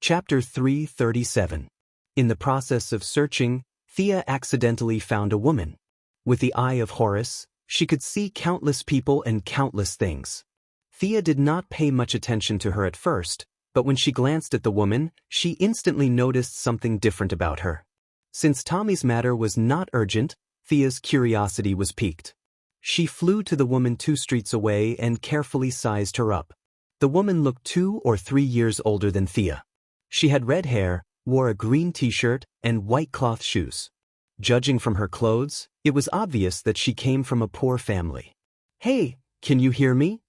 Chapter 337. In the process of searching, Thea accidentally found a woman. With the eye of Horus, she could see countless people and countless things. Thea did not pay much attention to her at first, but when she glanced at the woman, she instantly noticed something different about her. Since Tommy's matter was not urgent, Thea's curiosity was piqued. She flew to the woman 2 streets away and carefully sized her up. The woman looked 2 or 3 years older than Thea. She had red hair, wore a green t-shirt, and white cloth shoes. Judging from her clothes, it was obvious that she came from a poor family. "Hey, can you hear me?"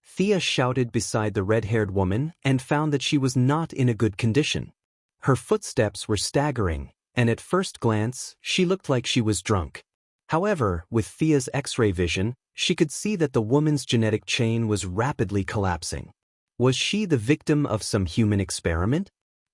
Thea shouted beside the red-haired woman and found that she was not in a good condition. Her footsteps were staggering, and at first glance, she looked like she was drunk. However, with Thea's X-ray vision, she could see that the woman's genetic chain was rapidly collapsing. Was she the victim of some human experiment?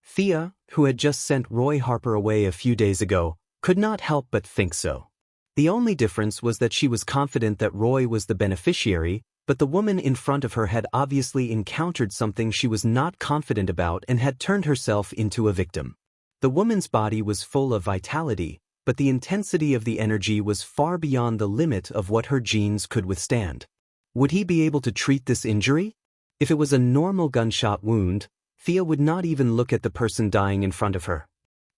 Thea, who had just sent Roy Harper away a few days ago, could not help but think so. The only difference was that she was confident that Roy was the beneficiary, but the woman in front of her had obviously encountered something she was not confident about and had turned herself into a victim. The woman's body was full of vitality, but the intensity of the energy was far beyond the limit of what her genes could withstand. Would he be able to treat this injury? If it was a normal gunshot wound, Thea would not even look at the person dying in front of her.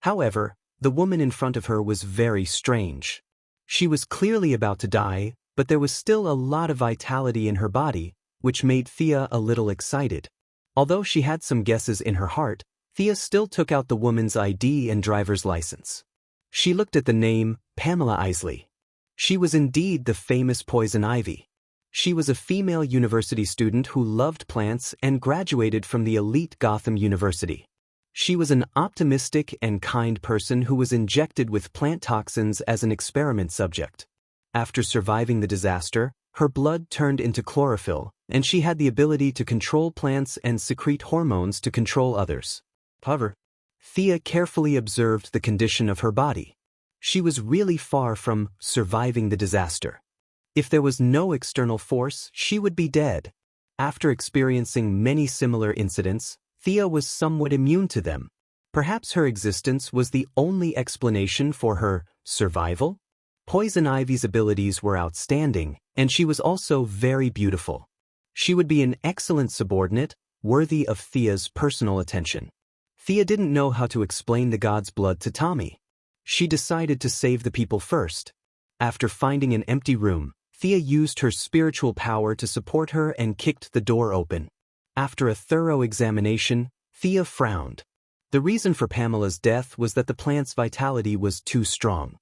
However, the woman in front of her was very strange. She was clearly about to die, but there was still a lot of vitality in her body, which made Thea a little excited. Although she had some guesses in her heart, Thea still took out the woman's ID and driver's license. She looked at the name, Pamela Isley. She was indeed the famous poison ivy. She was a female university student who loved plants and graduated from the elite Gotham University. She was an optimistic and kind person who was injected with plant toxins as an experiment subject. After surviving the disaster, her blood turned into chlorophyll, and she had the ability to control plants and secrete hormones to control others. However, Thea carefully observed the condition of her body. She was really far from surviving the disaster. If there was no external force, she would be dead. After experiencing many similar incidents, Thea was somewhat immune to them. Perhaps her existence was the only explanation for her survival? Poison Ivy's abilities were outstanding, and she was also very beautiful. She would be an excellent subordinate, worthy of Thea's personal attention. Thea didn't know how to explain the god's blood to Tommy. She decided to save the people first. After finding an empty room, Thea used her spiritual power to support her and kicked the door open. After a thorough examination, Thea frowned. The reason for Pamela's death was that the plant's vitality was too strong.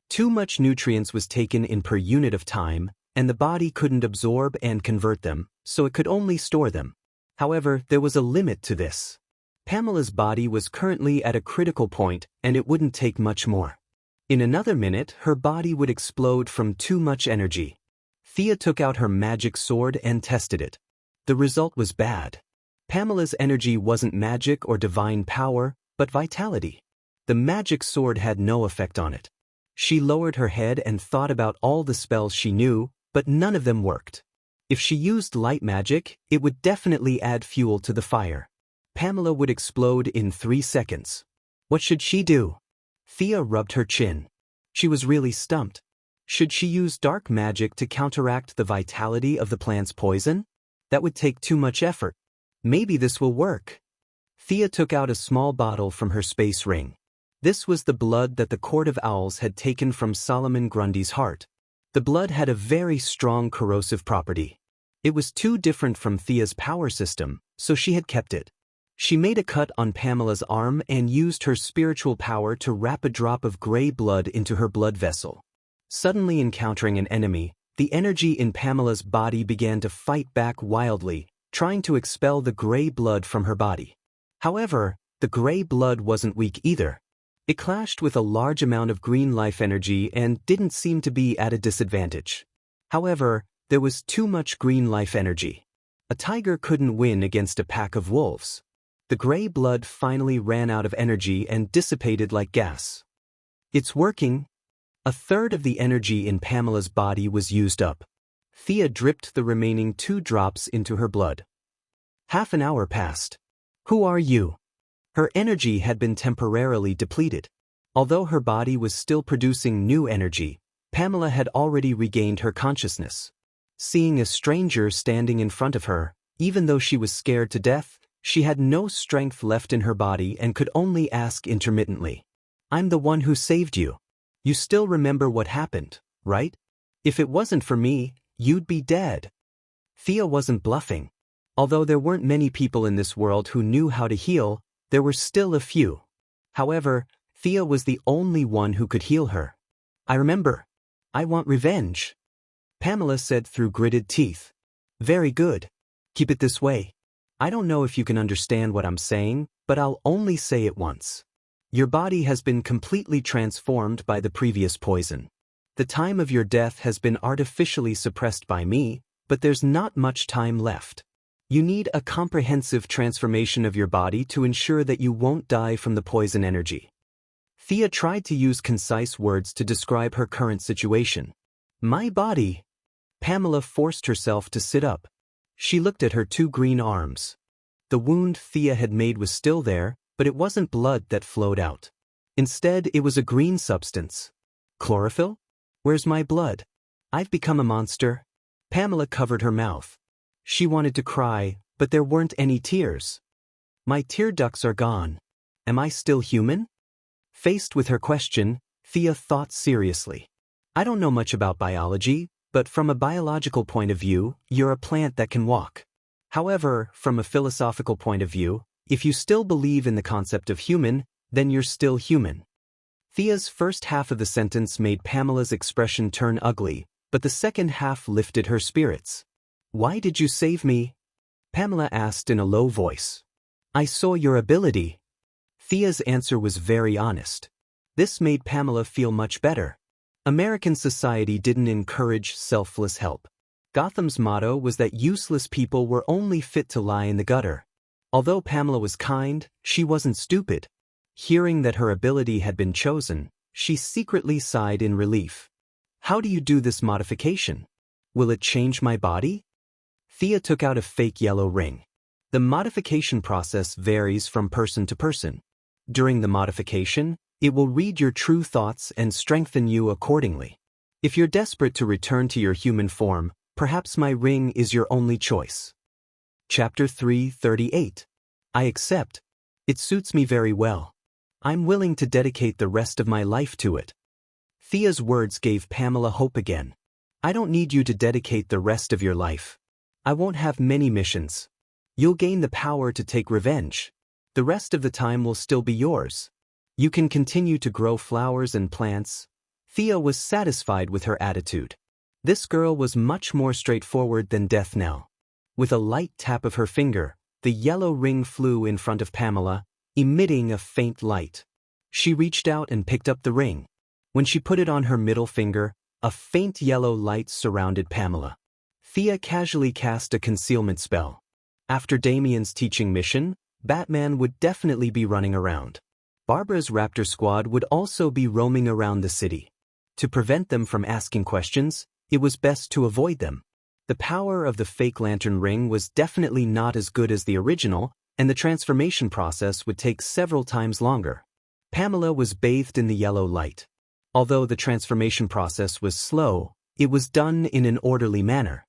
Too much nutrients was taken in per unit of time, and the body couldn't absorb and convert them, so it could only store them. However, there was a limit to this. Pamela's body was currently at a critical point, and it wouldn't take much more. In another minute, her body would explode from too much energy. Thea took out her magic sword and tested it. The result was bad. Pamela's energy wasn't magic or divine power, but vitality. The magic sword had no effect on it. She lowered her head and thought about all the spells she knew, but none of them worked. If she used light magic, it would definitely add fuel to the fire. Pamela would explode in 3 seconds. What should she do? Thea rubbed her chin. She was really stumped. Should she use dark magic to counteract the vitality of the plant's poison? That would take too much effort. Maybe this will work. Thea took out a small bottle from her space ring. This was the blood that the Court of Owls had taken from Solomon Grundy's heart. The blood had a very strong corrosive property. It was too different from Thea's power system, so she had kept it. She made a cut on Pamela's arm and used her spiritual power to wrap a drop of gray blood into her blood vessel. Suddenly encountering an enemy, the energy in Pamela's body began to fight back wildly, trying to expel the gray blood from her body. However, the gray blood wasn't weak either. It clashed with a large amount of green life energy and didn't seem to be at a disadvantage. However, there was too much green life energy. A tiger couldn't win against a pack of wolves. The gray blood finally ran out of energy and dissipated like gas. It's working. A third of the energy in Pamela's body was used up. Thea dripped the remaining 2 drops into her blood. Half an hour passed. Who are you? Her energy had been temporarily depleted. Although her body was still producing new energy, Pamela had already regained her consciousness. Seeing a stranger standing in front of her, even though she was scared to death, she had no strength left in her body and could only ask intermittently, "I'm the one who saved you. You still remember what happened, right? If it wasn't for me, you'd be dead." Thea wasn't bluffing. Although there weren't many people in this world who knew how to heal, there were still a few. However, Thea was the only one who could heal her. "I remember. I want revenge," Pamela said through gritted teeth. "Very good. Keep it this way. I don't know if you can understand what I'm saying, but I'll only say it once. Your body has been completely transformed by the previous poison. The time of your death has been artificially suppressed by me, but there's not much time left. You need a comprehensive transformation of your body to ensure that you won't die from the poison energy." Thea tried to use concise words to describe her current situation. "My body." Pamela forced herself to sit up. She looked at her two green arms. The wound Thea had made was still there, but it wasn't blood that flowed out. Instead, it was a green substance. "Chlorophyll? Where's my blood? I've become a monster." Pamela covered her mouth. She wanted to cry, but there weren't any tears. "My tear ducts are gone. Am I still human?" Faced with her question, Thea thought seriously. "I don't know much about biology, but from a biological point of view, you're a plant that can walk. However, from a philosophical point of view, if you still believe in the concept of human, then you're still human." Thea's first half of the sentence made Pamela's expression turn ugly, but the second half lifted her spirits. "Why did you save me?" Pamela asked in a low voice. "I saw your ability." Thea's answer was very honest. This made Pamela feel much better. American society didn't encourage selfless help. Gotham's motto was that useless people were only fit to lie in the gutter. Although Pamela was kind, she wasn't stupid. Hearing that her ability had been chosen, she secretly sighed in relief. "How do you do this modification? Will it change my body?" Thea took out a fake yellow ring. The modification process varies from person to person. During the modification, it will read your true thoughts and strengthen you accordingly. If you're desperate to return to your human form, perhaps my ring is your only choice. Chapter 338. I accept. It suits me very well. I'm willing to dedicate the rest of my life to it. Thea's words gave Pamela hope again. "I don't need you to dedicate the rest of your life. I won't have many missions. You'll gain the power to take revenge. The rest of the time will still be yours. You can continue to grow flowers and plants." Thea was satisfied with her attitude. This girl was much more straightforward than Death Knell. With a light tap of her finger, the yellow ring flew in front of Pamela, emitting a faint light. She reached out and picked up the ring. When she put it on her middle finger, a faint yellow light surrounded Pamela. Thea casually cast a concealment spell. After Damien's teaching mission, Batman would definitely be running around. Barbara's raptor squad would also be roaming around the city. To prevent them from asking questions, it was best to avoid them. The power of the fake lantern ring was definitely not as good as the original, and the transformation process would take several times longer. Pamela was bathed in the yellow light. Although the transformation process was slow, it was done in an orderly manner.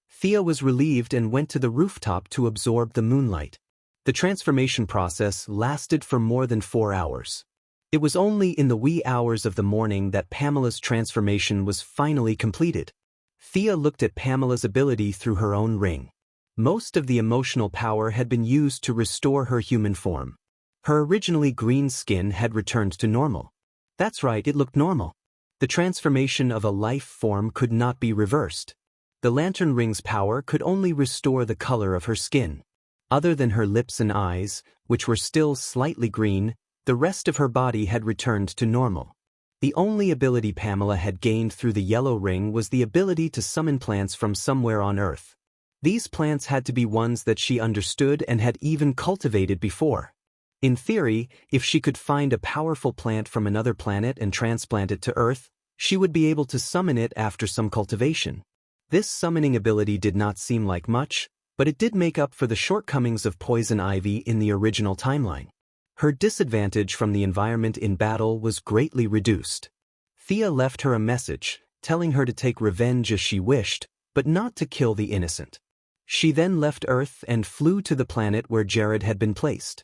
Thea was relieved and went to the rooftop to absorb the moonlight. The transformation process lasted for more than 4 hours. It was only in the wee hours of the morning that Pamela's transformation was finally completed. Thea looked at Pamela's ability through her own ring. Most of the emotional power had been used to restore her human form. Her originally green skin had returned to normal. That's right, it looked normal. The transformation of a life form could not be reversed. The lantern ring's power could only restore the color of her skin. Other than her lips and eyes, which were still slightly green, the rest of her body had returned to normal. The only ability Pamela had gained through the yellow ring was the ability to summon plants from somewhere on Earth. These plants had to be ones that she understood and had even cultivated before. In theory, if she could find a powerful plant from another planet and transplant it to Earth, she would be able to summon it after some cultivation. This summoning ability did not seem like much, but it did make up for the shortcomings of poison ivy in the original timeline. Her disadvantage from the environment in battle was greatly reduced. Thea left her a message, telling her to take revenge as she wished, but not to kill the innocent. She then left Earth and flew to the planet where Jared had been placed.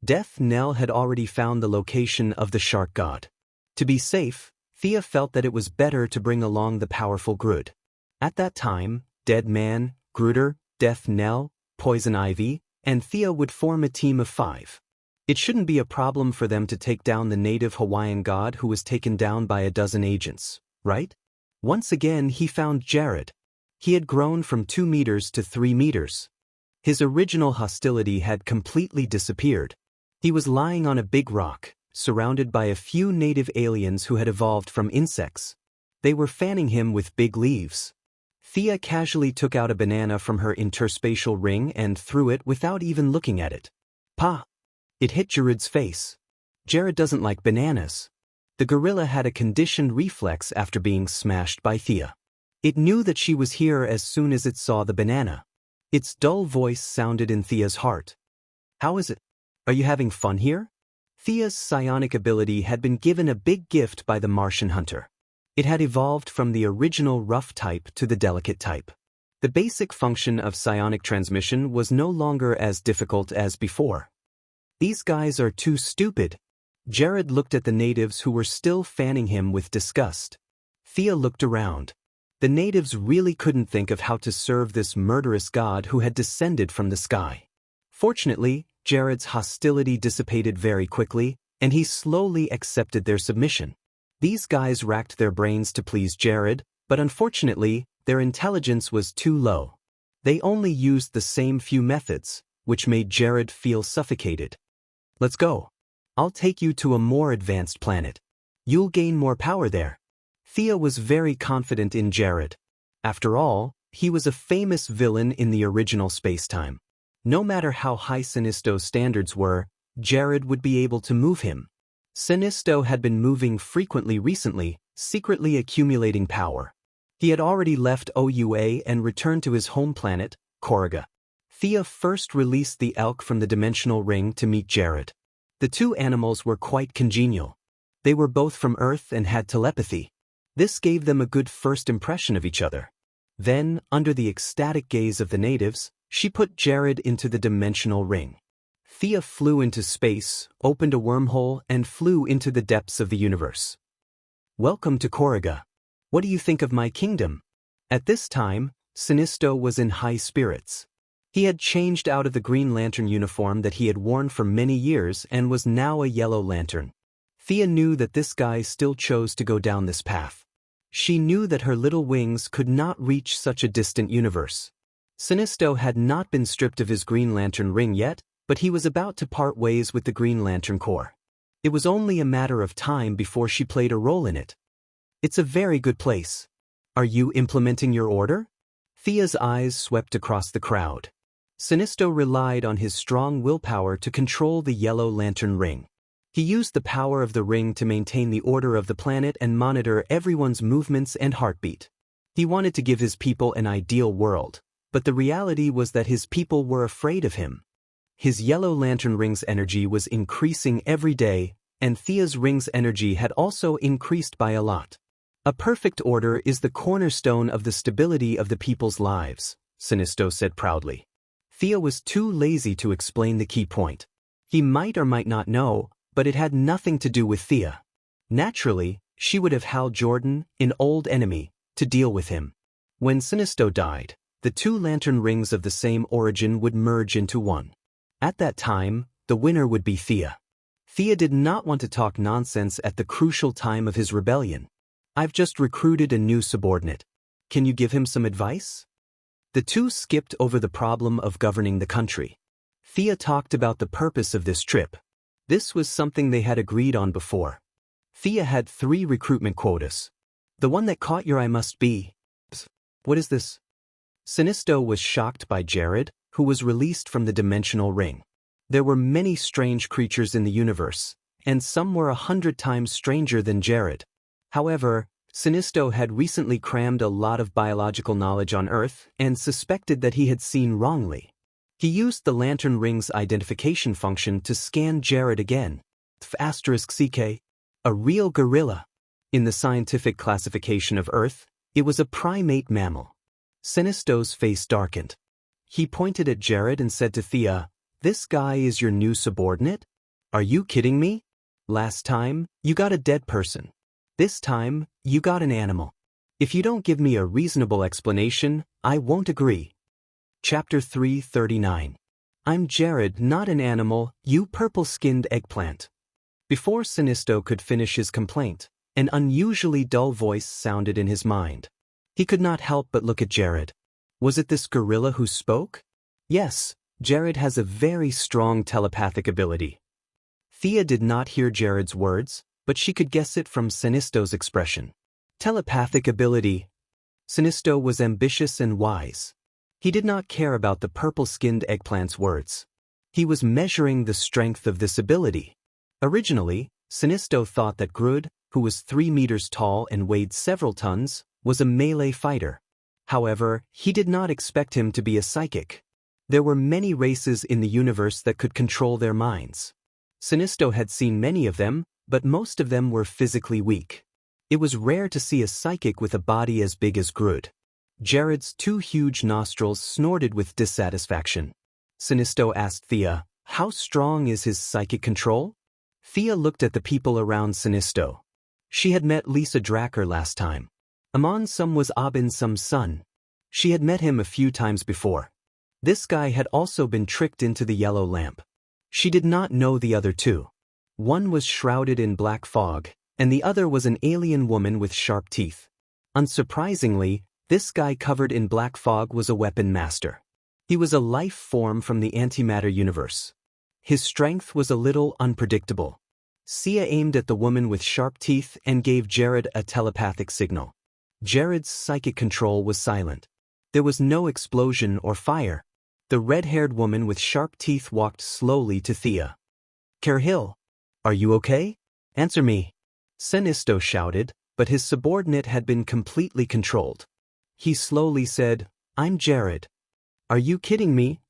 Death Knell had already found the location of the shark god. To be safe, Thea felt that it was better to bring along the powerful Groot. At that time, Dead Man, Gruder, Death Knell, Poison Ivy, and Thea would form a team of 5. It shouldn't be a problem for them to take down the native Hawaiian god who was taken down by a dozen agents, right? Once again he found Jared. He had grown from 2 meters to 3 meters. His original hostility had completely disappeared. He was lying on a big rock, surrounded by a few native aliens who had evolved from insects. They were fanning him with big leaves. Thea casually took out a banana from her interspatial ring and threw it without even looking at it. Pa! It hit Jared's face. Jared doesn't like bananas. The gorilla had a conditioned reflex after being smashed by Thea. It knew that she was here as soon as it saw the banana. Its dull voice sounded in Thea's heart. How is it? Are you having fun here? Thea's psionic ability had been given a big gift by the Martian hunter. It had evolved from the original rough type to the delicate type. The basic function of psionic transmission was no longer as difficult as before. These guys are too stupid. Jared looked at the natives who were still fanning him with disgust. Thea looked around. The natives really couldn't think of how to serve this murderous god who had descended from the sky. Fortunately, Jared's hostility dissipated very quickly, and he slowly accepted their submission. These guys racked their brains to please Jared, but unfortunately, their intelligence was too low. They only used the same few methods, which made Jared feel suffocated. Let's go. I'll take you to a more advanced planet. You'll gain more power there. Thea was very confident in Jared. After all, he was a famous villain in the original spacetime. No matter how high Sinisto's standards were, Jared would be able to move him. Sinisto had been moving frequently recently, secretly accumulating power. He had already left OUA and returned to his home planet, Corriga. Thea first released the elk from the dimensional ring to meet Jared. The two animals were quite congenial. They were both from Earth and had telepathy. This gave them a good first impression of each other. Then, under the ecstatic gaze of the natives, she put Jared into the dimensional ring. Thea flew into space, opened a wormhole, and flew into the depths of the universe. Welcome to Corriga. What do you think of my kingdom? At this time, Sinisto was in high spirits. He had changed out of the Green Lantern uniform that he had worn for many years and was now a Yellow Lantern. Thea knew that this guy still chose to go down this path. She knew that her little wings could not reach such a distant universe. Sinisto had not been stripped of his Green Lantern ring yet, but he was about to part ways with the Green Lantern Corps. It was only a matter of time before she played a role in it. It's a very good place. Are you implementing your order? Thea's eyes swept across the crowd. Sinisto relied on his strong willpower to control the Yellow Lantern ring. He used the power of the ring to maintain the order of the planet and monitor everyone's movements and heartbeat. He wanted to give his people an ideal world, but the reality was that his people were afraid of him. His Yellow Lantern ring's energy was increasing every day, and Thea's ring's energy had also increased by a lot. A perfect order is the cornerstone of the stability of the people's lives, Sinisto said proudly. Thea was too lazy to explain the key point. He might or might not know, but it had nothing to do with Thea. Naturally, she would have Hal Jordan, an old enemy, to deal with him. When Sinisto died, the two lantern rings of the same origin would merge into one. At that time, the winner would be Thea. Thea did not want to talk nonsense at the crucial time of his rebellion. I've just recruited a new subordinate. Can you give him some advice? The two skipped over the problem of governing the country. Thea talked about the purpose of this trip. This was something they had agreed on before. Thea had 3 recruitment quotas. The one that caught your eye must be... What is this? Sinisto was shocked by Jared, who was released from the dimensional ring. There were many strange creatures in the universe, and some were 100 times stranger than Jared. However, Sinisto had recently crammed a lot of biological knowledge on Earth and suspected that he had seen wrongly. He used the lantern ring's identification function to scan Jared again. *CK, a real gorilla. In the scientific classification of Earth, it was a primate mammal. Sinisto's face darkened. He pointed at Jared and said to Thea, "This guy is your new subordinate? Are you kidding me? Last time, you got a dead person. This time, you got an animal. If you don't give me a reasonable explanation, I won't agree." Chapter 339. I'm Jared, not an animal, you purple-skinned eggplant. Before Sinisto could finish his complaint, an unusually dull voice sounded in his mind. He could not help but look at Jared. Was it this gorilla who spoke? Yes, Jared has a very strong telepathic ability. Thea did not hear Jared's words, but she could guess it from Sinisto's expression. Telepathic ability. Sinisto was ambitious and wise. He did not care about the purple-skinned eggplant's words. He was measuring the strength of this ability. Originally, Sinisto thought that Grud, who was 3 meters tall and weighed several tons, was a melee fighter. However, he did not expect him to be a psychic. There were many races in the universe that could control their minds. Sinisto had seen many of them, but most of them were physically weak. It was rare to see a psychic with a body as big as Grud. Jared's 2 huge nostrils snorted with dissatisfaction. Sinisto asked Thea, "How strong is his psychic control?" Thea looked at the people around Sinisto. She had met Lisa Dracker last time. Among some was Abin Sum's son. She had met him a few times before. This guy had also been tricked into the yellow lamp. She did not know the other two. One was shrouded in black fog, and the other was an alien woman with sharp teeth. Unsurprisingly, this guy covered in black fog was a weapon master. He was a life form from the antimatter universe. His strength was a little unpredictable. Sia aimed at the woman with sharp teeth and gave Jared a telepathic signal. Jared's psychic control was silent. There was no explosion or fire. The red-haired woman with sharp teeth walked slowly to Thea. "Cahill, are you okay? Answer me." Sinisto shouted, but his subordinate had been completely controlled. He slowly said, "I'm Jared. Are you kidding me?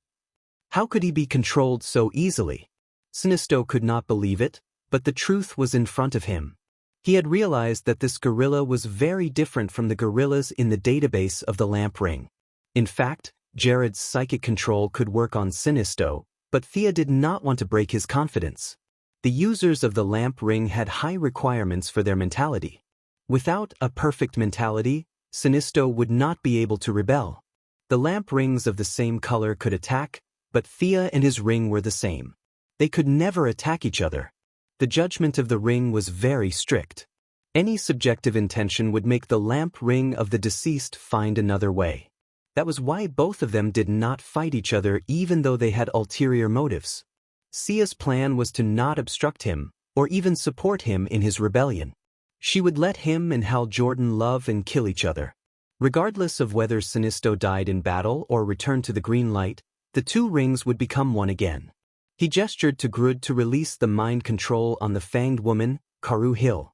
How could he be controlled so easily?" Sinisto could not believe it, but the truth was in front of him. He had realized that this gorilla was very different from the gorillas in the database of the lamp ring. In fact, Jared's psychic control could work on Sinisto, but Thea did not want to break his confidence. The users of the lamp ring had high requirements for their mentality. Without a perfect mentality, Sinisto would not be able to rebel. The lamp rings of the same color could attack, but Thea and his ring were the same. They could never attack each other. The judgment of the ring was very strict. Any subjective intention would make the lamp ring of the deceased find another way. That was why both of them did not fight each other even though they had ulterior motives. Sia's plan was to not obstruct him, or even support him in his rebellion. She would let him and Hal Jordan love and kill each other. Regardless of whether Sinisto died in battle or returned to the green light, the 2 rings would become one again. He gestured to Grud to release the mind control on the fanged woman, Karu Hill.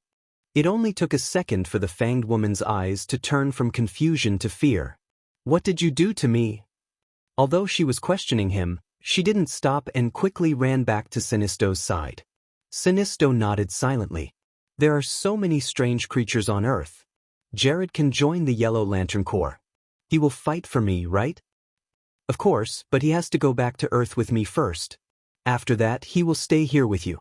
It only took a second for the fanged woman's eyes to turn from confusion to fear. "What did you do to me?" Although she was questioning him, she didn't stop and quickly ran back to Sinisto's side. Sinisto nodded silently. "There are so many strange creatures on Earth. Jared can join the Yellow Lantern Corps. He will fight for me, right?" "Of course, but he has to go back to Earth with me first. After that, he will stay here with you."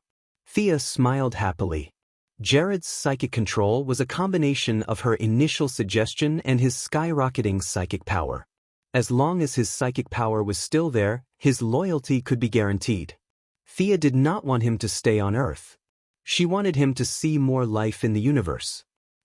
Thea smiled happily. Jared's psychic control was a combination of her initial suggestion and his skyrocketing psychic power. As long as his psychic power was still there, his loyalty could be guaranteed. Thea did not want him to stay on Earth. She wanted him to see more life in the universe.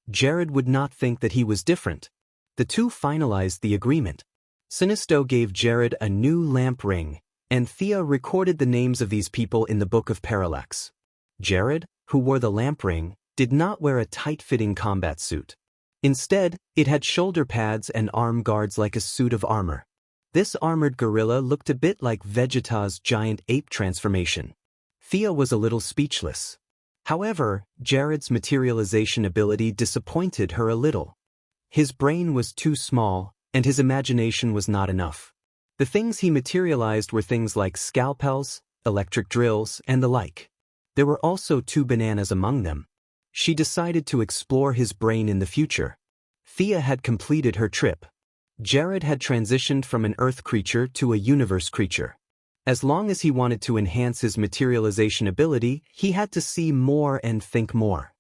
Jared would not think that he was different. The 2 finalized the agreement. Sinisto gave Jared a new lamp ring, and Thea recorded the names of these people in the Book of Parallax. Jared, who wore the lamp ring, did not wear a tight-fitting combat suit. Instead, it had shoulder pads and arm guards like a suit of armor. This armored gorilla looked a bit like Vegeta's giant ape transformation. Thea was a little speechless. However, Jared's materialization ability disappointed her a little. His brain was too small, and his imagination was not enough. The things he materialized were things like scalpels, electric drills, and the like. There were also 2 bananas among them. She decided to explore his brain in the future. Thea had completed her trip. Jared had transitioned from an Earth creature to a universe creature. As long as he wanted to enhance his materialization ability, he had to see more and think more.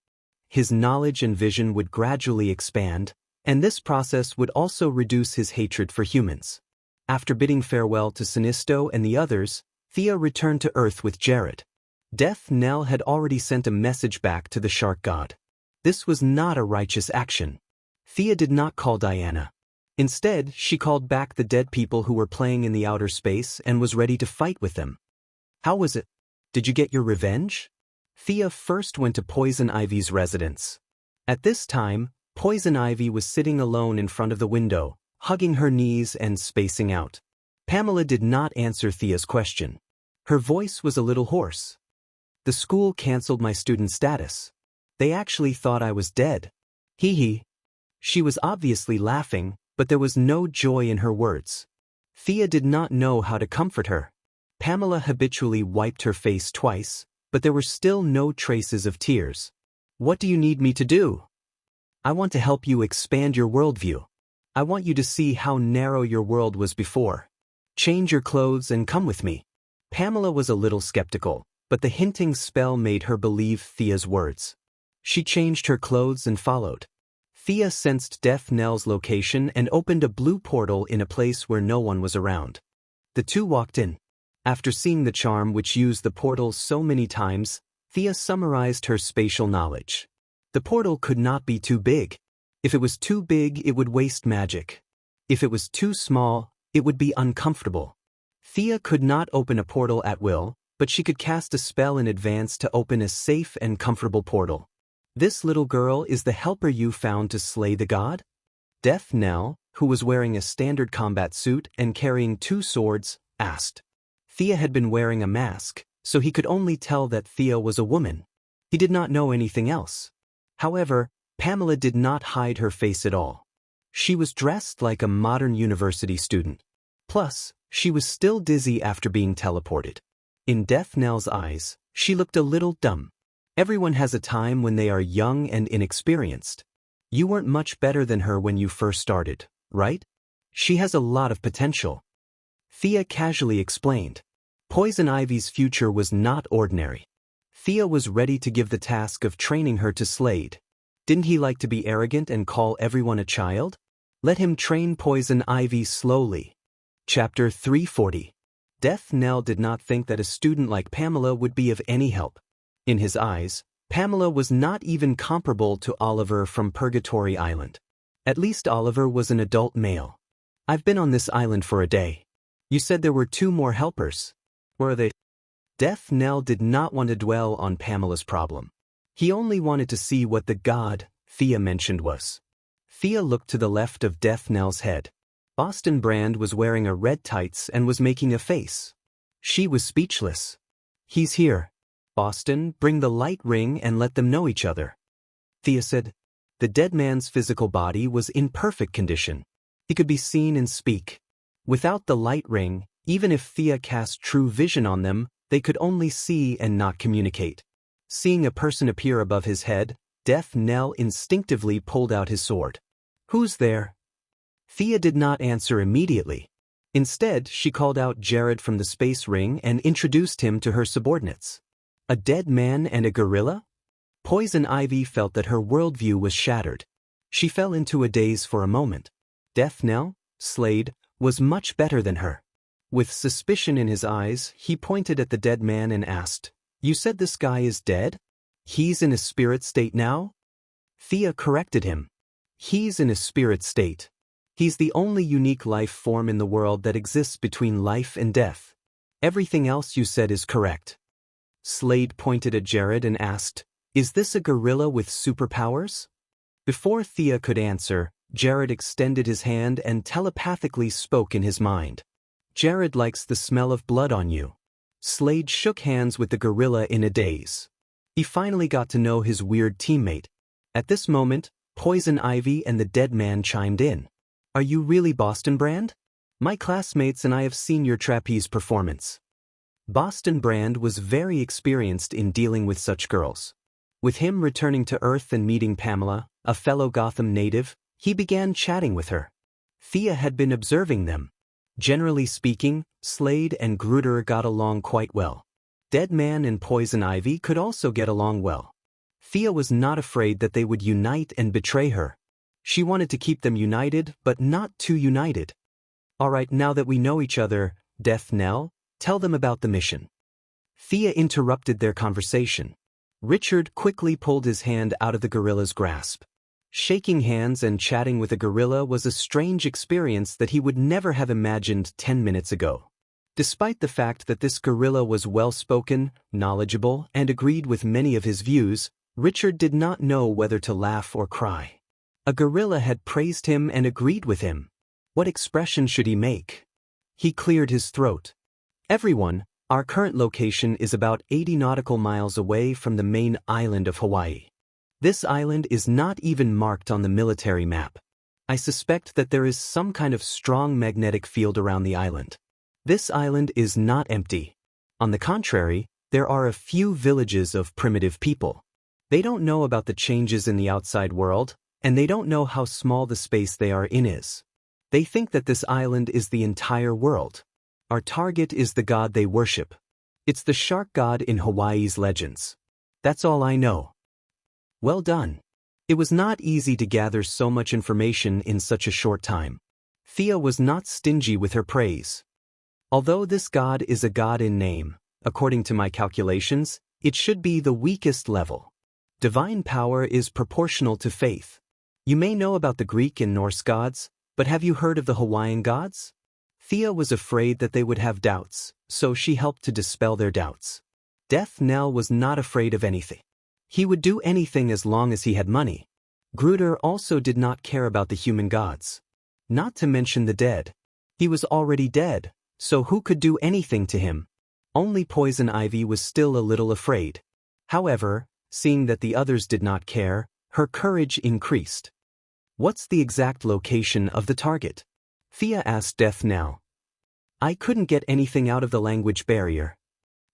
His knowledge and vision would gradually expand, and this process would also reduce his hatred for humans. After bidding farewell to Sinisto and the others, Thea returned to Earth with Jared. Death Knell had already sent a message back to the shark god. This was not a righteous action. Thea did not call Diana. Instead, she called back the dead people who were playing in the outer space and was ready to fight with them. How was it? Did you get your revenge? Thea first went to Poison Ivy's residence. At this time, Poison Ivy was sitting alone in front of the window, hugging her knees and spacing out. Pamela did not answer Thea's question. Her voice was a little hoarse. The school canceled my student status. They actually thought I was dead. Hee hee. She was obviously laughing, but there was no joy in her words. Thea did not know how to comfort her. Pamela habitually wiped her face twice, but there were still no traces of tears. What do you need me to do? I want to help you expand your worldview. I want you to see how narrow your world was before. Change your clothes and come with me. Pamela was a little skeptical, but the hinting spell made her believe Thea's words. She changed her clothes and followed. Thea sensed Death Knell's location and opened a blue portal in a place where no one was around. The 2 walked in. After seeing the charm which used the portal so many times, Thea summarized her spatial knowledge. The portal could not be too big. If it was too big, it would waste magic. If it was too small, it would be uncomfortable. Thea could not open a portal at will, but she could cast a spell in advance to open a safe and comfortable portal. This little girl is the helper you found to slay the god? Death Knell, who was wearing a standard combat suit and carrying 2 swords, asked. Thea had been wearing a mask, so he could only tell that Thea was a woman. He did not know anything else. However, Pamela did not hide her face at all. She was dressed like a modern university student. Plus, she was still dizzy after being teleported. In Death Knell's eyes, she looked a little dumb. Everyone has a time when they are young and inexperienced. You weren't much better than her when you first started, right? She has a lot of potential. Thea casually explained. Poison Ivy's future was not ordinary. Thea was ready to give the task of training her to Slade. Didn't he like to be arrogant and call everyone a child? Let him train Poison Ivy slowly. Chapter 340. Death Knell did not think that a student like Pamela would be of any help. In his eyes, Pamela was not even comparable to Oliver from Purgatory Island. At least Oliver was an adult male. I've been on this island for a day. You said there were 2 more helpers. Where are they? Death Knell did not want to dwell on Pamela's problem. He only wanted to see what the god Thea mentioned was. Thea looked to the left of Death Knell's head. Boston Brand was wearing a red tights and was making a face. She was speechless. He's here. Boston, bring the light ring and let them know each other. Thea said. The dead man's physical body was in perfect condition. He could be seen and speak. Without the light ring, even if Thea cast true vision on them, they could only see and not communicate. Seeing a person appear above his head, Death Knell instinctively pulled out his sword. Who's there? Thea did not answer immediately. Instead, she called out Jared from the space ring and introduced him to her subordinates. A dead man and a gorilla? Poison Ivy felt that her worldview was shattered. She fell into a daze for a moment. Death Knell, Slade, was much better than her. With suspicion in his eyes, he pointed at the dead man and asked, You said this guy is dead? He's in a spirit state now? Thea corrected him. He's in a spirit state. He's the only unique life form in the world that exists between life and death. Everything else you said is correct. Slade pointed at Jared and asked, Is this a gorilla with superpowers? Before Thea could answer, Jared extended his hand and telepathically spoke in his mind. Jared likes the smell of blood on you. Slade shook hands with the gorilla in a daze. He finally got to know his weird teammate. At this moment, Poison Ivy and the dead man chimed in. Are you really Boston Brand? My classmates and I have seen your trapeze performance. Boston Brand was very experienced in dealing with such girls. With him returning to Earth and meeting Pamela, a fellow Gotham native, he began chatting with her. Thea had been observing them. Generally speaking, Slade and Gruder got along quite well. Deadman and Poison Ivy could also get along well. Thea was not afraid that they would unite and betray her. She wanted to keep them united, but not too united. Alright, now that we know each other, Death Knell, tell them about the mission. Thea interrupted their conversation. Richard quickly pulled his hand out of the gorilla's grasp. Shaking hands and chatting with a gorilla was a strange experience that he would never have imagined 10 minutes ago. Despite the fact that this gorilla was well-spoken, knowledgeable, and agreed with many of his views, Richard did not know whether to laugh or cry. A gorilla had praised him and agreed with him. What expression should he make? He cleared his throat. Everyone, our current location is about 80 nautical miles away from the main island of Hawaii. This island is not even marked on the military map. I suspect that there is some kind of strong magnetic field around the island. This island is not empty. On the contrary, there are a few villages of primitive people. They don't know about the changes in the outside world, and they don't know how small the space they are in is. They think that this island is the entire world. Our target is the god they worship. It's the shark god in Hawaii's legends. That's all I know. Well done. It was not easy to gather so much information in such a short time. Thea was not stingy with her praise. Although this god is a god in name, according to my calculations, it should be the weakest level. Divine power is proportional to faith. You may know about the Greek and Norse gods, but have you heard of the Hawaiian gods? Thea was afraid that they would have doubts, so she helped to dispel their doubts. Death Knell was not afraid of anything. He would do anything as long as he had money. Gruder also did not care about the human gods. Not to mention the dead. He was already dead, so who could do anything to him? Only Poison Ivy was still a little afraid. However, seeing that the others did not care, her courage increased. What's the exact location of the target? Thea asked Death Knell. I couldn't get anything out of the language barrier.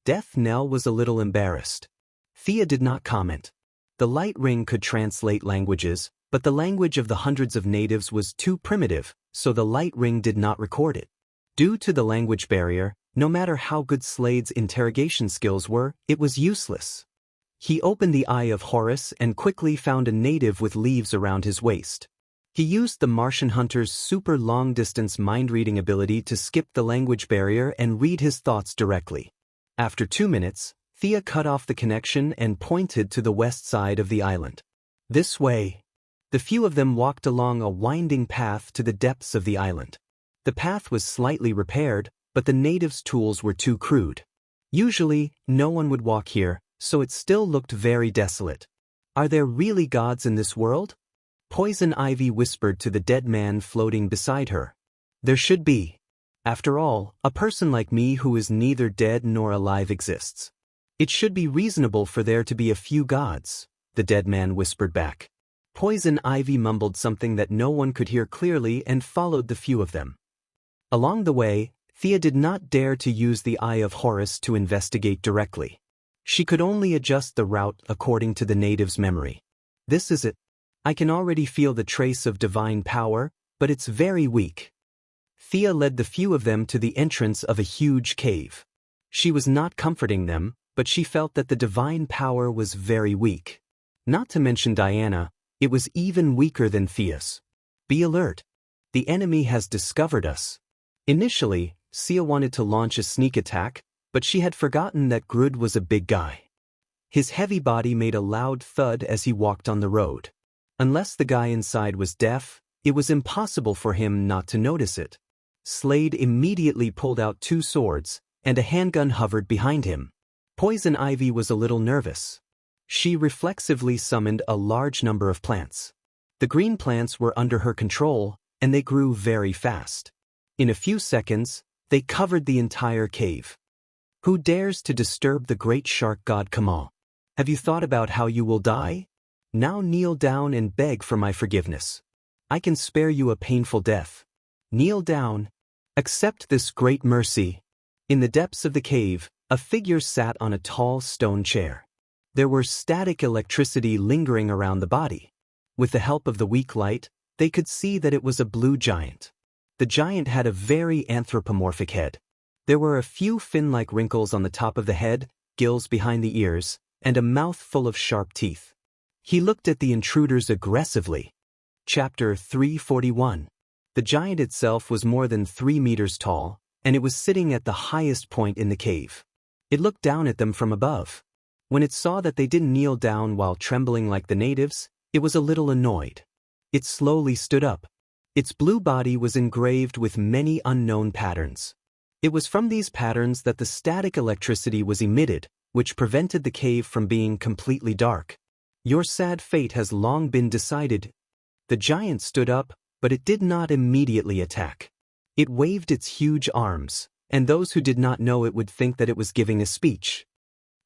Death Knell was a little embarrassed. Thea did not comment. The light ring could translate languages, but the language of the hundreds of natives was too primitive, so the light ring did not record it. Due to the language barrier, no matter how good Slade's interrogation skills were, it was useless. He opened the Eye of Horus and quickly found a native with leaves around his waist. He used the Martian hunter's super long-distance mind-reading ability to skip the language barrier and read his thoughts directly. After 2 minutes, Thea cut off the connection and pointed to the west side of the island. This way. The few of them walked along a winding path to the depths of the island. The path was slightly repaired, but the natives' tools were too crude. Usually, no one would walk here, so it still looked very desolate. Are there really gods in this world? Poison Ivy whispered to the dead man floating beside her. There should be. After all, a person like me who is neither dead nor alive exists. It should be reasonable for there to be a few gods, the dead man whispered back. Poison Ivy mumbled something that no one could hear clearly and followed the few of them. Along the way, Thea did not dare to use the Eye of Horus to investigate directly. She could only adjust the route according to the native's memory. This is it. I can already feel the trace of divine power, but it's very weak. Thea led the few of them to the entrance of a huge cave. She was not comforting them, but she felt that the divine power was very weak. Not to mention Diana, it was even weaker than Thea's. Be alert. The enemy has discovered us. Initially, Thea wanted to launch a sneak attack, but she had forgotten that Grud was a big guy. His heavy body made a loud thud as he walked on the road. Unless the guy inside was deaf, it was impossible for him not to notice it. Slade immediately pulled out 2 swords, and a handgun hovered behind him. Poison Ivy was a little nervous. She reflexively summoned a large number of plants. The green plants were under her control, and they grew very fast. In a few seconds, they covered the entire cave. Who dares to disturb the great shark god Kamal? Have you thought about how you will die? Now kneel down and beg for my forgiveness. I can spare you a painful death. Kneel down. Accept this great mercy. In the depths of the cave, a figure sat on a tall stone chair. There were static electricity lingering around the body. With the help of the weak light, they could see that it was a blue giant. The giant had a very anthropomorphic head. There were a few fin-like wrinkles on the top of the head, gills behind the ears, and a mouth full of sharp teeth. He looked at the intruders aggressively. Chapter 341. The giant itself was more than 3 meters tall, and it was sitting at the highest point in the cave. It looked down at them from above. When it saw that they didn't kneel down while trembling like the natives, it was a little annoyed. It slowly stood up. Its blue body was engraved with many unknown patterns. It was from these patterns that the static electricity was emitted, which prevented the cave from being completely dark. Your sad fate has long been decided. The giant stood up, but it did not immediately attack. It waved its huge arms, and those who did not know it would think that it was giving a speech.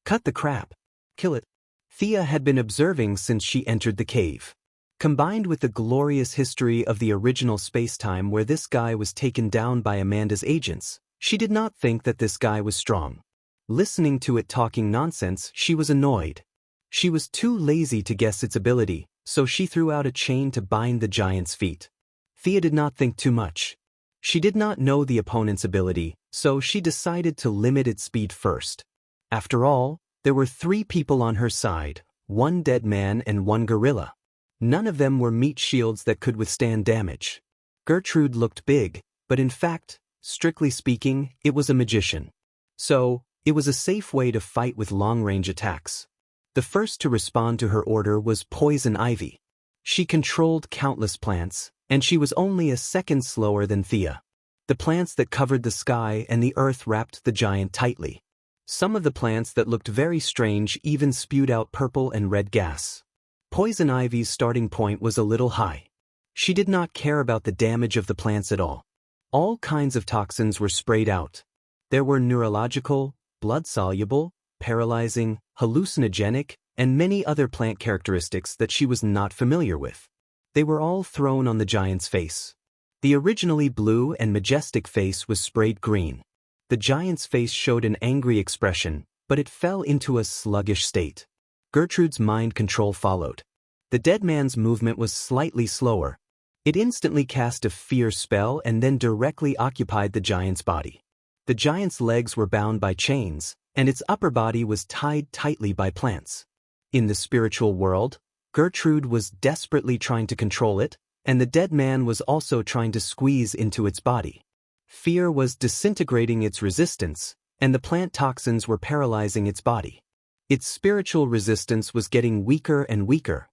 Cut the crap. Kill it. Thea had been observing since she entered the cave. Combined with the glorious history of the original space-time where this guy was taken down by Amanda's agents, she did not think that this guy was strong. Listening to it talking nonsense, she was annoyed. She was too lazy to guess its ability, so she threw out a chain to bind the giant's feet. Thea did not think too much. She did not know the opponent's ability, so she decided to limit its speed first. After all, there were 3 people on her side, 1 dead man and 1 gorilla. None of them were meat shields that could withstand damage. Gertrude looked big, but in fact, strictly speaking, it was a magician. So, it was a safe way to fight with long-range attacks. The first to respond to her order was Poison Ivy. She controlled countless plants, and she was only a second slower than Thea. The plants that covered the sky and the earth wrapped the giant tightly. Some of the plants that looked very strange even spewed out purple and red gas. Poison Ivy's starting point was a little high. She did not care about the damage of the plants at all. All kinds of toxins were sprayed out. There were neurological, blood-soluble, paralyzing, hallucinogenic, and many other plant characteristics that she was not familiar with. They were all thrown on the giant's face. The originally blue and majestic face was sprayed green. The giant's face showed an angry expression, but it fell into a sluggish state. Gertrude's mind control followed. The dead man's movement was slightly slower. It instantly cast a fear spell and then directly occupied the giant's body. The giant's legs were bound by chains, and its upper body was tied tightly by plants. In the spiritual world, Gertrude was desperately trying to control it, and the dead man was also trying to squeeze into its body. Fear was disintegrating its resistance, and the plant toxins were paralyzing its body. Its spiritual resistance was getting weaker and weaker.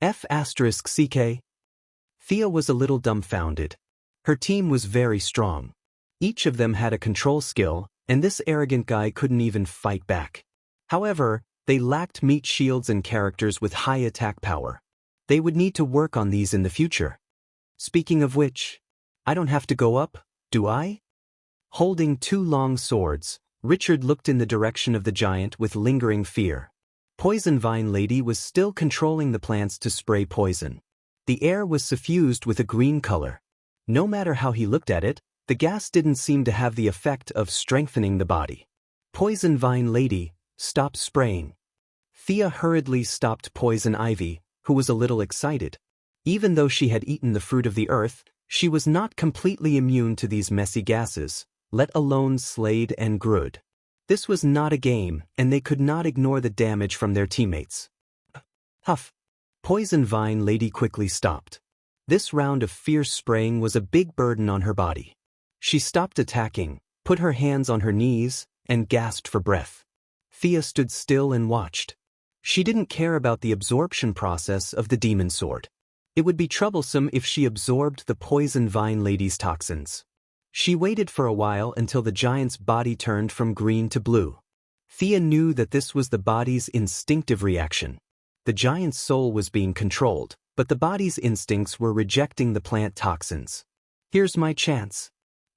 F***CK. Thea was a little dumbfounded. Her team was very strong. Each of them had a control skill, and this arrogant guy couldn't even fight back. However, they lacked meat shields and characters with high attack power. They would need to work on these in the future. Speaking of which, I don't have to go up, do I? Holding 2 long swords, Richard looked in the direction of the giant with lingering fear. Poison Vine Lady was still controlling the plants to spray poison. The air was suffused with a green color. No matter how he looked at it, the gas didn't seem to have the effect of strengthening the body. Poison Vine Lady, stop spraying. Thea hurriedly stopped Poison Ivy, who was a little excited. Even though she had eaten the fruit of the earth, she was not completely immune to these messy gases, let alone Slade and Grud. This was not a game, and they could not ignore the damage from their teammates. Huff. Poison Vine Lady quickly stopped. This round of fierce spraying was a big burden on her body. She stopped attacking, put her hands on her knees, and gasped for breath. Thea stood still and watched. She didn't care about the absorption process of the demon sword. It would be troublesome if she absorbed the Poison Vine Lady's toxins. She waited for a while until the giant's body turned from green to blue. Thea knew that this was the body's instinctive reaction. The giant's soul was being controlled, but the body's instincts were rejecting the plant toxins. Here's my chance.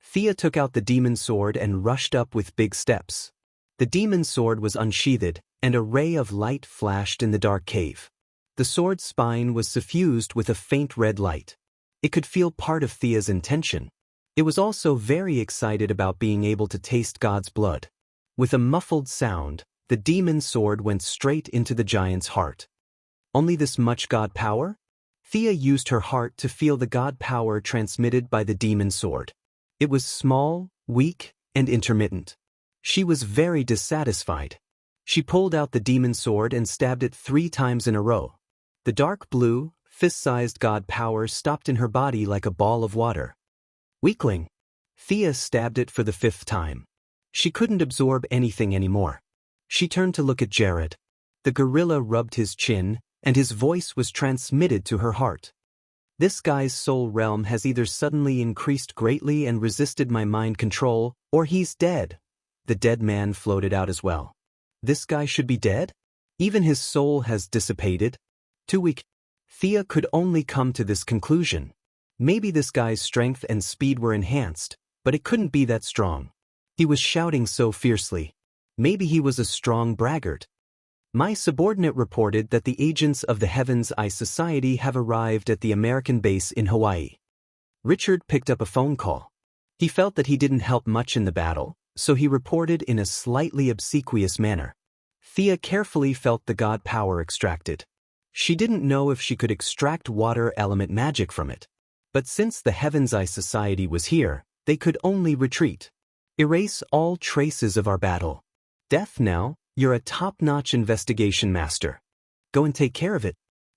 Thea took out the demon sword and rushed up with big steps. The demon sword was unsheathed, and a ray of light flashed in the dark cave. The sword's spine was suffused with a faint red light. It could feel part of Thea's intention. It was also very excited about being able to taste God's blood. With a muffled sound, the demon sword went straight into the giant's heart. Only this much God power? Thea used her heart to feel the God power transmitted by the demon sword. It was small, weak, and intermittent. She was very dissatisfied. She pulled out the demon sword and stabbed it 3 times in a row. The dark blue, fist-sized God power stopped in her body like a ball of water. Weakling. Thea stabbed it for the 5th time. She couldn't absorb anything anymore. She turned to look at Jared. The gorilla rubbed his chin, and his voice was transmitted to her heart. This guy's soul realm has either suddenly increased greatly and resisted my mind control, or he's dead. The dead man floated out as well. This guy should be dead? Even his soul has dissipated? Too weak. Thea could only come to this conclusion. Maybe this guy's strength and speed were enhanced, but it couldn't be that strong. He was shouting so fiercely. Maybe he was a strong braggart. My subordinate reported that the agents of the Heaven's Eye Society have arrived at the American base in Hawaii. Richard picked up a phone call. He felt that he didn't help much in the battle, so he reported in a slightly obsequious manner. Thea carefully felt the God power extracted. She didn't know if she could extract water element magic from it. But since the Heaven's Eye Society was here, they could only retreat. Erase all traces of our battle. Death now, you're a top-notch investigation master. Go and take care of it.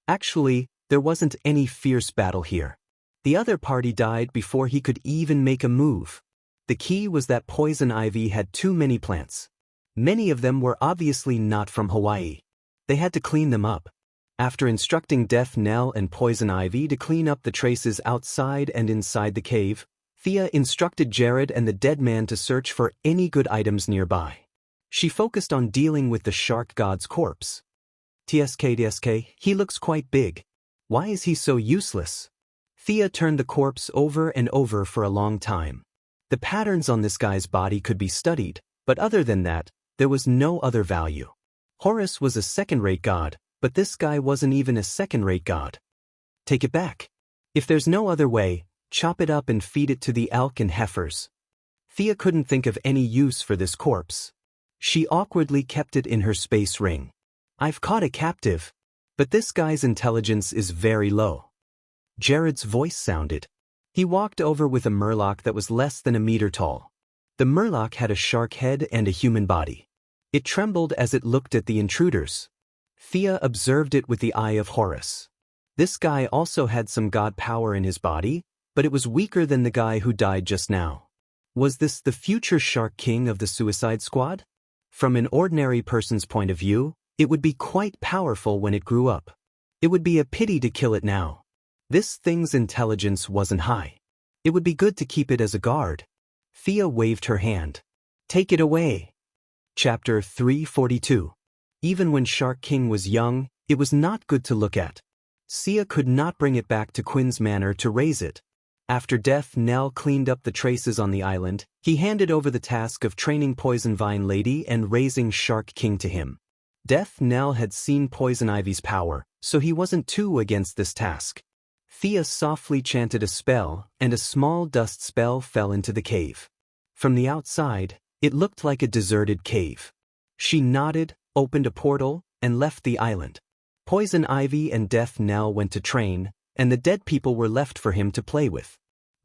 Actually, there wasn't any fierce battle here. The other party died before he could even make a move. The key was that poison ivy had too many plants. Many of them were obviously not from Hawaii. They had to clean them up. After instructing Death Knell and Poison Ivy to clean up the traces outside and inside the cave, Thea instructed Jared and the dead man to search for any good items nearby. She focused on dealing with the shark god's corpse. TSK, he looks quite big. Why is he so useless? Thea turned the corpse over and over for a long time. The patterns on this guy's body could be studied, but other than that, there was no other value. Horus was a second-rate god, but this guy wasn't even a second-rate god. Take it back. If there's no other way, chop it up and feed it to the elk and heifers. Thea couldn't think of any use for this corpse. She awkwardly kept it in her space ring. I've caught a captive, but this guy's intelligence is very low. Jared's voice sounded. He walked over with a murloc that was less than a meter tall. The murloc had a shark head and a human body. It trembled as it looked at the intruders. Thea observed it with the eye of Horus. This guy also had some god power in his body, but it was weaker than the guy who died just now. Was this the future Shark King of the Suicide Squad? From an ordinary person's point of view, it would be quite powerful when it grew up. It would be a pity to kill it now. This thing's intelligence wasn't high. It would be good to keep it as a guard. Thea waved her hand. Take it away. Chapter 342. Even when Shark King was young, it was not good to look at. Sia could not bring it back to Quinn's Manor to raise it. After Death Knell cleaned up the traces on the island, he handed over the task of training Poison Vine Lady and raising Shark King to him. Death Knell had seen Poison Ivy's power, so he wasn't too against this task. Thea softly chanted a spell, and a small dust spell fell into the cave. From the outside, it looked like a deserted cave. She nodded, opened a portal, and left the island. Poison Ivy and Death Knell went to train, and the dead people were left for him to play with.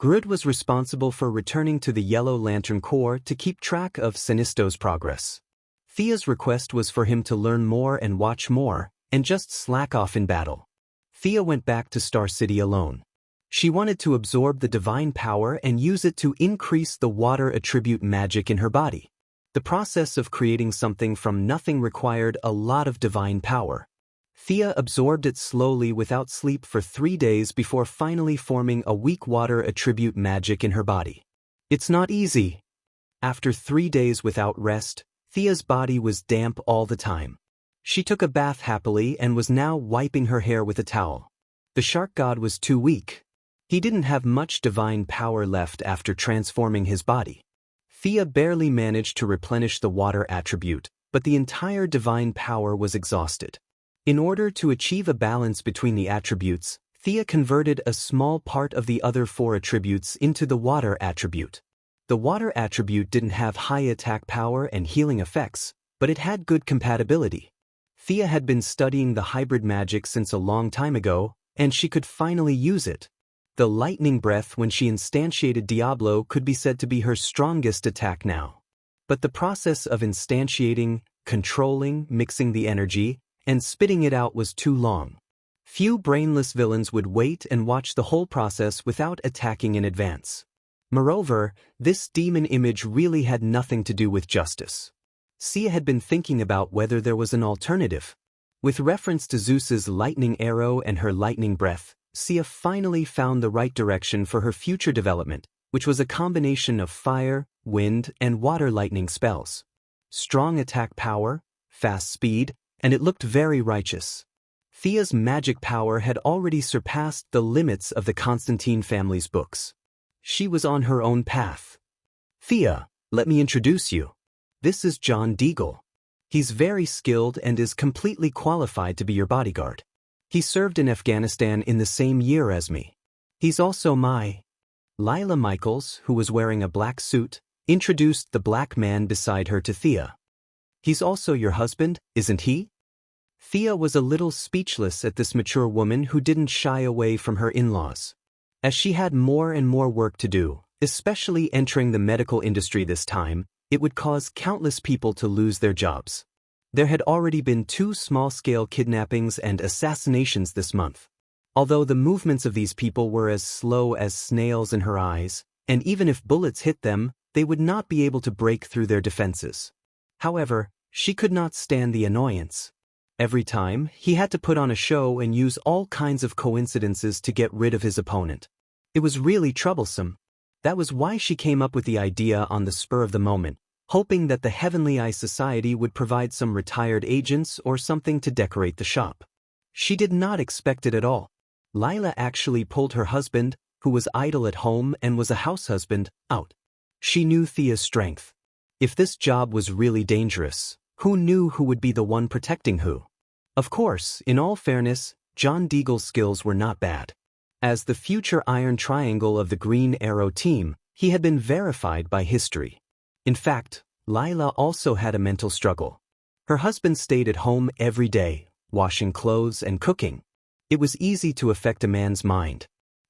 Grud was responsible for returning to the Yellow Lantern Corps to keep track of Sinisto's progress. Thea's request was for him to learn more and watch more, and just slack off in battle. Thea went back to Star City alone. She wanted to absorb the divine power and use it to increase the water attribute magic in her body. The process of creating something from nothing required a lot of divine power. Thea absorbed it slowly without sleep for 3 days before finally forming a weak water attribute magic in her body. It's not easy. After 3 days without rest, Thea's body was damp all the time. She took a bath happily and was now wiping her hair with a towel. The shark god was too weak. He didn't have much divine power left after transforming his body. Thea barely managed to replenish the water attribute, but the entire divine power was exhausted. In order to achieve a balance between the attributes, Thea converted a small part of the other 4 attributes into the water attribute. The water attribute didn't have high attack power and healing effects, but it had good compatibility. Thea had been studying the hybrid magic since a long time ago, and she could finally use it. The lightning breath when she instantiated Diablo could be said to be her strongest attack now. But the process of instantiating, controlling, mixing the energy, and spitting it out was too long. Few brainless villains would wait and watch the whole process without attacking in advance. Moreover, this demon image really had nothing to do with justice. Sia had been thinking about whether there was an alternative. With reference to Zeus's lightning arrow and her lightning breath, Sia finally found the right direction for her future development, which was a combination of fire, wind, and water lightning spells. Strong attack power, fast speed, and it looked very righteous. Thea's magic power had already surpassed the limits of the Constantine family's books. She was on her own path. Thea, let me introduce you. This is John Deagle. He's very skilled and is completely qualified to be your bodyguard. He served in Afghanistan in the same year as me. He's also my... Lila Michaels, who was wearing a black suit, introduced the black man beside her to Thea. He's also your husband, isn't he? Thea was a little speechless at this mature woman who didn't shy away from her in-laws. As she had more and more work to do, especially entering the medical industry this time, it would cause countless people to lose their jobs. There had already been 2 small-scale kidnappings and assassinations this month. Although the movements of these people were as slow as snails in her eyes, and even if bullets hit them, they would not be able to break through their defenses. However, she could not stand the annoyance. Every time, he had to put on a show and use all kinds of coincidences to get rid of his opponent. It was really troublesome. That was why she came up with the idea on the spur of the moment, hoping that the Heavenly Eye Society would provide some retired agents or something to decorate the shop. She did not expect it at all. Lila actually pulled her husband, who was idle at home and was a house husband, out. She knew Thea's strength. If this job was really dangerous, who knew who would be the one protecting who? Of course, in all fairness, John Deagle's skills were not bad. As the future Iron Triangle of the Green Arrow team, he had been verified by history. In fact, Lila also had a mental struggle. Her husband stayed at home every day, washing clothes and cooking. It was easy to affect a man's mind.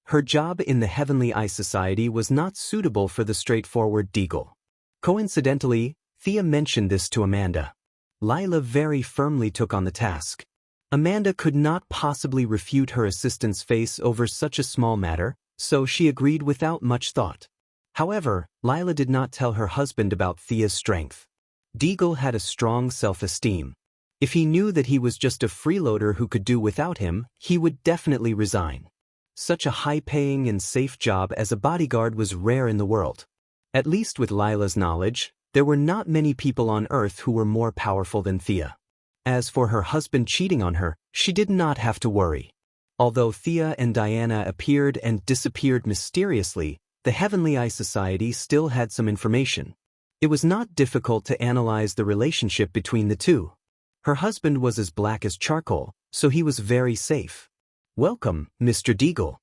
Her job in the Heavenly Eye Society was not suitable for the straightforward Deagle. Coincidentally, Thea mentioned this to Amanda. Lila very firmly took on the task. Amanda could not possibly refute her assistant's face over such a small matter, so she agreed without much thought. However, Lila did not tell her husband about Thea's strength. Deagle had a strong self-esteem. If he knew that he was just a freeloader who could do without him, he would definitely resign. Such a high-paying and safe job as a bodyguard was rare in the world. At least with Lila's knowledge, there were not many people on Earth who were more powerful than Thea. As for her husband cheating on her, she did not have to worry. Although Thea and Diana appeared and disappeared mysteriously, the Heavenly Eye Society still had some information. It was not difficult to analyze the relationship between the two. Her husband was as black as charcoal, so he was very safe. Welcome, Mr. Deagle.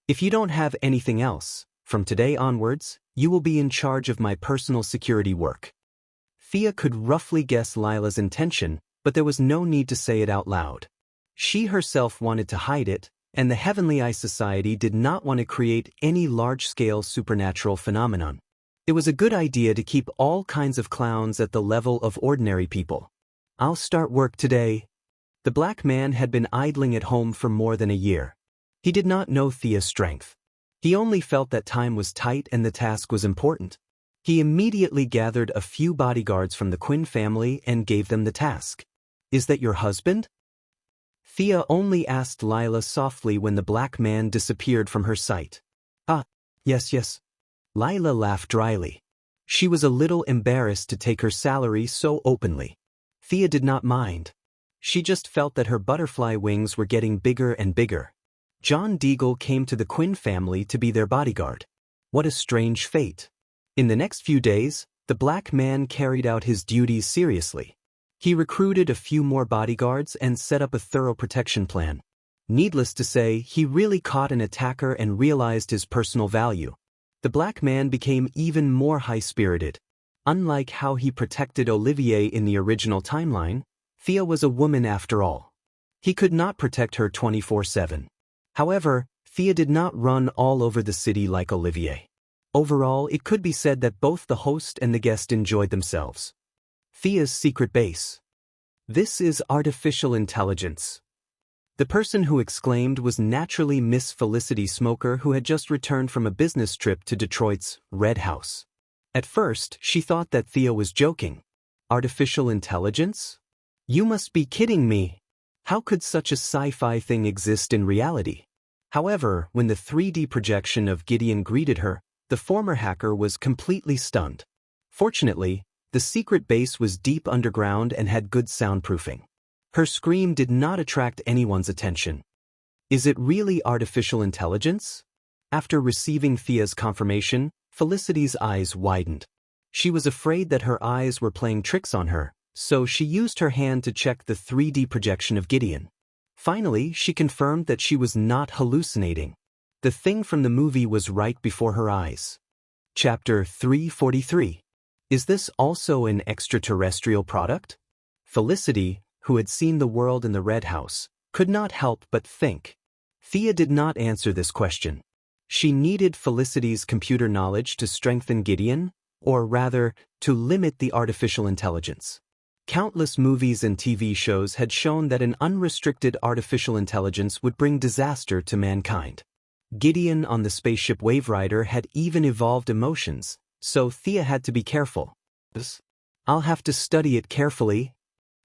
If you don't have anything else, from today onwards, you will be in charge of my personal security work. Thea could roughly guess Lila's intention, but there was no need to say it out loud. She herself wanted to hide it, and the Heavenly Eye Society did not want to create any large-scale supernatural phenomenon. It was a good idea to keep all kinds of clowns at the level of ordinary people. I'll start work today. The black man had been idling at home for more than a year. He did not know Thea's strength. He only felt that time was tight and the task was important. He immediately gathered a few bodyguards from the Quinn family and gave them the task. Is that your husband? Thea only asked Lila softly when the black man disappeared from her sight. Ah, yes. Lila laughed dryly. She was a little embarrassed to take her salary so openly. Thea did not mind. She just felt that her butterfly wings were getting bigger and bigger. John Deagle came to the Quinn family to be their bodyguard. What a strange fate. In the next few days, the black man carried out his duties seriously. He recruited a few more bodyguards and set up a thorough protection plan. Needless to say, he really caught an attacker and realized his personal value. The black man became even more high-spirited. Unlike how he protected Olivier in the original timeline, Thea was a woman after all. He could not protect her 24/7. However, Thea did not run all over the city like Olivier. Overall, it could be said that both the host and the guest enjoyed themselves. Thea's secret base. This is artificial intelligence. The person who exclaimed was naturally Miss Felicity Smoker, who had just returned from a business trip to Detroit's Red House. At first, she thought that Thea was joking. Artificial intelligence? You must be kidding me. How could such a sci-fi thing exist in reality? However, when the 3D projection of Gideon greeted her, the former hacker was completely stunned. Fortunately, the secret base was deep underground and had good soundproofing. Her scream did not attract anyone's attention. Is it really artificial intelligence? After receiving Thea's confirmation, Felicity's eyes widened. She was afraid that her eyes were playing tricks on her, so she used her hand to check the 3D projection of Gideon. Finally, she confirmed that she was not hallucinating. The thing from the movie was right before her eyes. Chapter 343. Is this also an extraterrestrial product? Felicity, who had seen the world in the Red House, could not help but think. Thea did not answer this question. She needed Felicity's computer knowledge to strengthen Gideon, or rather, to limit the artificial intelligence. Countless movies and TV shows had shown that an unrestricted artificial intelligence would bring disaster to mankind. Gideon on the spaceship Wave Rider had even evolved emotions, so Thea had to be careful. I'll have to study it carefully.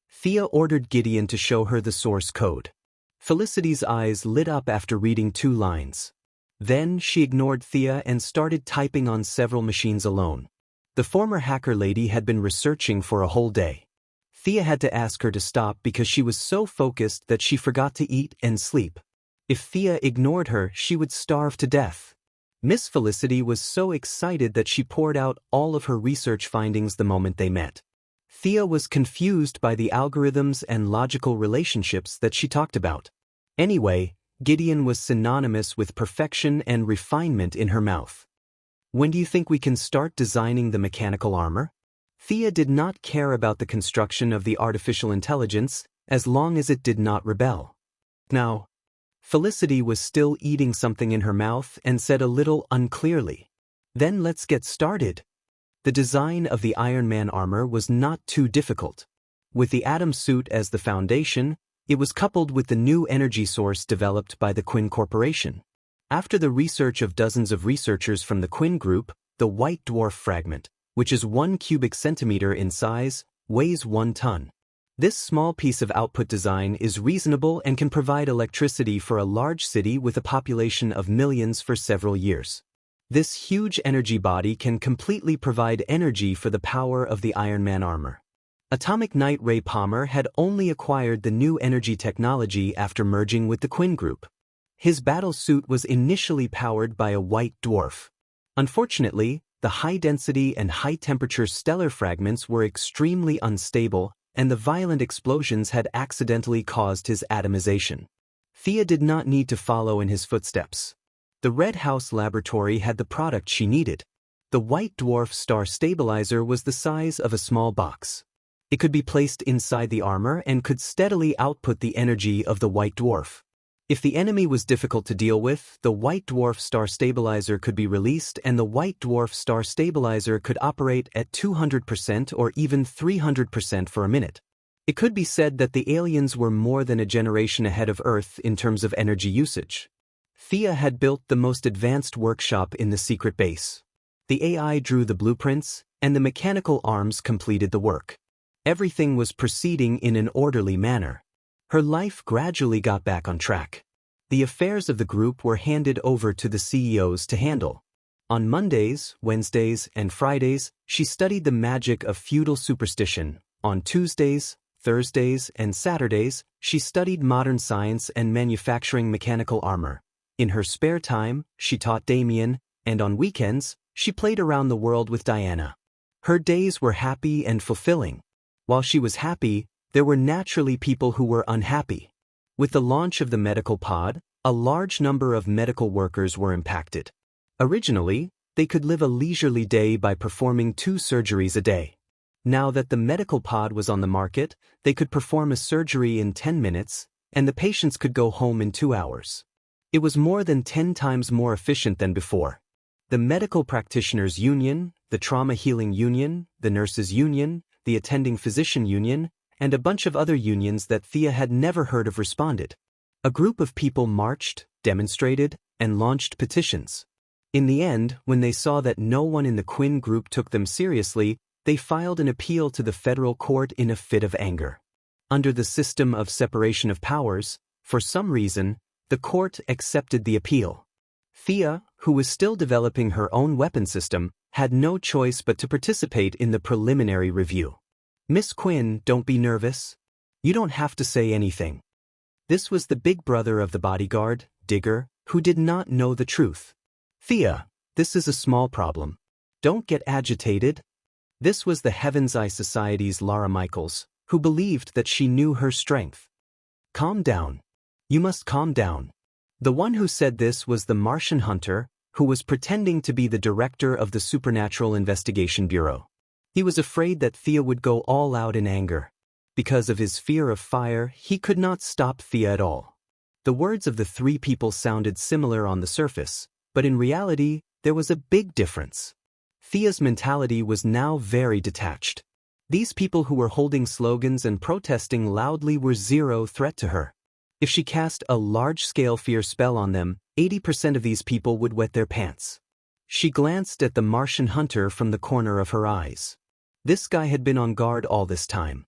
Thea ordered Gideon to show her the source code. Felicity's eyes lit up after reading 2 lines. Then she ignored Thea and started typing on several machines alone. The former hacker lady had been researching for a whole day. Thea had to ask her to stop because she was so focused that she forgot to eat and sleep. If Thea ignored her, she would starve to death. Miss Felicity was so excited that she poured out all of her research findings the moment they met. Thea was confused by the algorithms and logical relationships that she talked about. Anyway, Gideon was synonymous with perfection and refinement in her mouth. When do you think we can start designing the mechanical armor? Thea did not care about the construction of the artificial intelligence as long as it did not rebel. Now, Felicity was still eating something in her mouth and said a little unclearly, "Then let's get started." The design of the Iron Man armor was not too difficult. With the atom suit as the foundation, it was coupled with the new energy source developed by the Quinn Corporation. After the research of dozens of researchers from the Quinn Group, the white dwarf fragment, which is 1 cubic centimeter in size, weighs 1 ton. This small piece of output design is reasonable and can provide electricity for a large city with a population of millions for several years. This huge energy body can completely provide energy for the power of the Iron Man armor. Atomic Night Ray Palmer had only acquired the new energy technology after merging with the Quinn Group. His battle suit was initially powered by a white dwarf. Unfortunately, the high-density and high-temperature stellar fragments were extremely unstable, and the violent explosions had accidentally caused his atomization. Thea did not need to follow in his footsteps. The Red House laboratory had the product she needed. The white dwarf star stabilizer was the size of a small box. It could be placed inside the armor and could steadily output the energy of the white dwarf. If the enemy was difficult to deal with, the white dwarf star stabilizer could be released and the white dwarf star stabilizer could operate at 200% or even 300% for a minute. It could be said that the aliens were more than a generation ahead of Earth in terms of energy usage. Thea had built the most advanced workshop in the secret base. The AI drew the blueprints, and the mechanical arms completed the work. Everything was proceeding in an orderly manner. Her life gradually got back on track. The affairs of the group were handed over to the CEOs to handle. On Mondays, Wednesdays, and Fridays, she studied the magic of feudal superstition. On Tuesdays, Thursdays, and Saturdays, she studied modern science and manufacturing mechanical armor. In her spare time, she taught Damien, and on weekends, she played around the world with Diana. Her days were happy and fulfilling. While she was happy, there were naturally people who were unhappy. With the launch of the medical pod, a large number of medical workers were impacted. Originally, they could live a leisurely day by performing 2 surgeries a day. Now that the medical pod was on the market, they could perform a surgery in 10 minutes, and the patients could go home in 2 hours. It was more than 10 times more efficient than before. The Medical Practitioners Union, the Trauma Healing Union, the Nurses Union, the Attending Physician Union, and a bunch of other unions that Thea had never heard of responded. A group of people marched, demonstrated, and launched petitions. In the end, when they saw that no one in the Quinn group took them seriously, they filed an appeal to the federal court in a fit of anger. Under the system of separation of powers, for some reason, the court accepted the appeal. Thea, who was still developing her own weapon system, had no choice but to participate in the preliminary review. "Miss Quinn, don't be nervous. You don't have to say anything." This was the big brother of the bodyguard, Digger, who did not know the truth. "Thea, this is a small problem. Don't get agitated." This was the Heaven's Eye Society's Lara Michaels, who believed that she knew her strength. "Calm down. You must calm down." The one who said this was the Martian hunter, who was pretending to be the director of the Supernatural Investigation Bureau. He was afraid that Thea would go all out in anger. Because of his fear of fire, he could not stop Thea at all. The words of the 3 people sounded similar on the surface, but in reality, there was a big difference. Thea's mentality was now very detached. These people who were holding slogans and protesting loudly were zero threat to her. If she cast a large-scale fear spell on them, 80% of these people would wet their pants. She glanced at the Martian hunter from the corner of her eyes. This guy had been on guard all this time.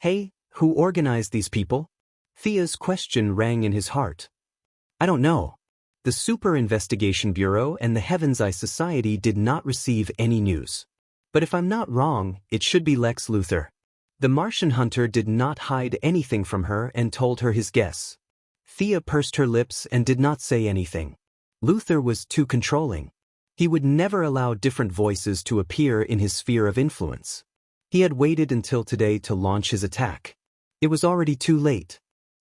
"Hey, who organized these people?" Thea's question rang in his heart. "I don't know. The Super Investigation Bureau and the Heaven's Eye Society did not receive any news. But if I'm not wrong, it should be Lex Luthor." The Martian hunter did not hide anything from her and told her his guess. Thea pursed her lips and did not say anything. Luthor was too controlling. He would never allow different voices to appear in his sphere of influence. He had waited until today to launch his attack. It was already too late.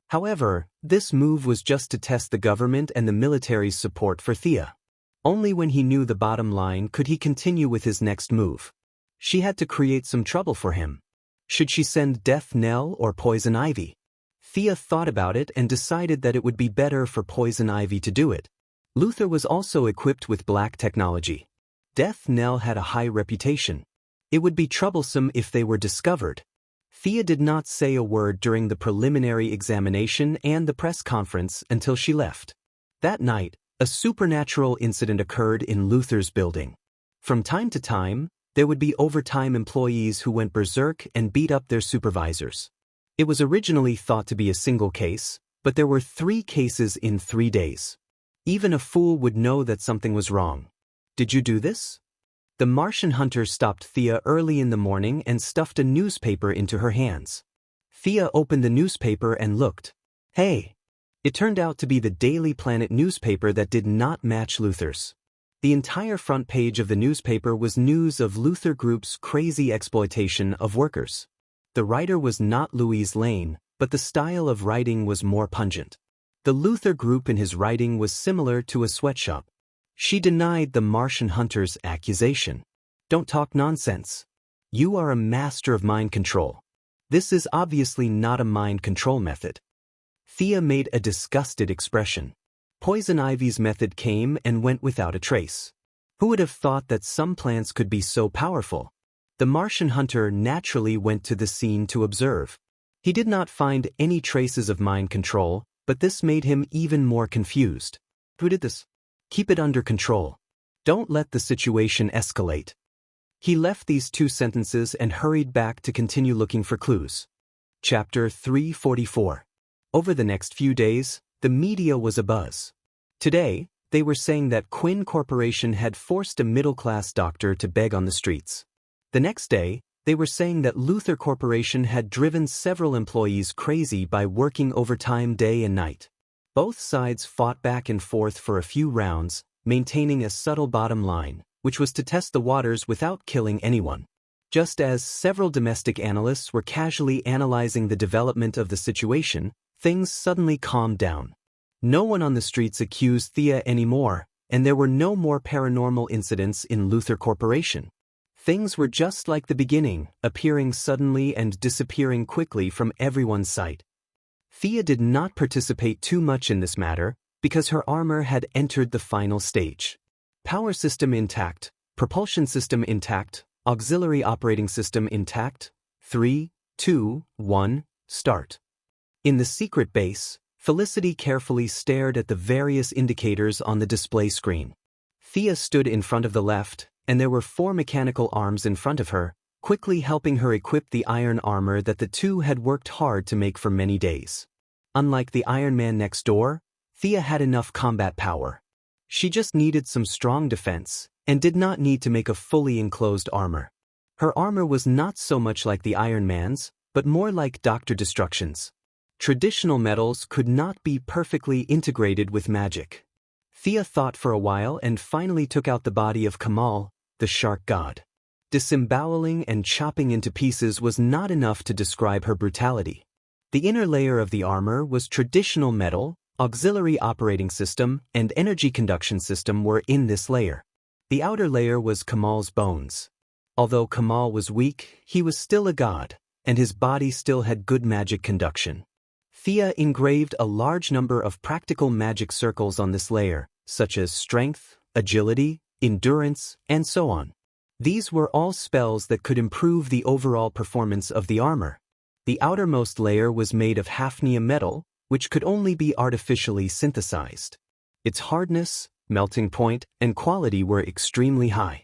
However, this move was just to test the government and the military's support for Thea. Only when he knew the bottom line could he continue with his next move. She had to create some trouble for him. Should she send Death Knell or Poison Ivy? Thea thought about it and decided that it would be better for Poison Ivy to do it. Luthor was also equipped with black technology. Death Knell had a high reputation. It would be troublesome if they were discovered. Thea did not say a word during the preliminary examination and the press conference until she left. That night, a supernatural incident occurred in Luthor's building. From time to time, there would be overtime employees who went berserk and beat up their supervisors. It was originally thought to be a single case, but there were 3 cases in 3 days. Even a fool would know that something was wrong. "Did you do this?" The Martian hunter stopped Thea early in the morning and stuffed a newspaper into her hands. Thea opened the newspaper and looked. "Hey!" It turned out to be the Daily Planet newspaper that did not match Luthor's. The entire front page of the newspaper was news of Luthor Group's crazy exploitation of workers. The writer was not Louise Lane, but the style of writing was more pungent. The Luthor Group in his writing was similar to a sweatshop. She denied the Martian hunter's accusation. "Don't talk nonsense. You are a master of mind control. This is obviously not a mind control method." Thea made a disgusted expression. Poison Ivy's method came and went without a trace. Who would have thought that some plants could be so powerful? The Martian hunter naturally went to the scene to observe. He did not find any traces of mind control, but this made him even more confused. Who did this? Keep it under control. Don't let the situation escalate. He left these 2 sentences and hurried back to continue looking for clues. Chapter 344. Over the next few days, the media was abuzz. Today, they were saying that Quinn Corporation had forced a middle-class doctor to beg on the streets. The next day, they were saying that Luthor Corporation had driven several employees crazy by working overtime day and night. Both sides fought back and forth for a few rounds, maintaining a subtle bottom line, which was to test the waters without killing anyone. Just as several domestic analysts were casually analyzing the development of the situation, things suddenly calmed down. No one on the streets accused Thea anymore, and there were no more paranormal incidents in Luther Corporation. Things were just like the beginning, appearing suddenly and disappearing quickly from everyone's sight. Thea did not participate too much in this matter, because her armor had entered the final stage. Power system intact, propulsion system intact, auxiliary operating system intact. 3, 2, 1, start. In the secret base, Felicity carefully stared at the various indicators on the display screen. Thea stood in front of the left, and there were 4 mechanical arms in front of her, quickly helping her equip the iron armor that the two had worked hard to make for many days. Unlike the Iron Man next door, Thea had enough combat power. She just needed some strong defense, and did not need to make a fully enclosed armor. Her armor was not so much like the Iron Man's, but more like Dr. Destruction's. Traditional metals could not be perfectly integrated with magic. Thea thought for a while and finally took out the body of Kamal, the shark god. Disemboweling and chopping into pieces was not enough to describe her brutality. The inner layer of the armor was traditional metal, auxiliary operating system, and energy conduction system were in this layer. The outer layer was Kamal's bones. Although Kamal was weak, he was still a god, and his body still had good magic conduction. Thea engraved a large number of practical magic circles on this layer, such as strength, agility, endurance, and so on. These were all spells that could improve the overall performance of the armor. The outermost layer was made of hafnium metal, which could only be artificially synthesized. Its hardness, melting point, and quality were extremely high.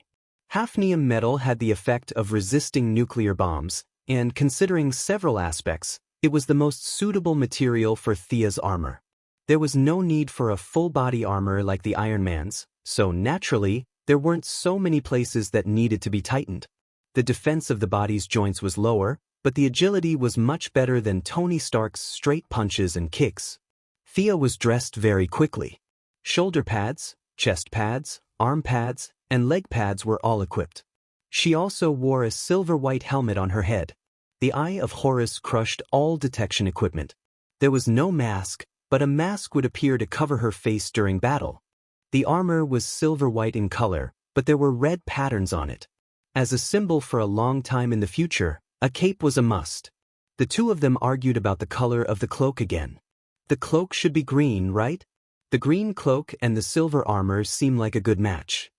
Hafnium metal had the effect of resisting nuclear bombs, and considering several aspects, it was the most suitable material for Thea's armor. There was no need for a full-body armor like the Iron Man's, so naturally, there weren't so many places that needed to be tightened. The defense of the body's joints was lower, but the agility was much better than Tony Stark's straight punches and kicks. Thea was dressed very quickly. Shoulder pads, chest pads, arm pads, and leg pads were all equipped. She also wore a silver-white helmet on her head. The Eye of Horus crushed all detection equipment. There was no mask, but a mask would appear to cover her face during battle. The armor was silver-white in color, but there were red patterns on it. As a symbol for a long time in the future, a cape was a must. The two of them argued about the color of the cloak again. The cloak should be green, right? The green cloak and the silver armor seem like a good match.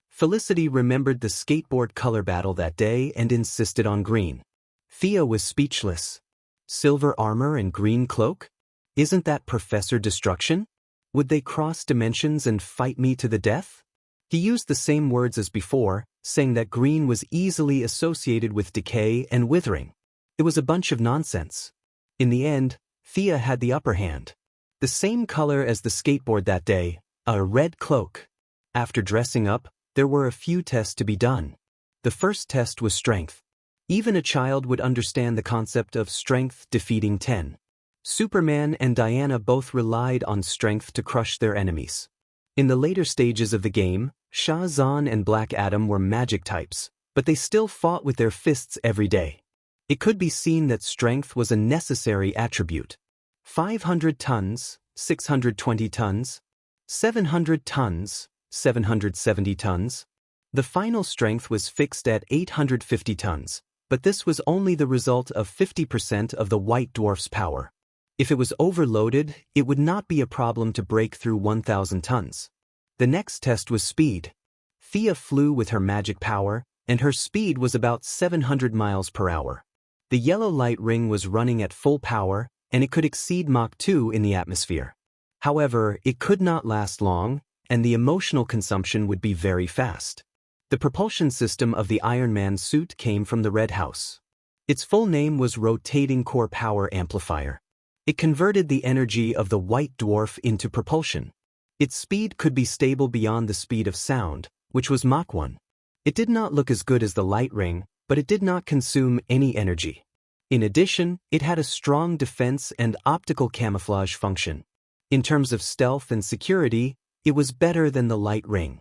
Felicity remembered the skateboard color battle that day and insisted on green. Thea was speechless. Silver armor and green cloak? Isn't that Professor Destruction? Would they cross dimensions and fight me to the death? He used the same words as before, saying that green was easily associated with decay and withering. It was a bunch of nonsense. In the end, Thea had the upper hand. The same color as the skateboard that day, a red cloak. After dressing up, there were a few tests to be done. The first test was strength. Even a child would understand the concept of strength defeating 10. Superman and Diana both relied on strength to crush their enemies. In the later stages of the game, Shazam and Black Adam were magic types, but they still fought with their fists every day. It could be seen that strength was a necessary attribute. 500 tons, 620 tons, 700 tons, 770 tons. The final strength was fixed at 850 tons, but this was only the result of 50% of the White Dwarf's power. If it was overloaded, it would not be a problem to break through 1,000 tons. The next test was speed. Thea flew with her magic power, and her speed was about 700 miles per hour. The yellow light ring was running at full power, and it could exceed Mach 2 in the atmosphere. However, it could not last long, and the emotional consumption would be very fast. The propulsion system of the Iron Man suit came from the Red House. Its full name was Rotating Core Power Amplifier. It converted the energy of the White Dwarf into propulsion. Its speed could be stable beyond the speed of sound, which was Mach 1. It did not look as good as the light ring, but it did not consume any energy. In addition, it had a strong defense and optical camouflage function. In terms of stealth and security, it was better than the light ring.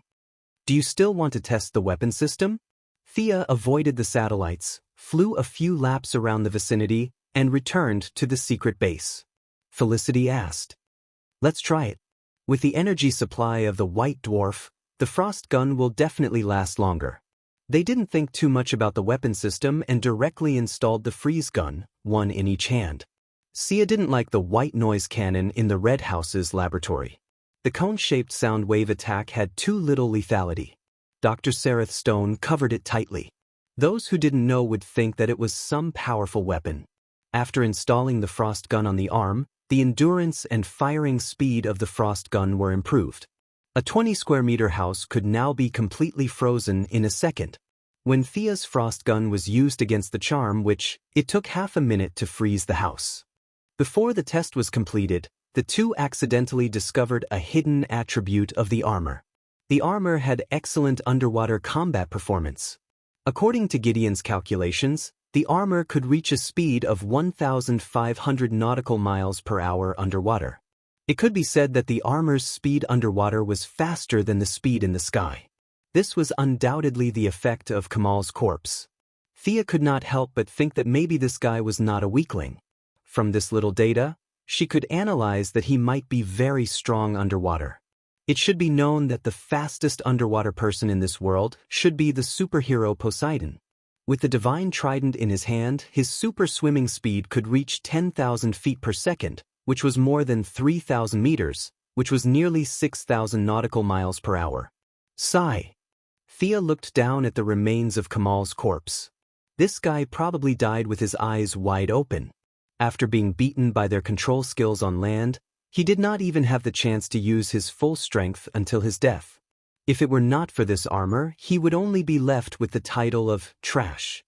Do you still want to test the weapon system? Thea avoided the satellites, flew a few laps around the vicinity, and returned to the secret base. Felicity asked. Let's try it. With the energy supply of the white dwarf, the frost gun will definitely last longer. They didn't think too much about the weapon system and directly installed the freeze gun, one in each hand. Sia didn't like the white noise cannon in the red house's laboratory. The cone-shaped sound wave attack had too little lethality. Dr. Sereth Stone covered it tightly. Those who didn't know would think that it was some powerful weapon. After installing the frost gun on the arm, the endurance and firing speed of the frost gun were improved. A 20-square-meter house could now be completely frozen in a second. When Thea's frost gun was used against the charm, it took half a minute to freeze the house. Before the test was completed, the two accidentally discovered a hidden attribute of the armor. The armor had excellent underwater combat performance. According to Gideon's calculations, the armor could reach a speed of 1,500 nautical miles per hour underwater. It could be said that the armor's speed underwater was faster than the speed in the sky. This was undoubtedly the effect of Kamal's corpse. Thea could not help but think that maybe this guy was not a weakling. From this little data, she could analyze that he might be very strong underwater. It should be known that the fastest underwater person in this world should be the superhero Poseidon. With the divine trident in his hand, his super swimming speed could reach 10,000 feet per second, which was more than 3,000 meters, which was nearly 6,000 nautical miles per hour. Sigh. Thea looked down at the remains of Kamal's corpse. This guy probably died with his eyes wide open. After being beaten by their control skills on land, he did not even have the chance to use his full strength until his death. If it were not for this armor, he would only be left with the title of trash.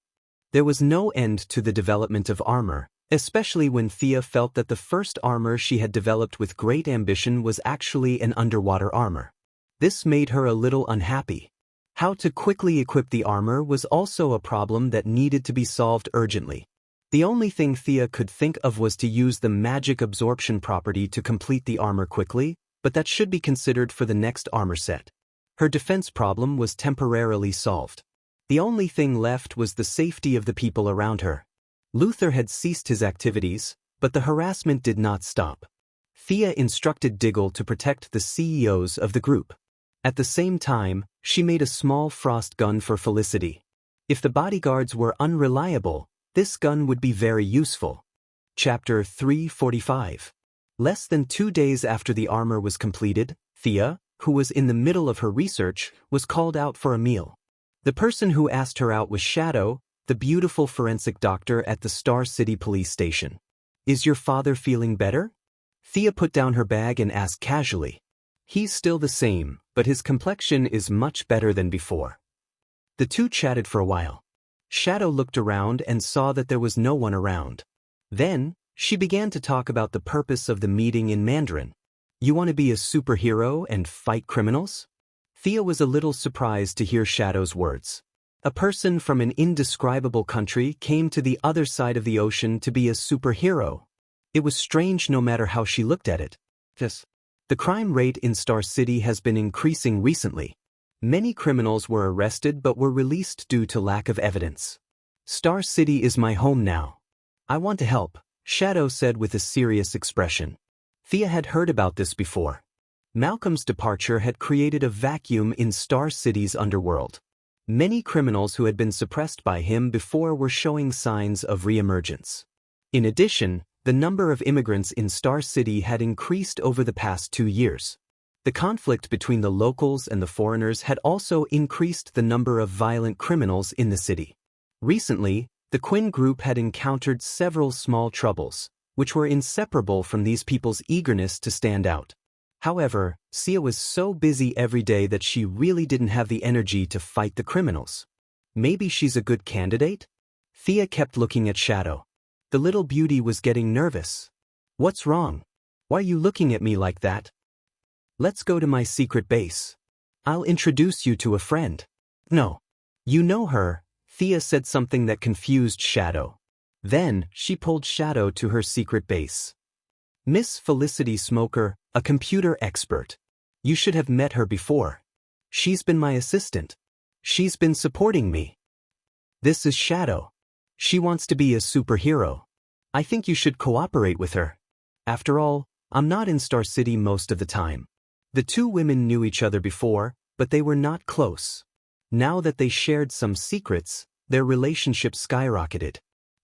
There was no end to the development of armor, especially when Thea felt that the first armor she had developed with great ambition was actually an underwater armor. This made her a little unhappy. How to quickly equip the armor was also a problem that needed to be solved urgently. The only thing Thea could think of was to use the magic absorption property to complete the armor quickly, but that should be considered for the next armor set. Her defense problem was temporarily solved. The only thing left was the safety of the people around her. Luther had ceased his activities, but the harassment did not stop. Thea instructed Diggle to protect the CEOs of the group. At the same time, she made a small frost gun for Felicity. If the bodyguards were unreliable, this gun would be very useful. Chapter 345. Less than 2 days after the armor was completed, Thea, who was in the middle of her research, was called out for a meal. The person who asked her out was Shadow, the beautiful forensic doctor at the Star City police station. Is your father feeling better? Thea put down her bag and asked casually. He's still the same, but his complexion is much better than before. The two chatted for a while. Shadow looked around and saw that there was no one around. Then, she began to talk about the purpose of the meeting in Mandarin. You want to be a superhero and fight criminals? Thea was a little surprised to hear Shadow's words. A person from an indescribable country came to the other side of the ocean to be a superhero. It was strange no matter how she looked at it. The crime rate in Star City has been increasing recently. Many criminals were arrested but were released due to lack of evidence. Star City is my home now. I want to help, Shadow said with a serious expression. Thea had heard about this before. Malcolm's departure had created a vacuum in Star City's underworld. Many criminals who had been suppressed by him before were showing signs of reemergence. In addition, the number of immigrants in Star City had increased over the past 2 years. The conflict between the locals and the foreigners had also increased the number of violent criminals in the city. Recently, the Quinn group had encountered several small troubles, which were inseparable from these people's eagerness to stand out. However, Sia was so busy every day that she really didn't have the energy to fight the criminals. Maybe she's a good candidate? Thea kept looking at Shadow. The little beauty was getting nervous. What's wrong? Why are you looking at me like that? Let's go to my secret base. I'll introduce you to a friend. No. You know her, Thea said something that confused Shadow. Then, she pulled Shadow to her secret base. Miss Felicity Smoker, a computer expert. You should have met her before. She's been my assistant. She's been supporting me. This is Shadow. She wants to be a superhero. I think you should cooperate with her. After all, I'm not in Star City most of the time. The two women knew each other before, but they were not close. Now that they shared some secrets, their relationship skyrocketed.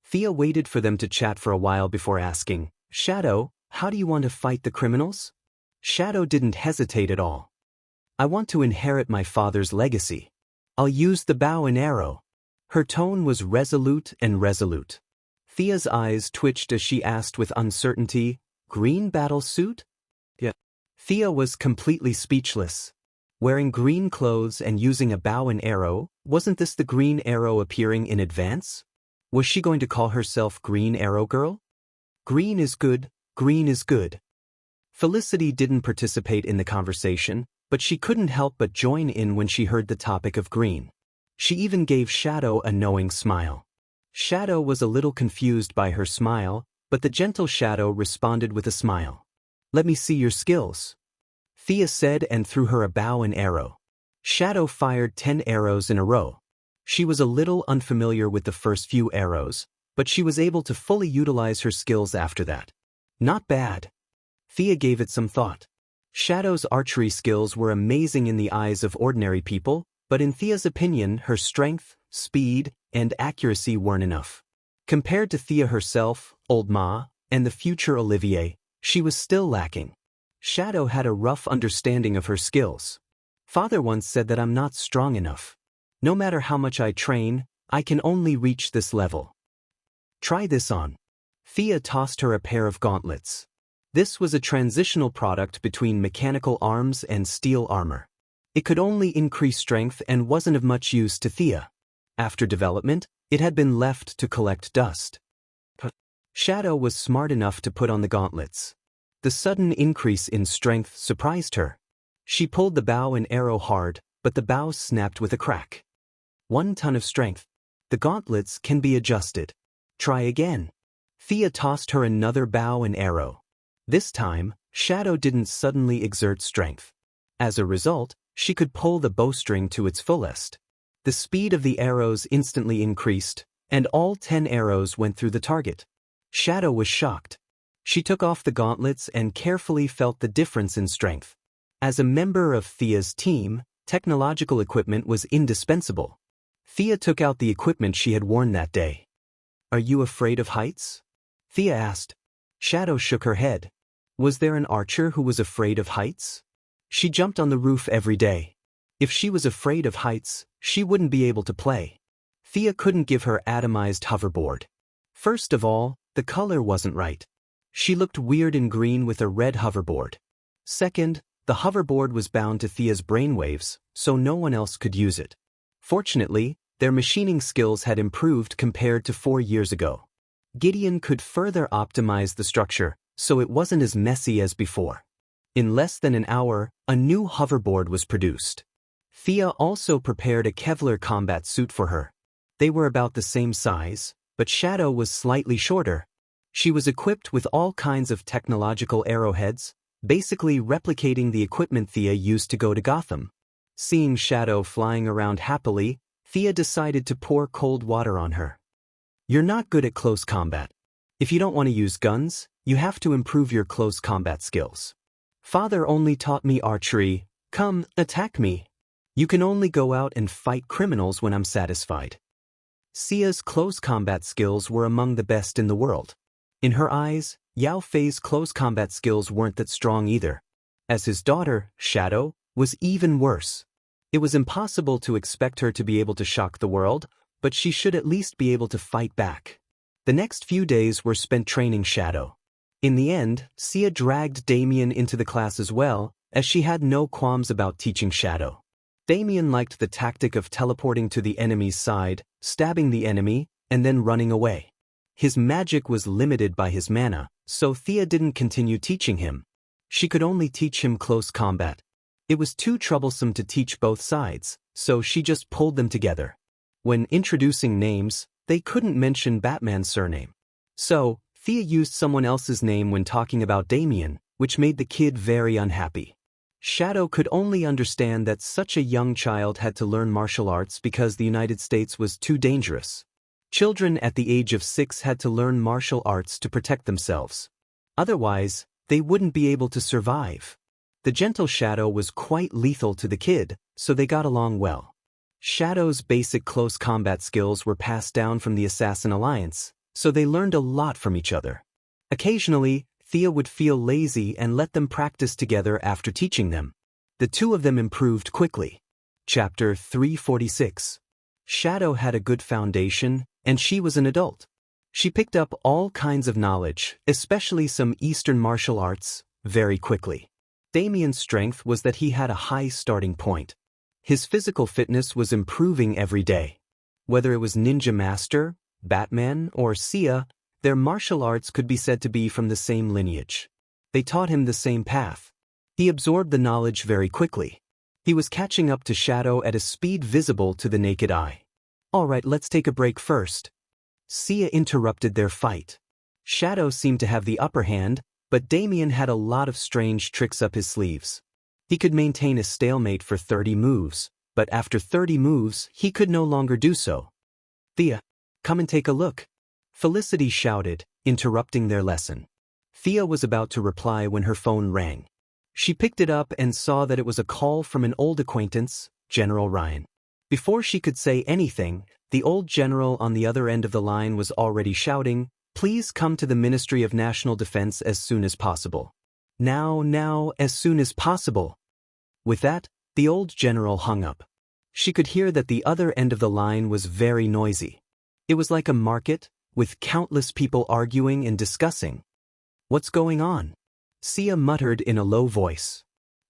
Thea waited for them to chat for a while before asking, "Shadow, how do you want to fight the criminals?" Shadow didn't hesitate at all. "I want to inherit my father's legacy. I'll use the bow and arrow." Her tone was resolute and resolute. Thea's eyes twitched as she asked with uncertainty, "Green battle suit?" "Yeah." Thea was completely speechless. Wearing green clothes and using a bow and arrow, wasn't this the green arrow appearing in advance? Was she going to call herself Green Arrow Girl? Green is good, green is good. Felicity didn't participate in the conversation, but she couldn't help but join in when she heard the topic of green. She even gave Shadow a knowing smile. Shadow was a little confused by her smile, but the gentle Shadow responded with a smile. "Let me see your skills," Thea said, and threw her a bow and arrow. Shadow fired 10 arrows in a row. She was a little unfamiliar with the first few arrows, but she was able to fully utilize her skills after that. Not bad. Thea gave it some thought. Shadow's archery skills were amazing in the eyes of ordinary people, but in Thea's opinion, her strength, speed, and accuracy weren't enough. Compared to Thea herself, Old Ma, and the future Olivier, she was still lacking. Shadow had a rough understanding of her skills. "Father once said that I'm not strong enough. No matter how much I train, I can only reach this level. Try this on." Thea tossed her a pair of gauntlets. This was a transitional product between mechanical arms and steel armor. It could only increase strength and wasn't of much use to Thea. After development, it had been left to collect dust. Shadow was smart enough to put on the gauntlets. The sudden increase in strength surprised her. She pulled the bow and arrow hard, but the bow snapped with a crack. 1 ton of strength. The gauntlets can be adjusted. Try again. Thea tossed her another bow and arrow. This time, Shadow didn't suddenly exert strength. As a result, she could pull the bowstring to its fullest. The speed of the arrows instantly increased, and all 10 arrows went through the target. Shadow was shocked. She took off the gauntlets and carefully felt the difference in strength. As a member of Thea's team, technological equipment was indispensable. Thea took out the equipment she had worn that day. "Are you afraid of heights?" Thea asked. Shadow shook her head. Was there an archer who was afraid of heights? She jumped on the roof every day. If she was afraid of heights, she wouldn't be able to play. Thea couldn't give her atomized hoverboard. First of all, the color wasn't right. She looked weird in green with a red hoverboard. Second, the hoverboard was bound to Thea's brainwaves, so no one else could use it. Fortunately, their machining skills had improved compared to 4 years ago. Gideon could further optimize the structure, so it wasn't as messy as before. In less than an hour, a new hoverboard was produced. Thea also prepared a Kevlar combat suit for her. They were about the same size, but Shadow was slightly shorter. She was equipped with all kinds of technological arrowheads, basically replicating the equipment Thea used to go to Gotham. Seeing Shadow flying around happily, Thea decided to pour cold water on her. "You're not good at close combat. If you don't want to use guns, you have to improve your close combat skills. Father only taught me archery. Come, attack me. You can only go out and fight criminals when I'm satisfied." Sia's close combat skills were among the best in the world. In her eyes, Yao Fei's close combat skills weren't that strong either. As his daughter, Shadow, was even worse. It was impossible to expect her to be able to shock the world, but she should at least be able to fight back. The next few days were spent training Shadow. In the end, Sia dragged Damien into the class as well, as she had no qualms about teaching Shadow. Damien liked the tactic of teleporting to the enemy's side, stabbing the enemy, and then running away. His magic was limited by his mana, so Thea didn't continue teaching him. She could only teach him close combat. It was too troublesome to teach both sides, so she just pulled them together. When introducing names, they couldn't mention Batman's surname. So, Thea used someone else's name when talking about Damien, which made the kid very unhappy. Shadow could only understand that such a young child had to learn martial arts because the United States was too dangerous. Children at the age of 6 had to learn martial arts to protect themselves. Otherwise, they wouldn't be able to survive. The gentle Shadow was quite lethal to the kid, so they got along well. Shadow's basic close combat skills were passed down from the Assassin Alliance, so they learned a lot from each other. Occasionally, Thea would feel lazy and let them practice together after teaching them. The two of them improved quickly. Chapter 346. Shadow had a good foundation, and she was an adult. She picked up all kinds of knowledge, especially some Eastern martial arts, very quickly. Damien's strength was that he had a high starting point. His physical fitness was improving every day. Whether it was Ninja Master, Batman, or Sia, their martial arts could be said to be from the same lineage. They taught him the same path. He absorbed the knowledge very quickly. He was catching up to Shadow at a speed visible to the naked eye. "All right, let's take a break first." Sia interrupted their fight. Shadow seemed to have the upper hand, but Damien had a lot of strange tricks up his sleeves. He could maintain a stalemate for 30 moves, but after 30 moves, he could no longer do so. "Thea, come and take a look," Felicity shouted, interrupting their lesson. Thea was about to reply when her phone rang. She picked it up and saw that it was a call from an old acquaintance, General Ryan. Before she could say anything, the old general on the other end of the line was already shouting, "Please come to the Ministry of National Defense as soon as possible. Now, as soon as possible." With that, the old general hung up. She could hear that the other end of the line was very noisy. It was like a market, with countless people arguing and discussing. "What's going on?" Sia muttered in a low voice.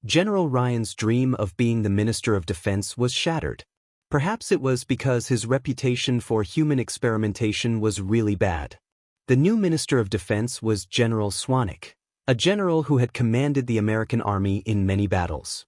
General Ryan's dream of being the Minister of Defense was shattered. Perhaps it was because his reputation for human experimentation was really bad. The new Minister of Defense was General Swanwick, a general who had commanded the American Army in many battles.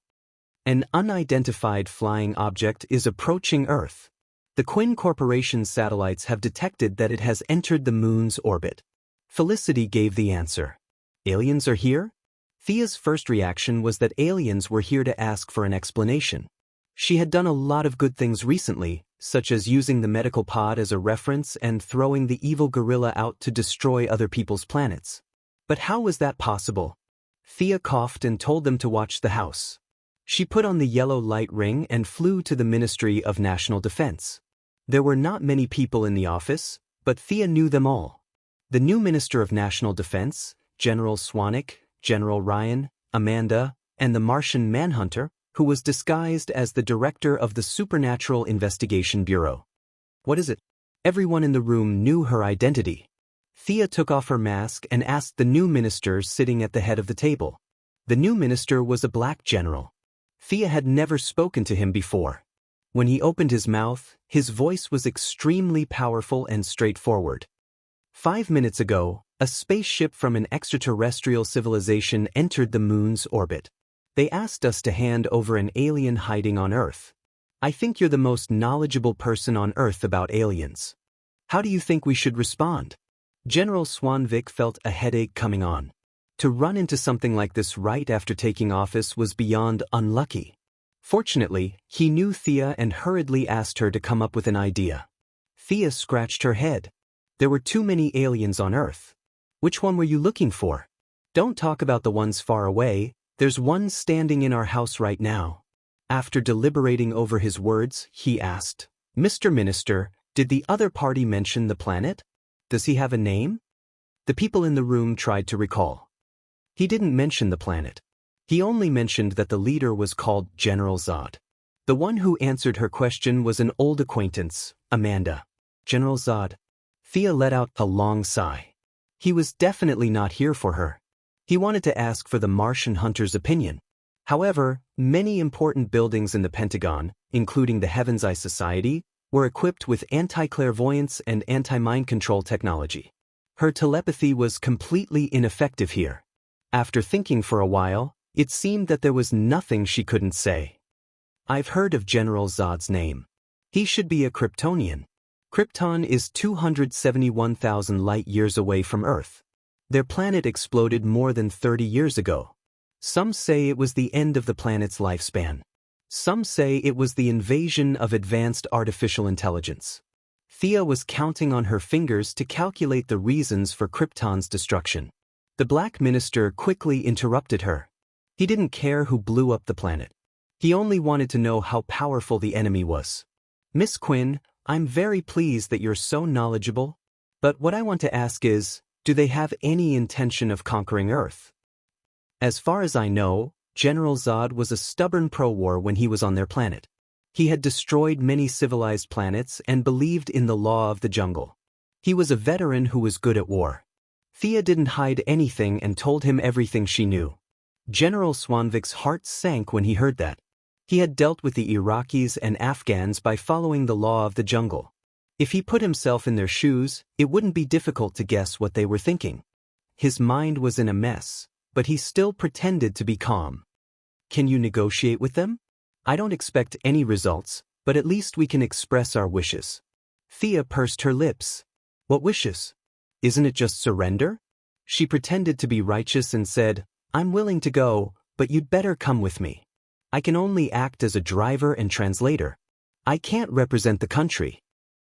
An unidentified flying object is approaching Earth. The Quinn Corporation's satellites have detected that it has entered the Moon's orbit. Felicity gave the answer. "Aliens are here?" Thea's first reaction was that aliens were here to ask for an explanation. She had done a lot of good things recently, such as using the medical pod as a reference and throwing the evil gorilla out to destroy other people's planets. But how was that possible? Thea coughed and told them to watch the house. She put on the yellow light ring and flew to the Ministry of National Defense. There were not many people in the office, but Thea knew them all. The new Minister of National Defense, General Swanwick, General Ryan, Amanda, and the Martian Manhunter, who was disguised as the director of the Supernatural Investigation Bureau. "What is it?" Everyone in the room knew her identity. Thea took off her mask and asked the new minister sitting at the head of the table. The new minister was a black general. Thea had never spoken to him before. When he opened his mouth, his voice was extremely powerful and straightforward. 5 minutes ago, a spaceship from an extraterrestrial civilization entered the Moon's orbit. They asked us to hand over an alien hiding on Earth. I think you're the most knowledgeable person on Earth about aliens. How do you think we should respond? General Swanwick felt a headache coming on. To run into something like this right after taking office was beyond unlucky. Fortunately, he knew Thea and hurriedly asked her to come up with an idea. Thea scratched her head. There were too many aliens on Earth. Which one were you looking for? Don't talk about the ones far away. There's one standing in our house right now. After deliberating over his words, he asked, "Mr. Minister, did the other party mention the planet? Does he have a name?" The people in the room tried to recall. He didn't mention the planet. He only mentioned that the leader was called General Zod. The one who answered her question was an old acquaintance, Amanda. "General Zod." Thea let out a long sigh. He was definitely not here for her. He wanted to ask for the Martian hunter's opinion. However, many important buildings in the Pentagon, including the Heaven's Eye Society, were equipped with anti-clairvoyance and anti-mind control technology. Her telepathy was completely ineffective here. After thinking for a while, it seemed that there was nothing she couldn't say. "I've heard of General Zod's name. He should be a Kryptonian. Krypton is 271,000 light-years away from Earth. Their planet exploded more than 30 years ago. Some say it was the end of the planet's lifespan. Some say it was the invasion of advanced artificial intelligence." Thea was counting on her fingers to calculate the reasons for Krypton's destruction. The Black Minister quickly interrupted her. He didn't care who blew up the planet. He only wanted to know how powerful the enemy was. Miss Quinn, I'm very pleased that you're so knowledgeable. But what I want to ask is, do they have any intention of conquering Earth? As far as I know, General Zod was a stubborn pro-war when he was on their planet. He had destroyed many civilized planets and believed in the law of the jungle. He was a veteran who was good at war. Thea didn't hide anything and told him everything she knew. General Swanvik's heart sank when he heard that. He had dealt with the Iraqis and Afghans by following the law of the jungle. If he put himself in their shoes, it wouldn't be difficult to guess what they were thinking. His mind was in a mess, but he still pretended to be calm. Can you negotiate with them? I don't expect any results, but at least we can express our wishes. Thea pursed her lips. What wishes? Isn't it just surrender? She pretended to be righteous and said, I'm willing to go, but you'd better come with me. I can only act as a driver and translator. I can't represent the country.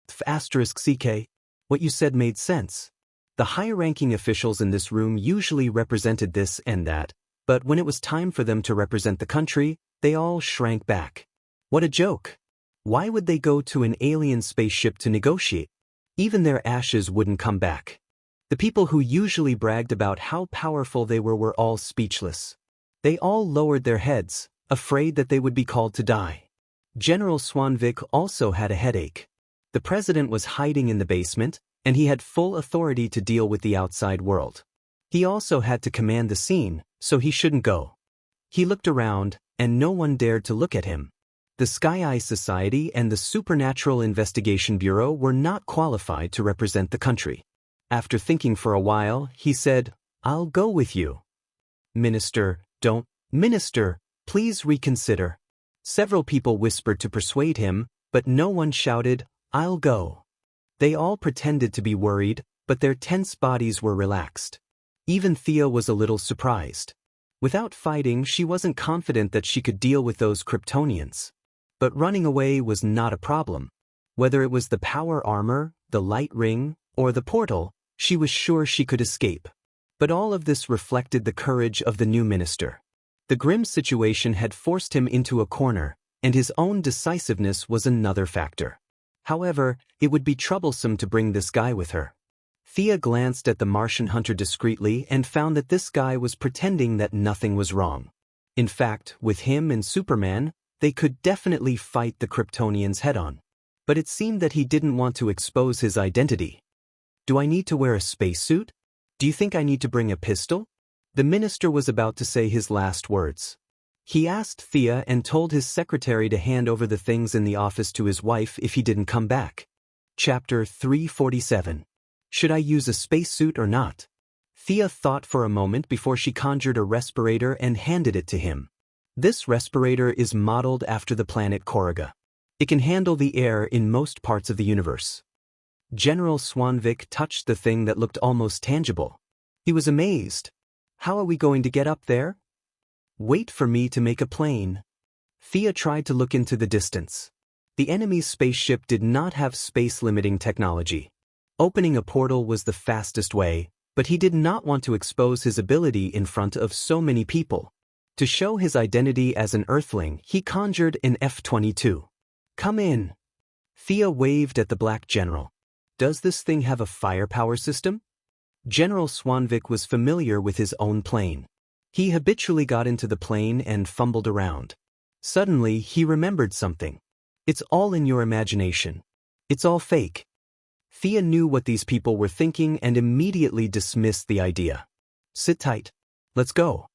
*CK. What you said made sense. The higher-ranking officials in this room usually represented this and that, but when it was time for them to represent the country, they all shrank back. What a joke. Why would they go to an alien spaceship to negotiate? Even their ashes wouldn't come back. The people who usually bragged about how powerful they were all speechless. They all lowered their heads, afraid that they would be called to die. General Swanvik also had a headache. The president was hiding in the basement, and he had full authority to deal with the outside world. He also had to command the scene, so he shouldn't go. He looked around, and no one dared to look at him. The Sky Eye Society and the Supernatural Investigation Bureau were not qualified to represent the country. After thinking for a while, he said, I'll go with you. Minister, please reconsider. Several people whispered to persuade him, but no one shouted, I'll go. They all pretended to be worried, but their tense bodies were relaxed. Even Thea was a little surprised. Without fighting, she wasn't confident that she could deal with those Kryptonians. But running away was not a problem. Whether it was the power armor, the light ring, or the portal, she was sure she could escape. But all of this reflected the courage of the new minister. The grim situation had forced him into a corner, and his own decisiveness was another factor. However, it would be troublesome to bring this guy with her. Thea glanced at the Martian hunter discreetly and found that this guy was pretending that nothing was wrong. In fact, with him and Superman, they could definitely fight the Kryptonians head-on. But it seemed that he didn't want to expose his identity. Do I need to wear a spacesuit? Do you think I need to bring a pistol? The minister was about to say his last words. He asked Thea and told his secretary to hand over the things in the office to his wife if he didn't come back. Chapter 347. Should I use a spacesuit or not? Thea thought for a moment before she conjured a respirator and handed it to him. This respirator is modeled after the planet Korriga. It can handle the air in most parts of the universe. General Swanvik touched the thing that looked almost tangible. He was amazed. How are we going to get up there? Wait for me to make a plane. Thea tried to look into the distance. The enemy's spaceship did not have space-limiting technology. Opening a portal was the fastest way, but he did not want to expose his ability in front of so many people. To show his identity as an Earthling, he conjured an F-22. Come in. Thea waved at the black general. Does this thing have a firepower system? General Swanvik was familiar with his own plane. He habitually got into the plane and fumbled around. Suddenly, he remembered something. It's all in your imagination. It's all fake. Thea knew what these people were thinking and immediately dismissed the idea. Sit tight. Let's go.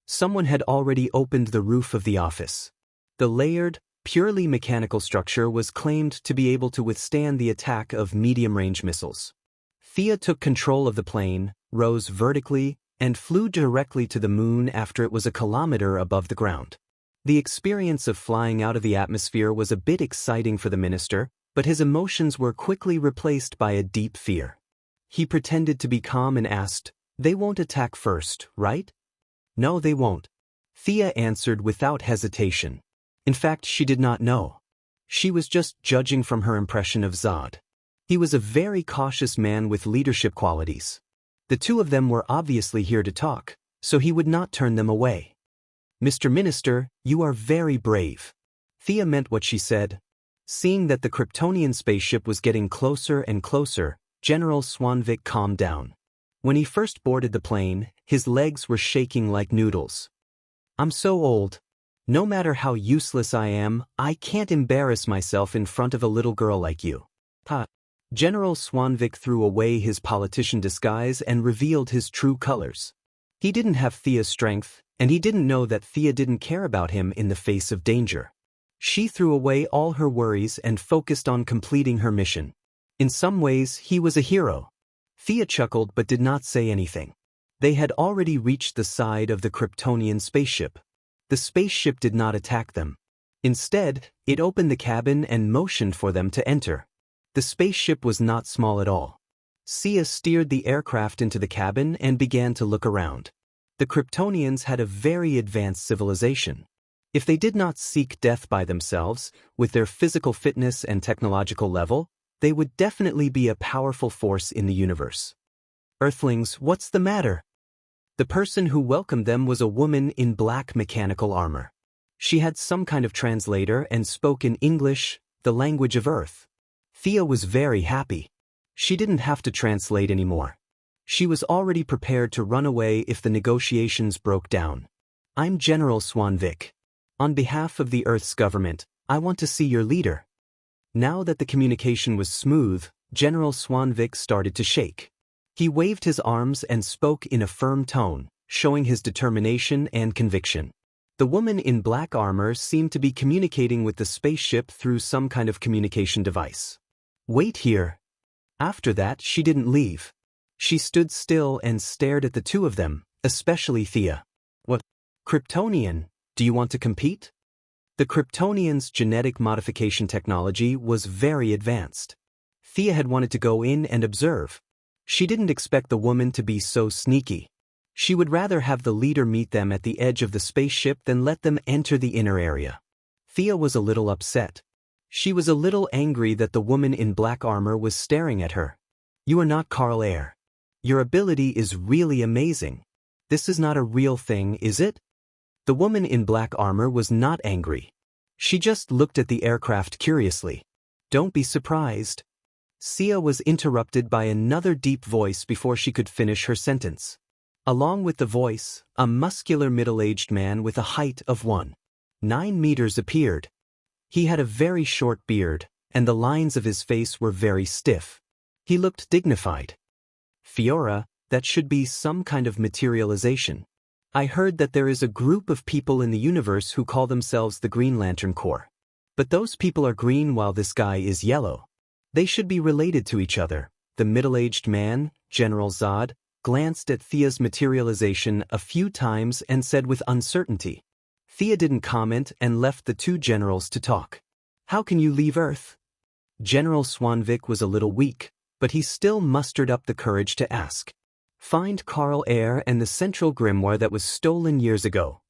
Someone had already opened the roof of the office. The layered, purely mechanical structure was claimed to be able to withstand the attack of medium-range missiles. Thea took control of the plane, rose vertically, and flew directly to the moon after it was a kilometer above the ground. The experience of flying out of the atmosphere was a bit exciting for the minister, but his emotions were quickly replaced by a deep fear. He pretended to be calm and asked, "They won't attack first, right?" "No, they won't." Thea answered without hesitation. In fact, she did not know. She was just judging from her impression of Zod. He was a very cautious man with leadership qualities. The two of them were obviously here to talk, so he would not turn them away. Mr. Minister, you are very brave. Thea meant what she said. Seeing that the Kryptonian spaceship was getting closer and closer, General Swanvik calmed down. When he first boarded the plane, his legs were shaking like noodles. I'm so old. No matter how useless I am, I can't embarrass myself in front of a little girl like you. General Swanvik threw away his politician disguise and revealed his true colors. He didn't have Thea's strength, and he didn't know that Thea didn't care about him in the face of danger. She threw away all her worries and focused on completing her mission. In some ways, he was a hero. Thea chuckled but did not say anything. They had already reached the side of the Kryptonian spaceship. The spaceship did not attack them. Instead, it opened the cabin and motioned for them to enter. The spaceship was not small at all. Sia steered the aircraft into the cabin and began to look around. The Kryptonians had a very advanced civilization. If they did not seek death by themselves, with their physical fitness and technological level, they would definitely be a powerful force in the universe. Earthlings, what's the matter? The person who welcomed them was a woman in black mechanical armor. She had some kind of translator and spoke in English, the language of Earth. Thea was very happy. She didn't have to translate anymore. She was already prepared to run away if the negotiations broke down. I'm General Swanvik. On behalf of the Earth's government, I want to see your leader. Now that the communication was smooth, General Swanvik started to shake. He waved his arms and spoke in a firm tone, showing his determination and conviction. The woman in black armor seemed to be communicating with the spaceship through some kind of communication device. Wait here. After that, she didn't leave. She stood still and stared at the two of them, especially Thea. What? Kryptonian, do you want to compete? The Kryptonians' genetic modification technology was very advanced. Thea had wanted to go in and observe. She didn't expect the woman to be so sneaky. She would rather have the leader meet them at the edge of the spaceship than let them enter the inner area. Thea was a little upset. She was a little angry that the woman in black armor was staring at her. You are not Carl Air. Your ability is really amazing. This is not a real thing, is it? The woman in black armor was not angry. She just looked at the aircraft curiously. Don't be surprised. Sia was interrupted by another deep voice before she could finish her sentence. Along with the voice, a muscular middle-aged man with a height of 1.9 meters appeared. He had a very short beard, and the lines of his face were very stiff. He looked dignified. Fiora, that should be some kind of materialization. I heard that there is a group of people in the universe who call themselves the Green Lantern Corps. But those people are green while this guy is yellow. They should be related to each other. The middle-aged man, General Zod, glanced at Thea's materialization a few times and said with uncertainty. Thea didn't comment and left the two generals to talk. How can you leave Earth? General Swanvik was a little weak, but he still mustered up the courage to ask. Find Carl Air and the central grimoire that was stolen years ago.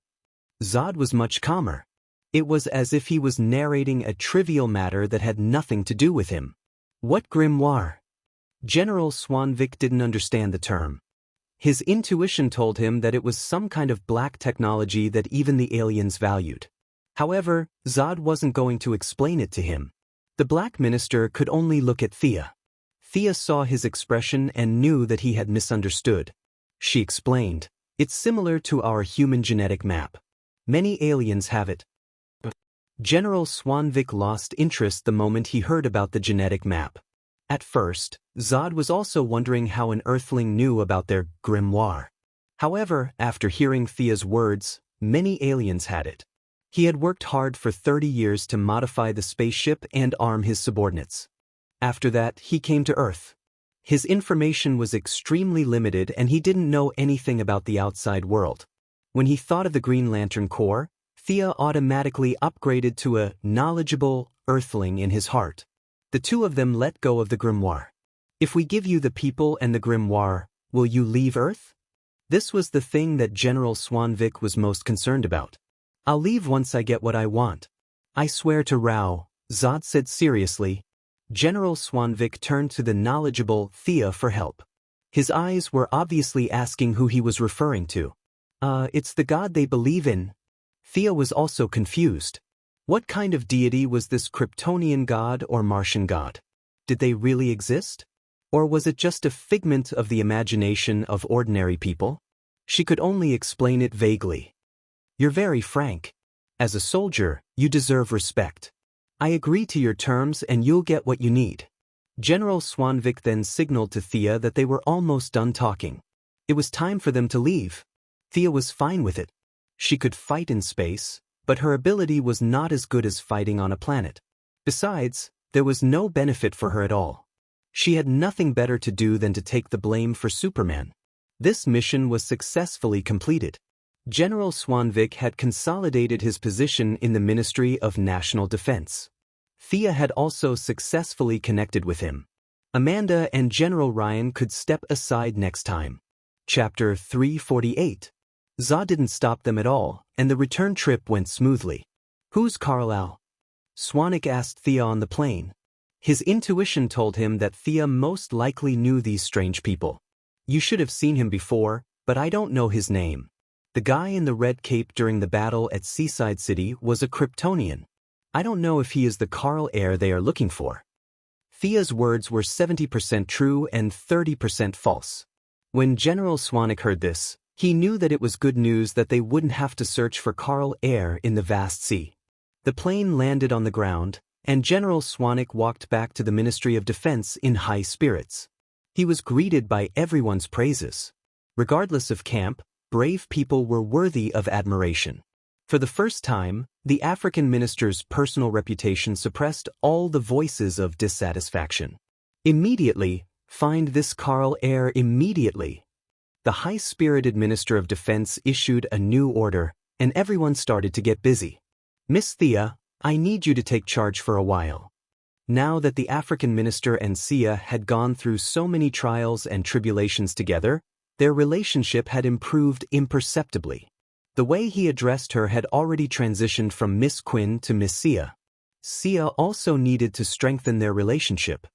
Zod was much calmer. It was as if he was narrating a trivial matter that had nothing to do with him. What grimoire? General Swanvik didn't understand the term. His intuition told him that it was some kind of black technology that even the aliens valued. However, Zod wasn't going to explain it to him. The Black Minister could only look at Thea. Thea saw his expression and knew that he had misunderstood. She explained, it's similar to our human genetic map. Many aliens have it. General Swanvik lost interest the moment he heard about the genetic map. At first, Zod was also wondering how an Earthling knew about their grimoire. However, after hearing Thea's words, many aliens had it. He had worked hard for 30 years to modify the spaceship and arm his subordinates. After that, he came to Earth. His information was extremely limited and he didn't know anything about the outside world. When he thought of the Green Lantern Corps, Thea automatically upgraded to a knowledgeable Earthling in his heart. The two of them let go of the grimoire. If we give you the people and the grimoire, will you leave Earth? This was the thing that General Swanvik was most concerned about. I'll leave once I get what I want. I swear to Rao, Zod said seriously. General Swanvik turned to the knowledgeable Thea for help. His eyes were obviously asking who he was referring to. It's the god they believe in. Thea was also confused. What kind of deity was this Kryptonian god or Martian god? Did they really exist? Or was it just a figment of the imagination of ordinary people? She could only explain it vaguely. You're very frank. As a soldier, you deserve respect. I agree to your terms and you'll get what you need. General Swanvik then signaled to Thea that they were almost done talking. It was time for them to leave. Thea was fine with it. She could fight in space, but her ability was not as good as fighting on a planet. Besides, there was no benefit for her at all. She had nothing better to do than to take the blame for Superman. This mission was successfully completed. General Swanvik had consolidated his position in the Ministry of National Defense. Thea had also successfully connected with him. Amanda and General Ryan could step aside next time. Chapter 348. Za didn't stop them at all, and the return trip went smoothly. Who's Carlisle? Swanwick asked Thea on the plane. His intuition told him that Thea most likely knew these strange people. You should have seen him before, but I don't know his name. The guy in the red cape during the battle at Seaside City was a Kryptonian. I don't know if he is the Carl heir they are looking for. Thea's words were 70% true and 30% false. When General Swanwick heard this, he knew that it was good news that they wouldn't have to search for Carl heir in the vast sea. The plane landed on the ground, and General Swanwick walked back to the Ministry of Defense in high spirits. He was greeted by everyone's praises. Regardless of camp, brave people were worthy of admiration. For the first time, the African minister's personal reputation suppressed all the voices of dissatisfaction. Immediately, find this Carl heir immediately. The high-spirited Minister of Defense issued a new order, and everyone started to get busy. Miss Thea, I need you to take charge for a while. Now that the African minister and Sia had gone through so many trials and tribulations together, their relationship had improved imperceptibly. The way he addressed her had already transitioned from Miss Quinn to Miss Sia. Sia also needed to strengthen their relationship.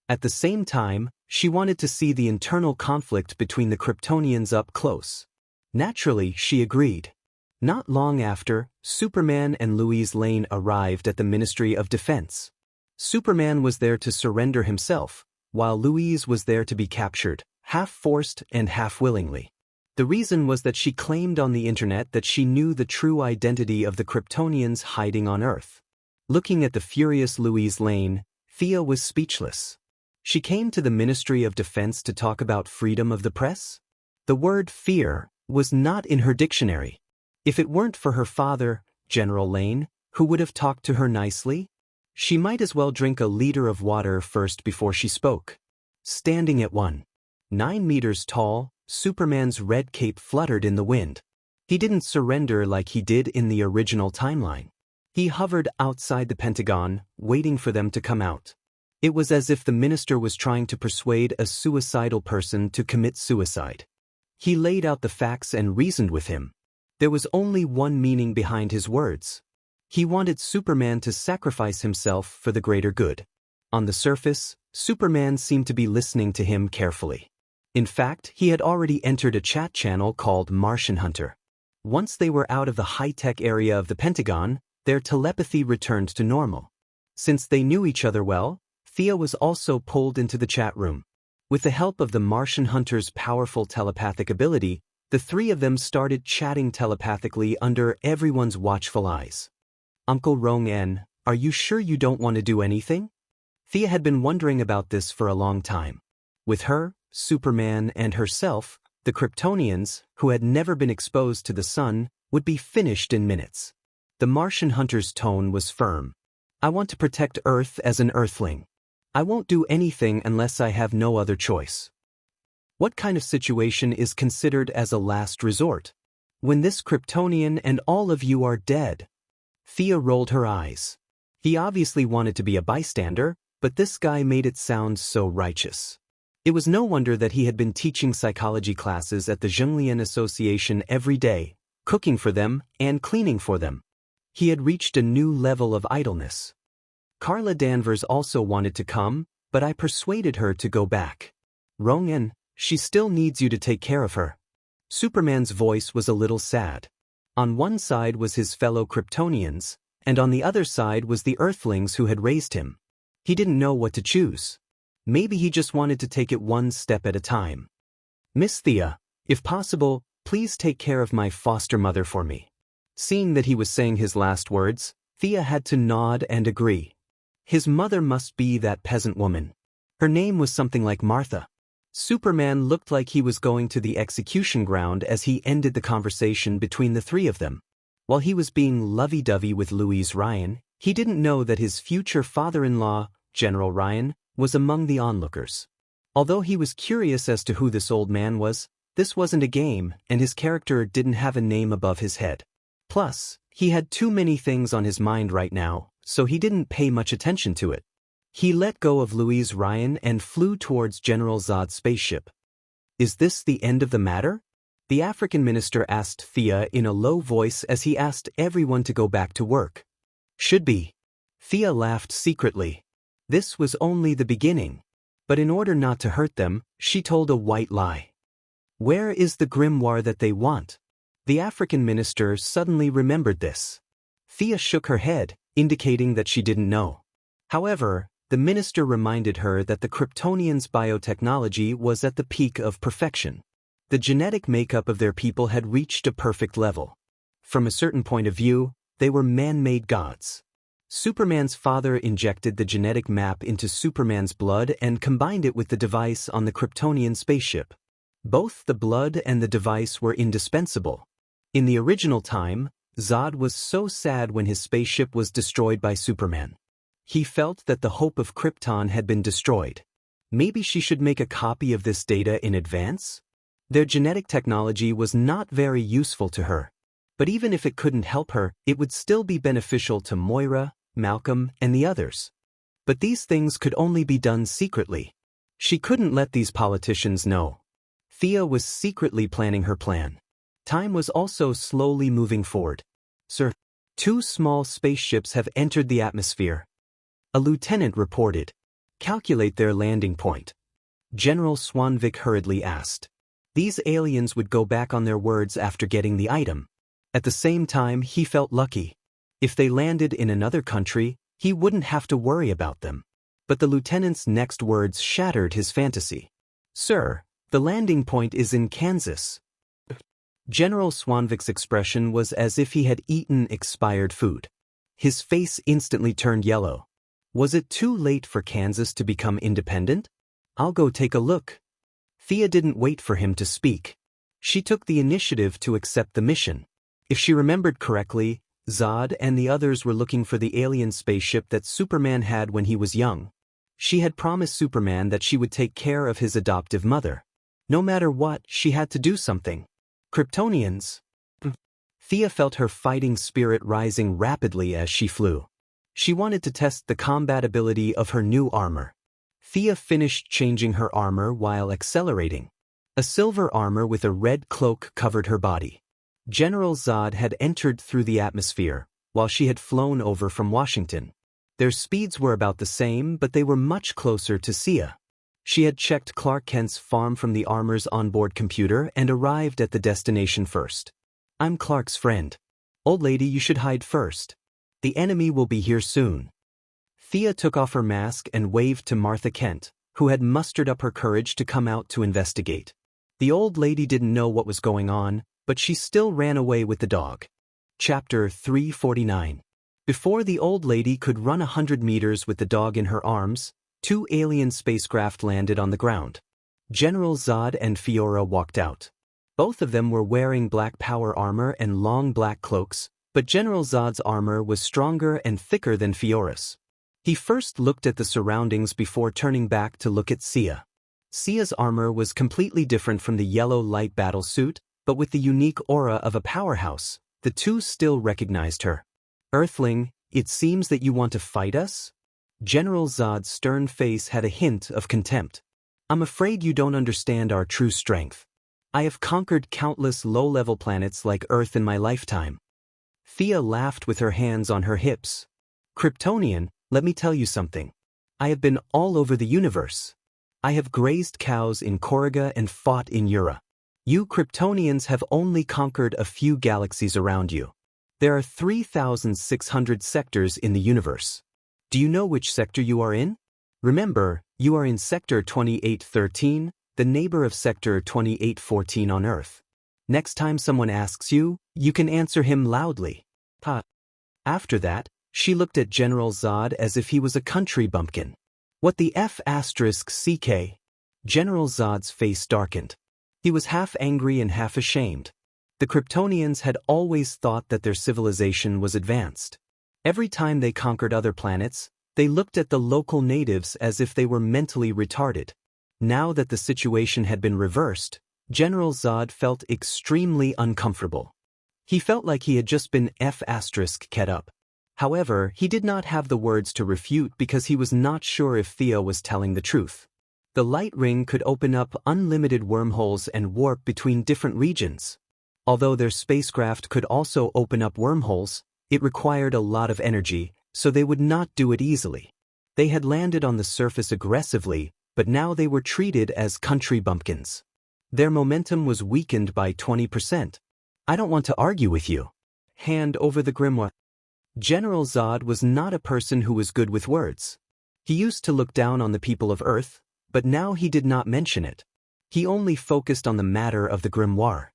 At the same time, she wanted to see the internal conflict between the Kryptonians up close. Naturally, she agreed. Not long after, Superman and Louise Lane arrived at the Ministry of Defense. Superman was there to surrender himself, while Louise was there to be captured, half forced and half willingly. The reason was that she claimed on the internet that she knew the true identity of the Kryptonians hiding on Earth. Looking at the furious Louise Lane, Thea was speechless. She came to the Ministry of Defense to talk about freedom of the press? The word fear was not in her dictionary. If it weren't for her father, General Lane, who would have talked to her nicely, she might as well drink a liter of water first before she spoke. Standing at 1.9 meters tall, Superman's red cape fluttered in the wind. He didn't surrender like he did in the original timeline. He hovered outside the Pentagon, waiting for them to come out. It was as if the minister was trying to persuade a suicidal person to commit suicide. He laid out the facts and reasoned with him. There was only one meaning behind his words. He wanted Superman to sacrifice himself for the greater good. On the surface, Superman seemed to be listening to him carefully. In fact, he had already entered a chat channel called Martian Hunter. Once they were out of the high-tech area of the Pentagon, their telepathy returned to normal. Since they knew each other well, Thea was also pulled into the chat room. With the help of the Martian Hunter's powerful telepathic ability, the three of them started chatting telepathically under everyone's watchful eyes. Uncle Rong En, are you sure you don't want to do anything? Thea had been wondering about this for a long time. With her, Superman, and herself, the Kryptonians, who had never been exposed to the sun, would be finished in minutes. The Martian Hunter's tone was firm. I want to protect Earth as an Earthling. I won't do anything unless I have no other choice. What kind of situation is considered as a last resort? When this Kryptonian and all of you are dead? Thea rolled her eyes. He obviously wanted to be a bystander, but this guy made it sound so righteous. It was no wonder that he had been teaching psychology classes at the Zhenglian Association every day, cooking for them and cleaning for them. He had reached a new level of idleness. Carla Danvers also wanted to come, but I persuaded her to go back. Rong En, She still needs you to take care of her. Superman's voice was a little sad. On one side was his fellow Kryptonians, and on the other side was the Earthlings who had raised him. He didn't know what to choose. Maybe he just wanted to take it one step at a time. Miss Thea, if possible, please take care of my foster mother for me. Seeing that he was saying his last words, Thea had to nod and agree. His mother must be that peasant woman. Her name was something like Martha. Superman looked like he was going to the execution ground as he ended the conversation between the three of them. While he was being lovey-dovey with Louise Ryan, he didn't know that his future father-in-law, General Ryan, was among the onlookers. Although he was curious as to who this old man was, this wasn't a game, and his character didn't have a name above his head. Plus, he had too many things on his mind right now, so he didn't pay much attention to it. He let go of Louise Ryan and flew towards General Zod's spaceship. Is this the end of the matter? The African minister asked Thea in a low voice as he asked everyone to go back to work. Should be. Thea laughed secretly. This was only the beginning. But in order not to hurt them, she told a white lie. Where is the grimoire that they want? The African minister suddenly remembered this. Thea shook her head, indicating that she didn't know. However, the minister reminded her that the Kryptonians' biotechnology was at the peak of perfection. The genetic makeup of their people had reached a perfect level. From a certain point of view, they were man-made gods. Superman's father injected the genetic map into Superman's blood and combined it with the device on the Kryptonian spaceship. Both the blood and the device were indispensable. In the original time, Zod was so sad when his spaceship was destroyed by Superman. He felt that the hope of Krypton had been destroyed. Maybe she should make a copy of this data in advance? Their genetic technology was not very useful to her. But even if it couldn't help her, it would still be beneficial to Moira, Malcolm, and the others. But these things could only be done secretly. She couldn't let these politicians know. Thea was secretly planning her plan. Time was also slowly moving forward. Sir, 2 small spaceships have entered the atmosphere. A lieutenant reported. Calculate their landing point. General Swanvik hurriedly asked. These aliens would go back on their words after getting the item. At the same time, he felt lucky. If they landed in another country, he wouldn't have to worry about them. But the lieutenant's next words shattered his fantasy. Sir, the landing point is in Kansas. General Swanvik's expression was as if he had eaten expired food. His face instantly turned yellow. Was it too late for Kansas to become independent? I'll go take a look. Thea didn't wait for him to speak. She took the initiative to accept the mission. If she remembered correctly, Zod and the others were looking for the alien spaceship that Superman had when he was young. She had promised Superman that she would take care of his adoptive mother. No matter what, she had to do something. Kryptonians. Thea felt her fighting spirit rising rapidly as she flew. She wanted to test the combatability of her new armor. Thea finished changing her armor while accelerating. A silver armor with a red cloak covered her body. General Zod had entered through the atmosphere, while she had flown over from Washington. Their speeds were about the same, but they were much closer to Sia. She had checked Clark Kent's farm from the armor's onboard computer and arrived at the destination first. I'm Clark's friend. Old lady, you should hide first. The enemy will be here soon. Thea took off her mask and waved to Martha Kent, who had mustered up her courage to come out to investigate. The old lady didn't know what was going on, but she still ran away with the dog. Chapter 349. Before the old lady could run 100 meters with the dog in her arms, 2 alien spacecraft landed on the ground. General Zod and Fiora walked out. Both of them were wearing black power armor and long black cloaks, but General Zod's armor was stronger and thicker than Fiora's. He first looked at the surroundings before turning back to look at Sia. Sia's armor was completely different from the yellow light battle suit, but with the unique aura of a powerhouse. The two still recognized her. Earthling, it seems that you want to fight us? General Zod's stern face had a hint of contempt. I'm afraid you don't understand our true strength. I have conquered countless low-level planets like Earth in my lifetime. Thea laughed with her hands on her hips. Kryptonian, let me tell you something. I have been all over the universe. I have grazed cows in Korriga and fought in Ura. You Kryptonians have only conquered a few galaxies around you. There are 3,600 sectors in the universe. Do you know which sector you are in? Remember, you are in Sector 2813, the neighbor of Sector 2814 on Earth. Next time someone asks you, you can answer him loudly. Ha. After that, she looked at General Zod as if he was a country bumpkin. What the F***CK? General Zod's face darkened. He was half angry and half ashamed. The Kryptonians had always thought that their civilization was advanced. Every time they conquered other planets, they looked at the local natives as if they were mentally retarded. Now that the situation had been reversed, General Zod felt extremely uncomfortable. He felt like he had just been F***ed up. However, he did not have the words to refute because he was not sure if Thea was telling the truth. The light ring could open up unlimited wormholes and warp between different regions. Although their spacecraft could also open up wormholes, it required a lot of energy, so they would not do it easily. They had landed on the surface aggressively, but now they were treated as country bumpkins. Their momentum was weakened by 20%. I don't want to argue with you. Hand over the grimoire. General Zod was not a person who was good with words. He used to look down on the people of Earth, but now he did not mention it. He only focused on the matter of the grimoire.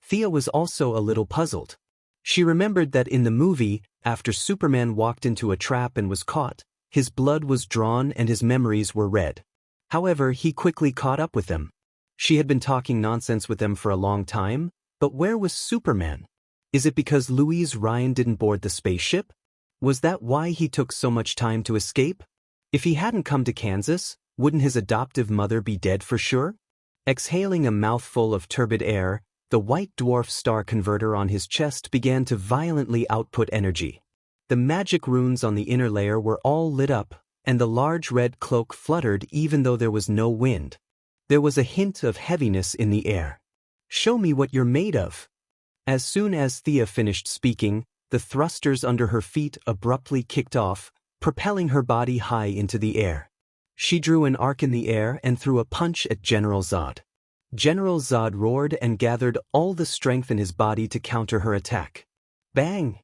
Thea was also a little puzzled. She remembered that in the movie, after Superman walked into a trap and was caught, his blood was drawn and his memories were read. However, he quickly caught up with them. She had been talking nonsense with them for a long time, but where was Superman? Is it because Louise Ryan didn't board the spaceship? Was that why he took so much time to escape? If he hadn't come to Kansas, wouldn't his adoptive mother be dead for sure? Exhaling a mouthful of turbid air, the white dwarf star converter on his chest began to violently output energy. The magic runes on the inner layer were all lit up, and the large red cloak fluttered even though there was no wind. There was a hint of heaviness in the air. Show me what you're made of. As soon as Thea finished speaking, the thrusters under her feet abruptly kicked off, propelling her body high into the air. She drew an arc in the air and threw a punch at General Zod. General Zod roared and gathered all the strength in his body to counter her attack. Bang!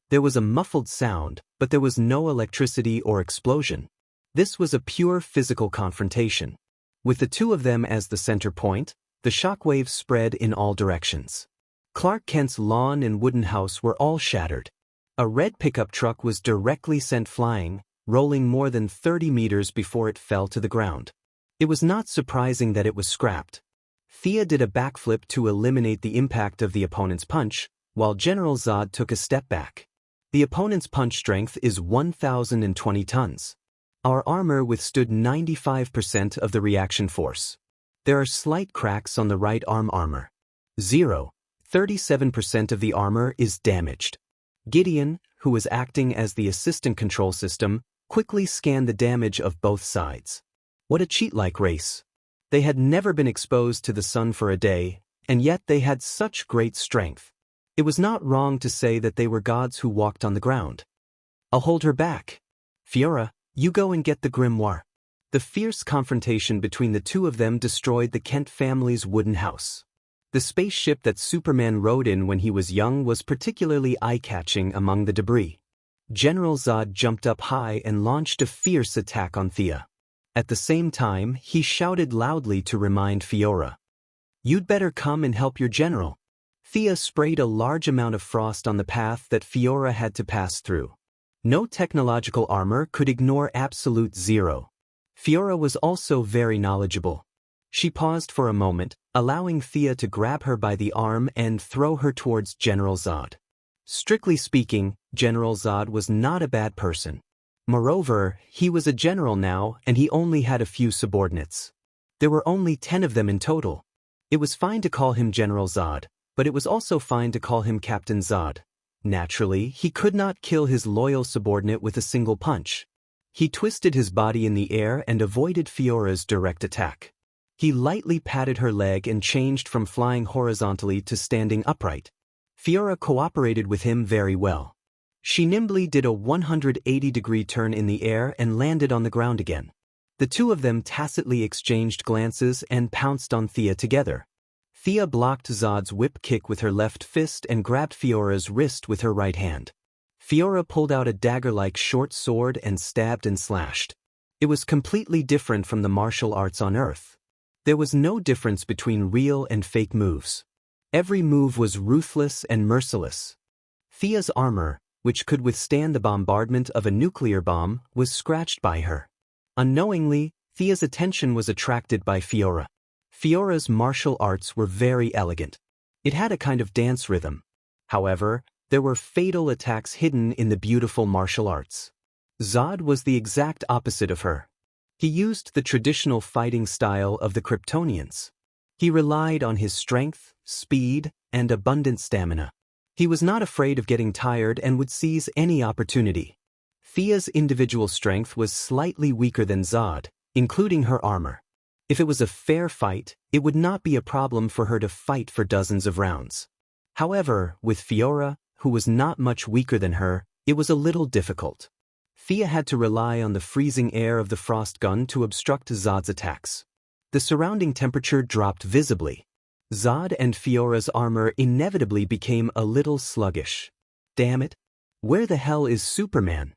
There was a muffled sound, but there was no electricity or explosion. This was a pure physical confrontation. With the two of them as the center point, the shockwaves spread in all directions. Clark Kent's lawn and wooden house were all shattered. A red pickup truck was directly sent flying, rolling more than 30 meters before it fell to the ground. It was not surprising that it was scrapped. Thea did a backflip to eliminate the impact of the opponent's punch, while General Zod took a step back. The opponent's punch strength is 1,020 tons. Our armor withstood 95% of the reaction force. There are slight cracks on the right arm armor. 37% of the armor is damaged. Gideon, who was acting as the assistant control system, quickly scanned the damage of both sides. What a cheat-like race. They had never been exposed to the sun for a day, and yet they had such great strength. It was not wrong to say that they were gods who walked on the ground. I'll hold her back. Fiora, you go and get the grimoire. The fierce confrontation between the two of them destroyed the Kent family's wooden house. The spaceship that Superman rode in when he was young was particularly eye-catching among the debris. General Zod jumped up high and launched a fierce attack on Thea. At the same time, he shouted loudly to remind Fiora. You'd better come and help your general. Thea sprayed a large amount of frost on the path that Fiora had to pass through. No technological armor could ignore absolute zero. Fiora was also very knowledgeable. She paused for a moment, allowing Thea to grab her by the arm and throw her towards General Zod. Strictly speaking, General Zod was not a bad person. Moreover, he was a general now and he only had a few subordinates. There were only 10 of them in total. It was fine to call him General Zod, but it was also fine to call him Captain Zod. Naturally, he could not kill his loyal subordinate with a single punch. He twisted his body in the air and avoided Fiora's direct attack. He lightly patted her leg and changed from flying horizontally to standing upright. Fiora cooperated with him very well. She nimbly did a 180-degree turn in the air and landed on the ground again. The two of them tacitly exchanged glances and pounced on Thea together. Thea blocked Zod's whip kick with her left fist and grabbed Fiora's wrist with her right hand. Fiora pulled out a dagger-like short sword and stabbed and slashed. It was completely different from the martial arts on Earth. There was no difference between real and fake moves. Every move was ruthless and merciless. Thea's armor, which could withstand the bombardment of a nuclear bomb, was scratched by her. Unknowingly, Thea's attention was attracted by Fiora. Fiora's martial arts were very elegant. It had a kind of dance rhythm. However, there were fatal attacks hidden in the beautiful martial arts. Zod was the exact opposite of her. He used the traditional fighting style of the Kryptonians. He relied on his strength, speed, and abundant stamina. He was not afraid of getting tired and would seize any opportunity. Thea's individual strength was slightly weaker than Zod, including her armor. If it was a fair fight, it would not be a problem for her to fight for dozens of rounds. However, with Fiora, who was not much weaker than her, it was a little difficult. Thea had to rely on the freezing air of the frost gun to obstruct Zod's attacks. The surrounding temperature dropped visibly. Zod and Fiora's armor inevitably became a little sluggish. Damn it! Where the hell is Superman?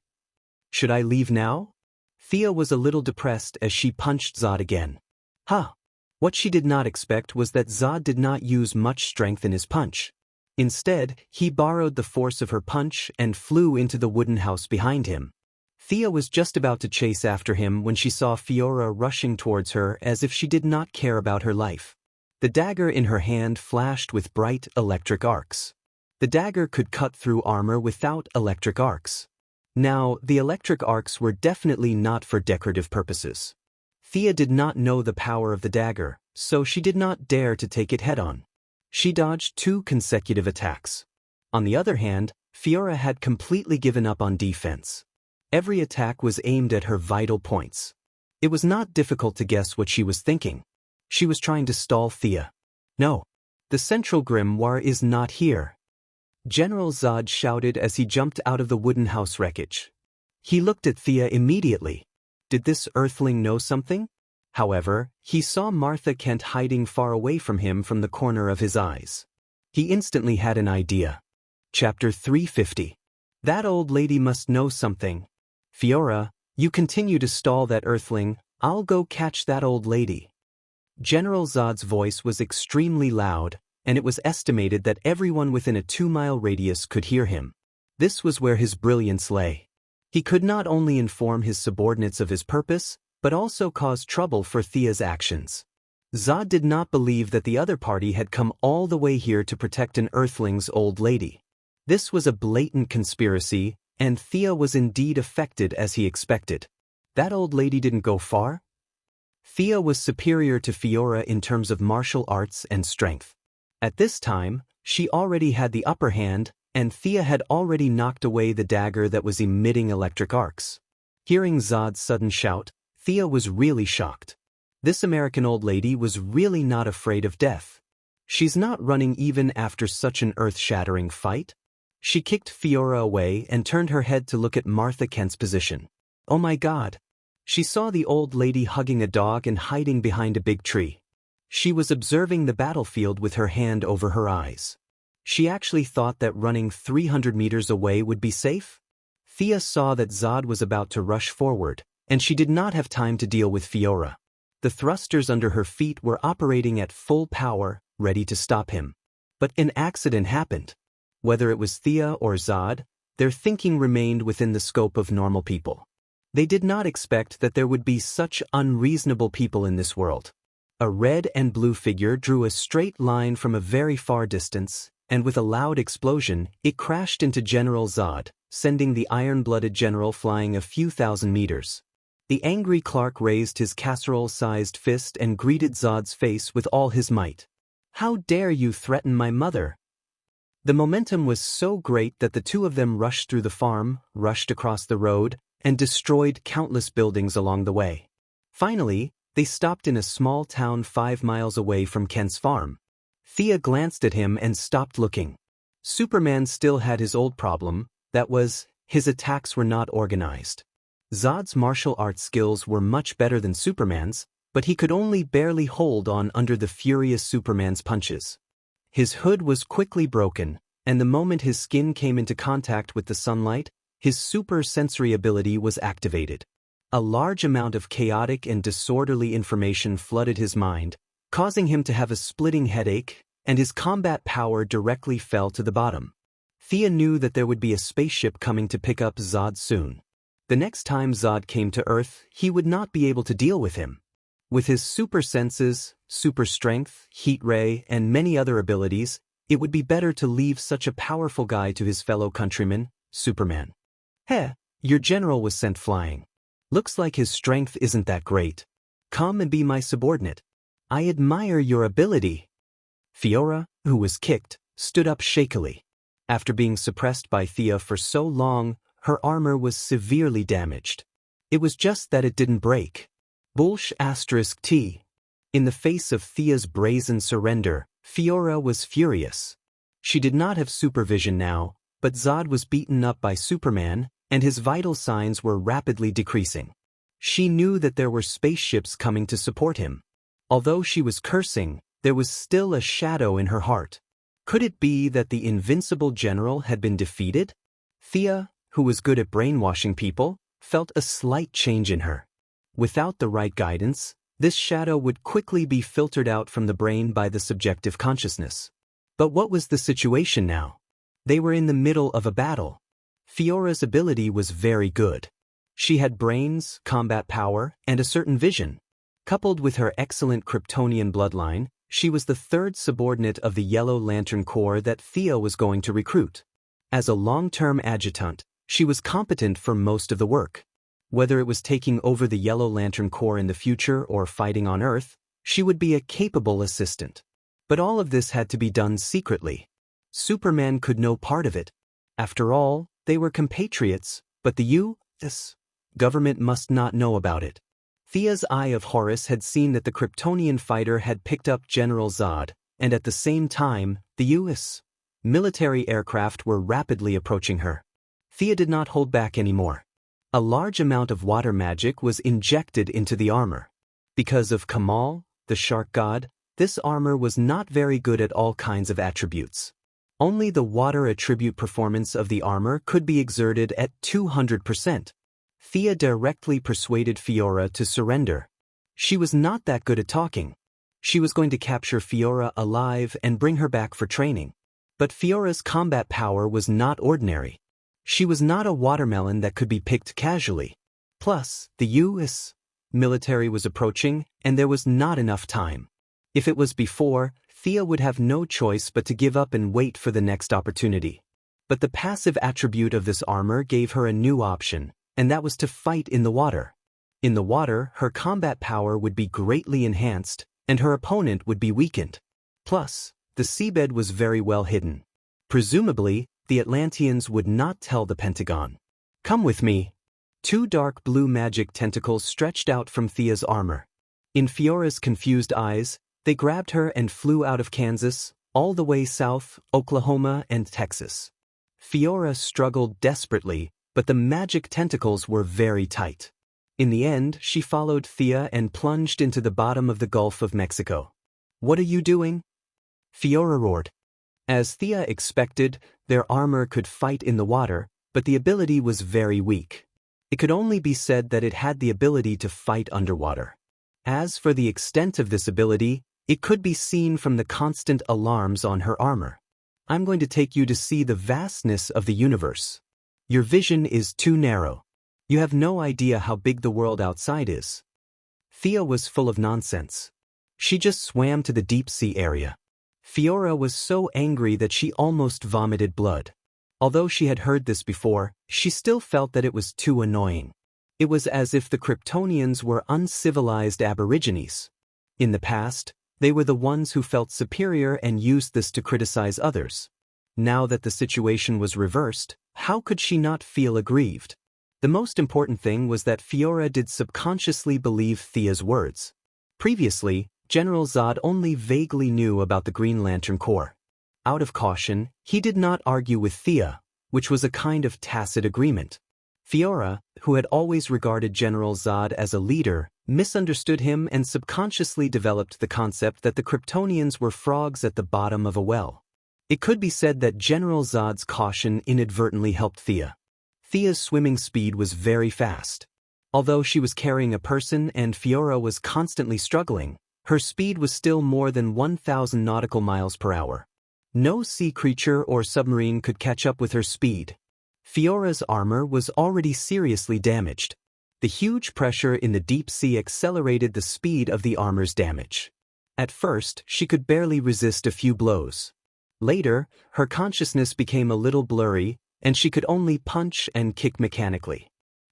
Should I leave now? Thea was a little depressed as she punched Zod again. What she did not expect was that Zod did not use much strength in his punch. Instead, he borrowed the force of her punch and flew into the wooden house behind him. Thea was just about to chase after him when she saw Fiora rushing towards her as if she did not care about her life. The dagger in her hand flashed with bright electric arcs. The dagger could cut through armor without electric arcs. Now, the electric arcs were definitely not for decorative purposes. Thea did not know the power of the dagger, so she did not dare to take it head-on. She dodged 2 consecutive attacks. On the other hand, Fiora had completely given up on defense. Every attack was aimed at her vital points. It was not difficult to guess what she was thinking. She was trying to stall Thea. No, the central grimoire is not here. General Zod shouted as he jumped out of the wooden house wreckage. He looked at Thea immediately. Did this earthling know something? However, he saw Martha Kent hiding far away from him from the corner of his eyes. He instantly had an idea. Chapter 350. That old lady must know something. Fiora, you continue to stall that earthling, I'll go catch that old lady. General Zod's voice was extremely loud, and it was estimated that everyone within a 2-mile radius could hear him. This was where his brilliance lay. He could not only inform his subordinates of his purpose, but also cause trouble for Thea's actions. Zod did not believe that the other party had come all the way here to protect an earthling's old lady. This was a blatant conspiracy, and Thea was indeed affected as he expected. That old lady didn't go far. Thea was superior to Fiora in terms of martial arts and strength. At this time, she already had the upper hand, and Thea had already knocked away the dagger that was emitting electric arcs. Hearing Zod's sudden shout, Thea was really shocked. This American old lady was really not afraid of death. She's not running even after such an earth-shattering fight. She kicked Fiora away and turned her head to look at Martha Kent's position. Oh my God! She saw the old lady hugging a dog and hiding behind a big tree. She was observing the battlefield with her hand over her eyes. She actually thought that running 300 meters away would be safe. Thea saw that Zod was about to rush forward, and she did not have time to deal with Fiora. The thrusters under her feet were operating at full power, ready to stop him. But an accident happened. Whether it was Thea or Zod, their thinking remained within the scope of normal people. They did not expect that there would be such unreasonable people in this world. A red and blue figure drew a straight line from a very far distance, and with a loud explosion, it crashed into General Zod, sending the iron-blooded general flying a few thousand meters. The angry Clark raised his casserole-sized fist and greeted Zod's face with all his might. How dare you threaten my mother? The momentum was so great that the two of them rushed through the farm, rushed across the road, and destroyed countless buildings along the way. Finally, they stopped in a small town 5 miles away from Kent's farm. Thea glanced at him and stopped looking. Superman still had his old problem, that was, his attacks were not organized. Zod's martial arts skills were much better than Superman's, but he could only barely hold on under the furious Superman's punches. His hood was quickly broken, and the moment his skin came into contact with the sunlight, his super sensory ability was activated. A large amount of chaotic and disorderly information flooded his mind, causing him to have a splitting headache, and his combat power directly fell to the bottom. Thea knew that there would be a spaceship coming to pick up Zod soon. The next time Zod came to Earth, he would not be able to deal with him. With his super senses, super strength, heat ray, and many other abilities, it would be better to leave such a powerful guy to his fellow countryman, Superman. Heh, your general was sent flying. Looks like his strength isn't that great. Come and be my subordinate. I admire your ability. Fiora, who was kicked, stood up shakily. After being suppressed by Thea for so long, her armor was severely damaged. It was just that it didn't break. T. In the face of Thea's brazen surrender, Fiora was furious. She did not have supervision now, but Zod was beaten up by Superman, and his vital signs were rapidly decreasing. She knew that there were spaceships coming to support him. Although she was cursing, there was still a shadow in her heart. Could it be that the invincible general had been defeated? Thea, who was good at brainwashing people, felt a slight change in her. Without the right guidance, this shadow would quickly be filtered out from the brain by the subjective consciousness. But what was the situation now? They were in the middle of a battle. Fiora's ability was very good. She had brains, combat power, and a certain vision. Coupled with her excellent Kryptonian bloodline, she was the third subordinate of the Yellow Lantern Corps that Thea was going to recruit. As a long-term adjutant, she was competent for most of the work. Whether it was taking over the Yellow Lantern Corps in the future or fighting on Earth, she would be a capable assistant. But all of this had to be done secretly. Superman could know part of it. After all, they were compatriots, but the U.S. government must not know about it. Thea's Eye of Horus had seen that the Kryptonian fighter had picked up General Zod, and at the same time, the U.S. military aircraft were rapidly approaching her. Thea did not hold back anymore. A large amount of water magic was injected into the armor. Because of Kamal, the shark god, this armor was not very good at all kinds of attributes. Only the water attribute performance of the armor could be exerted at 200%. Thea directly persuaded Fiora to surrender. She was not that good at talking. She was going to capture Fiora alive and bring her back for training. But Fiora's combat power was not ordinary. She was not a watermelon that could be picked casually. Plus, the U.S. military was approaching, and there was not enough time. If it was before, Thea would have no choice but to give up and wait for the next opportunity. But the passive attribute of this armor gave her a new option, and that was to fight in the water. In the water, her combat power would be greatly enhanced, and her opponent would be weakened. Plus, the seabed was very well hidden. Presumably, the Atlanteans would not tell the Pentagon. Come with me. Two dark blue magic tentacles stretched out from Thea's armor. In Fiora's confused eyes, they grabbed her and flew out of Kansas, all the way south, Oklahoma and Texas. Fiora struggled desperately, but the magic tentacles were very tight. In the end, she followed Thea and plunged into the bottom of the Gulf of Mexico. What are you doing? Fiora roared. As Thea expected, their armor could fight in the water, but the ability was very weak. It could only be said that it had the ability to fight underwater. As for the extent of this ability, it could be seen from the constant alarms on her armor. I'm going to take you to see the vastness of the universe. Your vision is too narrow. You have no idea how big the world outside is. Thea was full of nonsense. She just swam to the deep sea area. Fiora was so angry that she almost vomited blood. Although she had heard this before, she still felt that it was too annoying. It was as if the Kryptonians were uncivilized aborigines. In the past, they were the ones who felt superior and used this to criticize others. Now that the situation was reversed, how could she not feel aggrieved? The most important thing was that Fiora did subconsciously believe Thea's words. Previously, General Zod only vaguely knew about the Green Lantern Corps. Out of caution, he did not argue with Thea, which was a kind of tacit agreement. Fiora, who had always regarded General Zod as a leader, misunderstood him and subconsciously developed the concept that the Kryptonians were frogs at the bottom of a well. It could be said that General Zod's caution inadvertently helped Thea. Thea's swimming speed was very fast. Although she was carrying a person and Fiora was constantly struggling, her speed was still more than 1,000 nautical miles per hour. No sea creature or submarine could catch up with her speed. Fiora's armor was already seriously damaged. The huge pressure in the deep sea accelerated the speed of the armor's damage. At first, she could barely resist a few blows. Later, her consciousness became a little blurry, and she could only punch and kick mechanically.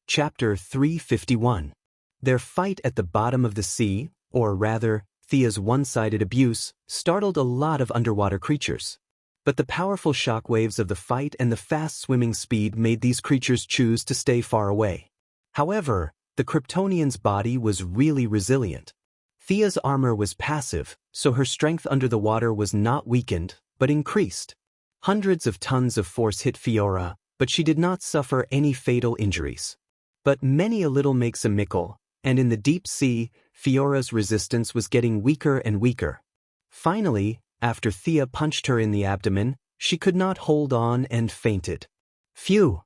Chapter 351. Their fight at the bottom of the sea, or rather, Thea's one-sided abuse, startled a lot of underwater creatures. But the powerful shockwaves of the fight and the fast swimming speed made these creatures choose to stay far away. However, the Kryptonian's body was really resilient. Thea's armor was passive, so her strength under the water was not weakened, but increased. Hundreds of tons of force hit Fiora, but she did not suffer any fatal injuries. But many a little makes a mickle, and in the deep sea, Fiora's resistance was getting weaker and weaker. Finally, after Thea punched her in the abdomen, she could not hold on and fainted. Phew!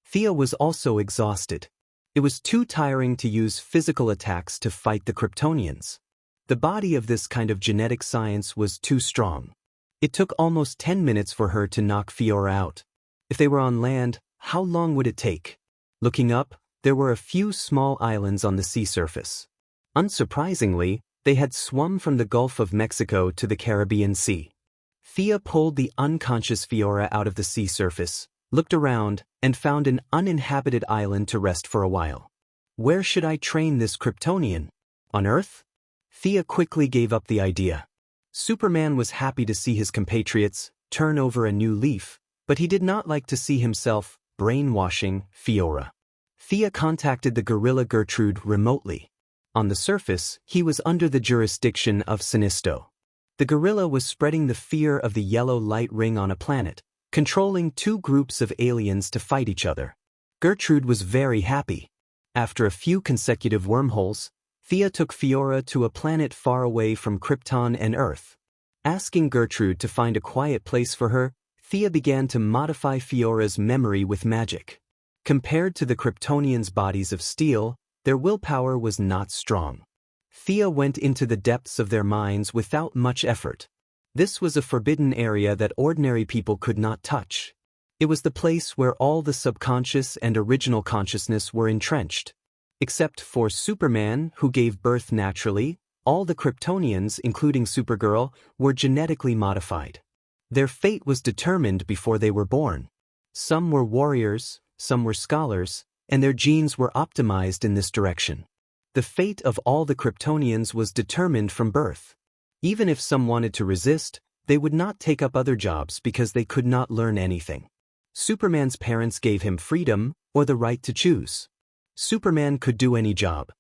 Thea was also exhausted. It was too tiring to use physical attacks to fight the Kryptonians. The body of this kind of genetic science was too strong. It took almost 10 minutes for her to knock Fiora out. If they were on land, how long would it take? Looking up, there were a few small islands on the sea surface. Unsurprisingly, they had swum from the Gulf of Mexico to the Caribbean Sea. Thea pulled the unconscious Fiora out of the sea surface, looked around, and found an uninhabited island to rest for a while. Where should I train this Kryptonian? On Earth? Thea quickly gave up the idea. Superman was happy to see his compatriots turn over a new leaf, but he did not like to see himself brainwashing Fiora. Thea contacted the gorilla Gertrude remotely. On the surface, he was under the jurisdiction of Sinisto. The gorilla was spreading the fear of the yellow light ring on a planet, controlling two groups of aliens to fight each other. Gertrude was very happy. After a few consecutive wormholes, Thea took Fiora to a planet far away from Krypton and Earth. Asking Gertrude to find a quiet place for her, Thea began to modify Fiora's memory with magic. Compared to the Kryptonians' bodies of steel, their willpower was not strong. Thea went into the depths of their minds without much effort. This was a forbidden area that ordinary people could not touch. It was the place where all the subconscious and original consciousness were entrenched. Except for Superman, who gave birth naturally, all the Kryptonians, including Supergirl, were genetically modified. Their fate was determined before they were born. Some were warriors, some were scholars, and their genes were optimized in this direction. The fate of all the Kryptonians was determined from birth. Even if some wanted to resist, they would not take up other jobs because they could not learn anything. Superman's parents gave him freedom, or the right to choose. Superman could do any job.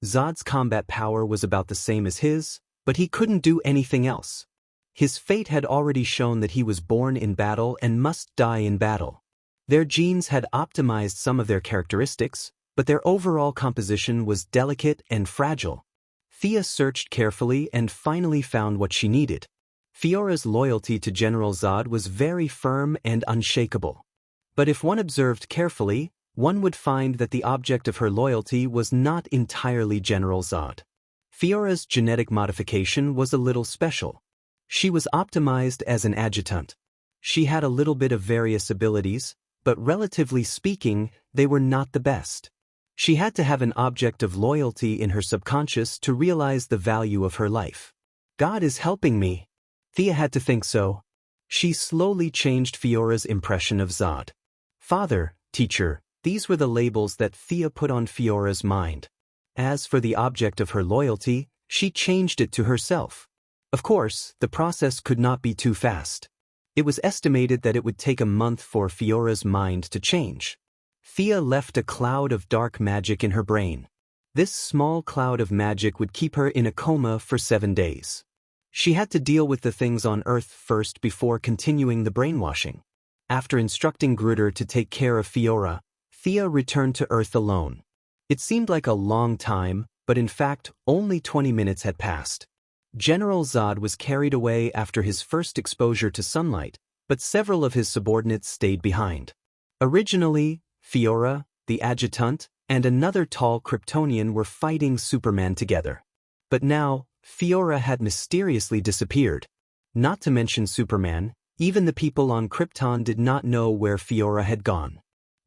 Zod's combat power was about the same as his, but he couldn't do anything else. His fate had already shown that he was born in battle and must die in battle. Their genes had optimized some of their characteristics, but their overall composition was delicate and fragile. Thea searched carefully and finally found what she needed. Fiora's loyalty to General Zod was very firm and unshakable. But if one observed carefully, one would find that the object of her loyalty was not entirely General Zod. Fiora's genetic modification was a little special. She was optimized as an adjutant. She had a little bit of various abilities, but relatively speaking, they were not the best. She had to have an object of loyalty in her subconscious to realize the value of her life. God is helping me. Thea had to think so. She slowly changed Fiora's impression of Zod. Father, teacher, these were the labels that Thea put on Fiora's mind. As for the object of her loyalty, she changed it to herself. Of course, the process could not be too fast. It was estimated that it would take a month for Fiora's mind to change. Thea left a cloud of dark magic in her brain. This small cloud of magic would keep her in a coma for 7 days. She had to deal with the things on Earth first before continuing the brainwashing. After instructing Gruder to take care of Fiora, Thea returned to Earth alone. It seemed like a long time, but in fact, only 20 minutes had passed. General Zod was carried away after his first exposure to sunlight, but several of his subordinates stayed behind. Originally, Fiora, the adjutant, and another tall Kryptonian were fighting Superman together. But now, Fiora had mysteriously disappeared. Not to mention Superman, even the people on Krypton did not know where Fiora had gone.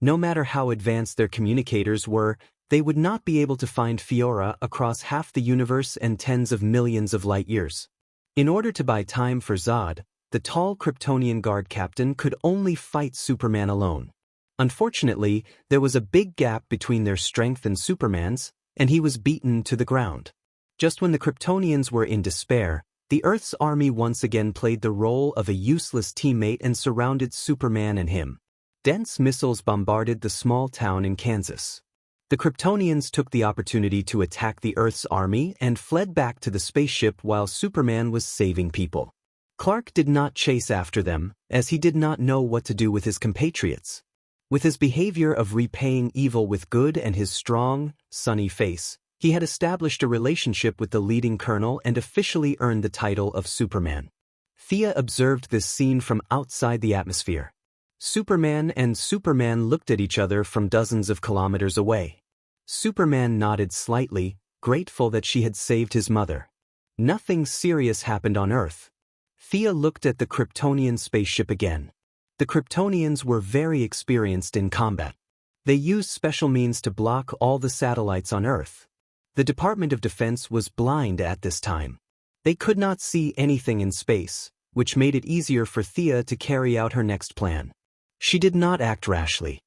No matter how advanced their communicators were, they would not be able to find Fiora across half the universe and tens of millions of light years. In order to buy time for Zod, the tall Kryptonian guard captain could only fight Superman alone. Unfortunately, there was a big gap between their strength and Superman's, and he was beaten to the ground. Just when the Kryptonians were in despair, the Earth's army once again played the role of a useless teammate and surrounded Superman and him. Dense missiles bombarded the small town in Kansas. The Kryptonians took the opportunity to attack the Earth's army and fled back to the spaceship while Superman was saving people. Clark did not chase after them, as he did not know what to do with his compatriots. With his behavior of repaying evil with good and his strong, sunny face, he had established a relationship with the leading colonel and officially earned the title of Superman. Thea observed this scene from outside the atmosphere. Superman and Superman looked at each other from dozens of kilometers away. Superman nodded slightly, grateful that she had saved his mother. Nothing serious happened on Earth. Thea looked at the Kryptonian spaceship again. The Kryptonians were very experienced in combat. They used special means to block all the satellites on Earth. The Department of Defense was blind at this time. They could not see anything in space, which made it easier for Thea to carry out her next plan. She did not act rashly.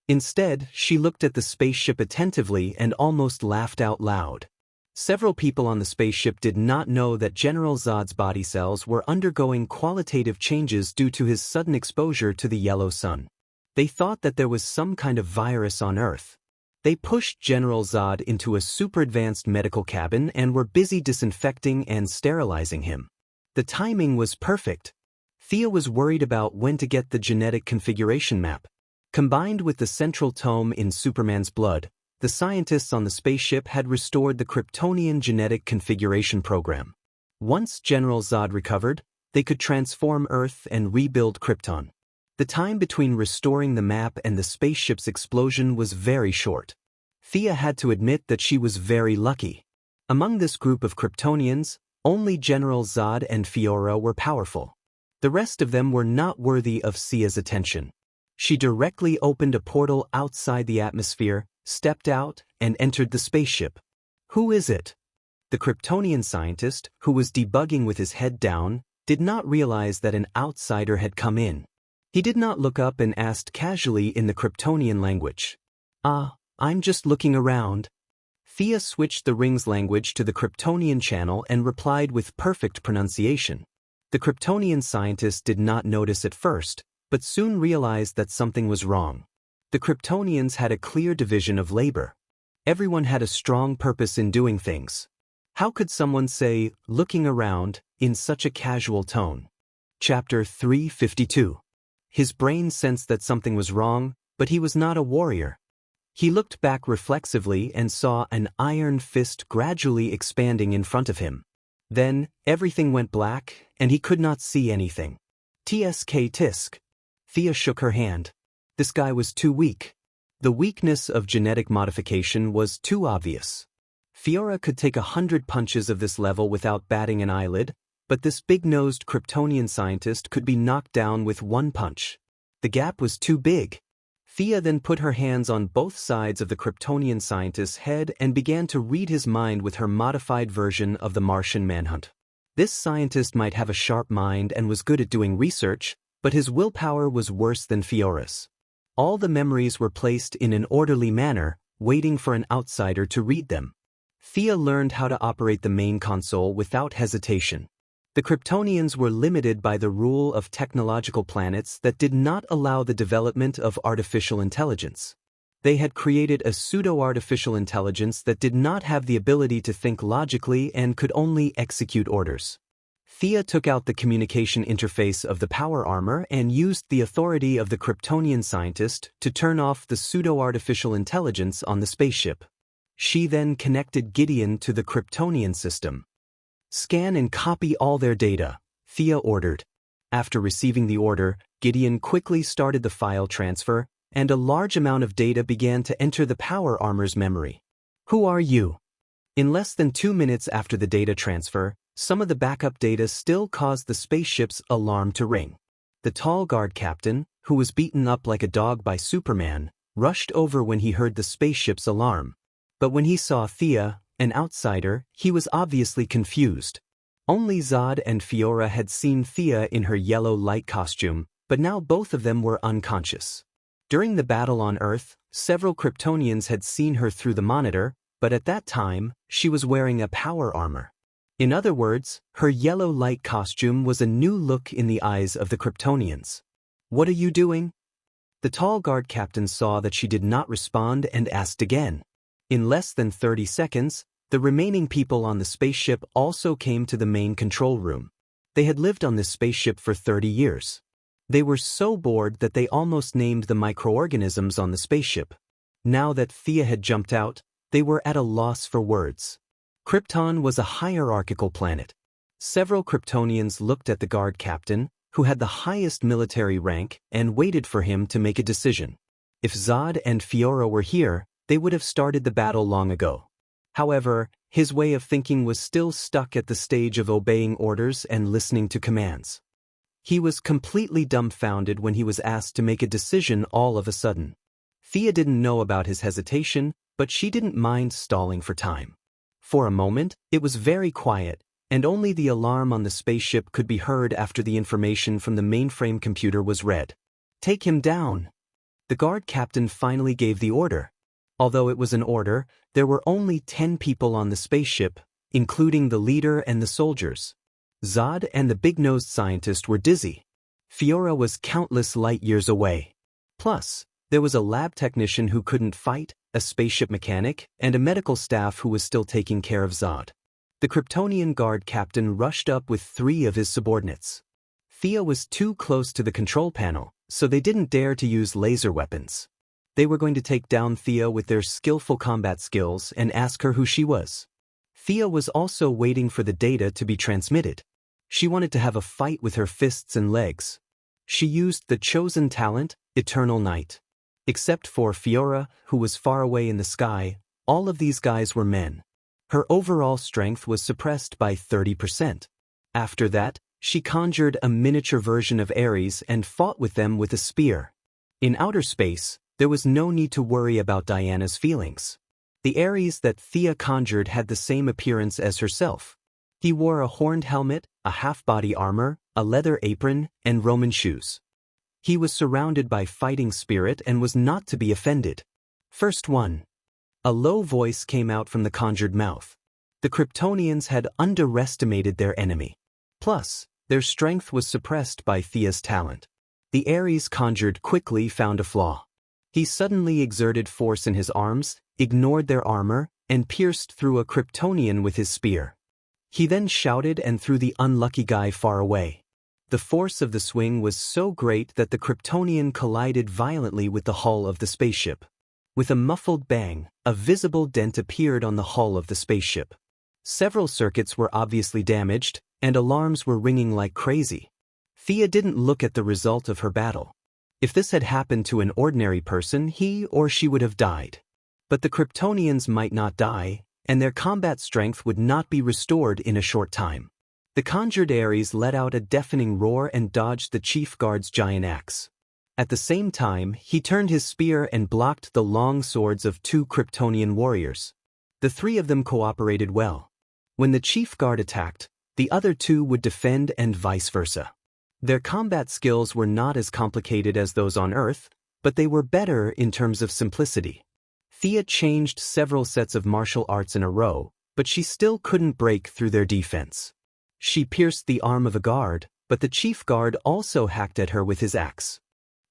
Instead, she looked at the spaceship attentively and almost laughed out loud. Several people on the spaceship did not know that General Zod's body cells were undergoing qualitative changes due to his sudden exposure to the yellow sun. They thought that there was some kind of virus on Earth. They pushed General Zod into a super-advanced medical cabin and were busy disinfecting and sterilizing him. The timing was perfect. Thea was worried about when to get the genetic configuration map. Combined with the central tome in Superman's blood, the scientists on the spaceship had restored the Kryptonian genetic configuration program. Once General Zod recovered, they could transform Earth and rebuild Krypton. The time between restoring the map and the spaceship's explosion was very short. Thea had to admit that she was very lucky. Among this group of Kryptonians, only General Zod and Fiora were powerful. The rest of them were not worthy of Thea's attention. She directly opened a portal outside the atmosphere, stepped out, and entered the spaceship. Who is it? The Kryptonian scientist, who was debugging with his head down, did not realize that an outsider had come in. He did not look up and asked casually in the Kryptonian language. I'm just looking around. Thea switched the ring's language to the Kryptonian channel and replied with perfect pronunciation. The Kryptonian scientist did not notice at first, but soon realized that something was wrong. The Kryptonians had a clear division of labor. Everyone had a strong purpose in doing things. How could someone say, looking around, in such a casual tone? Chapter 352. His brain sensed that something was wrong, but he was not a warrior. He looked back reflexively and saw an iron fist gradually expanding in front of him. Then, everything went black, and he could not see anything. TSK Tisk. Thea shook her hand. This guy was too weak. The weakness of genetic modification was too obvious. Fiora could take 100 punches of this level without batting an eyelid, but this big-nosed Kryptonian scientist could be knocked down with one punch. The gap was too big. Thea then put her hands on both sides of the Kryptonian scientist's head and began to read his mind with her modified version of the Martian manhunt. This scientist might have a sharp mind and was good at doing research, but his willpower was worse than Fiora's. All the memories were placed in an orderly manner, waiting for an outsider to read them. Thea learned how to operate the main console without hesitation. The Kryptonians were limited by the rule of technological planets that did not allow the development of artificial intelligence. They had created a pseudo-artificial intelligence that did not have the ability to think logically and could only execute orders. Thea took out the communication interface of the power armor and used the authority of the Kryptonian scientist to turn off the pseudo-artificial intelligence on the spaceship. She then connected Gideon to the Kryptonian system. "Scan and copy all their data," Thea ordered. After receiving the order, Gideon quickly started the file transfer, and a large amount of data began to enter the power armor's memory. "Who are you?" In less than 2 minutes after the data transfer, some of the backup data still caused the spaceship's alarm to ring. The tall guard captain, who was beaten up like a dog by Superman, rushed over when he heard the spaceship's alarm. But when he saw Thea, an outsider, he was obviously confused. Only Zod and Fiora had seen Thea in her yellow light costume, but now both of them were unconscious. During the battle on Earth, several Kryptonians had seen her through the monitor, but at that time, she was wearing a power armor. In other words, her yellow light costume was a new look in the eyes of the Kryptonians. "What are you doing?" The tall guard captain saw that she did not respond and asked again. In less than 30 seconds, the remaining people on the spaceship also came to the main control room. They had lived on this spaceship for 30 years. They were so bored that they almost named the microorganisms on the spaceship. Now that Thea had jumped out, they were at a loss for words. Krypton was a hierarchical planet. Several Kryptonians looked at the guard captain, who had the highest military rank, and waited for him to make a decision. If Zod and Fiora were here, they would have started the battle long ago. However, his way of thinking was still stuck at the stage of obeying orders and listening to commands. He was completely dumbfounded when he was asked to make a decision all of a sudden. Thea didn't know about his hesitation, but she didn't mind stalling for time. For a moment, it was very quiet, and only the alarm on the spaceship could be heard after the information from the mainframe computer was read. "Take him down." The guard captain finally gave the order. Although it was an order, there were only 10 people on the spaceship, including the leader and the soldiers. Zod and the big-nosed scientist were dizzy. Fiora was countless light years away. Plus, there was a lab technician who couldn't fight, a spaceship mechanic, and a medical staff who was still taking care of Zod. The Kryptonian guard captain rushed up with 3 of his subordinates. Thea was too close to the control panel, so they didn't dare to use laser weapons. They were going to take down Thea with their skillful combat skills and ask her who she was. Thea was also waiting for the data to be transmitted. She wanted to have a fight with her fists and legs. She used the chosen talent, Eternal Night. Except for Fiora, who was far away in the sky, all of these guys were men. Her overall strength was suppressed by 30%. After that, she conjured a miniature version of Ares and fought with them with a spear. In outer space, there was no need to worry about Diana's feelings. The Ares that Thea conjured had the same appearance as herself. He wore a horned helmet, a half-body armor, a leather apron, and Roman shoes. He was surrounded by fighting spirit and was not to be offended. First one. A low voice came out from the conjured mouth. The Kryptonians had underestimated their enemy. Plus, their strength was suppressed by Thea's talent. The Ares conjured quickly found a flaw. He suddenly exerted force in his arms, ignored their armor, and pierced through a Kryptonian with his spear. He then shouted and threw the unlucky guy far away. The force of the swing was so great that the Kryptonian collided violently with the hull of the spaceship. With a muffled bang, a visible dent appeared on the hull of the spaceship. Several circuits were obviously damaged, and alarms were ringing like crazy. Thea didn't look at the result of her battle. If this had happened to an ordinary person, he or she would have died. But the Kryptonians might not die, and their combat strength would not be restored in a short time. The conjured Ares let out a deafening roar and dodged the chief guard's giant axe. At the same time, he turned his spear and blocked the long swords of 2 Kryptonian warriors. The 3 of them cooperated well. When the chief guard attacked, the other 2 would defend and vice versa. Their combat skills were not as complicated as those on Earth, but they were better in terms of simplicity. Thea changed several sets of martial arts in a row, but she still couldn't break through their defense. She pierced the arm of a guard, but the chief guard also hacked at her with his axe.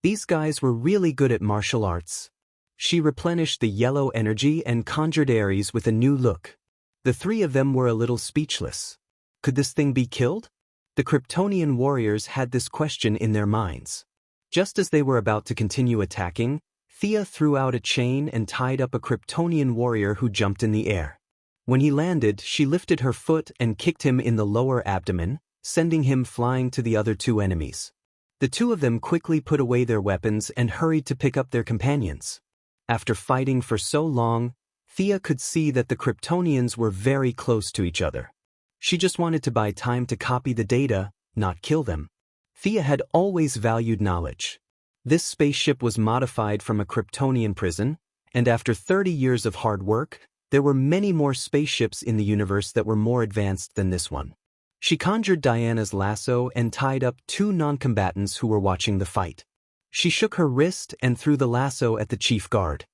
These guys were really good at martial arts. She replenished the yellow energy and conjured Ares with a new look. The 3 of them were a little speechless. Could this thing be killed? The Kryptonian warriors had this question in their minds. Just as they were about to continue attacking, Thea threw out a chain and tied up a Kryptonian warrior who jumped in the air. When he landed, she lifted her foot and kicked him in the lower abdomen, sending him flying to the other two enemies. The two of them quickly put away their weapons and hurried to pick up their companions. After fighting for so long, Thea could see that the Kryptonians were very close to each other. She just wanted to buy time to copy the data, not kill them. Thea had always valued knowledge. This spaceship was modified from a Kryptonian prison, and after 30 years of hard work, there were many more spaceships in the universe that were more advanced than this one. She conjured Diana's lasso and tied up two non-combatants who were watching the fight. She shook her wrist and threw the lasso at the chief guard.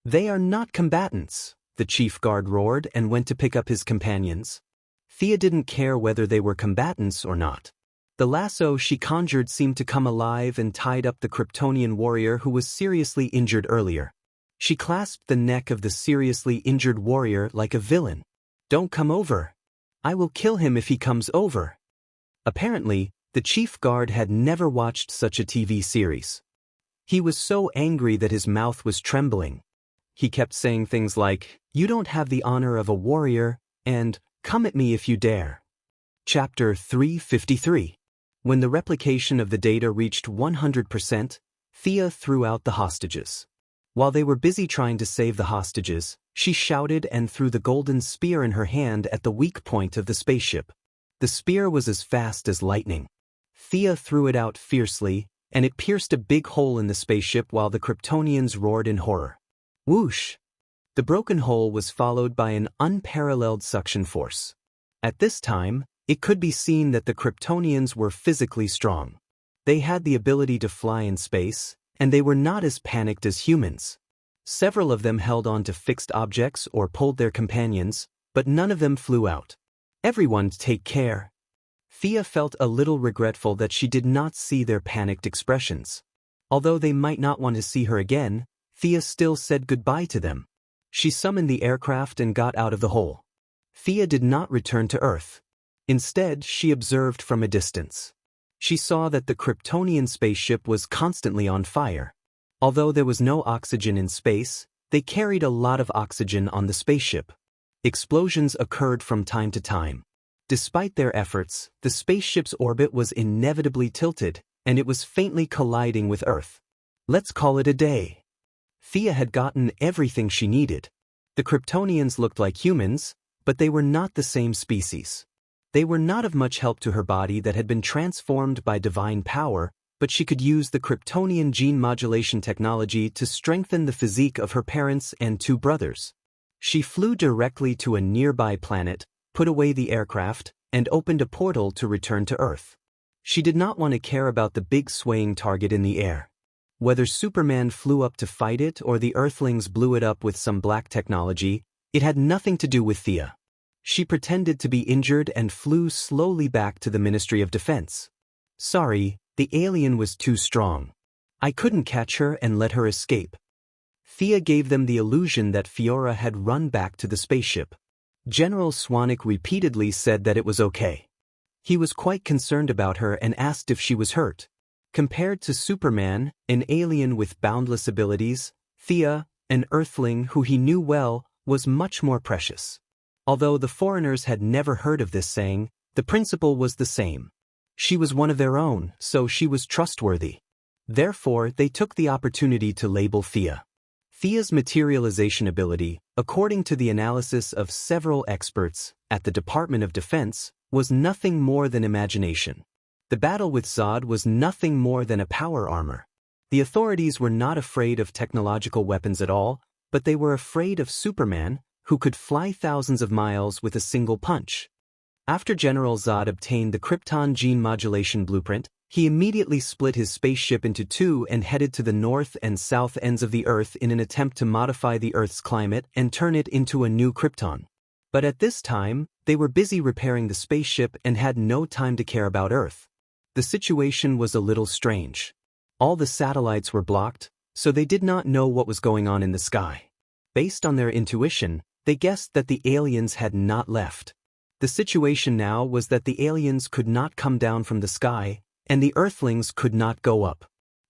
"They are not combatants," the chief guard roared and went to pick up his companions. Thea didn't care whether they were combatants or not. The lasso she conjured seemed to come alive and tied up the Kryptonian warrior who was seriously injured earlier. She clasped the neck of the seriously injured warrior like a villain. "Don't come over. I will kill him if he comes over." Apparently, the chief guard had never watched such a TV series. He was so angry that his mouth was trembling. He kept saying things like, "You don't have the honor of a warrior," and "Come at me if you dare." Chapter 353. When the replication of the data reached 100%, Thea threw out the hostages. While they were busy trying to save the hostages, she shouted and threw the golden spear in her hand at the weak point of the spaceship. The spear was as fast as lightning. Thea threw it out fiercely, and it pierced a big hole in the spaceship while the Kryptonians roared in horror. Whoosh! The broken hole was followed by an unparalleled suction force. At this time, it could be seen that the Kryptonians were physically strong. They had the ability to fly in space, and they were not as panicked as humans. Several of them held on to fixed objects or pulled their companions, but none of them flew out. "Everyone take care." Thea felt a little regretful that she did not see their panicked expressions. Although they might not want to see her again, Thea still said goodbye to them. She summoned the aircraft and got out of the hole. Thea did not return to Earth. Instead, she observed from a distance. She saw that the Kryptonian spaceship was constantly on fire. Although there was no oxygen in space, they carried a lot of oxygen on the spaceship. Explosions occurred from time to time. Despite their efforts, the spaceship's orbit was inevitably tilted, and it was faintly colliding with Earth. Let's call it a day. Thea had gotten everything she needed. The Kryptonians looked like humans, but they were not the same species. They were not of much help to her body that had been transformed by divine power, but she could use the Kryptonian gene modulation technology to strengthen the physique of her parents and two brothers. She flew directly to a nearby planet, put away the aircraft, and opened a portal to return to Earth. She did not want to care about the big swaying target in the air. Whether Superman flew up to fight it or the Earthlings blew it up with some black technology, it had nothing to do with Thea. She pretended to be injured and flew slowly back to the Ministry of Defense. "Sorry, the alien was too strong. I couldn't catch her and let her escape." Thea gave them the illusion that Fiora had run back to the spaceship. General Swanwick repeatedly said that it was okay. He was quite concerned about her and asked if she was hurt. Compared to Superman, an alien with boundless abilities, Thea, an Earthling who he knew well, was much more precious. Although the foreigners had never heard of this saying, the principle was the same. She was one of their own, so she was trustworthy. Therefore, they took the opportunity to label Thea. Thea's materialization ability, according to the analysis of several experts at the Department of Defense, was nothing more than imagination. The battle with Zod was nothing more than a power armor. The authorities were not afraid of technological weapons at all, but they were afraid of Superman, who could fly thousands of miles with a single punch. After General Zod obtained the Krypton gene modulation blueprint, he immediately split his spaceship into two and headed to the north and south ends of the Earth in an attempt to modify the Earth's climate and turn it into a new Krypton. But at this time, they were busy repairing the spaceship and had no time to care about Earth. The situation was a little strange. All the satellites were blocked, so they did not know what was going on in the sky. Based on their intuition, they guessed that the aliens had not left. The situation now was that the aliens could not come down from the sky, and the Earthlings could not go up.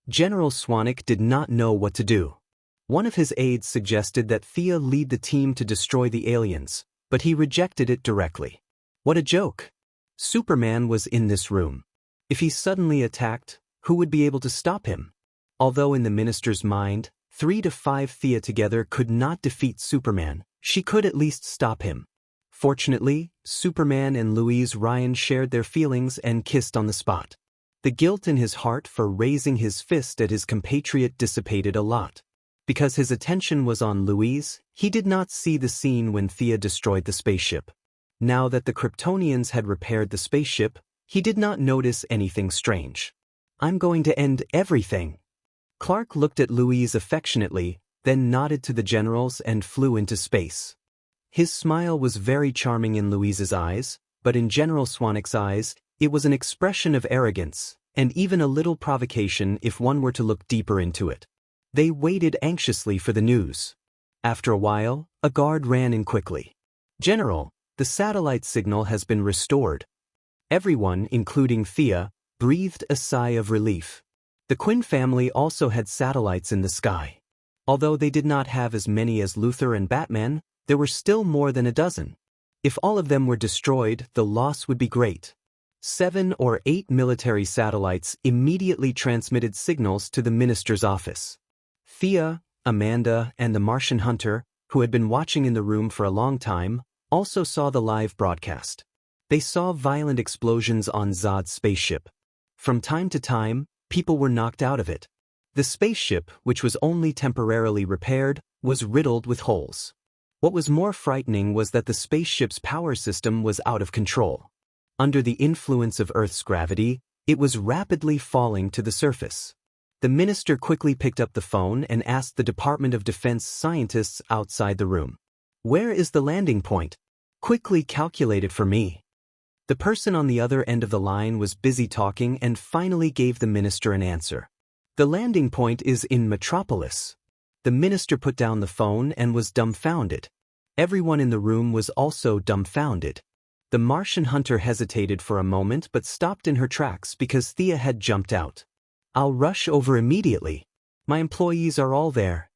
General Swanwick did not know what to do. One of his aides suggested that Thea lead the team to destroy the aliens, but he rejected it directly. What a joke! Superman was in this room. If he suddenly attacked, who would be able to stop him? Although in the minister's mind, 3 to 5 Thea together could not defeat Superman, she could at least stop him. Fortunately, Superman and Louise Ryan shared their feelings and kissed on the spot. The guilt in his heart for raising his fist at his compatriot dissipated a lot. Because his attention was on Louise, he did not see the scene when Thea destroyed the spaceship. Now that the Kryptonians had repaired the spaceship, he did not notice anything strange. "I'm going to end everything." Clark looked at Louise affectionately, then nodded to the generals and flew into space. His smile was very charming in Louise's eyes, but in General Swanwick's eyes, it was an expression of arrogance, and even a little provocation if one were to look deeper into it. They waited anxiously for the news. After a while, a guard ran in quickly. "General, the satellite signal has been restored." Everyone, including Thea, breathed a sigh of relief. The Quinn family also had satellites in the sky. Although they did not have as many as Luthor and Batman, there were still more than a dozen. If all of them were destroyed, the loss would be great. 7 or 8 military satellites immediately transmitted signals to the minister's office. Thea, Amanda, and the Martian hunter, who had been watching in the room for a long time, also saw the live broadcast. They saw violent explosions on Zod's spaceship. From time to time, people were knocked out of it. The spaceship, which was only temporarily repaired, was riddled with holes. What was more frightening was that the spaceship's power system was out of control. Under the influence of Earth's gravity, it was rapidly falling to the surface. The minister quickly picked up the phone and asked the Department of Defense scientists outside the room. "Where is the landing point? Quickly calculate it for me." The person on the other end of the line was busy talking and finally gave the minister an answer. "The landing point is in Metropolis." The minister put down the phone and was dumbfounded. Everyone in the room was also dumbfounded. The Martian hunter hesitated for a moment but stopped in her tracks because Thea had jumped out. "I'll rush over immediately. My employees are all there."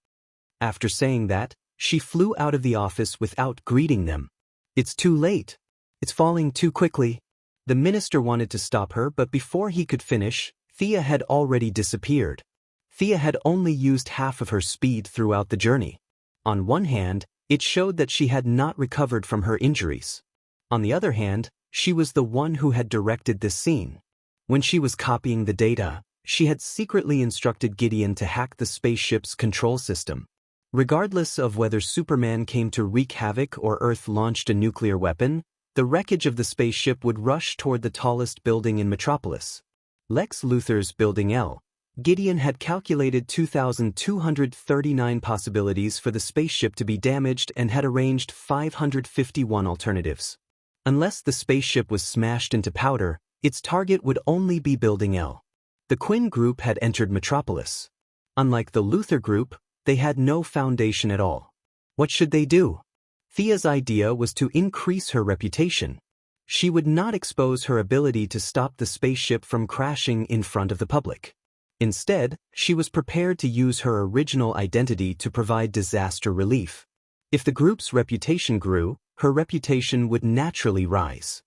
After saying that, she flew out of the office without greeting them. "It's too late. It's falling too quickly." The minister wanted to stop her, but before he could finish, Thea had already disappeared. Thea had only used half of her speed throughout the journey. On one hand, it showed that she had not recovered from her injuries. On the other hand, she was the one who had directed this scene. When she was copying the data, she had secretly instructed Gideon to hack the spaceship's control system. Regardless of whether Superman came to wreak havoc or Earth launched a nuclear weapon, the wreckage of the spaceship would rush toward the tallest building in Metropolis. Lex Luthor's Building L. Gideon had calculated 2,239 possibilities for the spaceship to be damaged and had arranged 551 alternatives. Unless the spaceship was smashed into powder, its target would only be Building L. The Quinn group had entered Metropolis. Unlike the Luthor group, they had no foundation at all. What should they do? Thea's idea was to increase her reputation. She would not expose her ability to stop the spaceship from crashing in front of the public. Instead, she was prepared to use her original identity to provide disaster relief. If the group's reputation grew, her reputation would naturally rise.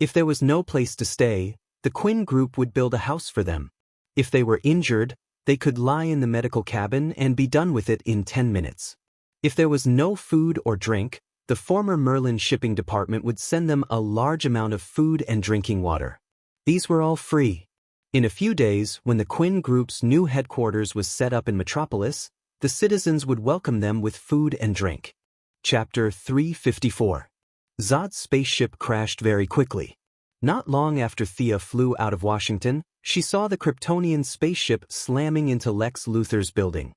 If there was no place to stay, the Quinn group would build a house for them. If they were injured, they could lie in the medical cabin and be done with it in 10 minutes. If there was no food or drink, the former Merlin shipping department would send them a large amount of food and drinking water. These were all free. In a few days, when the Quinn group's new headquarters was set up in Metropolis, the citizens would welcome them with food and drink. Chapter 354. Zod's spaceship crashed very quickly. Not long after Thea flew out of Washington, she saw the Kryptonian spaceship slamming into Lex Luthor's building.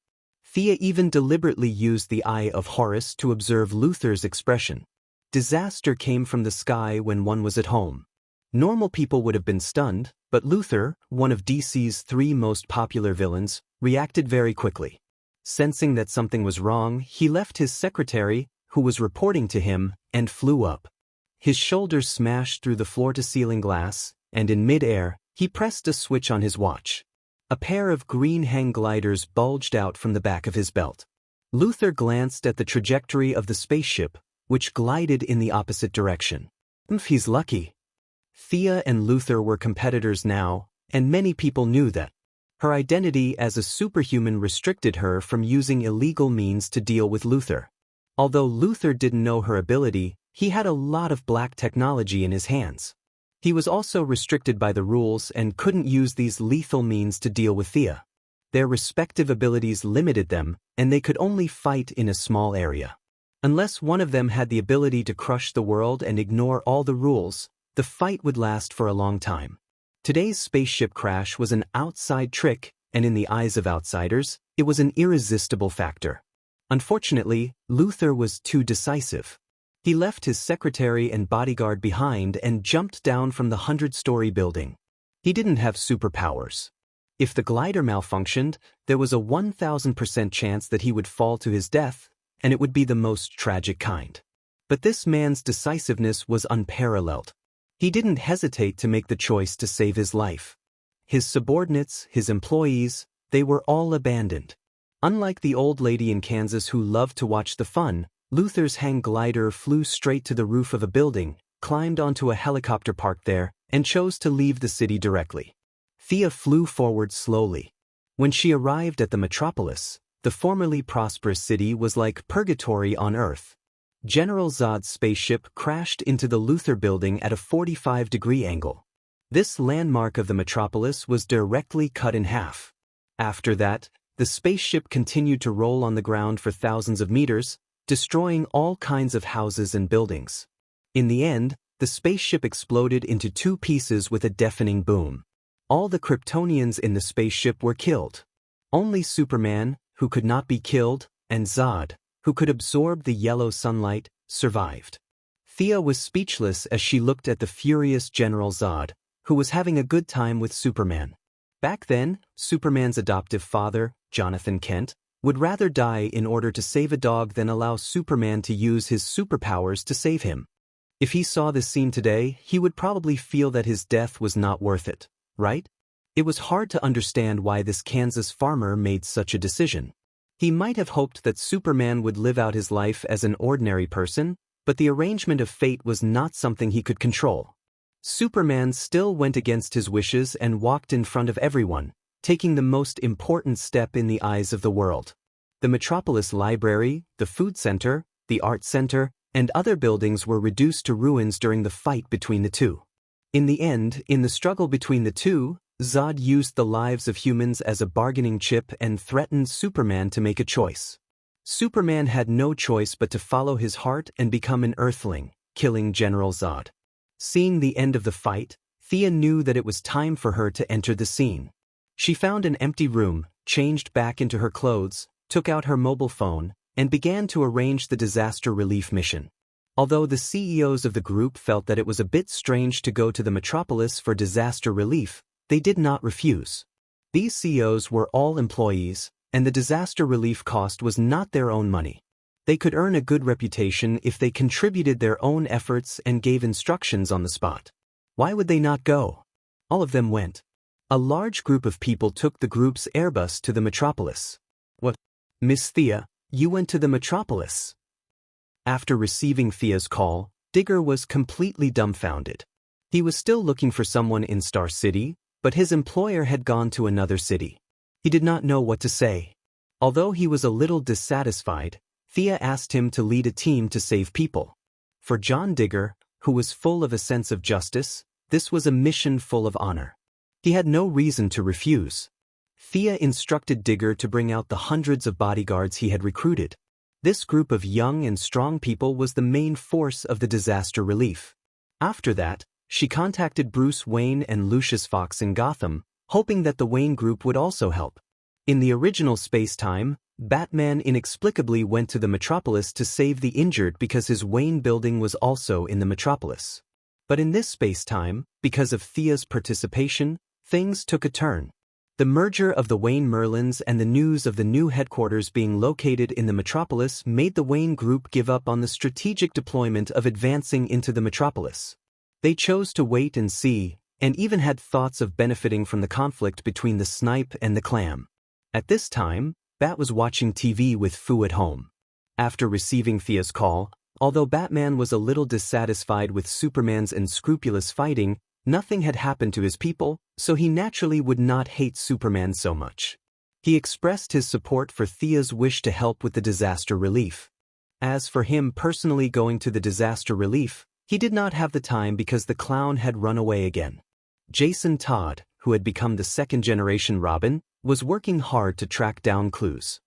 Thea even deliberately used the Eye of Horus to observe Luthor's expression. Disaster came from the sky when one was at home. Normal people would have been stunned, but Luthor, one of DC's 3 most popular villains, reacted very quickly. Sensing that something was wrong, he left his secretary, who was reporting to him, and flew up. His shoulders smashed through the floor-to-ceiling glass, and in mid-air, he pressed a switch on his watch. A pair of green hang gliders bulged out from the back of his belt. Luther glanced at the trajectory of the spaceship, which glided in the opposite direction. He's lucky. Thea and Luther were competitors now, and many people knew that. Her identity as a superhuman restricted her from using illegal means to deal with Luther. Although Luther didn't know her ability, he had a lot of black technology in his hands. He was also restricted by the rules and couldn't use these lethal means to deal with Thea. Their respective abilities limited them, and they could only fight in a small area. Unless one of them had the ability to crush the world and ignore all the rules, the fight would last for a long time. Today's spaceship crash was an outside trick, and in the eyes of outsiders, it was an irresistible factor. Unfortunately, Luther was too decisive. He left his secretary and bodyguard behind and jumped down from the 100-story building. He didn't have superpowers. If the glider malfunctioned, there was a 1,000% chance that he would fall to his death, and it would be the most tragic kind. But this man's decisiveness was unparalleled. He didn't hesitate to make the choice to save his life. His subordinates, his employees, they were all abandoned. Unlike the old lady in Kansas who loved to watch the fun, Luther's hang glider flew straight to the roof of a building, climbed onto a helicopter parked there, and chose to leave the city directly. Thea flew forward slowly. When she arrived at the metropolis, the formerly prosperous city was like purgatory on Earth. General Zod's spaceship crashed into the Luther building at a 45-degree angle. This landmark of the metropolis was directly cut in half. After that, the spaceship continued to roll on the ground for thousands of meters, destroying all kinds of houses and buildings. In the end, the spaceship exploded into two pieces with a deafening boom. All the Kryptonians in the spaceship were killed. Only Superman, who could not be killed, and Zod, who could absorb the yellow sunlight, survived. Thea was speechless as she looked at the furious General Zod, who was having a good time with Superman. Back then, Superman's adoptive father, Jonathan Kent, would rather die in order to save a dog than allow Superman to use his superpowers to save him. If he saw this scene today, he would probably feel that his death was not worth it, right? It was hard to understand why this Kansas farmer made such a decision. He might have hoped that Superman would live out his life as an ordinary person, but the arrangement of fate was not something he could control. Superman still went against his wishes and walked in front of everyone, taking the most important step in the eyes of the world. The Metropolis Library, the Food Center, the Art Center, and other buildings were reduced to ruins during the fight between the two. In the end, in the struggle between the two, Zod used the lives of humans as a bargaining chip and threatened Superman to make a choice. Superman had no choice but to follow his heart and become an Earthling, killing General Zod. Seeing the end of the fight, Thea knew that it was time for her to enter the scene. She found an empty room, changed back into her clothes, took out her mobile phone, and began to arrange the disaster relief mission. Although the CEOs of the group felt that it was a bit strange to go to the metropolis for disaster relief, they did not refuse. These CEOs were all employees, and the disaster relief cost was not their own money. They could earn a good reputation if they contributed their own efforts and gave instructions on the spot. Why would they not go? All of them went. A large group of people took the group's Airbus to the metropolis. What? Miss Thea, you went to the metropolis? After receiving Thea's call, Digger was completely dumbfounded. He was still looking for someone in Star City, but his employer had gone to another city. He did not know what to say. Although he was a little dissatisfied, Thea asked him to lead a team to save people. For John Digger, who was full of a sense of justice, this was a mission full of honor. He had no reason to refuse. Thea instructed Digger to bring out the hundreds of bodyguards he had recruited. This group of young and strong people was the main force of the disaster relief. After that, she contacted Bruce Wayne and Lucius Fox in Gotham, hoping that the Wayne group would also help. In the original space-time, Batman inexplicably went to the metropolis to save the injured because his Wayne building was also in the metropolis. But in this space-time, because of Thea's participation, things took a turn. The merger of the Wayne Merlins and the news of the new headquarters being located in the metropolis made the Wayne Group give up on the strategic deployment of advancing into the metropolis. They chose to wait and see, and even had thoughts of benefiting from the conflict between the Snipe and the Clam. At this time, Bat was watching TV with Fu at home. After receiving Thea's call, although Batman was a little dissatisfied with Superman's unscrupulous fighting, nothing had happened to his people, so he naturally would not hate Superman so much. He expressed his support for Thea's wish to help with the disaster relief. As for him personally going to the disaster relief, he did not have the time because the clown had run away again. Jason Todd, who had become the second-generation Robin, was working hard to track down clues.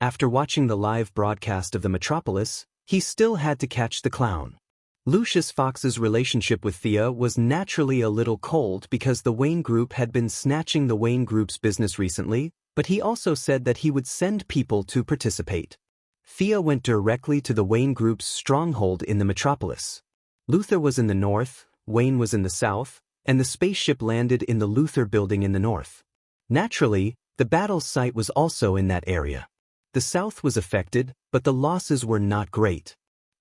After watching the live broadcast of the metropolis, he still had to catch the clown. Lucius Fox's relationship with Thea was naturally a little cold because the Wayne Group had been snatching the Wayne Group's business recently, but he also said that he would send people to participate. Thea went directly to the Wayne Group's stronghold in the metropolis. Luthor was in the north, Wayne was in the south, and the spaceship landed in the Luthor building in the north. Naturally, the battle site was also in that area. The south was affected, but the losses were not great.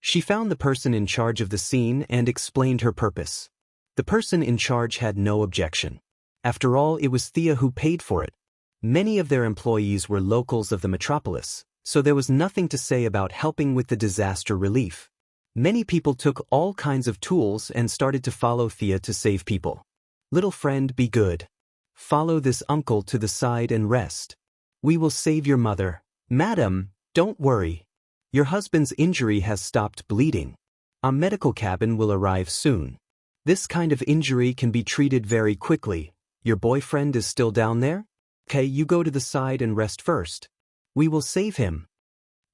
She found the person in charge of the scene and explained her purpose. The person in charge had no objection. After all, it was Thea who paid for it. Many of their employees were locals of the metropolis, so there was nothing to say about helping with the disaster relief. Many people took all kinds of tools and started to follow Thea to save people. Little friend, be good. Follow this uncle to the side and rest. We will save your mother. Madam, don't worry. Your husband's injury has stopped bleeding. A medical cabin will arrive soon. This kind of injury can be treated very quickly. Your boyfriend is still down there? Okay, you go to the side and rest first. We will save him.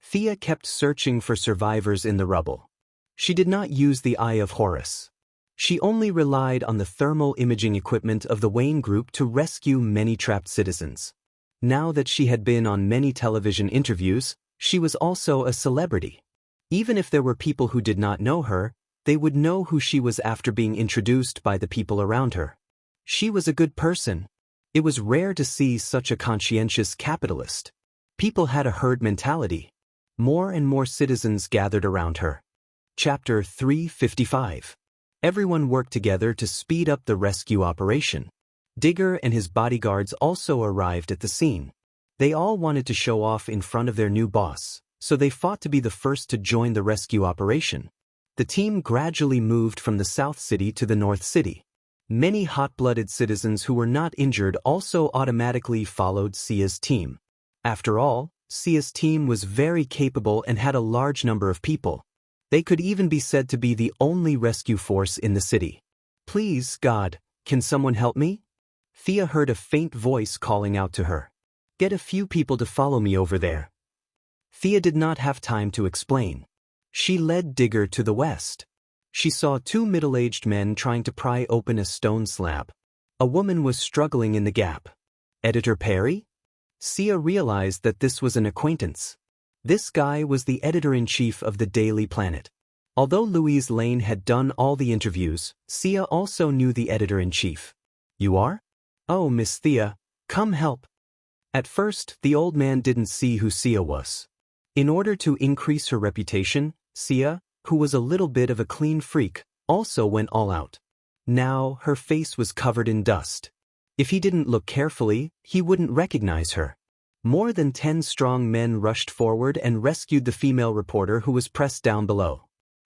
Thea kept searching for survivors in the rubble. She did not use the Eye of Horus. She only relied on the thermal imaging equipment of the Wayne Group to rescue many trapped citizens. Now that she had been on many television interviews, she was also a celebrity. Even if there were people who did not know her, they would know who she was after being introduced by the people around her. She was a good person. It was rare to see such a conscientious capitalist. People had a herd mentality. More and more citizens gathered around her. Chapter 355. Everyone worked together to speed up the rescue operation. Digger and his bodyguards also arrived at the scene. They all wanted to show off in front of their new boss, so they fought to be the first to join the rescue operation. The team gradually moved from the South City to the North City. Many hot-blooded citizens who were not injured also automatically followed Sia's team. After all, Sia's team was very capable and had a large number of people. They could even be said to be the only rescue force in the city. Please, God, can someone help me? Thea heard a faint voice calling out to her. Get a few people to follow me over there. Thea did not have time to explain. She led Digger to the west. She saw two middle-aged men trying to pry open a stone slab. A woman was struggling in the gap. Editor Perry? Sia realized that this was an acquaintance. This guy was the editor-in-chief of the Daily Planet. Although Louise Lane had done all the interviews, Sia also knew the editor-in-chief. You are? Oh, Miss Thea, come help. At first, the old man didn't see who Sia was. In order to increase her reputation, Sia, who was a little bit of a clean freak, also went all out. Now, her face was covered in dust. If he didn't look carefully, he wouldn't recognize her. More than 10 strong men rushed forward and rescued the female reporter who was pressed down below.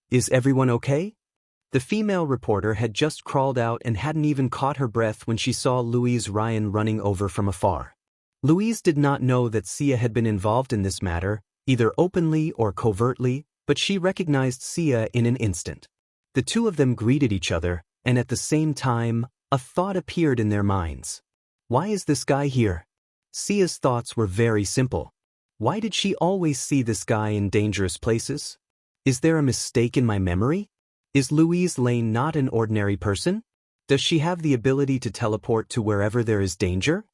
Is everyone okay? The female reporter had just crawled out and hadn't even caught her breath when she saw Louise Ryan running over from afar. Louise did not know that Sia had been involved in this matter, either openly or covertly, but she recognized Sia in an instant. The two of them greeted each other, and at the same time, a thought appeared in their minds. Why is this guy here? Sia's thoughts were very simple. Why did she always see this guy in dangerous places? Is there a mistake in my memory? Is Louise Lane not an ordinary person? Does she have the ability to teleport to wherever there is danger?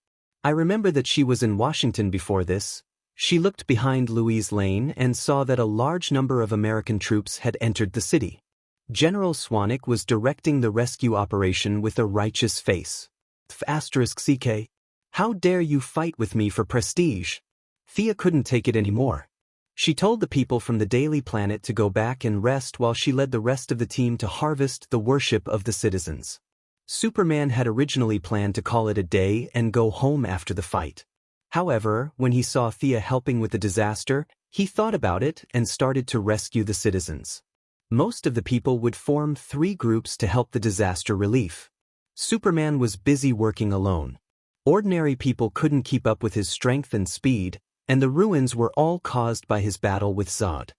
I remember that she was in Washington before this. She looked behind Louise Lane and saw that a large number of American troops had entered the city. General Swanwick was directing the rescue operation with a righteous face. *CK. How dare you fight with me for prestige? Thea couldn't take it anymore. She told the people from the Daily Planet to go back and rest while she led the rest of the team to harvest the worship of the citizens. Superman had originally planned to call it a day and go home after the fight. However, when he saw Thea helping with the disaster, he thought about it and started to rescue the citizens. Most of the people would form 3 groups to help the disaster relief. Superman was busy working alone. Ordinary people couldn't keep up with his strength and speed, and the ruins were all caused by his battle with Zod.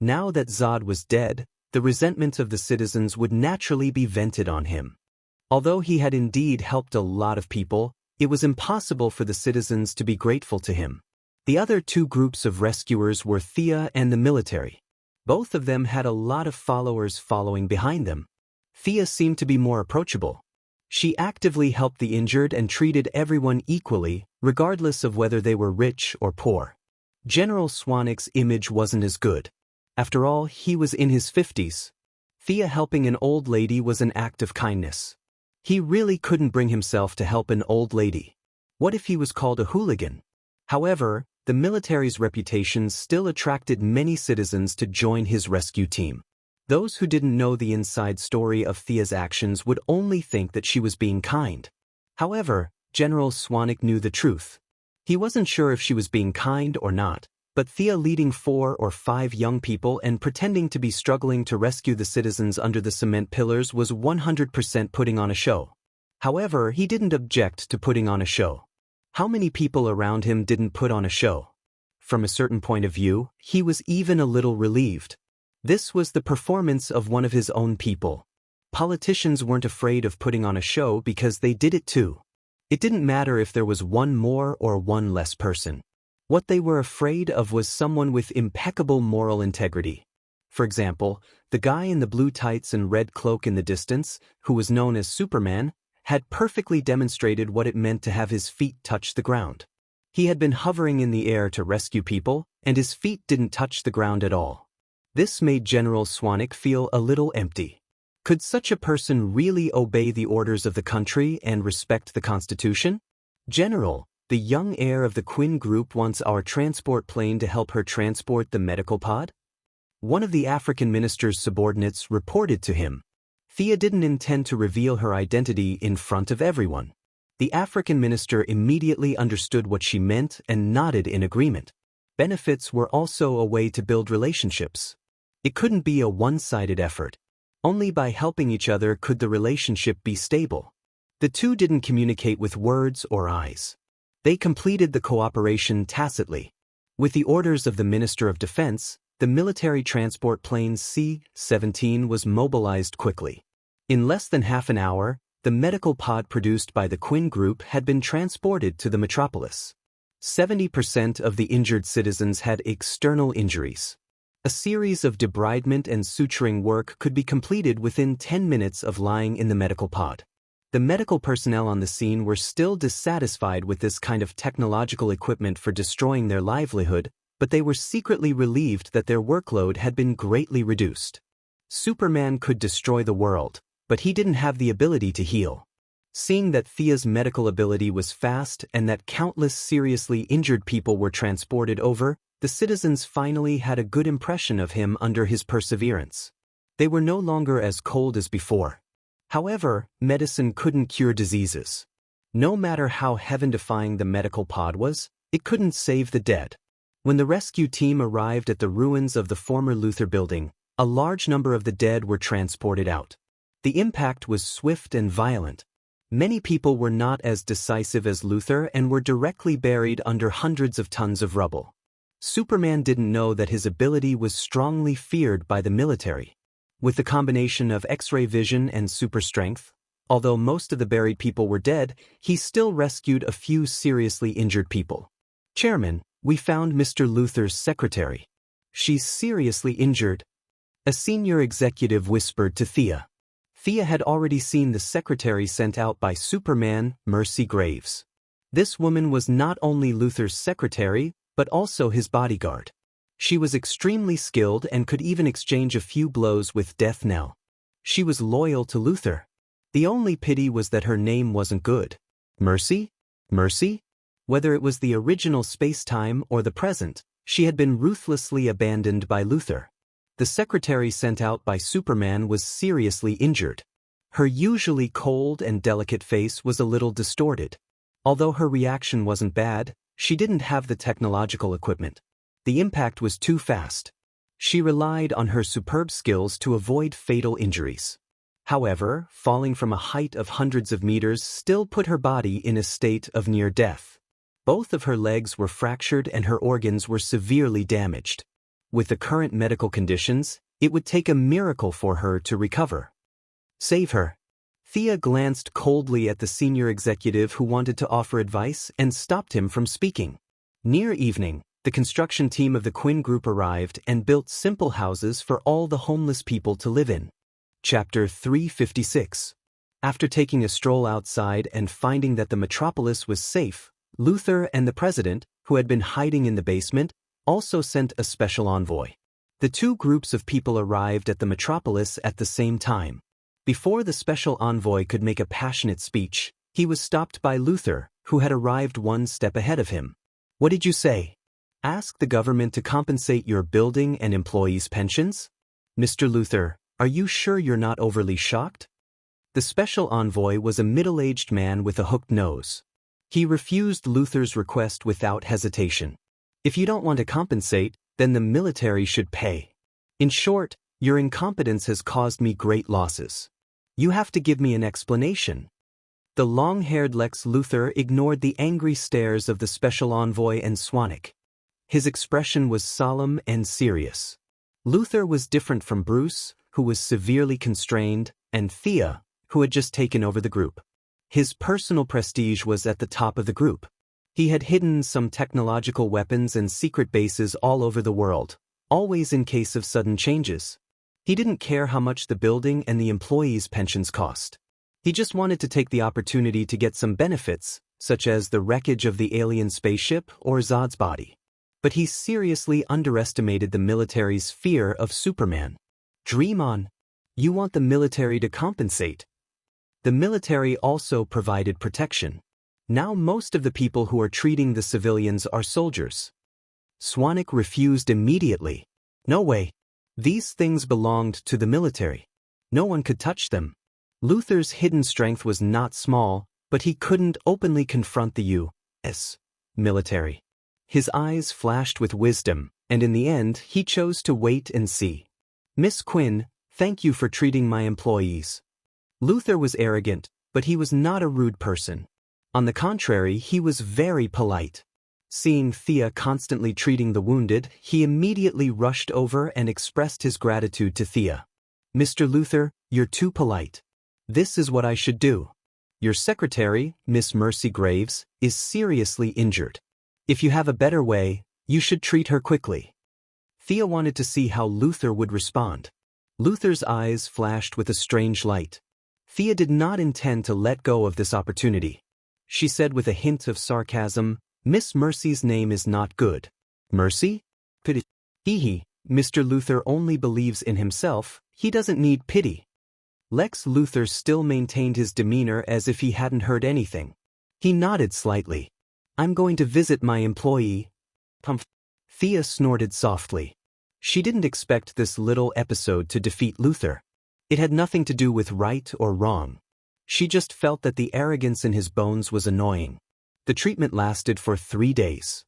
Now that Zod was dead, the resentment of the citizens would naturally be vented on him. Although he had indeed helped a lot of people, it was impossible for the citizens to be grateful to him. The other 2 groups of rescuers were Thea and the military. Both of them had a lot of followers following behind them. Thea seemed to be more approachable. She actively helped the injured and treated everyone equally, regardless of whether they were rich or poor. General Swanwick's image wasn't as good. After all, he was in his 50s. Thea helping an old lady was an act of kindness. He really couldn't bring himself to help an old lady. What if he was called a hooligan? However, the military's reputation still attracted many citizens to join his rescue team. Those who didn't know the inside story of Thea's actions would only think that she was being kind. However, General Swanwick knew the truth. He wasn't sure if she was being kind or not, but Thea leading 4 or 5 young people and pretending to be struggling to rescue the citizens under the cement pillars was 100% putting on a show. However, he didn't object to putting on a show. How many people around him didn't put on a show? From a certain point of view, he was even a little relieved. This was the performance of one of his own people. Politicians weren't afraid of putting on a show because they did it too. It didn't matter if there was one more or one less person. What they were afraid of was someone with impeccable moral integrity. For example, the guy in the blue tights and red cloak in the distance, who was known as Superman, had perfectly demonstrated what it meant to have his feet touch the ground. He had been hovering in the air to rescue people, and his feet didn't touch the ground at all. This made General Swanwick feel a little empty. Could such a person really obey the orders of the country and respect the Constitution? General, the young heir of the Quinn Group wants our transport plane to help her transport the medical pod? One of the African minister's subordinates reported to him. Thea didn't intend to reveal her identity in front of everyone. The African minister immediately understood what she meant and nodded in agreement. Benefits were also a way to build relationships. It couldn't be a one-sided effort. Only by helping each other could the relationship be stable. The 2 didn't communicate with words or eyes. They completed the cooperation tacitly. With the orders of the Minister of Defense, the military transport plane C-17 was mobilized quickly. In less than half an hour, the medical pod produced by the Quinn Group had been transported to the metropolis. 70% of the injured citizens had external injuries. A series of debridement and suturing work could be completed within 10 minutes of lying in the medical pod. The medical personnel on the scene were still dissatisfied with this kind of technological equipment for destroying their livelihood, but they were secretly relieved that their workload had been greatly reduced. Superman could destroy the world, but he didn't have the ability to heal. Seeing that Thea's medical ability was fast and that countless seriously injured people were transported over, the citizens finally had a good impression of him under his perseverance. They were no longer as cold as before. However, medicine couldn't cure diseases. No matter how heaven-defying the medical pod was, it couldn't save the dead. When the rescue team arrived at the ruins of the former Luther building, a large number of the dead were transported out. The impact was swift and violent. Many people were not as decisive as Luther and were directly buried under hundreds of tons of rubble. Superman didn't know that his ability was strongly feared by the military. With the combination of X-ray vision and super strength, although most of the buried people were dead, he still rescued a few seriously injured people. Chairman, we found Mr. Luther's secretary. She's seriously injured. A senior executive whispered to Thea. Thea had already seen the secretary sent out by Superman, Mercy Graves. This woman was not only Luther's secretary, but also his bodyguard. She was extremely skilled and could even exchange a few blows with Death Knell. She was loyal to Luther. The only pity was that her name wasn't good. Mercy? Mercy? Whether it was the original space-time or the present, she had been ruthlessly abandoned by Luther. The secretary sent out by Superman was seriously injured. Her usually cold and delicate face was a little distorted. Although her reaction wasn't bad, she didn't have the technological equipment. The impact was too fast. She relied on her superb skills to avoid fatal injuries. However, falling from a height of hundreds of meters still put her body in a state of near death. Both of her legs were fractured and her organs were severely damaged. With the current medical conditions, it would take a miracle for her to recover. Save her. Thea glanced coldly at the senior executive who wanted to offer advice and stopped him from speaking. Near evening, the construction team of the Quinn Group arrived and built simple houses for all the homeless people to live in. Chapter 356. After taking a stroll outside and finding that the metropolis was safe, Luther and the president, who had been hiding in the basement, also sent a special envoy. The two groups of people arrived at the metropolis at the same time. Before the special envoy could make a passionate speech, he was stopped by Luther, who had arrived one step ahead of him. "What did you say? Ask the government to compensate your building and employees' pensions? Mr. Luther, are you sure you're not overly shocked?" The special envoy was a middle-aged man with a hooked nose. He refused Luther's request without hesitation. "If you don't want to compensate, then the military should pay. In short, your incompetence has caused me great losses. You have to give me an explanation." The long-haired Lex Luthor ignored the angry stares of the special envoy and Swanwick. His expression was solemn and serious. Luthor was different from Bruce, who was severely constrained, and Thea, who had just taken over the group. His personal prestige was at the top of the group. He had hidden some technological weapons and secret bases all over the world, always in case of sudden changes. He didn't care how much the building and the employees' pensions cost. He just wanted to take the opportunity to get some benefits, such as the wreckage of the alien spaceship or Zod's body. But he seriously underestimated the military's fear of Superman. Dream on. You want the military to compensate. The military also provided protection. Now most of the people who are treating the civilians are soldiers. Swanwick refused immediately. No way. These things belonged to the military. No one could touch them. Luther's hidden strength was not small, but he couldn't openly confront the U.S. military. His eyes flashed with wisdom, and in the end he chose to wait and see. "Miss Quinn, thank you for treating my employees." Luther was arrogant, but he was not a rude person. On the contrary, he was very polite. Seeing Thea constantly treating the wounded, he immediately rushed over and expressed his gratitude to Thea. "Mr. Luther, you're too polite. This is what I should do. Your secretary, Miss Mercy Graves, is seriously injured. If you have a better way, you should treat her quickly." Thea wanted to see how Luther would respond. Luther's eyes flashed with a strange light. Thea did not intend to let go of this opportunity. She said with a hint of sarcasm, "Miss Mercy's name is not good." "Mercy? Pity." "Hee. Mr. Luther only believes in himself, he doesn't need pity." Lex Luthor still maintained his demeanor as if he hadn't heard anything. He nodded slightly. "I'm going to visit my employee." Thea snorted softly. She didn't expect this little episode to defeat Luther. It had nothing to do with right or wrong. She just felt that the arrogance in his bones was annoying. The treatment lasted for 3 days.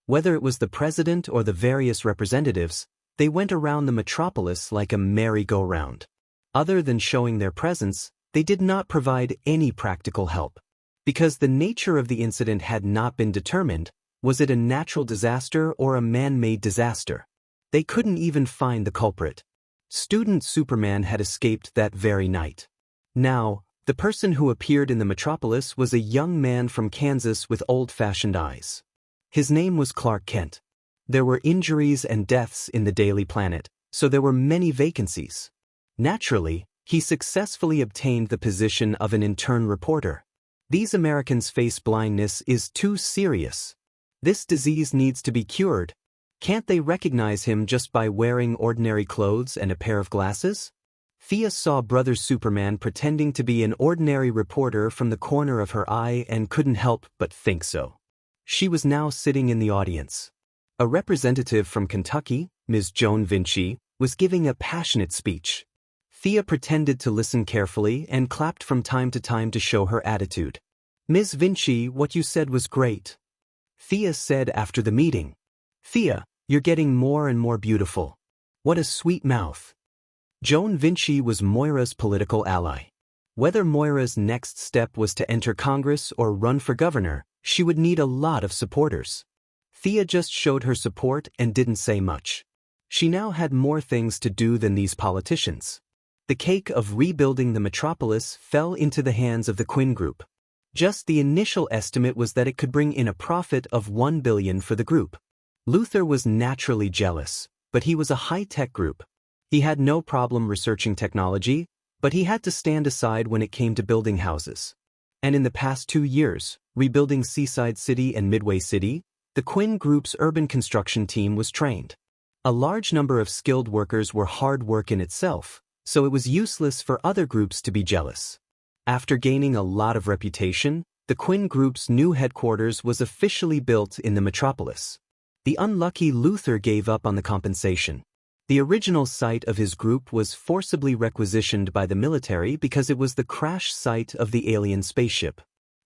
Whether it was the president or the various representatives, they went around the metropolis like a merry-go-round. Other than showing their presence, they did not provide any practical help. Because the nature of the incident had not been determined, was it a natural disaster or a man-made disaster? They couldn't even find the culprit. Student Superman had escaped that very night. Now, the person who appeared in the metropolis was a young man from Kansas with old-fashioned eyes. His name was Clark Kent. There were injuries and deaths in the Daily Planet, so there were many vacancies. Naturally, he successfully obtained the position of an intern reporter. These Americans face blindness is too serious. This disease needs to be cured. Can't they recognize him just by wearing ordinary clothes and a pair of glasses? Thea saw Brother Superman pretending to be an ordinary reporter from the corner of her eye and couldn't help but think so. She was now sitting in the audience. A representative from Kentucky, Ms. Joan Vinci, was giving a passionate speech. Thea pretended to listen carefully and clapped from time to time to show her attitude. "Ms. Vinci, what you said was great," Thea said after the meeting. "Thea, you're getting more and more beautiful. What a sweet mouth." Joan Vinci was Moira's political ally. Whether Moira's next step was to enter Congress or run for governor, she would need a lot of supporters. Thea just showed her support and didn't say much. She now had more things to do than these politicians. The cake of rebuilding the metropolis fell into the hands of the Quinn Group. Just the initial estimate was that it could bring in a profit of $1 billion for the group. Luther was naturally jealous, but he was a high-tech group. He had no problem researching technology, but he had to stand aside when it came to building houses. And in the past 2 years, rebuilding Seaside City and Midway City, the Quinn Group's urban construction team was trained. A large number of skilled workers were hard work in itself, so it was useless for other groups to be jealous. After gaining a lot of reputation, the Quinn Group's new headquarters was officially built in the metropolis. The unlucky Luther gave up on the compensation. The original site of his group was forcibly requisitioned by the military because it was the crash site of the alien spaceship.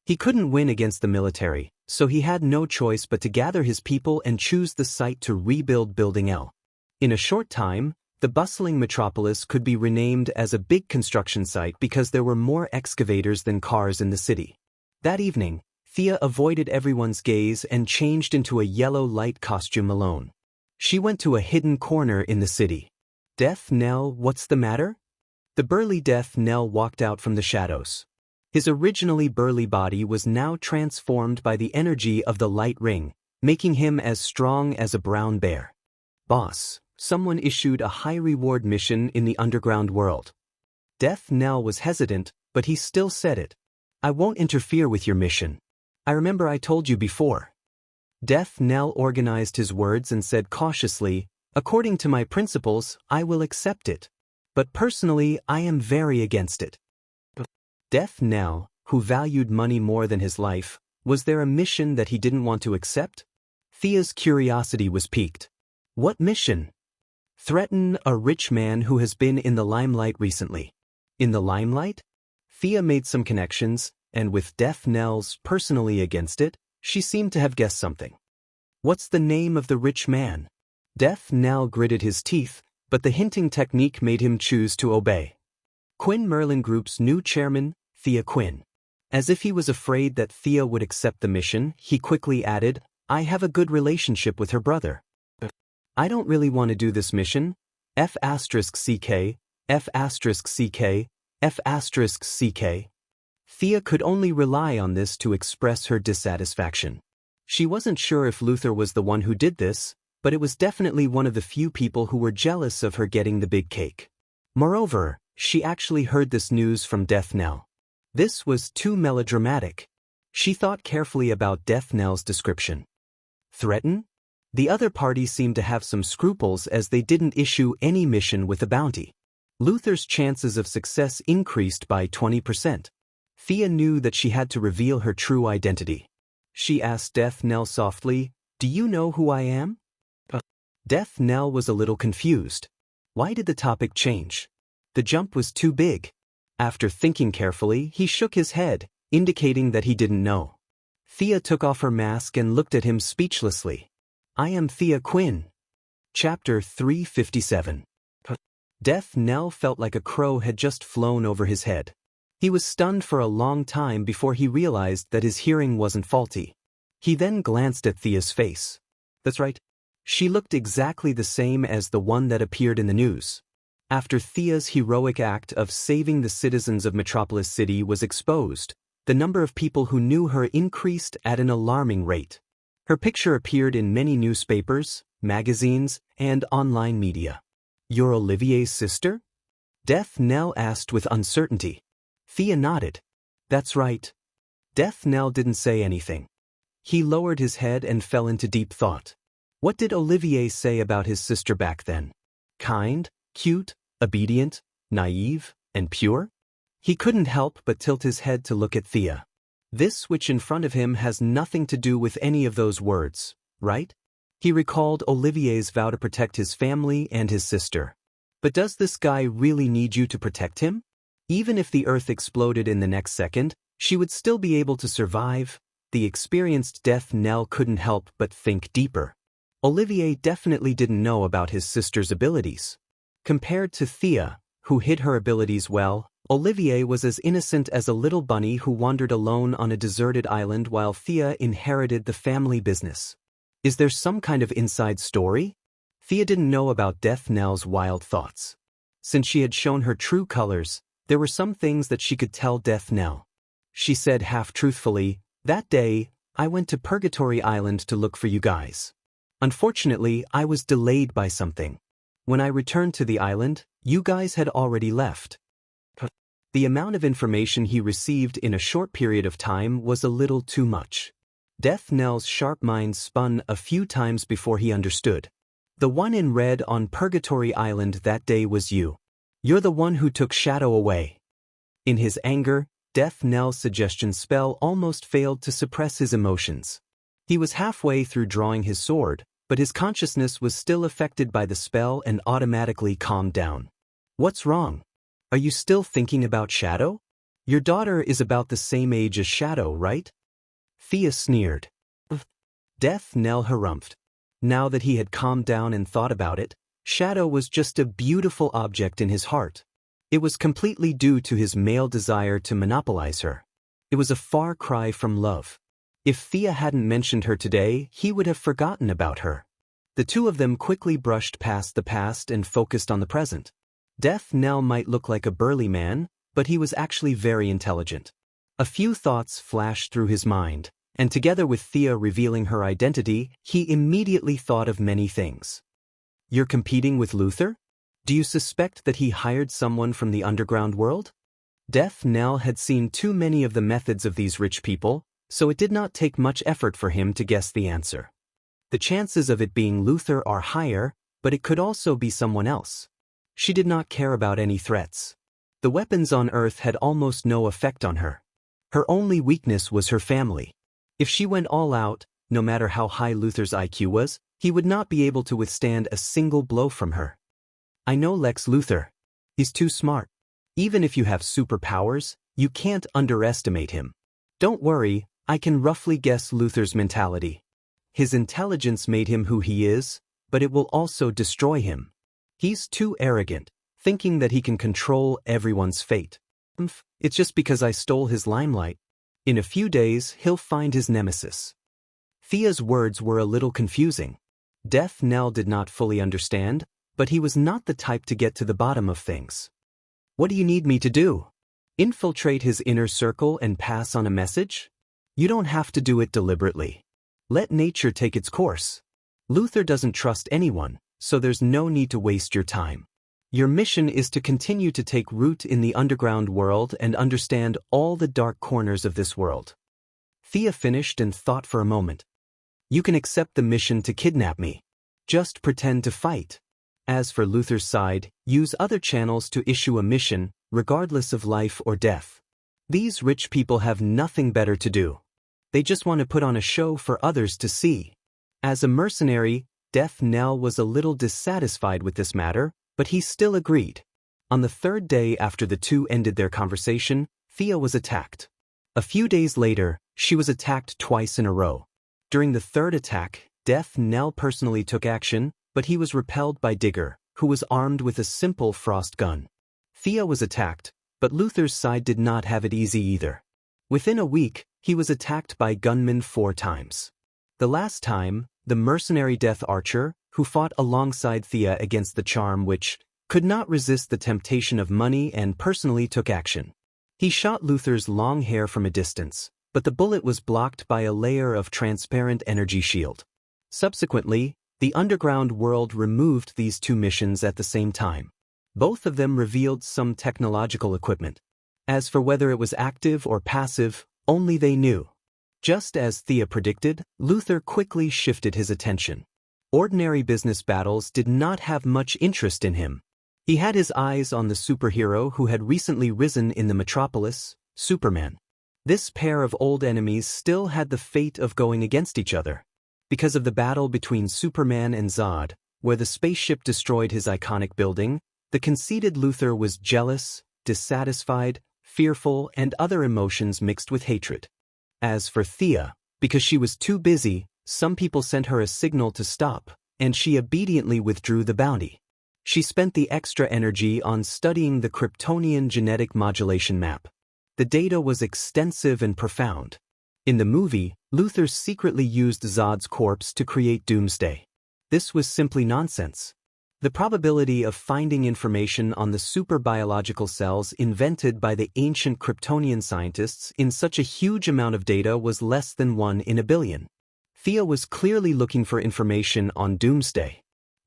He couldn't win against the military, so he had no choice but to gather his people and choose the site to rebuild Building L. In a short time, the bustling metropolis could be renamed as a big construction site because there were more excavators than cars in the city. That evening, Thea avoided everyone's gaze and changed into a yellow light costume alone. She went to a hidden corner in the city. "Death Knell, what's the matter?" The burly Death Knell walked out from the shadows. His originally burly body was now transformed by the energy of the light ring, making him as strong as a brown bear. "Boss, someone issued a high-reward mission in the underground world." Death Knell was hesitant, but he still said it. "I won't interfere with your mission. I remember I told you before." Death Knell organized his words and said cautiously, "According to my principles, I will accept it. But personally, I am very against it." Death Knell, who valued money more than his life, was there a mission that he didn't want to accept? Thea's curiosity was piqued. "What mission?" "Threaten a rich man who has been in the limelight recently." "In the limelight?" Thea made some connections, and with Death Knell's personally against it, she seemed to have guessed something. "What's the name of the rich man?" Death Knell gritted his teeth, but the hinting technique made him choose to obey. "Quinn Merlin Group's new chairman, Thea Quinn." As if he was afraid that Thea would accept the mission, he quickly added, "I have a good relationship with her brother." "I don't really want to do this mission. F***CK, F***CK, F***CK. Thea could only rely on this to express her dissatisfaction. She wasn't sure if Luther was the one who did this, but it was definitely one of the few people who were jealous of her getting the big cake. Moreover, she actually heard this news from Death Knell. This was too melodramatic. She thought carefully about Death Knell's description. Threaten? The other party seemed to have some scruples as they didn't issue any mission with a bounty. Luther's chances of success increased by 20%. Thea knew that she had to reveal her true identity. She asked Death Knell softly, "Do you know who I am?" Death Knell was a little confused. Why did the topic change? The jump was too big. After thinking carefully, he shook his head, indicating that he didn't know. Thea took off her mask and looked at him speechlessly. "I am Thea Quinn." Chapter 357. Death Knell felt like a crow had just flown over his head. He was stunned for a long time before he realized that his hearing wasn't faulty. He then glanced at Thea's face. That's right. She looked exactly the same as the one that appeared in the news. After Thea's heroic act of saving the citizens of Metropolis City was exposed, the number of people who knew her increased at an alarming rate. Her picture appeared in many newspapers, magazines, and online media. "You're Olivier's sister?" Death Knell asked with uncertainty. Thea nodded. "That's right." Death Knell didn't say anything. He lowered his head and fell into deep thought. What did Olivier say about his sister back then? Kind, cute, obedient, naive, and pure? He couldn't help but tilt his head to look at Thea. This switch in front of him has nothing to do with any of those words, right? He recalled Olivier's vow to protect his family and his sister. But does this guy really need you to protect him? Even if the earth exploded in the next second, she would still be able to survive. The experienced death knell couldn't help but think deeper. Olivier definitely didn't know about his sister's abilities. Compared to Thea, who hid her abilities well, Olivier was as innocent as a little bunny who wandered alone on a deserted island while Thea inherited the family business. Is there some kind of inside story? Thea didn't know about Death Knell's wild thoughts. Since she had shown her true colors, there were some things that she could tell Death Knell. She said half-truthfully, "That day, I went to Purgatory Island to look for you guys. Unfortunately, I was delayed by something. When I returned to the island, you guys had already left." The amount of information he received in a short period of time was a little too much. Death Knell's sharp mind spun a few times before he understood. The one in red on Purgatory Island that day was you. You're the one who took Shadow away. In his anger, Death Knell's suggestion spell almost failed to suppress his emotions. He was halfway through drawing his sword, but his consciousness was still affected by the spell and automatically calmed down. What's wrong? Are you still thinking about Shadow? Your daughter is about the same age as Shadow, right? Thea sneered. Death Knell harumphed. Now that he had calmed down and thought about it, Shadow was just a beautiful object in his heart. It was completely due to his male desire to monopolize her. It was a far cry from love. If Thea hadn't mentioned her today, he would have forgotten about her. The two of them quickly brushed past the past and focused on the present. Death Knell might look like a burly man, but he was actually very intelligent. A few thoughts flashed through his mind, and together with Thea revealing her identity, he immediately thought of many things. You're competing with Luther? Do you suspect that he hired someone from the underground world? Death Knell had seen too many of the methods of these rich people, so it did not take much effort for him to guess the answer. The chances of it being Luther are higher, but it could also be someone else. She did not care about any threats. The weapons on Earth had almost no effect on her. Her only weakness was her family. If she went all out, no matter how high Luther's IQ was, he would not be able to withstand a single blow from her. I know Lex Luthor. He's too smart. Even if you have superpowers, you can't underestimate him. Don't worry, I can roughly guess Luther's mentality. His intelligence made him who he is, but it will also destroy him. He's too arrogant, thinking that he can control everyone's fate. It's just because I stole his limelight. In a few days, he'll find his nemesis. Thea's words were a little confusing. Death Knell did not fully understand, but he was not the type to get to the bottom of things. What do you need me to do? Infiltrate his inner circle and pass on a message? You don't have to do it deliberately. Let nature take its course. Luther doesn't trust anyone, so there's no need to waste your time. Your mission is to continue to take root in the underground world and understand all the dark corners of this world. Thea finished and thought for a moment. You can accept the mission to kidnap me. Just pretend to fight. As for Luther's side, use other channels to issue a mission, regardless of life or death. These rich people have nothing better to do. They just want to put on a show for others to see. As a mercenary, Death Knell was a little dissatisfied with this matter, but he still agreed. On the third day after the two ended their conversation, Thea was attacked. A few days later, she was attacked twice in a row. During the third attack, Death Knell personally took action, but he was repelled by Digger, who was armed with a simple frost gun. Thea was attacked, but Luther's side did not have it easy either. Within a week, he was attacked by gunmen 4 times. The last time, the mercenary Death Archer, who fought alongside Thea against the charm which could not resist the temptation of money and personally took action. He shot Luther's long hair from a distance, but the bullet was blocked by a layer of transparent energy shield. Subsequently, the underground world removed these 2 missions at the same time. Both of them revealed some technological equipment. As for whether it was active or passive, only they knew. Just as Thea predicted, Luther quickly shifted his attention. Ordinary business battles did not have much interest in him. He had his eyes on the superhero who had recently risen in the metropolis, Superman. This pair of old enemies still had the fate of going against each other. Because of the battle between Superman and Zod, where the spaceship destroyed his iconic building, the conceited Luthor was jealous, dissatisfied, fearful, and other emotions mixed with hatred. As for Thea, because she was too busy, some people sent her a signal to stop, and she obediently withdrew the bounty. She spent the extra energy on studying the Kryptonian genetic modulation map. The data was extensive and profound. In the movie, Luthor secretly used Zod's corpse to create Doomsday. This was simply nonsense. The probability of finding information on the superbiological cells invented by the ancient Kryptonian scientists in such a huge amount of data was less than 1 in a billion. Thea was clearly looking for information on Doomsday.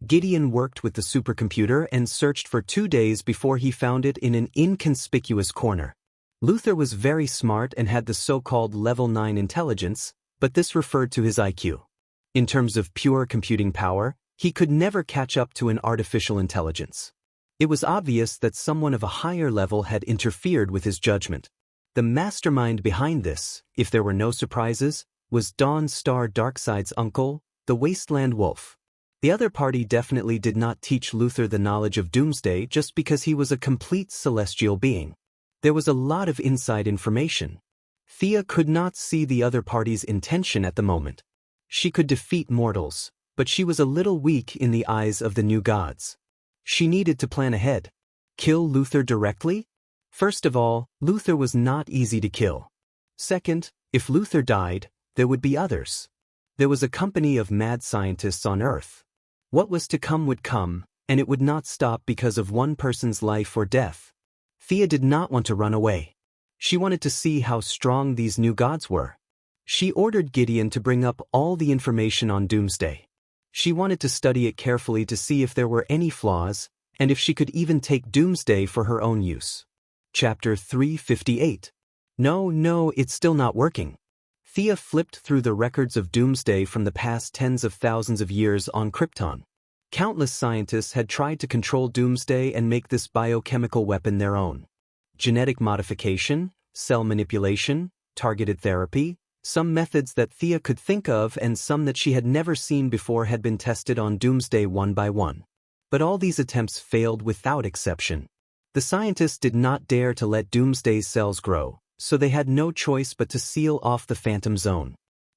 Gideon worked with the supercomputer and searched for 2 days before he found it in an inconspicuous corner. Luthor was very smart and had the so-called level 9 intelligence, but this referred to his IQ. In terms of pure computing power, he could never catch up to an artificial intelligence. It was obvious that someone of a higher level had interfered with his judgment. The mastermind behind this, if there were no surprises, was Dawn Star Darkseid's uncle, the Wasteland Wolf. The other party definitely did not teach Luthor the knowledge of Doomsday just because he was a complete celestial being. There was a lot of inside information. Thea could not see the other party's intention at the moment. She could defeat mortals, but she was a little weak in the eyes of the new gods. She needed to plan ahead. Kill Luthor directly? First of all, Luthor was not easy to kill. Second, if Luthor died, there would be others. There was a company of mad scientists on Earth. What was to come would come, and it would not stop because of one person's life or death. Thea did not want to run away. She wanted to see how strong these new gods were. She ordered Gideon to bring up all the information on Doomsday. She wanted to study it carefully to see if there were any flaws, and if she could even take Doomsday for her own use. Chapter 358. No, it's still not working. Thea flipped through the records of Doomsday from the past tens of thousands of years on Krypton. Countless scientists had tried to control Doomsday and make this biochemical weapon their own. Genetic modification, cell manipulation, targeted therapy, some methods that Thea could think of and some that she had never seen before had been tested on Doomsday one by one. But all these attempts failed without exception. The scientists did not dare to let Doomsday's cells grow, so they had no choice but to seal off the Phantom Zone.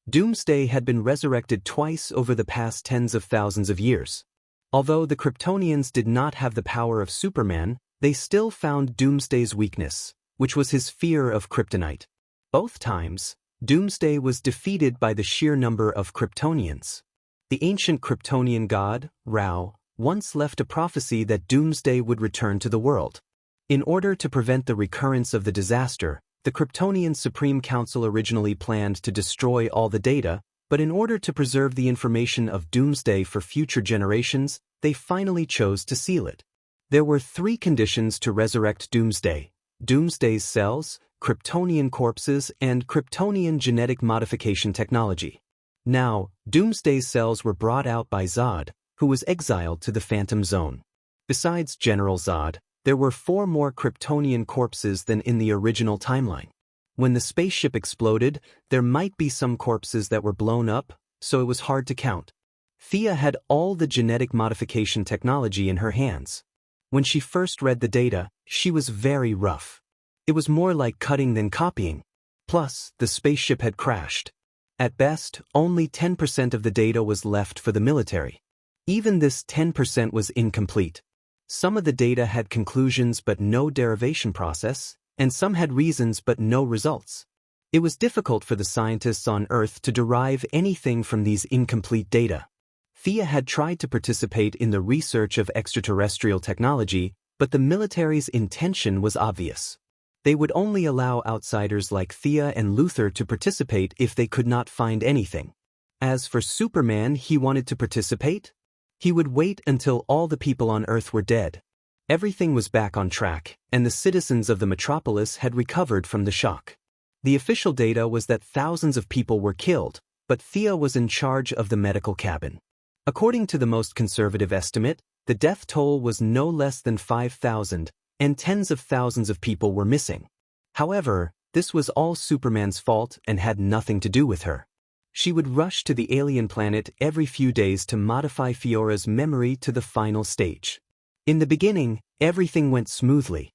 Doomsday had been resurrected twice over the past tens of thousands of years. Although the Kryptonians did not have the power of Superman, they still found Doomsday's weakness, which was his fear of kryptonite. Both times, Doomsday was defeated by the sheer number of Kryptonians. The ancient Kryptonian god, Ra, once left a prophecy that Doomsday would return to the world. In order to prevent the recurrence of the disaster, the Kryptonian Supreme Council originally planned to destroy all the data, but in order to preserve the information of Doomsday for future generations, they finally chose to seal it. There were 3 conditions to resurrect Doomsday: Doomsday's cells, Kryptonian corpses, and Kryptonian genetic modification technology. Now, Doomsday's cells were brought out by Zod, who was exiled to the Phantom Zone. Besides General Zod, there were 4 more Kryptonian corpses than in the original timeline. When the spaceship exploded, there might be some corpses that were blown up, so it was hard to count. Thea had all the genetic modification technology in her hands. When she first read the data, she was very rough. It was more like cutting than copying. Plus, the spaceship had crashed. At best, only 10% of the data was left for the military. Even this 10% was incomplete. Some of the data had conclusions but no derivation process, and some had reasons but no results. It was difficult for the scientists on Earth to derive anything from these incomplete data. Thea had tried to participate in the research of extraterrestrial technology, but the military's intention was obvious. They would only allow outsiders like Thea and Luthor to participate if they could not find anything. As for Superman, he wanted to participate. He would wait until all the people on Earth were dead. Everything was back on track, and the citizens of the metropolis had recovered from the shock. The official data was that thousands of people were killed, but Thea was in charge of the medical cabin. According to the most conservative estimate, the death toll was no less than 5,000, and tens of thousands of people were missing. However, This was all Superman's fault and had nothing to do with her. She would rush to the alien planet every few days to modify Fiora's memory to the final stage. In the beginning, everything went smoothly.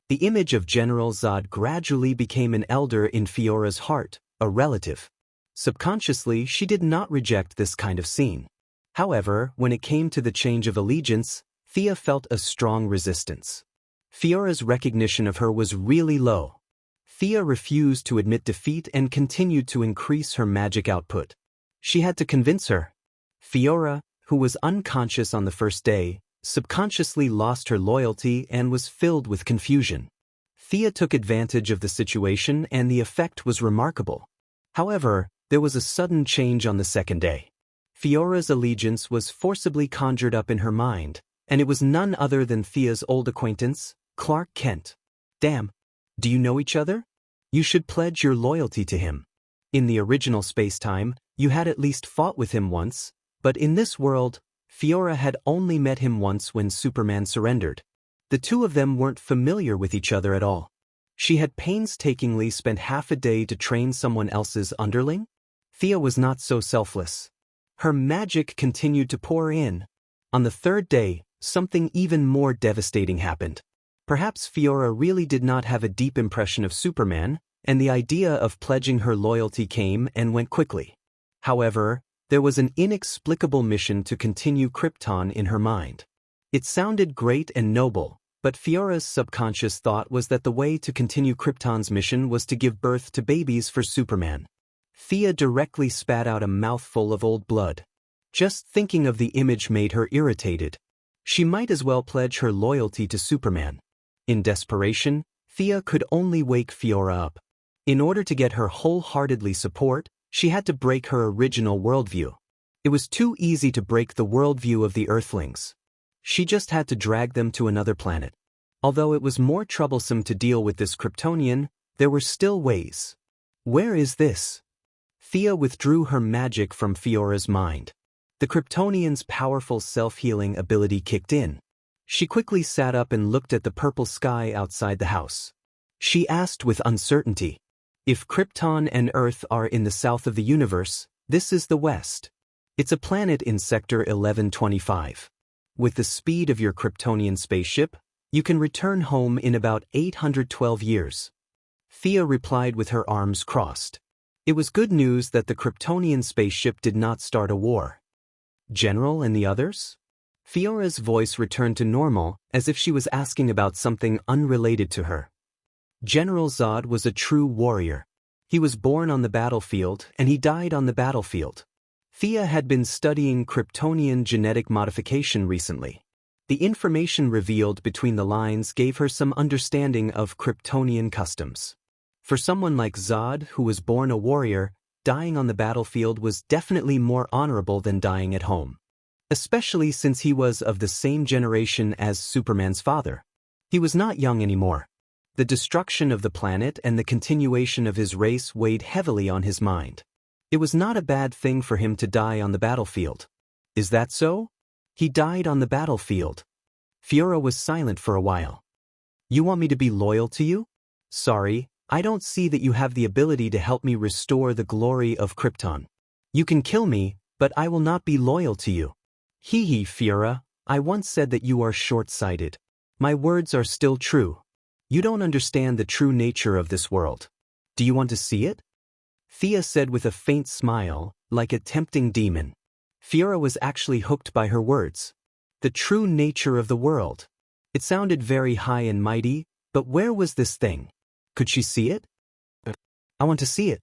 The image of General Zod gradually became an elder in Fiora's heart, a relative. Subconsciously, she did not reject this kind of scene. However, when it came to the change of allegiance, Thea felt a strong resistance. Fiora's recognition of her was really low. Thea refused to admit defeat and continued to increase her magic output. She had to convince her. Fiora, who was unconscious on the first day, subconsciously lost her loyalty and was filled with confusion. Thea took advantage of the situation and the effect was remarkable. However, there was a sudden change on the second day. Fiora's allegiance was forcibly conjured up in her mind, and it was none other than Thea's old acquaintance, Clark Kent. Damn. Do you know each other? You should pledge your loyalty to him. In the original space-time, you had at least fought with him once, but in this world, Fiora had only met him once when Superman surrendered. The two of them weren't familiar with each other at all. She had painstakingly spent half a day to train someone else's underling? Thea was not so selfless. Her magic continued to pour in. On the third day, something even more devastating happened. Perhaps Fiora really did not have a deep impression of Superman, and the idea of pledging her loyalty came and went quickly. However, there was an inexplicable mission to continue Krypton in her mind. It sounded great and noble, but Fiora's subconscious thought was that the way to continue Krypton's mission was to give birth to babies for Superman. Thea directly spat out a mouthful of old blood. Just thinking of the image made her irritated. She might as well pledge her loyalty to Superman. In desperation, Thea could only wake Fiora up. In order to get her wholeheartedly support, she had to break her original worldview. It was too easy to break the worldview of the Earthlings. She just had to drag them to another planet. Although it was more troublesome to deal with this Kryptonian, there were still ways. Where is this? Thea withdrew her magic from Fiora's mind. The Kryptonian's powerful self-healing ability kicked in. She quickly sat up and looked at the purple sky outside the house. She asked with uncertainty, "If Krypton and Earth are in the south of the universe, this is the west. It's a planet in Sector 1125. With the speed of your Kryptonian spaceship, you can return home in about 812 years." Thea replied with her arms crossed. It was good news that the Kryptonian spaceship did not start a war. General and the others? Fiora's voice returned to normal, as if she was asking about something unrelated to her. General Zod was a true warrior. He was born on the battlefield, and he died on the battlefield. Thea had been studying Kryptonian genetic modification recently. The information revealed between the lines gave her some understanding of Kryptonian customs. For someone like Zod, who was born a warrior, dying on the battlefield was definitely more honorable than dying at home. Especially since he was of the same generation as Superman's father. He was not young anymore. The destruction of the planet and the continuation of his race weighed heavily on his mind. It was not a bad thing for him to die on the battlefield. Is that so? He died on the battlefield. Fiora was silent for a while. You want me to be loyal to you? Sorry, I don't see that you have the ability to help me restore the glory of Krypton. You can kill me, but I will not be loyal to you. Hee, Fiora, I once said that you are short-sighted. My words are still true. You don't understand the true nature of this world. Do you want to see it? Thea said with a faint smile, like a tempting demon. Fiora was actually hooked by her words. The true nature of the world. It sounded very high and mighty, but where was this thing? Could she see it? I want to see it.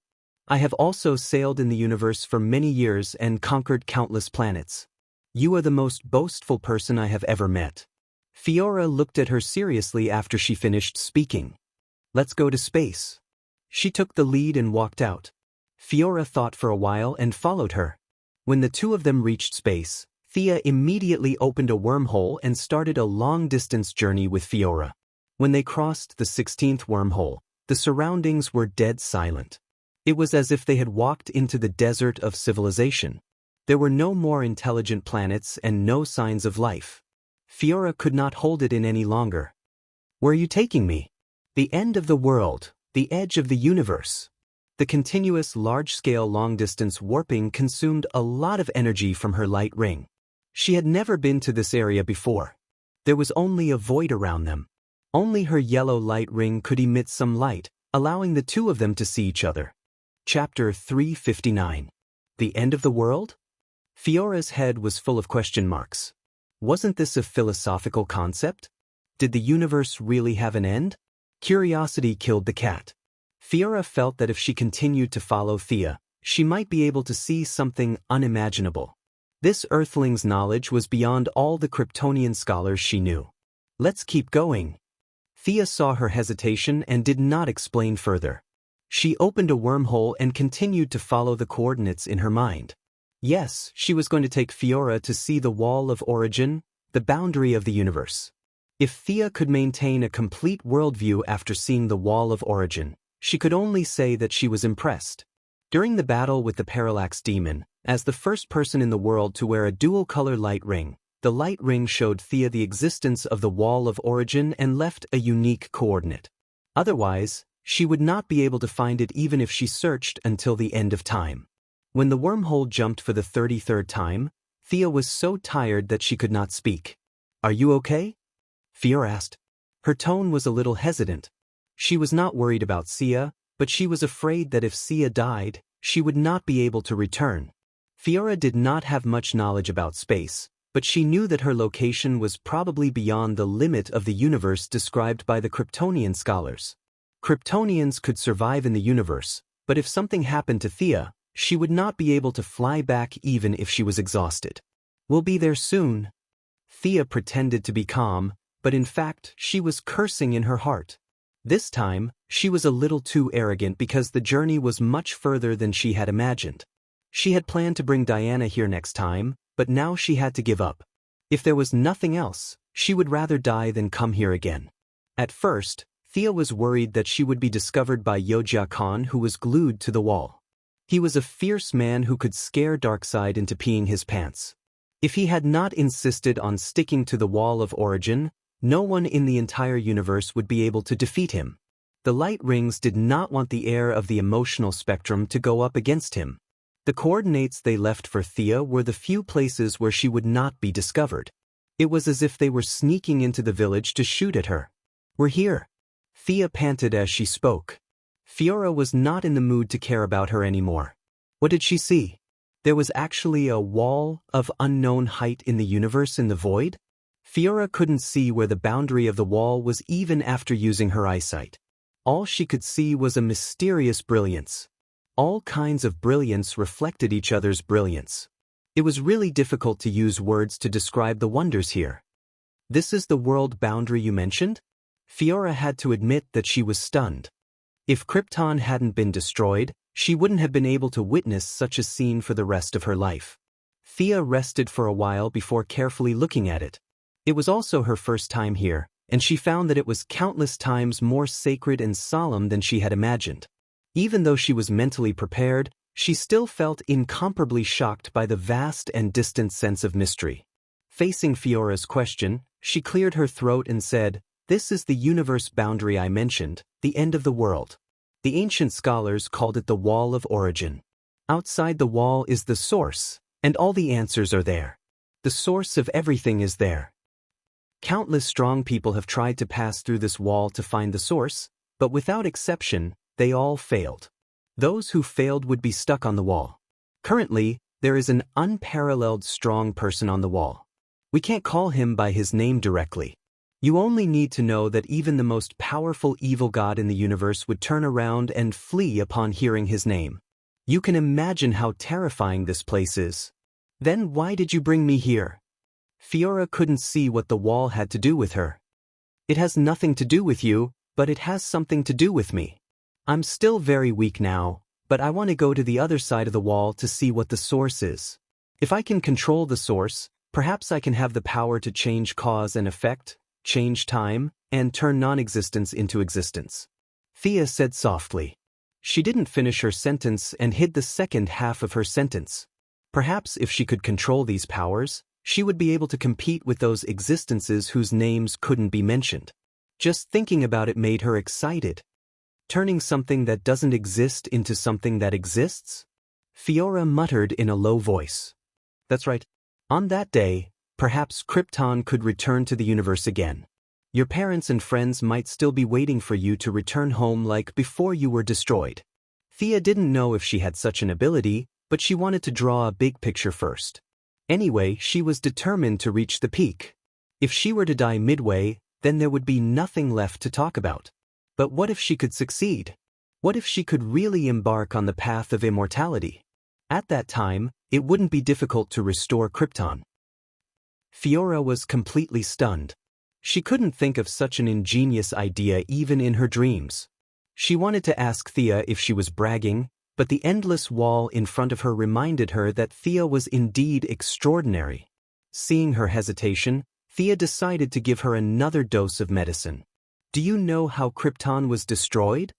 I have also sailed in the universe for many years and conquered countless planets. You are the most boastful person I have ever met. Fiora looked at her seriously after she finished speaking. Let's go to space. She took the lead and walked out. Fiora thought for a while and followed her. When the two of them reached space, Thea immediately opened a wormhole and started a long-distance journey with Fiora. When they crossed the 16th wormhole, the surroundings were dead silent. It was as if they had walked into the desert of civilization. There were no more intelligent planets and no signs of life. Fiora could not hold it in any longer. Where are you taking me? The end of the world, The edge of the universe. The continuous large-scale long-distance warping consumed a lot of energy from her light ring. She had never been to this area before. There was only a void around them. Only her yellow light ring could emit some light, allowing the two of them to see each other. Chapter 359. The End of the World? Fiora's head was full of question marks. Wasn't this a philosophical concept? Did the universe really have an end? Curiosity killed the cat. Fiora felt that if she continued to follow Thea, she might be able to see something unimaginable. This Earthling's knowledge was beyond all the Kryptonian scholars she knew. Let's keep going. Thea saw her hesitation and did not explain further. She opened a wormhole and continued to follow the coordinates in her mind. Yes, she was going to take Fiora to see the wall of origin, the boundary of the universe. If Thea could maintain a complete worldview after seeing the wall of origin, she could only say that she was impressed. During the battle with the Parallax Demon, as the first person in the world to wear a dual-color light ring, the light ring showed Thea the existence of the wall of origin and left a unique coordinate. Otherwise, she would not be able to find it even if she searched until the end of time. When the wormhole jumped for the 33rd time, Thea was so tired that she could not speak. "Are you okay?" Fiora asked. Her tone was a little hesitant. She was not worried about Sia, but she was afraid that if Sia died, she would not be able to return. Fiora did not have much knowledge about space, but she knew that her location was probably beyond the limit of the universe described by the Kryptonian scholars. Kryptonians could survive in the universe, but if something happened to Thea, she would not be able to fly back even if she was exhausted. "We'll be there soon." Thea pretended to be calm, but in fact she was cursing in her heart. This time, she was a little too arrogant because the journey was much further than she had imagined. She had planned to bring Diana here next time, but now she had to give up. If there was nothing else, she would rather die than come here again. At first, Thea was worried that she would be discovered by Yojia Khan, who was glued to the wall. He was a fierce man who could scare Darkseid into peeing his pants. If he had not insisted on sticking to the wall of origin, no one in the entire universe would be able to defeat him. The light rings did not want the air of the emotional spectrum to go up against him. The coordinates they left for Thea were the few places where she would not be discovered. It was as if they were sneaking into the village to shoot at her. "We're here." Thea panted as she spoke. Fiora was not in the mood to care about her anymore. What did she see? There was actually a wall of unknown height in the universe in the void? Fiora couldn't see where the boundary of the wall was even after using her eyesight. All she could see was a mysterious brilliance. All kinds of brilliance reflected each other's brilliance. It was really difficult to use words to describe the wonders here. "This is the world boundary you mentioned?" Fiora had to admit that she was stunned. If Krypton hadn't been destroyed, she wouldn't have been able to witness such a scene for the rest of her life. Thea rested for a while before carefully looking at it. It was also her first time here, and she found that it was countless times more sacred and solemn than she had imagined. Even though she was mentally prepared, she still felt incomparably shocked by the vast and distant sense of mystery. Facing Fiora's question, she cleared her throat and said, "This is the universe boundary I mentioned, the end of the world. The ancient scholars called it the wall of origin. Outside the wall is the source, and all the answers are there. The source of everything is there. Countless strong people have tried to pass through this wall to find the source, but without exception, they all failed. Those who failed would be stuck on the wall. Currently, there is an unparalleled strong person on the wall. We can't call him by his name directly. You only need to know that even the most powerful evil god in the universe would turn around and flee upon hearing his name. You can imagine how terrifying this place is. Then why did you bring me here?" Fiora couldn't see what the wall had to do with her. "It has nothing to do with you, but it has something to do with me. I'm still very weak now, but I want to go to the other side of the wall to see what the source is. If I can control the source, perhaps I can have the power to change cause and effect, change time, and turn non-existence into existence," Thea said softly. She didn't finish her sentence and hid the second half of her sentence. Perhaps if she could control these powers, she would be able to compete with those existences whose names couldn't be mentioned. Just thinking about it made her excited. Turning something that doesn't exist into something that exists? Fiora muttered in a low voice. That's right. On that day, perhaps Krypton could return to the universe again. Your parents and friends might still be waiting for you to return home like before you were destroyed. Thea didn't know if she had such an ability, but she wanted to draw a big picture first. Anyway, she was determined to reach the peak. If she were to die midway, then there would be nothing left to talk about. But what if she could succeed? What if she could really embark on the path of immortality? At that time, it wouldn't be difficult to restore Krypton. Fiora was completely stunned. She couldn't think of such an ingenious idea even in her dreams. She wanted to ask Thea if she was bragging, but the endless wall in front of her reminded her that Thea was indeed extraordinary. Seeing her hesitation, Thea decided to give her another dose of medicine. Do you know how Krypton was destroyed?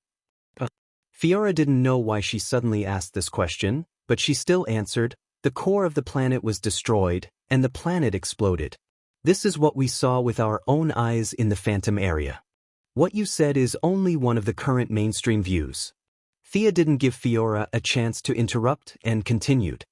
Fiora didn't know why she suddenly asked this question, but she still answered, the core of the planet was destroyed, and the planet exploded. This is what we saw with our own eyes in the Phantom area. What you said is only one of the current mainstream views. Thea didn't give Fiora a chance to interrupt and continued.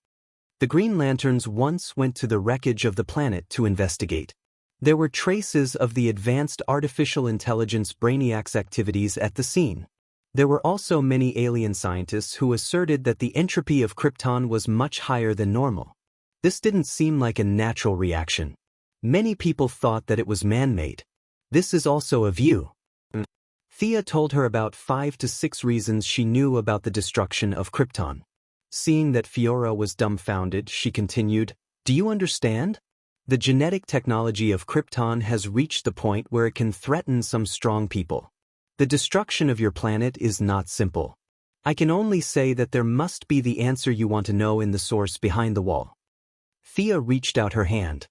The Green Lanterns once went to the wreckage of the planet to investigate. There were traces of the advanced artificial intelligence Brainiac's activities at the scene. There were also many alien scientists who asserted that the entropy of Krypton was much higher than normal. This didn't seem like a natural reaction. Many people thought that it was man-made. This is also a view. Thea told her about 5 to 6 reasons she knew about the destruction of Krypton. Seeing that Fiora was dumbfounded, she continued, do you understand? The genetic technology of Krypton has reached the point where it can threaten some strong people. The destruction of your planet is not simple. I can only say that there must be the answer you want to know in the source behind the wall. Thea reached out her hand.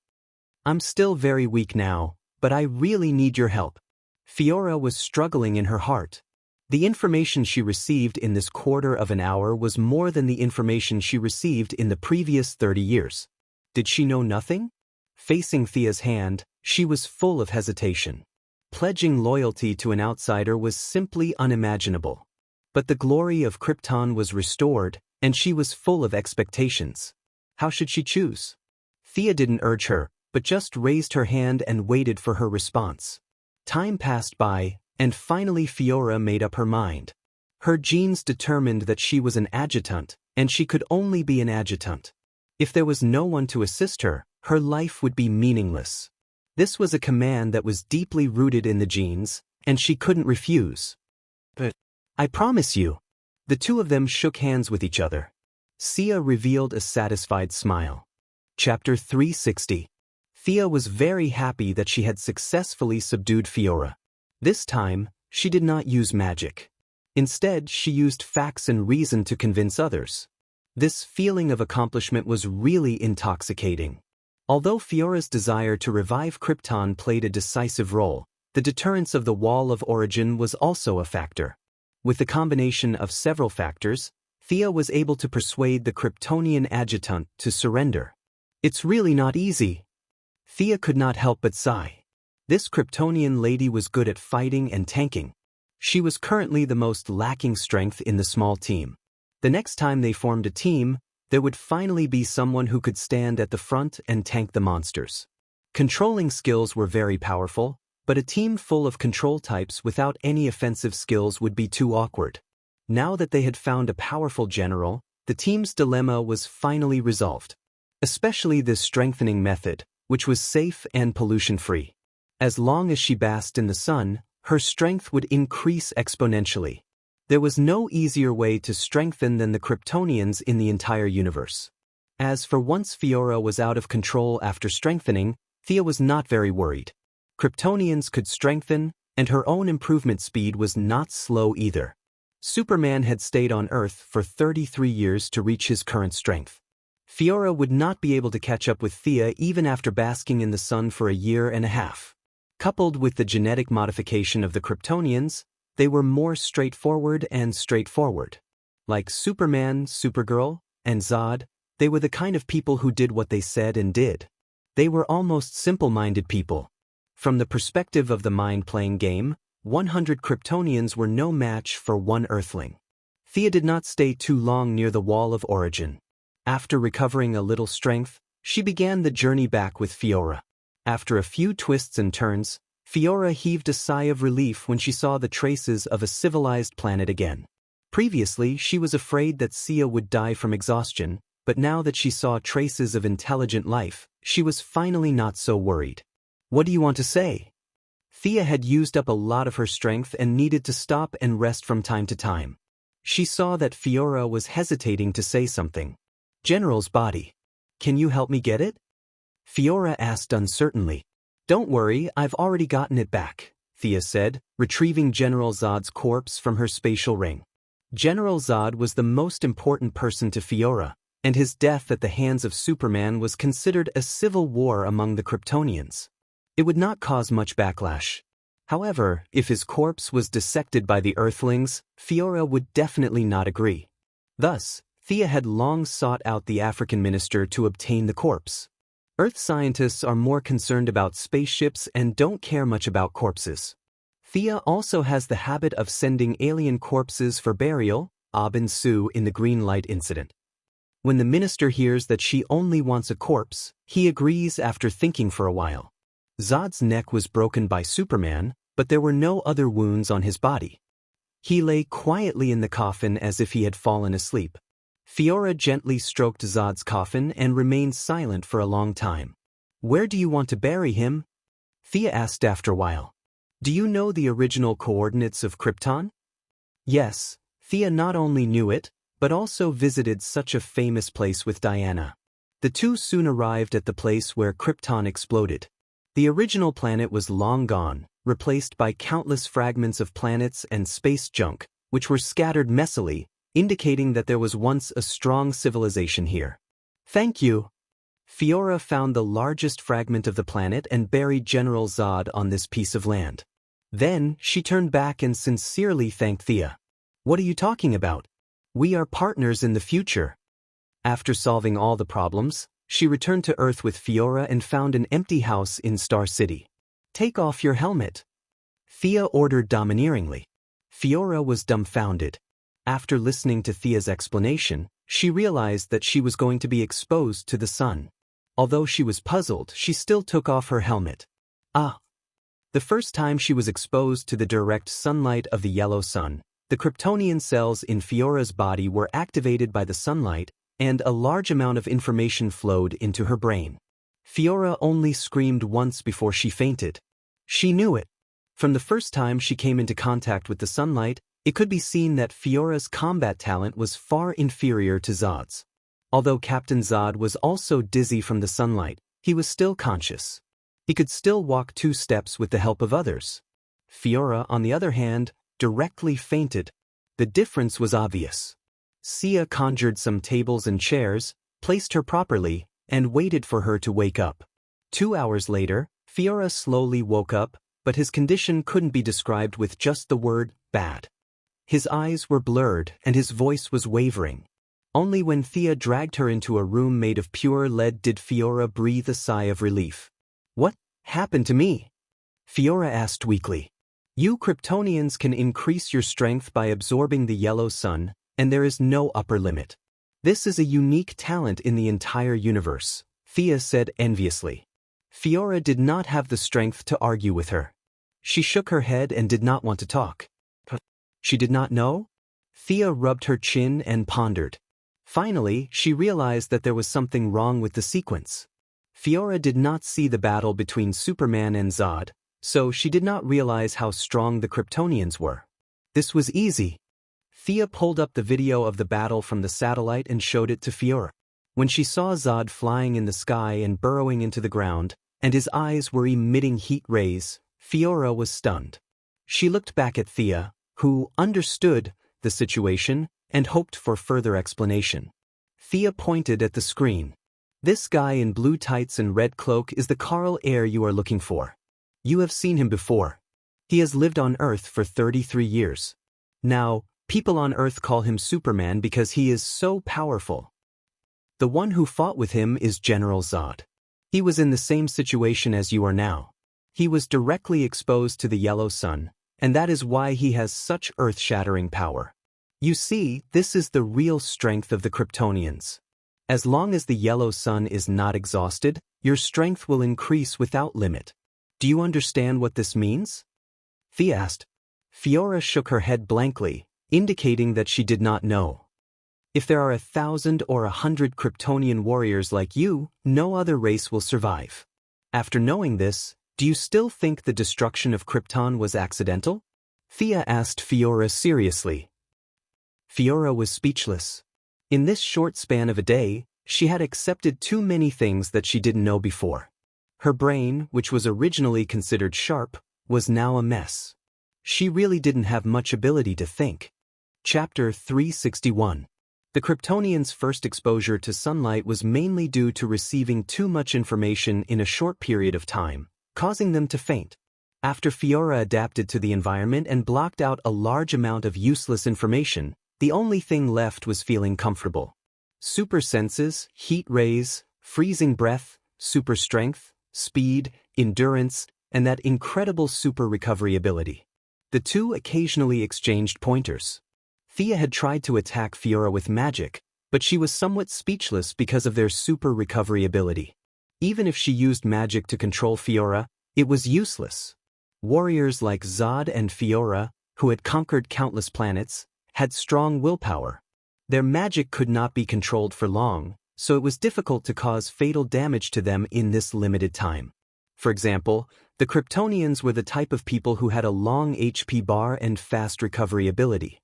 I'm still very weak now, but I really need your help. Fiora was struggling in her heart. The information she received in this quarter of an hour was more than the information she received in the previous 30 years. Did she know nothing? Facing Thea's hand, she was full of hesitation. Pledging loyalty to an outsider was simply unimaginable. But the glory of Krypton was restored, and she was full of expectations. How should she choose? Thea didn't urge her, but just raised her hand and waited for her response. Time passed by, and finally Fiora made up her mind. Her genes determined that she was an adjutant, and she could only be an adjutant. If there was no one to assist her, her life would be meaningless. This was a command that was deeply rooted in the genes, and she couldn't refuse. But I promise you. The two of them shook hands with each other. Sia revealed a satisfied smile. Chapter 360. Thea was very happy that she had successfully subdued Fiora. This time, she did not use magic. Instead, she used facts and reason to convince others. This feeling of accomplishment was really intoxicating. Although Fiora's desire to revive Krypton played a decisive role, the deterrence of the Wall of Origin was also a factor. With the combination of several factors, Thea was able to persuade the Kryptonian adjutant to surrender. It's really not easy. Thea could not help but sigh. This Kryptonian lady was good at fighting and tanking. She was currently the most lacking strength in the small team. The next time they formed a team, there would finally be someone who could stand at the front and tank the monsters. Controlling skills were very powerful, but a team full of control types without any offensive skills would be too awkward. Now that they had found a powerful general, the team's dilemma was finally resolved. Especially this strengthening method, which was safe and pollution-free. As long as she basked in the sun, her strength would increase exponentially. There was no easier way to strengthen than the Kryptonians in the entire universe. As for once Fiora was out of control after strengthening, Thea was not very worried. Kryptonians could strengthen, and her own improvement speed was not slow either. Superman had stayed on Earth for 33 years to reach his current strength. Fiora would not be able to catch up with Thea even after basking in the sun for a year and a half. Coupled with the genetic modification of the Kryptonians, they were more straightforward. Like Superman, Supergirl, and Zod, they were the kind of people who did what they said and did. They were almost simple-minded people. From the perspective of the mind-playing game, 100 Kryptonians were no match for one Earthling. Thea did not stay too long near the Wall of Origin. After recovering a little strength, she began the journey back with Fiora. After a few twists and turns, Fiora heaved a sigh of relief when she saw the traces of a civilized planet again. Previously, she was afraid that Sia would die from exhaustion, but now that she saw traces of intelligent life, she was finally not so worried. "What do you want to say?" Thea had used up a lot of her strength and needed to stop and rest from time to time. She saw that Fiora was hesitating to say something. "General's body. Can you help me get it?" Fiora asked uncertainly. "Don't worry, I've already gotten it back," Thea said, retrieving General Zod's corpse from her spatial ring. General Zod was the most important person to Fiora, and his death at the hands of Superman was considered a civil war among the Kryptonians. It would not cause much backlash. However, if his corpse was dissected by the Earthlings, Fiora would definitely not agree. Thus, Thea had long sought out the African minister to obtain the corpse. Earth scientists are more concerned about spaceships and don't care much about corpses. Thea also has the habit of sending alien corpses for burial, Abin Su in the green light incident. When the minister hears that she only wants a corpse, he agrees after thinking for a while. Zod's neck was broken by Superman, but there were no other wounds on his body. He lay quietly in the coffin as if he had fallen asleep. Fiora gently stroked Zod's coffin and remained silent for a long time. "Where do you want to bury him?" Thea asked after a while. "Do you know the original coordinates of Krypton?" Yes, Thea not only knew it, but also visited such a famous place with Diana. The two soon arrived at the place where Krypton exploded. The original planet was long gone, replaced by countless fragments of planets and space junk, which were scattered messily, indicating that there was once a strong civilization here. "Thank you." Fiora found the largest fragment of the planet and buried General Zod on this piece of land. Then, she turned back and sincerely thanked Thea. "What are you talking about? We are partners in the future." After solving all the problems, she returned to Earth with Fiora and found an empty house in Star City. "Take off your helmet," Thea ordered domineeringly. Fiora was dumbfounded. After listening to Thea's explanation, she realized that she was going to be exposed to the sun. Although she was puzzled, she still took off her helmet. The first time she was exposed to the direct sunlight of the yellow sun, the Kryptonian cells in Fiora's body were activated by the sunlight, and a large amount of information flowed into her brain. Fiora only screamed once before she fainted. She knew it. From the first time she came into contact with the sunlight, it could be seen that Fiora's combat talent was far inferior to Zod's. Although Captain Zod was also dizzy from the sunlight, he was still conscious. He could still walk 2 steps with the help of others. Fiora, on the other hand, directly fainted. The difference was obvious. Sia conjured some tables and chairs, placed her properly, and waited for her to wake up. 2 hours later, Fiora slowly woke up, but his condition couldn't be described with just the word bad. His eyes were blurred and his voice was wavering. Only when Thea dragged her into a room made of pure lead did Fiora breathe a sigh of relief. "What happened to me?" Fiora asked weakly. "You Kryptonians can increase your strength by absorbing the yellow sun, and there is no upper limit. This is a unique talent in the entire universe," Thea said enviously. Fiora did not have the strength to argue with her. She shook her head and did not want to talk. She did not know? Thea rubbed her chin and pondered. Finally, she realized that there was something wrong with the sequence. Fiora did not see the battle between Superman and Zod, so she did not realize how strong the Kryptonians were. This was easy. Thea pulled up the video of the battle from the satellite and showed it to Fiora. When she saw Zod flying in the sky and burrowing into the ground, and his eyes were emitting heat rays, Fiora was stunned. She looked back at Thea, who understood the situation and hoped for further explanation. Thea pointed at the screen. "This guy in blue tights and red cloak is the Carl Air you are looking for. You have seen him before. He has lived on Earth for 33 years. Now, people on Earth call him Superman because he is so powerful. The one who fought with him is General Zod. He was in the same situation as you are now. He was directly exposed to the yellow sun, and that is why he has such earth-shattering power. You see, this is the real strength of the Kryptonians. As long as the yellow sun is not exhausted, your strength will increase without limit. Do you understand what this means? Thea asked. Fiora shook her head blankly, indicating that she did not know. If there are 1,000 or 100 Kryptonian warriors like you, no other race will survive. After knowing this, do you still think the destruction of Krypton was accidental? Thea asked Fiora seriously. Fiora was speechless. In this short span of a day, she had accepted too many things that she didn't know before. Her brain, which was originally considered sharp, was now a mess. She really didn't have much ability to think. Chapter 361. The Kryptonians' first exposure to sunlight was mainly due to receiving too much information in a short period of time, causing them to faint. After Fiora adapted to the environment and blocked out a large amount of useless information, the only thing left was feeling comfortable. Super senses, heat rays, freezing breath, super strength, speed, endurance, and that incredible super recovery ability. The two occasionally exchanged pointers. Thea had tried to attack Fiora with magic, but she was somewhat speechless because of their super recovery ability. Even if she used magic to control Fiora, it was useless. Warriors like Zod and Fiora, who had conquered countless planets, had strong willpower. Their magic could not be controlled for long, so it was difficult to cause fatal damage to them in this limited time. For example, the Kryptonians were the type of people who had a long HP bar and fast recovery ability.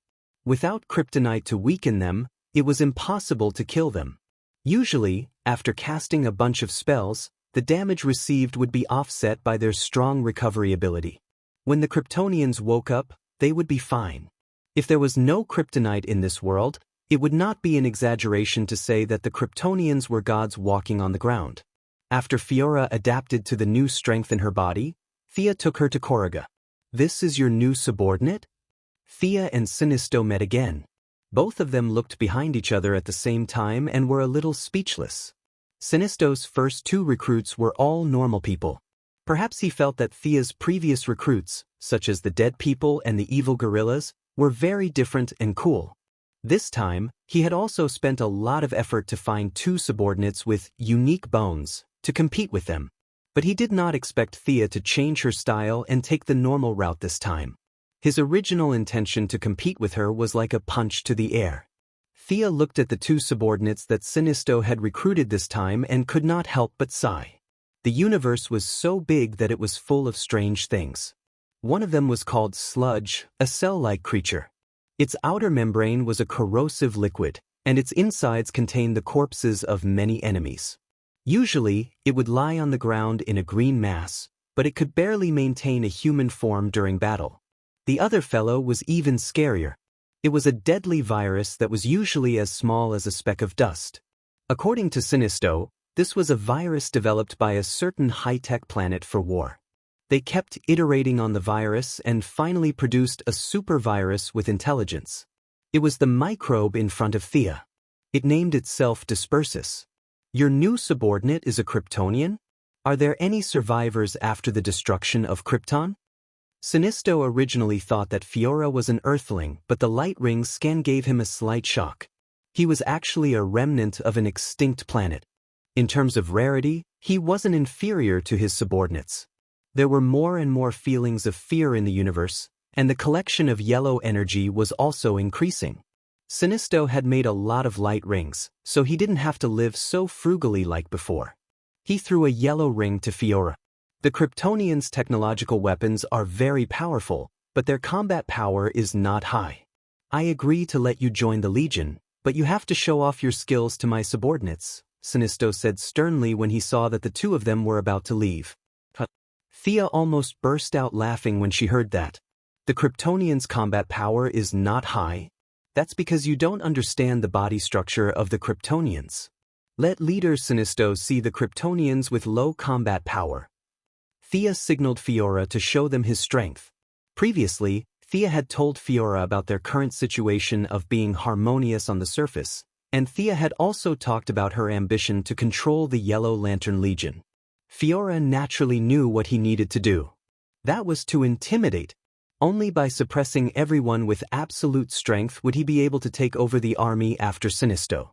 Without kryptonite to weaken them, it was impossible to kill them. Usually, after casting a bunch of spells, the damage received would be offset by their strong recovery ability. When the Kryptonians woke up, they would be fine. If there was no kryptonite in this world, it would not be an exaggeration to say that the Kryptonians were gods walking on the ground. After Fiora adapted to the new strength in her body, Thea took her to Korriga. This is your new subordinate? Thea and Sinisto met again. Both of them looked behind each other at the same time and were a little speechless. Sinisto's first two recruits were all normal people. Perhaps he felt that Thea's previous recruits, such as the dead people and the evil gorillas, were very different and cool. This time, he had also spent a lot of effort to find two subordinates with unique bones to compete with them. But he did not expect Thea to change her style and take the normal route this time. His original intention to compete with her was like a punch to the air. Thea looked at the two subordinates that Sinisto had recruited this time and could not help but sigh. The universe was so big that it was full of strange things. One of them was called sludge, a cell-like creature. Its outer membrane was a corrosive liquid, and its insides contained the corpses of many enemies. Usually, it would lie on the ground in a green mass, but it could barely maintain a human form during battle. The other fellow was even scarier. It was a deadly virus that was usually as small as a speck of dust. According to Sinisto, this was a virus developed by a certain high-tech planet for war. They kept iterating on the virus and finally produced a super virus with intelligence. It was the microbe in front of Thea. It named itself Dispersus. Your new subordinate is a Kryptonian? Are there any survivors after the destruction of Krypton? Sinisto originally thought that Fiora was an Earthling, but the light ring scan gave him a slight shock. He was actually a remnant of an extinct planet. In terms of rarity, he wasn't inferior to his subordinates. There were more and more feelings of fear in the universe, and the collection of yellow energy was also increasing. Sinisto had made a lot of light rings, so he didn't have to live so frugally like before. He threw a yellow ring to Fiora. The Kryptonians' technological weapons are very powerful, but their combat power is not high. I agree to let you join the Legion, but you have to show off your skills to my subordinates, Sinisto said sternly when he saw that the two of them were about to leave. Thea almost burst out laughing when she heard that. The Kryptonians' combat power is not high. That's because you don't understand the body structure of the Kryptonians. Let leader Sinisto see the Kryptonians with low combat power. Thea signaled Fiora to show them his strength. Previously, Thea had told Fiora about their current situation of being harmonious on the surface, and Thea had also talked about her ambition to control the Yellow Lantern Legion. Fiora naturally knew what he needed to do. That was to intimidate. Only by suppressing everyone with absolute strength would he be able to take over the army after Sinisto.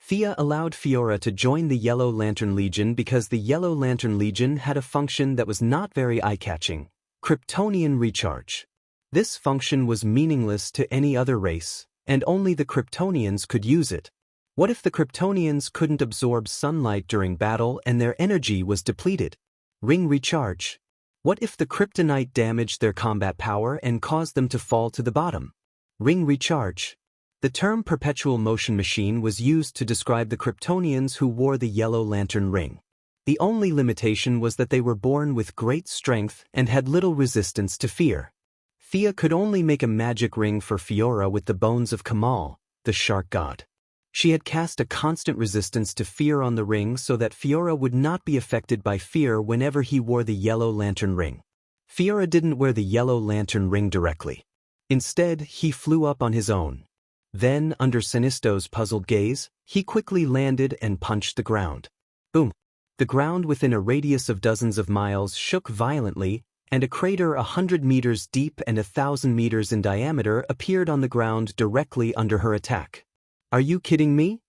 Thea allowed Fiora to join the Yellow Lantern Legion because the Yellow Lantern Legion had a function that was not very eye-catching: Kryptonian recharge. This function was meaningless to any other race, and only the Kryptonians could use it. What if the Kryptonians couldn't absorb sunlight during battle and their energy was depleted? Ring recharge. What if the kryptonite damaged their combat power and caused them to fall to the bottom? Ring recharge. The term perpetual motion machine was used to describe the Kryptonians who wore the Yellow Lantern ring. The only limitation was that they were born with great strength and had little resistance to fear. Thea could only make a magic ring for Fiora with the bones of Kamal, the shark god. She had cast a constant resistance to fear on the ring so that Fiora would not be affected by fear whenever he wore the Yellow Lantern ring. Fiora didn't wear the Yellow Lantern ring directly. Instead, he flew up on his own. Then, under Sinisto's puzzled gaze, he quickly landed and punched the ground. Boom! The ground within a radius of dozens of miles shook violently, and a crater 100 meters deep and 1,000 meters in diameter appeared on the ground directly under her attack. Are you kidding me?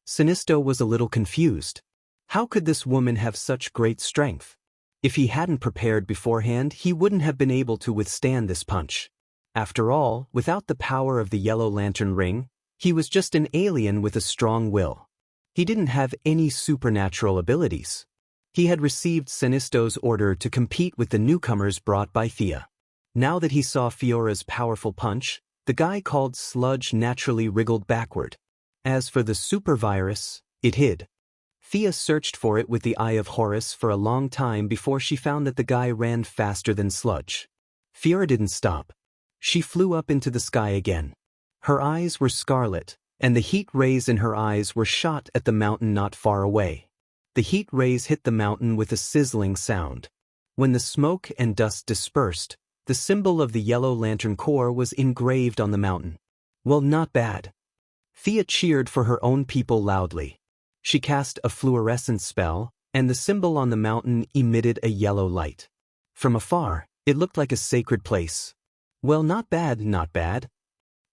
Sinisto was a little confused. How could this woman have such great strength? If he hadn't prepared beforehand, he wouldn't have been able to withstand this punch. After all, without the power of the Yellow Lantern ring, he was just an alien with a strong will. He didn't have any supernatural abilities. He had received Sinisto's order to compete with the newcomers brought by Thea. Now that he saw Fiora's powerful punch, the guy called Sludge naturally wriggled backward. As for the super virus, it hid. Thea searched for it with the Eye of Horus for a long time before she found that the guy ran faster than Sludge. Fiora didn't stop. She flew up into the sky again. Her eyes were scarlet, and the heat rays in her eyes were shot at the mountain not far away. The heat rays hit the mountain with a sizzling sound. When the smoke and dust dispersed, the symbol of the Yellow Lantern Corps was engraved on the mountain. Well, not bad. Thea cheered for her own people loudly. She cast a fluorescent spell, and the symbol on the mountain emitted a yellow light. From afar, it looked like a sacred place. Well, not bad, not bad.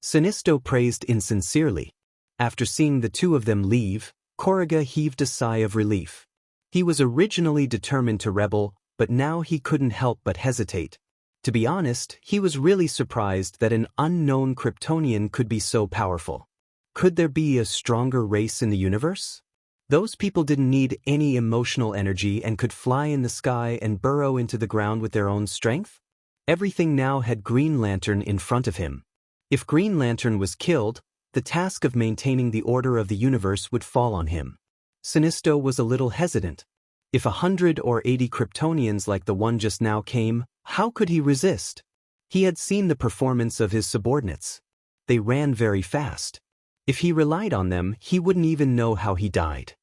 Sinisto praised insincerely. After seeing the two of them leave, Korriga heaved a sigh of relief. He was originally determined to rebel, but now he couldn't help but hesitate. To be honest, he was really surprised that an unknown Kryptonian could be so powerful. Could there be a stronger race in the universe? Those people didn't need any emotional energy and could fly in the sky and burrow into the ground with their own strength? Everything now had Green Lantern in front of him. If Green Lantern was killed, the task of maintaining the order of the universe would fall on him. Sinisto was a little hesitant. If 100 or 80 Kryptonians like the one just now came, how could he resist? He had seen the performance of his subordinates. They ran very fast. If he relied on them, he wouldn't even know how he died.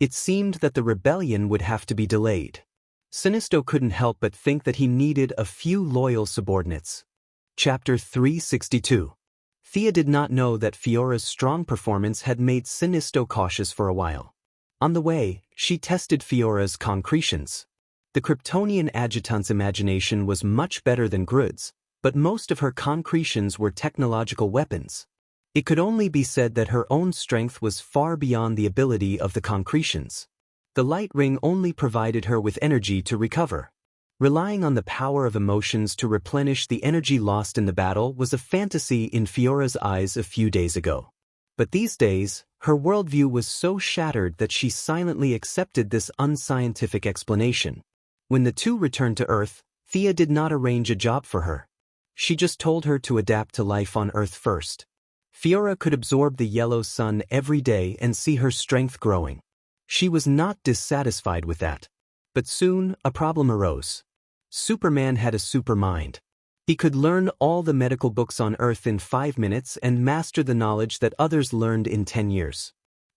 It seemed that the rebellion would have to be delayed. Sinisto couldn't help but think that he needed a few loyal subordinates. Chapter 362. Thea did not know that Fiora's strong performance had made Sinisto cautious for a while. On the way, she tested Fiora's concretions. The Kryptonian adjutant's imagination was much better than Grud's, but most of her concretions were technological weapons. It could only be said that her own strength was far beyond the ability of the concretions. The light ring only provided her with energy to recover. Relying on the power of emotions to replenish the energy lost in the battle was a fantasy in Fiora's eyes a few days ago. But these days, her worldview was so shattered that she silently accepted this unscientific explanation. When the two returned to Earth, Thea did not arrange a job for her. She just told her to adapt to life on Earth first. Fiora could absorb the yellow sun every day and see her strength growing. She was not dissatisfied with that. But soon, a problem arose. Superman had a super mind. He could learn all the medical books on Earth in 5 minutes and master the knowledge that others learned in 10 years.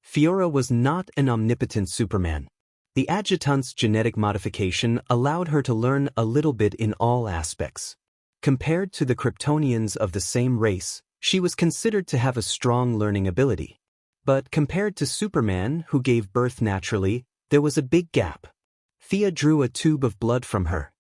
Fiora was not an omnipotent Superman. The adjutant's genetic modification allowed her to learn a little bit in all aspects. Compared to the Kryptonians of the same race, she was considered to have a strong learning ability. But compared to Superman, who gave birth naturally, there was a big gap. Thea drew a tube of blood from her.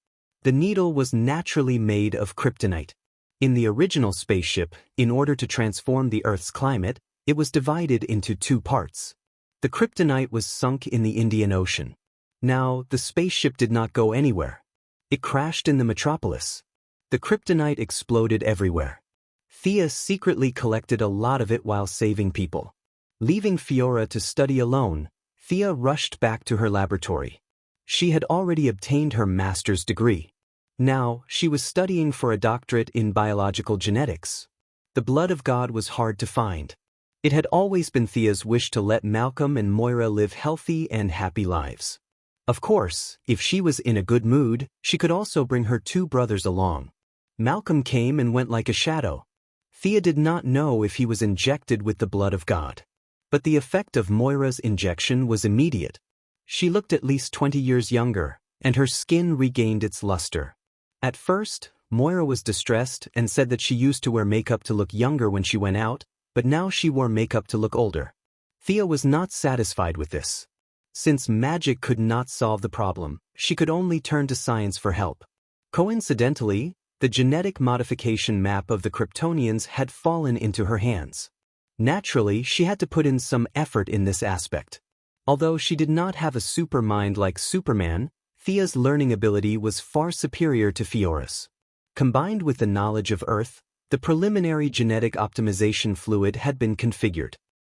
The needle was naturally made of kryptonite. In the original spaceship, in order to transform the Earth's climate, it was divided into two parts. The kryptonite was sunk in the Indian Ocean. Now, the spaceship did not go anywhere. It crashed in the metropolis. The kryptonite exploded everywhere. Thea secretly collected a lot of it while saving people. Leaving Fiora to study alone, Thea rushed back to her laboratory. She had already obtained her master's degree. Now, she was studying for a doctorate in biological genetics. The blood of God was hard to find. It had always been Thea's wish to let Malcolm and Moira live healthy and happy lives. Of course, if she was in a good mood, she could also bring her two brothers along. Malcolm came and went like a shadow. Thea did not know if he was injected with the blood of God. But the effect of Moira's injection was immediate. She looked at least 20 years younger, and her skin regained its luster. At first, Moira was distressed and said that she used to wear makeup to look younger when she went out, but now she wore makeup to look older. Thea was not satisfied with this. Since magic could not solve the problem, she could only turn to science for help. Coincidentally, the genetic modification map of the Kryptonians had fallen into her hands. Naturally, she had to put in some effort in this aspect. Although she did not have a super mind like Superman, Thea's learning ability was far superior to Fiora's. Combined with the knowledge of Earth, the preliminary genetic optimization fluid had been configured.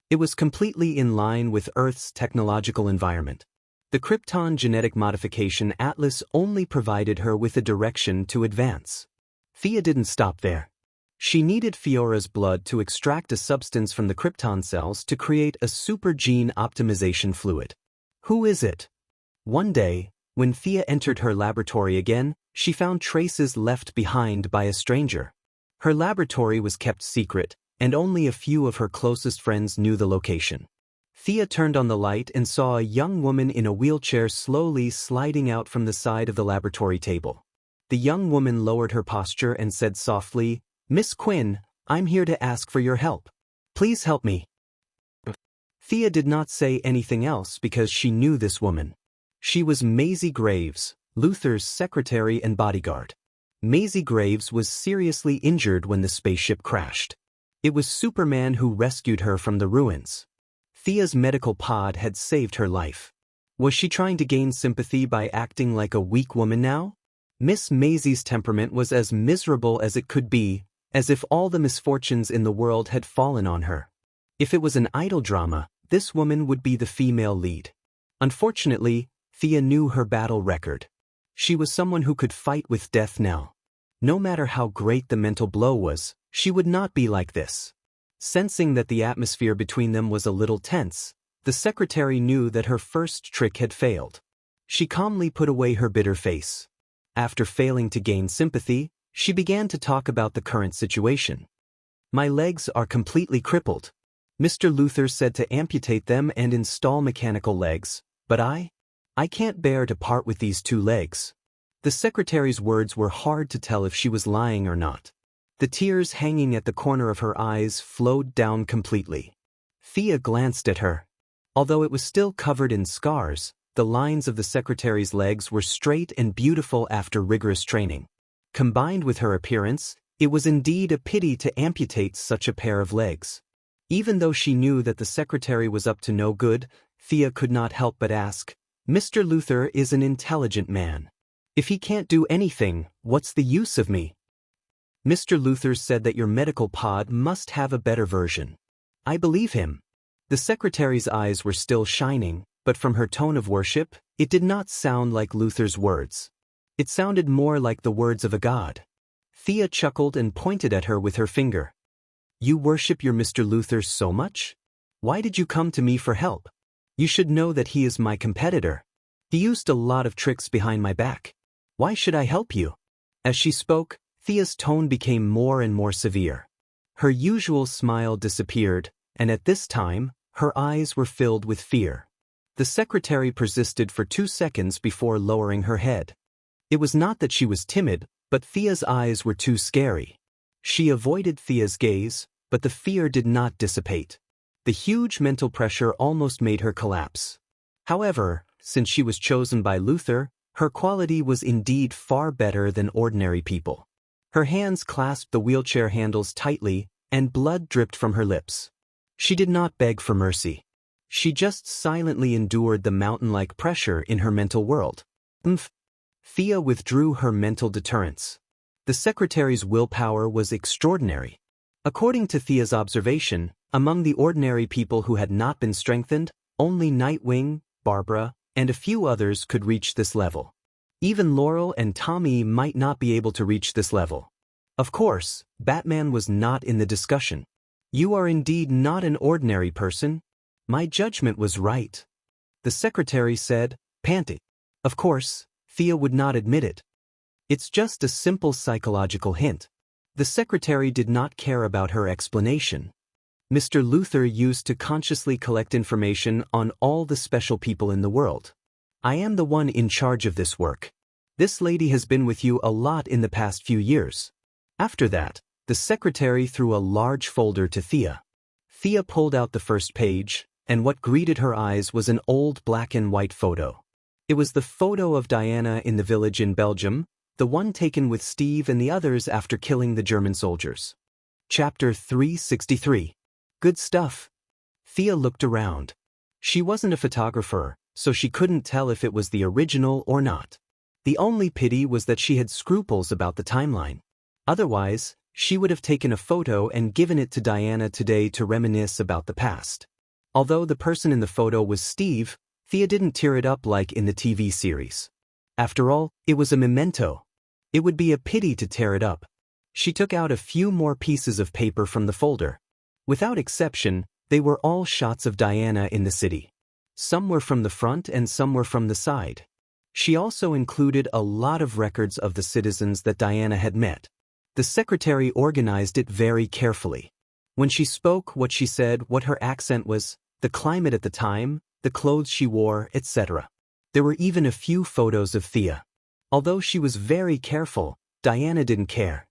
It was completely in line with Earth's technological environment. The Krypton genetic modification atlas only provided her with a direction to advance. Thea didn't stop there. She needed Fiora's blood to extract a substance from the Krypton cells to create a super gene optimization fluid. Who is it? One day, when Thea entered her laboratory again, she found traces left behind by a stranger. Her laboratory was kept secret, and only a few of her closest friends knew the location. Thea turned on the light and saw a young woman in a wheelchair slowly sliding out from the side of the laboratory table. The young woman lowered her posture and said softly, "Miss Quinn, I'm here to ask for your help. Please help me." Thea did not say anything else because she knew this woman. She was Maisie Graves, Luther's secretary and bodyguard. Maisie Graves was seriously injured when the spaceship crashed. It was Superman who rescued her from the ruins. Thea's medical pod had saved her life. Was she trying to gain sympathy by acting like a weak woman now? Miss Maisie's temperament was as miserable as it could be, as if all the misfortunes in the world had fallen on her. If it was an idol drama, this woman would be the female lead. Unfortunately, Thea knew her battle record. She was someone who could fight with death now. No matter how great the mental blow was, she would not be like this. Sensing that the atmosphere between them was a little tense, the secretary knew that her first trick had failed. She calmly put away her bitter face. After failing to gain sympathy, she began to talk about the current situation. "My legs are completely crippled. Mr. Luther said to amputate them and install mechanical legs, but I can't bear to part with these two legs." The secretary's words were hard to tell if she was lying or not. The tears hanging at the corner of her eyes flowed down completely. Thea glanced at her. Although it was still covered in scars, the lines of the secretary's legs were straight and beautiful after rigorous training. Combined with her appearance, it was indeed a pity to amputate such a pair of legs. Even though she knew that the secretary was up to no good, Thea could not help but ask, "Mr. Luther is an intelligent man. If he can't do anything, what's the use of me?" "Mr. Luther said that your medical pod must have a better version." "I believe him." The secretary's eyes were still shining, but from her tone of worship, it did not sound like Luther's words. It sounded more like the words of a god. Thea chuckled and pointed at her with her finger. "You worship your Mr. Luther so much? Why did you come to me for help? You should know that he is my competitor. He used a lot of tricks behind my back. Why should I help you?" As she spoke, Thea's tone became more and more severe. Her usual smile disappeared, and at this time, her eyes were filled with fear. The secretary persisted for 2 seconds before lowering her head. It was not that she was timid, but Thea's eyes were too scary. She avoided Thea's gaze, but the fear did not dissipate. The huge mental pressure almost made her collapse. However, since she was chosen by Luther, her quality was indeed far better than ordinary people. Her hands clasped the wheelchair handles tightly, and blood dripped from her lips. She did not beg for mercy. She just silently endured the mountain-like pressure in her mental world. Thea withdrew her mental deterrence. The secretary's willpower was extraordinary. According to Thea's observation, among the ordinary people who had not been strengthened, only Nightwing, Barbara, and a few others could reach this level. Even Laurel and Tommy might not be able to reach this level. Of course, Batman was not in the discussion. You are indeed not an ordinary person. My judgment was right, the secretary said, panting. Of course, Thea would not admit it. It's just a simple psychological hint. The secretary did not care about her explanation. Mr. Luther used to consciously collect information on all the special people in the world. I am the one in charge of this work. This lady has been with you a lot in the past few years. After that, the secretary threw a large folder to Thea. Thea pulled out the first page, and what greeted her eyes was an old black and white photo. It was the photo of Diana in the village in Belgium, the one taken with Steve and the others after killing the German soldiers. Chapter 363. Good stuff. Thea looked around. She wasn't a photographer, so she couldn't tell if it was the original or not. The only pity was that she had scruples about the timeline. Otherwise, she would have taken a photo and given it to Diana today to reminisce about the past. Although the person in the photo was Steve, Thea didn't tear it up like in the TV series. After all, it was a memento. It would be a pity to tear it up. She took out a few more pieces of paper from the folder. Without exception, they were all shots of Diana in the city. Some were from the front and some were from the side. She also included a lot of records of the citizens that Diana had met. The secretary organized it very carefully. When she spoke, what she said, what her accent was, the climate at the time, the clothes she wore, etc. There were even a few photos of Thea. Although she was very careful, Diana didn't care.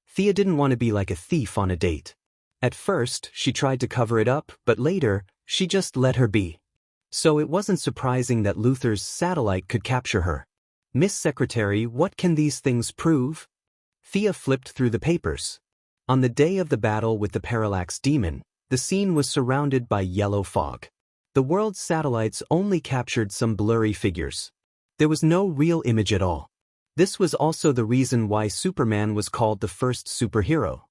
Thea didn't want to be like a thief on a date. At first, she tried to cover it up, but later, she just let her be. So it wasn't surprising that Luther's satellite could capture her. Miss Secretary, what can these things prove? Thea flipped through the papers. On the day of the battle with the Parallax Demon, the scene was surrounded by yellow fog. The world's satellites only captured some blurry figures. There was no real image at all. This was also the reason why Superman was called the first superhero.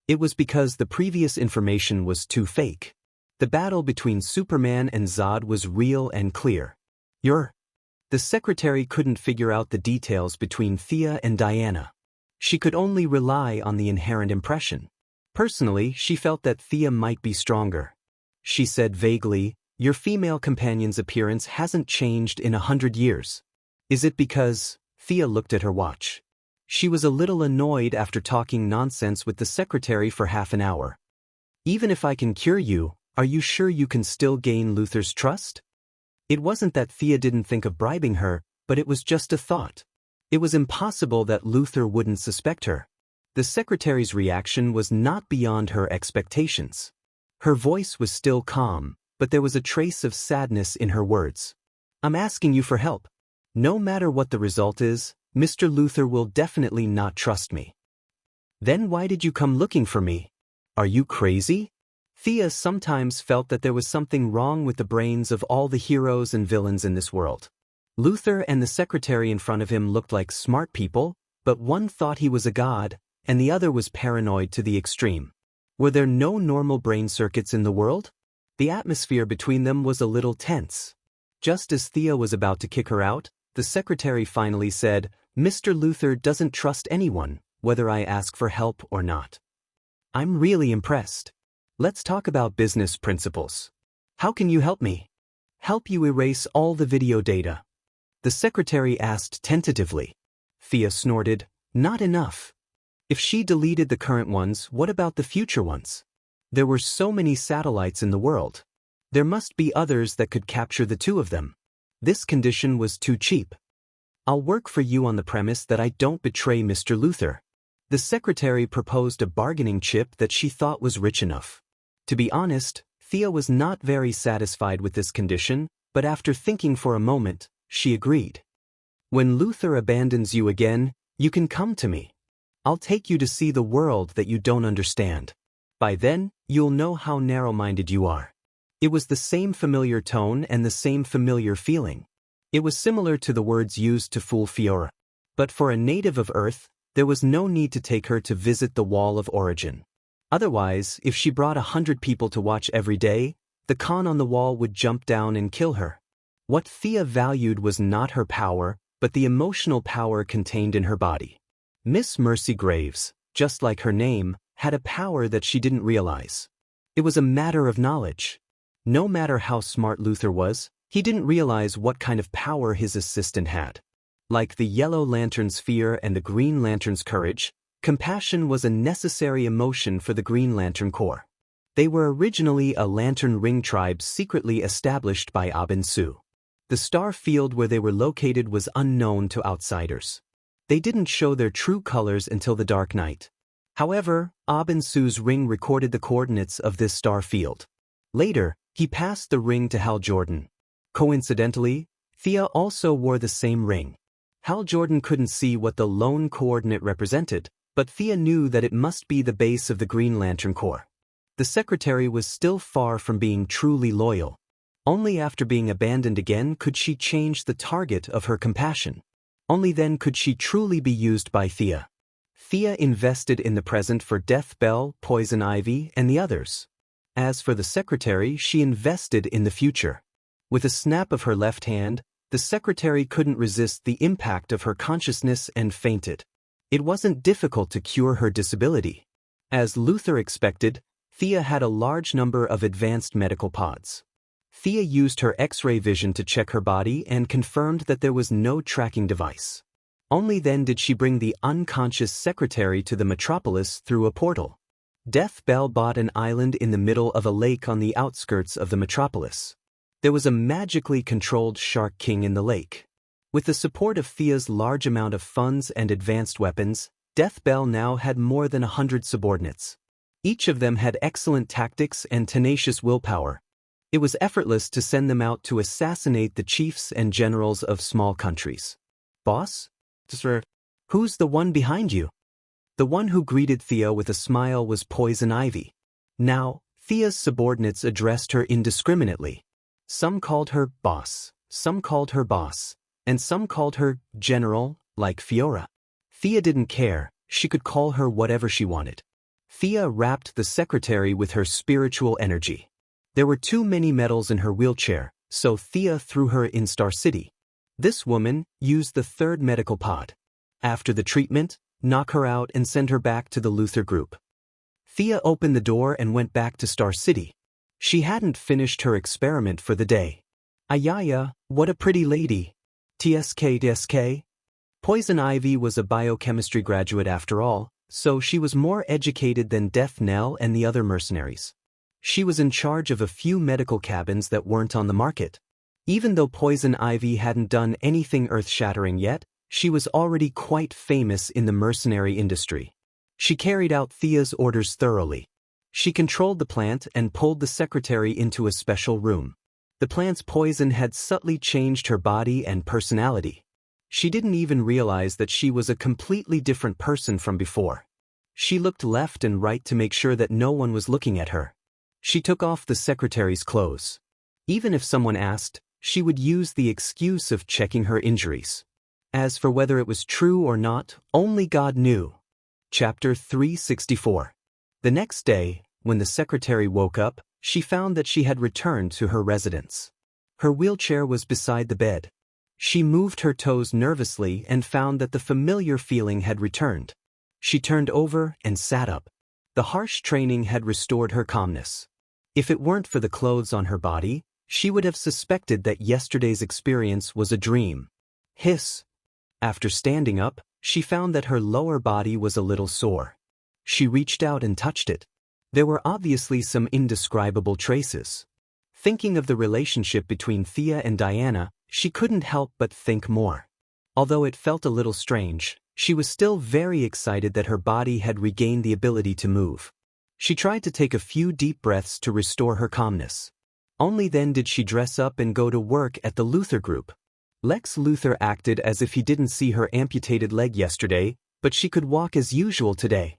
It was because the previous information was too fake. The battle between Superman and Zod was real and clear. The secretary couldn't figure out the details between Thea and Diana. She could only rely on the inherent impression. Personally, she felt that Thea might be stronger. She said vaguely, "Your female companion's appearance hasn't changed in 100 years. Is it because?" Thea looked at her watch. She was a little annoyed after talking nonsense with the secretary for half an hour. "Even if I can cure you, are you sure you can still gain Luther's trust?" It wasn't that Thea didn't think of bribing her, but it was just a thought. It was impossible that Luther wouldn't suspect her. The secretary's reaction was not beyond her expectations. Her voice was still calm, but there was a trace of sadness in her words. "I'm asking you for help. No matter what the result is, Mr. Luther will definitely not trust me." "Then why did you come looking for me? Are you crazy?" Thea sometimes felt that there was something wrong with the brains of all the heroes and villains in this world. Luther and the secretary in front of him looked like smart people, but one thought he was a god, and the other was paranoid to the extreme. Were there no normal brain circuits in the world? The atmosphere between them was a little tense. Just as Thea was about to kick her out, the secretary finally said, "Mr. Luther doesn't trust anyone, whether I ask for help or not." "I'm really impressed. Let's talk about business principles. How can you help me?" "Help you erase all the video data?" the secretary asked tentatively. Thea snorted, "Not enough. If she deleted the current ones, what about the future ones? There were so many satellites in the world. There must be others that could capture the two of them. This condition was too cheap. I'll work for you on the premise that I don't betray Mr. Luther." The secretary proposed a bargaining chip that she thought was rich enough. To be honest, Thea was not very satisfied with this condition, but after thinking for a moment, she agreed. "When Luther abandons you again, you can come to me. I'll take you to see the world that you don't understand. By then, you'll know how narrow-minded you are." It was the same familiar tone and the same familiar feeling. It was similar to the words used to fool Fiora. But for a native of Earth, there was no need to take her to visit the Wall of Origin. Otherwise, if she brought 100 people to watch every day, the Khan on the wall would jump down and kill her. What Thea valued was not her power, but the emotional power contained in her body. Miss Mercy Graves, just like her name, had a power that she didn't realize. It was a matter of knowledge. No matter how smart Luther was, he didn't realize what kind of power his assistant had. Like the Yellow Lantern's fear and the Green Lantern's courage, compassion was a necessary emotion for the Green Lantern Corps. They were originally a Lantern Ring tribe secretly established by Abin Su. The star field where they were located was unknown to outsiders. They didn't show their true colors until the Dark Night. However, Abin Su's ring recorded the coordinates of this star field. Later, he passed the ring to Hal Jordan. Coincidentally, Thea also wore the same ring. Hal Jordan couldn't see what the lone coordinate represented, but Thea knew that it must be the base of the Green Lantern Corps. The secretary was still far from being truly loyal. Only after being abandoned again could she change the target of her compassion. Only then could she truly be used by Thea. Thea invested in the present for Death Bell, Poison Ivy, and the others. As for the secretary, she invested in the future. With a snap of her left hand, the secretary couldn't resist the impact of her consciousness and fainted. It wasn't difficult to cure her disability. As Luther expected, Thea had a large number of advanced medical pods. Thea used her X-ray vision to check her body and confirmed that there was no tracking device. Only then did she bring the unconscious secretary to the metropolis through a portal. Death Bell bought an island in the middle of a lake on the outskirts of the metropolis. There was a magically controlled Shark King in the lake. With the support of Thea's large amount of funds and advanced weapons, Death Bell now had more than 100 subordinates. Each of them had excellent tactics and tenacious willpower. It was effortless to send them out to assassinate the chiefs and generals of small countries. "Boss? Sir, who's the one behind you?" The one who greeted Thea with a smile was Poison Ivy. Now, Thea's subordinates addressed her indiscriminately. Some called her boss, some called her boss, and some called her general, like Fiora. Thea didn't care, she could call her whatever she wanted. Thea wrapped the secretary with her spiritual energy. There were too many metals in her wheelchair, so Thea threw her in Star City. This woman used the third medical pod. After the treatment, knock her out and send her back to the Luther group. Thea opened the door and went back to Star City. She hadn't finished her experiment for the day. Ayaya, what a pretty lady. TSK. Poison Ivy was a biochemistry graduate after all, so she was more educated than Death Nell and the other mercenaries. She was in charge of a few medical cabins that weren't on the market. Even though Poison Ivy hadn't done anything earth-shattering yet, she was already quite famous in the mercenary industry. She carried out Thea's orders thoroughly. She controlled the plant and pulled the secretary into a special room. The plant's poison had subtly changed her body and personality. She didn't even realize that she was a completely different person from before. She looked left and right to make sure that no one was looking at her. She took off the secretary's clothes. Even if someone asked, she would use the excuse of checking her injuries. As for whether it was true or not, only God knew. Chapter 364. The next day, when the secretary woke up, she found that she had returned to her residence. Her wheelchair was beside the bed. She moved her toes nervously and found that the familiar feeling had returned. She turned over and sat up. The harsh training had restored her calmness. If it weren't for the clothes on her body, she would have suspected that yesterday's experience was a dream. Hiss. After standing up, she found that her lower body was a little sore. She reached out and touched it. There were obviously some indescribable traces. Thinking of the relationship between Thea and Diana, she couldn't help but think more. Although it felt a little strange, she was still very excited that her body had regained the ability to move. She tried to take a few deep breaths to restore her calmness. Only then did she dress up and go to work at the Luther group. Lex Luthor acted as if he didn't see her amputated leg yesterday, but she could walk as usual today.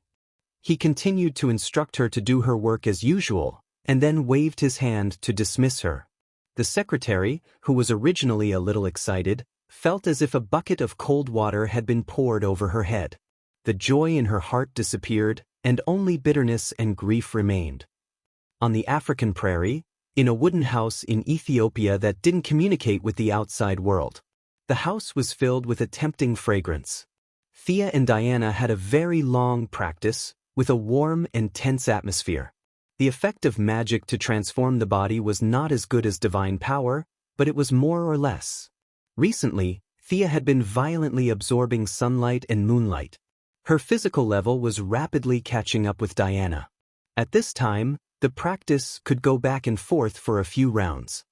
He continued to instruct her to do her work as usual, and then waved his hand to dismiss her. The secretary, who was originally a little excited, felt as if a bucket of cold water had been poured over her head. The joy in her heart disappeared, and only bitterness and grief remained. On the African prairie, in a wooden house in Ethiopia that didn't communicate with the outside world, the house was filled with a tempting fragrance. Thea and Diana had a very long practice, with a warm and tense atmosphere. The effect of magic to transform the body was not as good as divine power, but it was more or less. Recently, Thea had been violently absorbing sunlight and moonlight. Her physical level was rapidly catching up with Diana. At this time, the practice could go back and forth for a few rounds.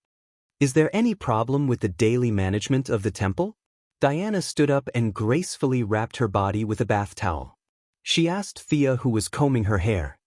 Is there any problem with the daily management of the temple? Diana stood up and gracefully wrapped her body with a bath towel. She asked Thea, who was combing her hair.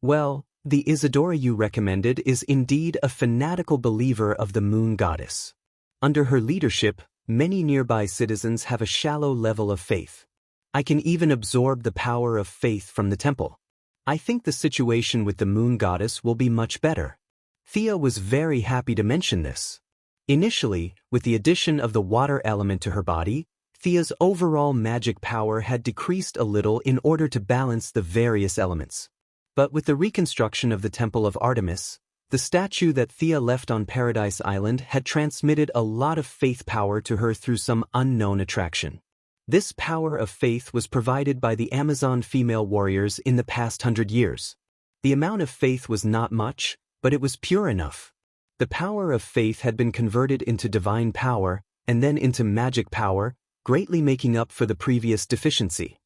Well, the Isadora you recommended is indeed a fanatical believer of the moon goddess. Under her leadership, many nearby citizens have a shallow level of faith. I can even absorb the power of faith from the temple. I think the situation with the moon goddess will be much better. Thea was very happy to mention this. Initially, with the addition of the water element to her body, Thea's overall magic power had decreased a little in order to balance the various elements. But with the reconstruction of the Temple of Artemis, the statue that Thea left on Paradise Island had transmitted a lot of faith power to her through some unknown attraction. This power of faith was provided by the Amazon female warriors in the past 100 years. The amount of faith was not much, but it was pure enough. The power of faith had been converted into divine power, and then into magic power, greatly making up for the previous deficiency.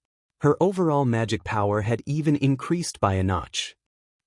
Her overall magic power had even increased by a notch.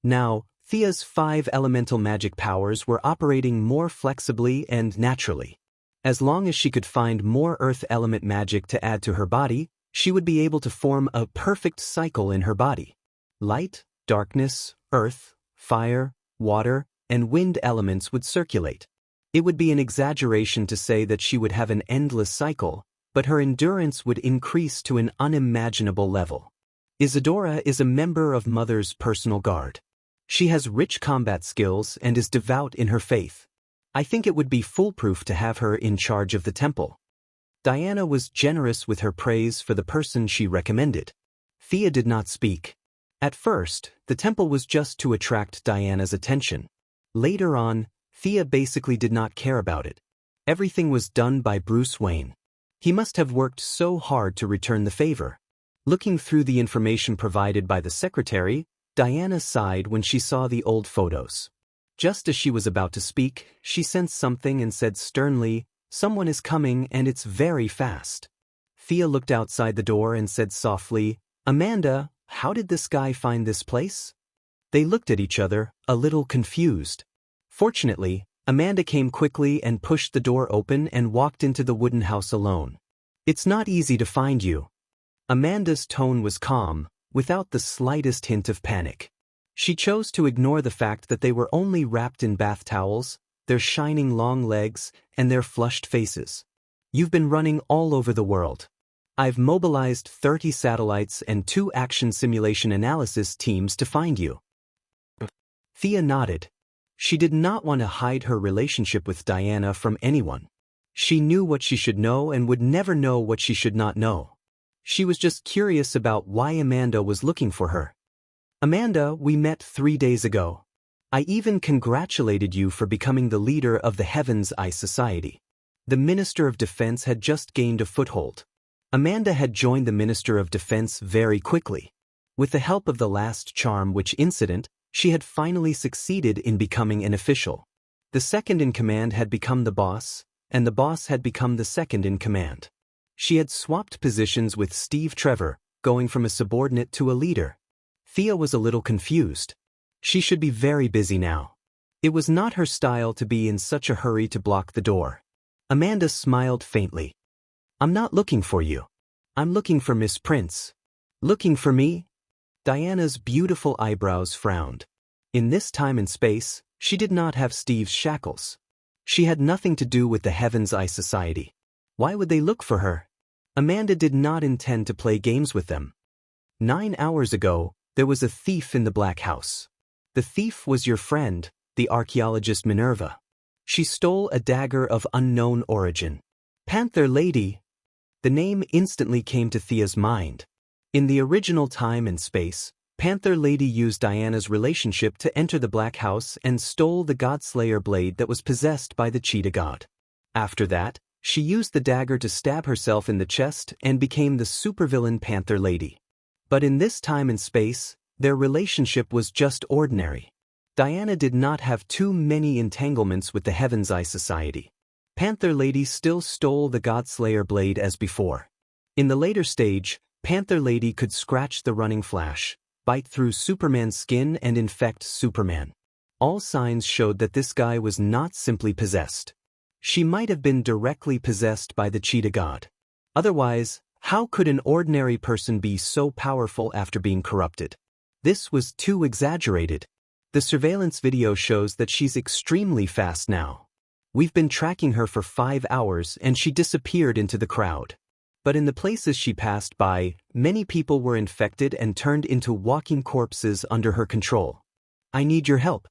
Now, Thea's 5 elemental magic powers were operating more flexibly and naturally. As long as she could find more earth element magic to add to her body, she would be able to form a perfect cycle in her body. Light, darkness, earth, fire, water, and wind elements would circulate. It would be an exaggeration to say that she would have an endless cycle, but her endurance would increase to an unimaginable level. Isadora is a member of Mother's personal guard. She has rich combat skills and is devout in her faith. I think it would be foolproof to have her in charge of the temple. Diana was generous with her praise for the person she recommended. Thea did not speak. At first, the temple was just to attract Diana's attention. Later on, Thea basically did not care about it. Everything was done by Bruce Wayne. He must have worked so hard to return the favor. Looking through the information provided by the secretary, Diana sighed when she saw the old photos. Just as she was about to speak, she sensed something and said sternly, "Someone is coming and it's very fast." Thea looked outside the door and said softly, "Amanda, how did this guy find this place?" They looked at each other, a little confused. Fortunately, Amanda came quickly and pushed the door open and walked into the wooden house alone. "It's not easy to find you." Amanda's tone was calm, without the slightest hint of panic. She chose to ignore the fact that they were only wrapped in bath towels, their shining long legs, and their flushed faces. "You've been running all over the world. I've mobilized 30 satellites and 2 action simulation analysis teams to find you." Thea nodded. She did not want to hide her relationship with Diana from anyone. She knew what she should know and would never know what she should not know. She was just curious about why Amanda was looking for her. "Amanda, we met 3 days ago. I even congratulated you for becoming the leader of the Heaven's Eye Society." The Minister of Defense had just gained a foothold. Amanda had joined the Minister of Defense very quickly. With the help of the last charm witch incident, she had finally succeeded in becoming an official. The second in command had become the boss, and the boss had become the second in command. She had swapped positions with Steve Trevor, going from a subordinate to a leader. Thea was a little confused. She should be very busy now. It was not her style to be in such a hurry to block the door. Amanda smiled faintly. "I'm not looking for you. I'm looking for Miss Prince." "Looking for me?" Diana's beautiful eyebrows frowned. In this time and space, she did not have Steve's shackles. She had nothing to do with the Heaven's Eye Society. Why would they look for her? Amanda did not intend to play games with them. 9 hours ago, there was a thief in the Black House. The thief was your friend, the archaeologist Minerva. She stole a dagger of unknown origin. Panther Lady. The name instantly came to Thea's mind. In the original time and space, Panther Lady used Diana's relationship to enter the Black House and stole the Godslayer blade that was possessed by the cheetah god. After that, she used the dagger to stab herself in the chest and became the supervillain Panther Lady. But in this time and space, their relationship was just ordinary. Diana did not have too many entanglements with the Heaven's Eye Society. Panther Lady still stole the Godslayer blade as before. In the later stage, Panther Lady could scratch the running Flash, bite through Superman's skin and infect Superman. All signs showed that this guy was not simply possessed. She might have been directly possessed by the cheetah god. Otherwise, how could an ordinary person be so powerful after being corrupted? This was too exaggerated. The surveillance video shows that she's extremely fast now. We've been tracking her for 5 hours and she disappeared into the crowd. But in the places she passed by, many people were infected and turned into walking corpses under her control. I need your help.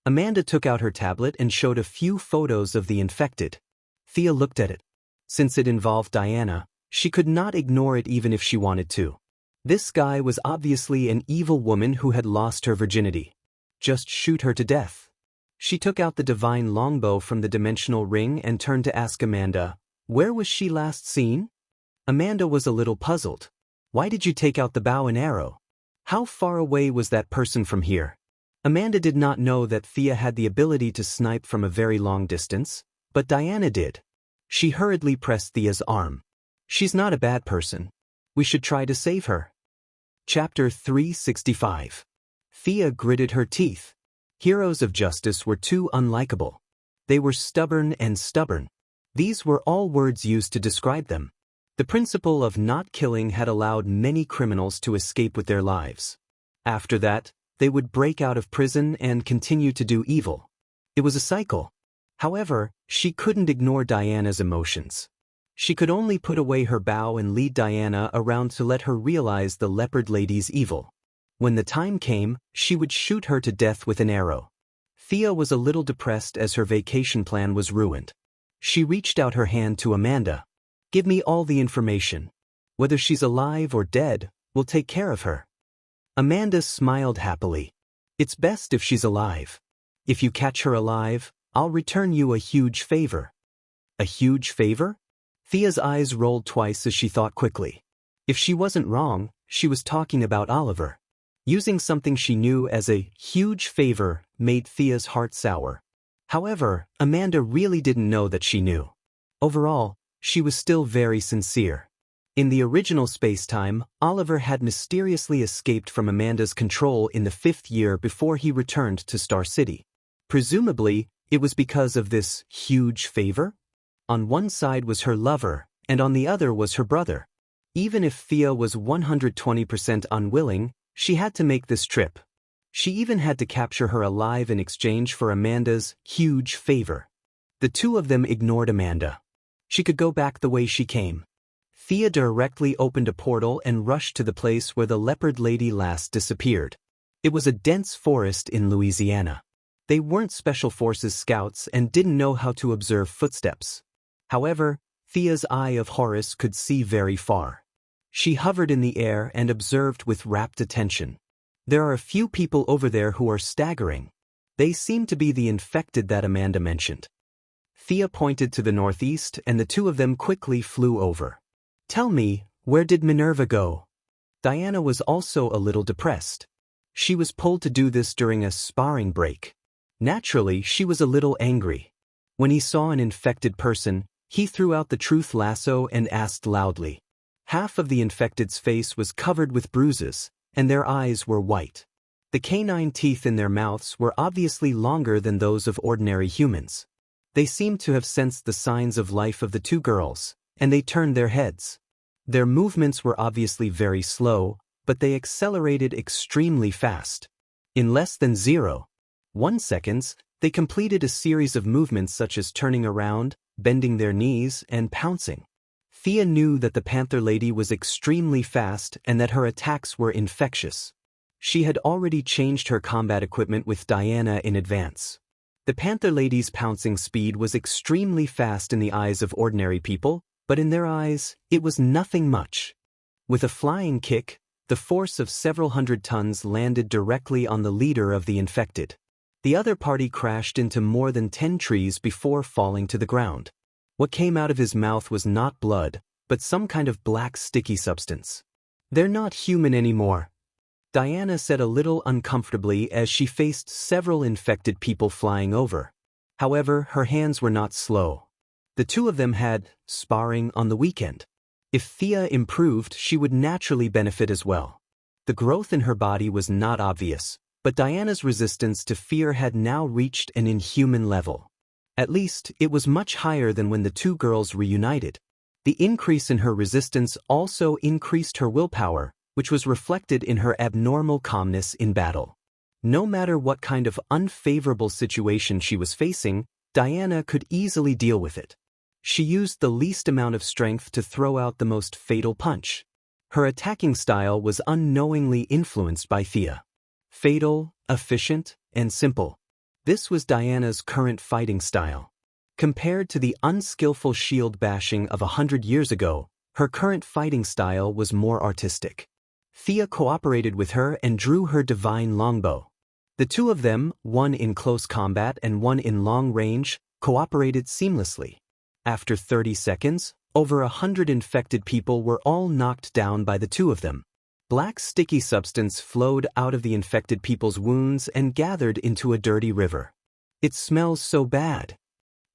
Amanda took out her tablet and showed a few photos of the infected. Thea looked at it. Since it involved Diana, she could not ignore it even if she wanted to. This guy was obviously an evil woman who had lost her virginity. Just shoot her to death. She took out the divine longbow from the dimensional ring and turned to ask Amanda, where was she last seen? Amanda was a little puzzled. Why did you take out the bow and arrow? How far away was that person from here? Amanda did not know that Thea had the ability to snipe from a very long distance, but Diana did. She hurriedly pressed Thea's arm. She's not a bad person. We should try to save her. Chapter 365. Thea gritted her teeth. Heroes of justice were too unlikable. They were stubborn and stubborn. These were all words used to describe them. The principle of not killing had allowed many criminals to escape with their lives. After that, they would break out of prison and continue to do evil. It was a cycle. However, she couldn't ignore Diana's emotions. She could only put away her bow and lead Diana around to let her realize the leopard lady's evil. When the time came, she would shoot her to death with an arrow. Thea was a little depressed as her vacation plan was ruined. She reached out her hand to Amanda. Give me all the information. Whether she's alive or dead, we'll take care of her. Amanda smiled happily. It's best if she's alive. If you catch her alive, I'll return you a huge favor. A huge favor? Thea's eyes rolled twice as she thought quickly. If she wasn't wrong, she was talking about Oliver. Using something she knew as a huge favor made Thea's heart sour. However, Amanda really didn't know that she knew. Overall, she was still very sincere. In the original space-time, Oliver had mysteriously escaped from Amanda's control in the 5th year before he returned to Star City. Presumably, it was because of this huge favor? On one side was her lover, and on the other was her brother. Even if Thea was 120% unwilling, she had to make this trip. She even had to capture her alive in exchange for Amanda's huge favor. The two of them ignored Amanda. She could go back the way she came. Thea directly opened a portal and rushed to the place where the leopard lady last disappeared. It was a dense forest in Louisiana. They weren't Special Forces scouts and didn't know how to observe footsteps. However, Thea's Eye of Horus could see very far. She hovered in the air and observed with rapt attention. There are a few people over there who are staggering. They seem to be the infected that Amanda mentioned. Thea pointed to the northeast and the two of them quickly flew over. Tell me, where did Minerva go? Diana was also a little depressed. She was pulled to do this during a sparring break. Naturally, she was a little angry. When he saw an infected person, he threw out the truth lasso and asked loudly. Half of the infected's face was covered with bruises, and their eyes were white. The canine teeth in their mouths were obviously longer than those of ordinary humans. They seemed to have sensed the signs of life of the two girls, and they turned their heads. Their movements were obviously very slow, but they accelerated extremely fast. In less than 0.1 seconds, they completed a series of movements such as turning around, bending their knees, and pouncing. Thea knew that the Panther Lady was extremely fast and that her attacks were infectious. She had already changed her combat equipment with Diana in advance. The Panther Lady's pouncing speed was extremely fast in the eyes of ordinary people, but in their eyes, it was nothing much. With a flying kick, the force of several hundred tons landed directly on the leader of the infected. The other party crashed into more than 10 trees before falling to the ground. What came out of his mouth was not blood, but some kind of black sticky substance. "They're not human anymore," Diana said a little uncomfortably as she faced several infected people flying over. However, her hands were not slow. The two of them had sparring on the weekend. If Thea improved, she would naturally benefit as well. The growth in her body was not obvious, but Diana's resistance to fear had now reached an inhuman level. At least, it was much higher than when the two girls reunited. The increase in her resistance also increased her willpower, which was reflected in her abnormal calmness in battle. No matter what kind of unfavorable situation she was facing, Diana could easily deal with it. She used the least amount of strength to throw out the most fatal punch. Her attacking style was unknowingly influenced by Thea. Fatal, efficient, and simple. This was Diana's current fighting style. Compared to the unskillful shield bashing of 100 years ago, her current fighting style was more artistic. Thea cooperated with her and drew her divine longbow. The two of them, one in close combat and one in long range, cooperated seamlessly. After 30 seconds, over 100 infected people were all knocked down by the two of them. Black sticky substance flowed out of the infected people's wounds and gathered into a dirty river. "It smells so bad."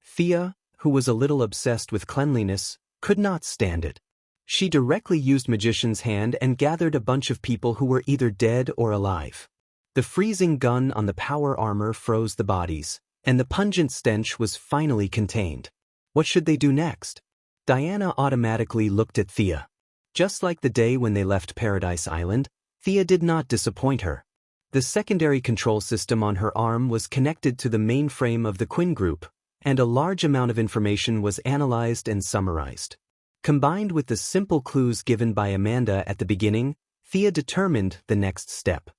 Thea, who was a little obsessed with cleanliness, could not stand it. She directly used Magician's Hand and gathered a bunch of people who were either dead or alive. The freezing gun on the power armor froze the bodies, and the pungent stench was finally contained. What should they do next? Diana automatically looked at Thea. Just like the day when they left Paradise Island, Thea did not disappoint her. The secondary control system on her arm was connected to the mainframe of the Quinn Group, and a large amount of information was analyzed and summarized. Combined with the simple clues given by Amanda at the beginning, Thea determined the next step.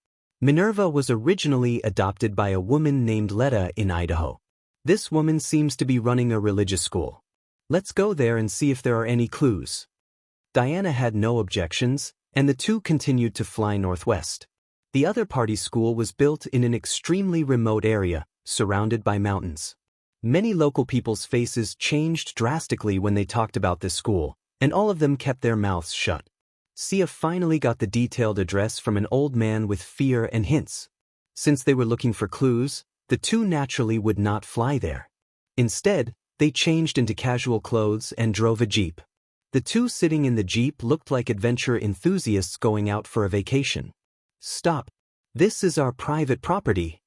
Minerva was originally adopted by a woman named Letta in Idaho. This woman seems to be running a religious school. Let's go there and see if there are any clues. Diana had no objections, and the two continued to fly northwest. The other party's school was built in an extremely remote area, surrounded by mountains. Many local people's faces changed drastically when they talked about this school, and all of them kept their mouths shut. Sia finally got the detailed address from an old man with fear and hints. Since they were looking for clues, the two naturally would not fly there. Instead, they changed into casual clothes and drove a jeep. The two sitting in the jeep looked like adventure enthusiasts going out for a vacation. "Stop. This is our private property."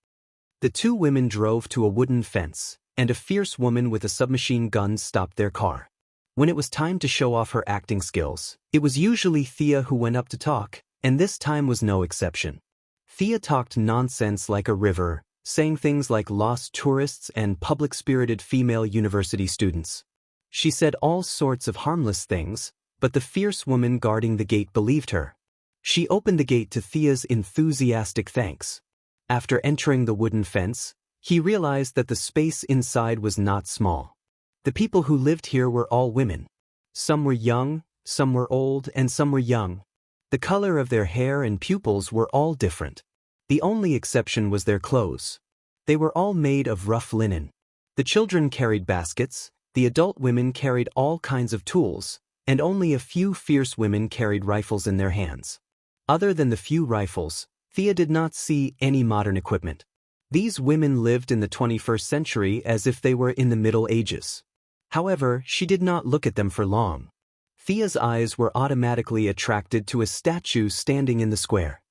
The two women drove to a wooden fence, and a fierce woman with a submachine gun stopped their car. When it was time to show off her acting skills, it was usually Thea who went up to talk, and this time was no exception. Thea talked nonsense like a river, saying things like lost tourists and public-spirited female university students. She said all sorts of harmless things, but the fierce woman guarding the gate believed her. She opened the gate to Thea's enthusiastic thanks. After entering the wooden fence, he realized that the space inside was not small. The people who lived here were all women. Some were young, some were old, and some were young. The color of their hair and pupils were all different. The only exception was their clothes. They were all made of rough linen. The children carried baskets, the adult women carried all kinds of tools, and only a few fierce women carried rifles in their hands. Other than the few rifles, Thea did not see any modern equipment. These women lived in the 21st century as if they were in the Middle Ages. However, she did not look at them for long. Thea's eyes were automatically attracted to a statue standing in the square.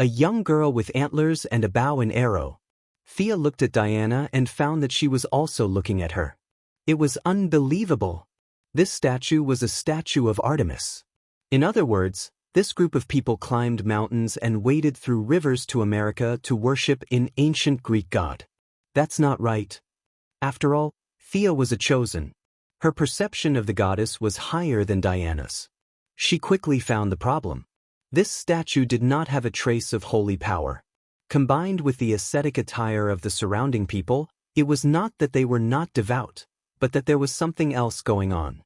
A young girl with antlers and a bow and arrow. Thea looked at Diana and found that she was also looking at her. It was unbelievable. This statue was a statue of Artemis. In other words, this group of people climbed mountains and waded through rivers to America to worship an ancient Greek god. That's not right. After all, Thea was a chosen. Her perception of the goddess was higher than Diana's. She quickly found the problem. This statue did not have a trace of holy power. Combined with the ascetic attire of the surrounding people, it was not that they were not devout, but that there was something else going on.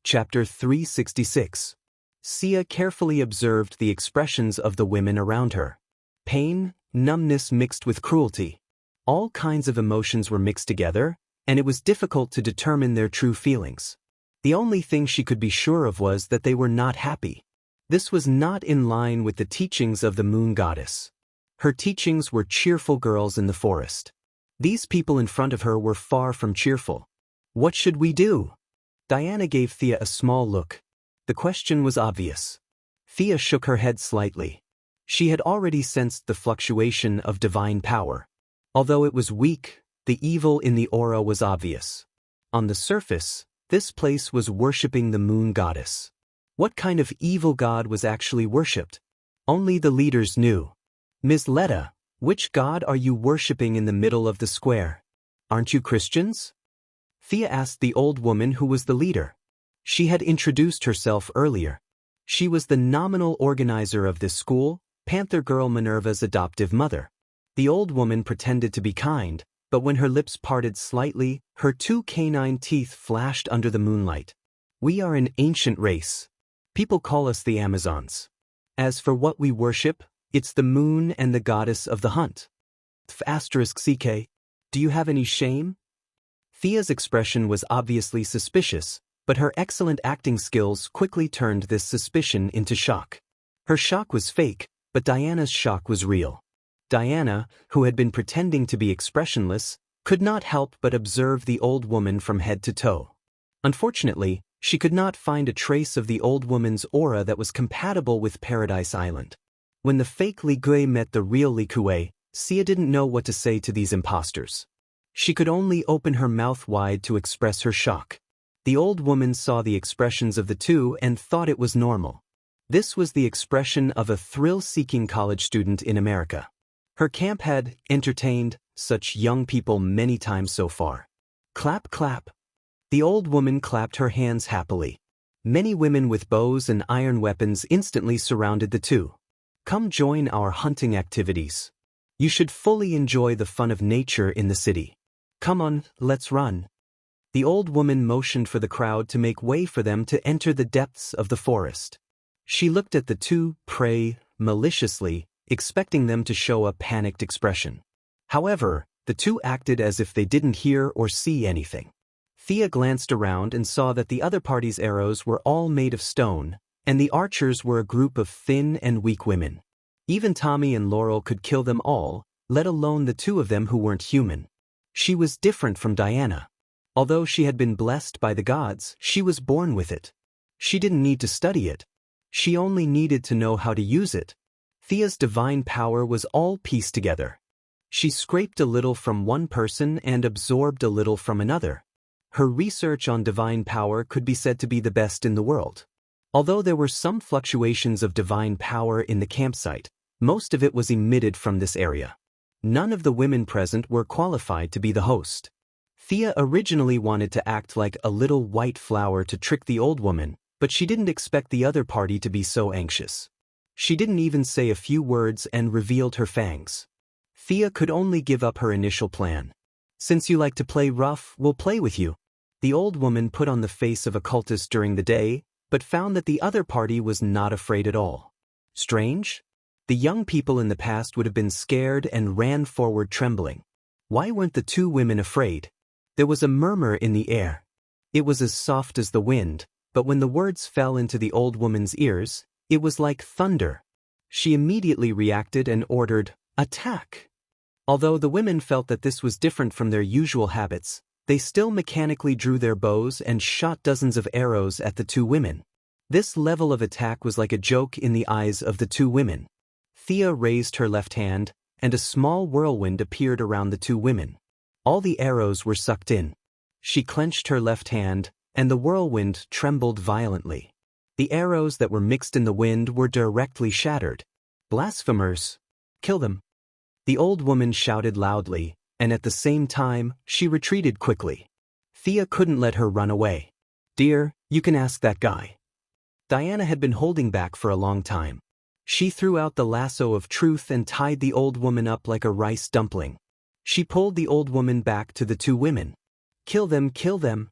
Chapter 366. Xia carefully observed the expressions of the women around her. Pain, numbness mixed with cruelty. All kinds of emotions were mixed together, and it was difficult to determine their true feelings. The only thing she could be sure of was that they were not happy. This was not in line with the teachings of the moon goddess. Her teachings were cheerful girls in the forest. These people in front of her were far from cheerful. What should we do? Diana gave Thea a small look. The question was obvious. Thea shook her head slightly. She had already sensed the fluctuation of divine power. Although it was weak, the evil in the aura was obvious. On the surface, this place was worshipping the moon goddess. What kind of evil god was actually worshipped? Only the leaders knew. Ms. Letta, which god are you worshipping in the middle of the square? Aren't you Christians? Thea asked the old woman who was the leader. She had introduced herself earlier. She was the nominal organizer of this school, Panther Girl Minerva's adoptive mother. The old woman pretended to be kind, but when her lips parted slightly, her two canine teeth flashed under the moonlight. We are an ancient race. People call us the Amazons. As for what we worship, it's the moon and the goddess of the hunt. *CK. Do you have any shame? Thea's expression was obviously suspicious, but her excellent acting skills quickly turned this suspicion into shock. Her shock was fake, but Diana's shock was real. Diana, who had been pretending to be expressionless, could not help but observe the old woman from head to toe. Unfortunately, she could not find a trace of the old woman's aura that was compatible with Paradise Island. When the fake Li Gui met the real Li Kue, Xia didn't know what to say to these imposters. She could only open her mouth wide to express her shock. The old woman saw the expressions of the two and thought it was normal. This was the expression of a thrill-seeking college student in America. Her camp had entertained such young people many times so far. Clap, clap. The old woman clapped her hands happily. Many women with bows and iron weapons instantly surrounded the two. Come join our hunting activities. You should fully enjoy the fun of nature in the city. Come on, let's run. The old woman motioned for the crowd to make way for them to enter the depths of the forest. She looked at the two prey maliciously, expecting them to show a panicked expression. However, the two acted as if they didn't hear or see anything. Thea glanced around and saw that the other party's arrows were all made of stone, and the archers were a group of thin and weak women. Even Tommy and Laurel could kill them all, let alone the two of them who weren't human. She was different from Diana. Although she had been blessed by the gods, she was born with it. She didn't need to study it. She only needed to know how to use it. Thea's divine power was all pieced together. She scraped a little from one person and absorbed a little from another. Her research on divine power could be said to be the best in the world. Although there were some fluctuations of divine power in the campsite, most of it was emitted from this area. None of the women present were qualified to be the host. Thea originally wanted to act like a little white flower to trick the old woman, but she didn't expect the other party to be so anxious. She didn't even say a few words and revealed her fangs. Thea could only give up her initial plan. Since you like to play rough, we'll play with you. The old woman put on the face of a cultist during the day, but found that the other party was not afraid at all. Strange? The young people in the past would have been scared and ran forward trembling. Why weren't the two women afraid? There was a murmur in the air. It was as soft as the wind, but when the words fell into the old woman's ears, it was like thunder. She immediately reacted and ordered, "Attack!" Although the women felt that this was different from their usual habits, they still mechanically drew their bows and shot dozens of arrows at the two women. This level of attack was like a joke in the eyes of the two women. Thea raised her left hand, and a small whirlwind appeared around the two women. All the arrows were sucked in. She clenched her left hand, and the whirlwind trembled violently. The arrows that were mixed in the wind were directly shattered. Blasphemers! Kill them! The old woman shouted loudly, and at the same time, she retreated quickly. Thea couldn't let her run away. "Dear, you can ask that guy." Diana had been holding back for a long time. She threw out the lasso of truth and tied the old woman up like a rice dumpling. She pulled the old woman back to the two women. "Kill them, kill them."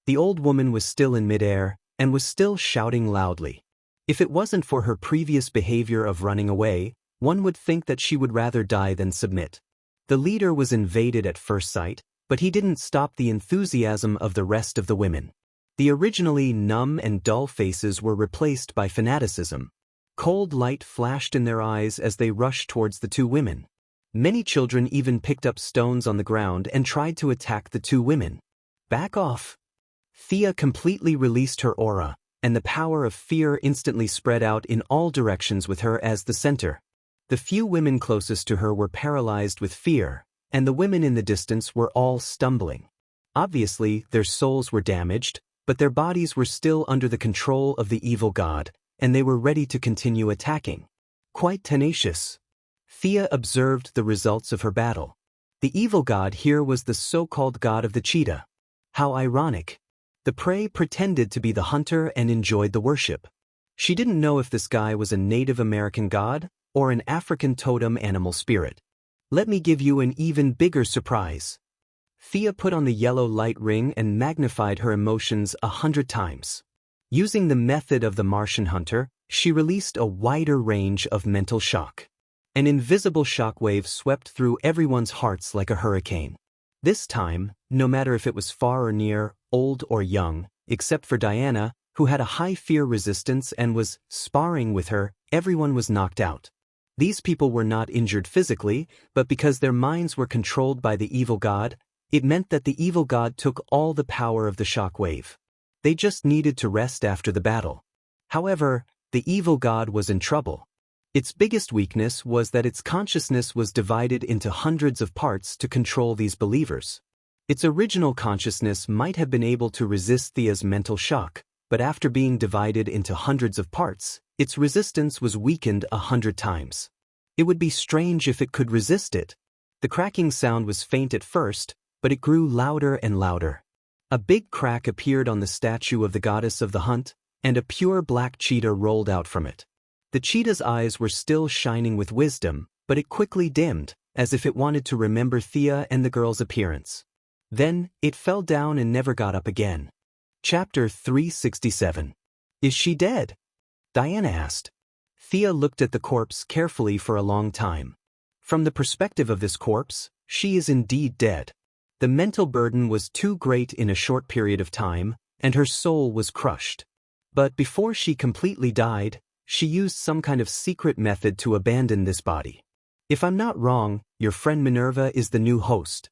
The old woman was still in midair, and was still shouting loudly. If it wasn't for her previous behavior of running away, one would think that she would rather die than submit. The leader was invaded at first sight, but he didn't stop the enthusiasm of the rest of the women. The originally numb and dull faces were replaced by fanaticism. Cold light flashed in their eyes as they rushed towards the two women. Many children even picked up stones on the ground and tried to attack the two women. "Back off." Thea completely released her aura, and the power of fear instantly spread out in all directions with her as the center. The few women closest to her were paralyzed with fear, and the women in the distance were all stumbling. Obviously, their souls were damaged, but their bodies were still under the control of the evil god, and they were ready to continue attacking. Quite tenacious. Thea observed the results of her battle. The evil god here was the so-called god of the cheetah. How ironic. The prey pretended to be the hunter and enjoyed the worship. She didn't know if this guy was a Native American god or an African totem animal spirit. "Let me give you an even bigger surprise." Thea put on the yellow light ring and magnified her emotions 100 times. Using the method of the Martian hunter, she released a wider range of mental shock. An invisible shockwave swept through everyone's hearts like a hurricane. This time, no matter if it was far or near, old or young, except for Diana, who had a high fear resistance and was sparring with her, everyone was knocked out. These people were not injured physically, but because their minds were controlled by the evil god, it meant that the evil god took all the power of the shockwave. They just needed to rest after the battle. However, the evil god was in trouble. Its biggest weakness was that its consciousness was divided into hundreds of parts to control these believers. Its original consciousness might have been able to resist Thea's mental shock, but after being divided into hundreds of parts, its resistance was weakened 100 times. It would be strange if it could resist it. The cracking sound was faint at first, but it grew louder and louder. A big crack appeared on the statue of the goddess of the hunt, and a pure black cheetah rolled out from it. The cheetah's eyes were still shining with wisdom, but it quickly dimmed, as if it wanted to remember Thea and the girl's appearance. Then, it fell down and never got up again. Chapter 367. Is she dead? Diana asked. Thea looked at the corpse carefully for a long time. From the perspective of this corpse, she is indeed dead. The mental burden was too great in a short period of time, and her soul was crushed. But before she completely died, she used some kind of secret method to abandon this body. If I'm not wrong, your friend Minerva is the new host.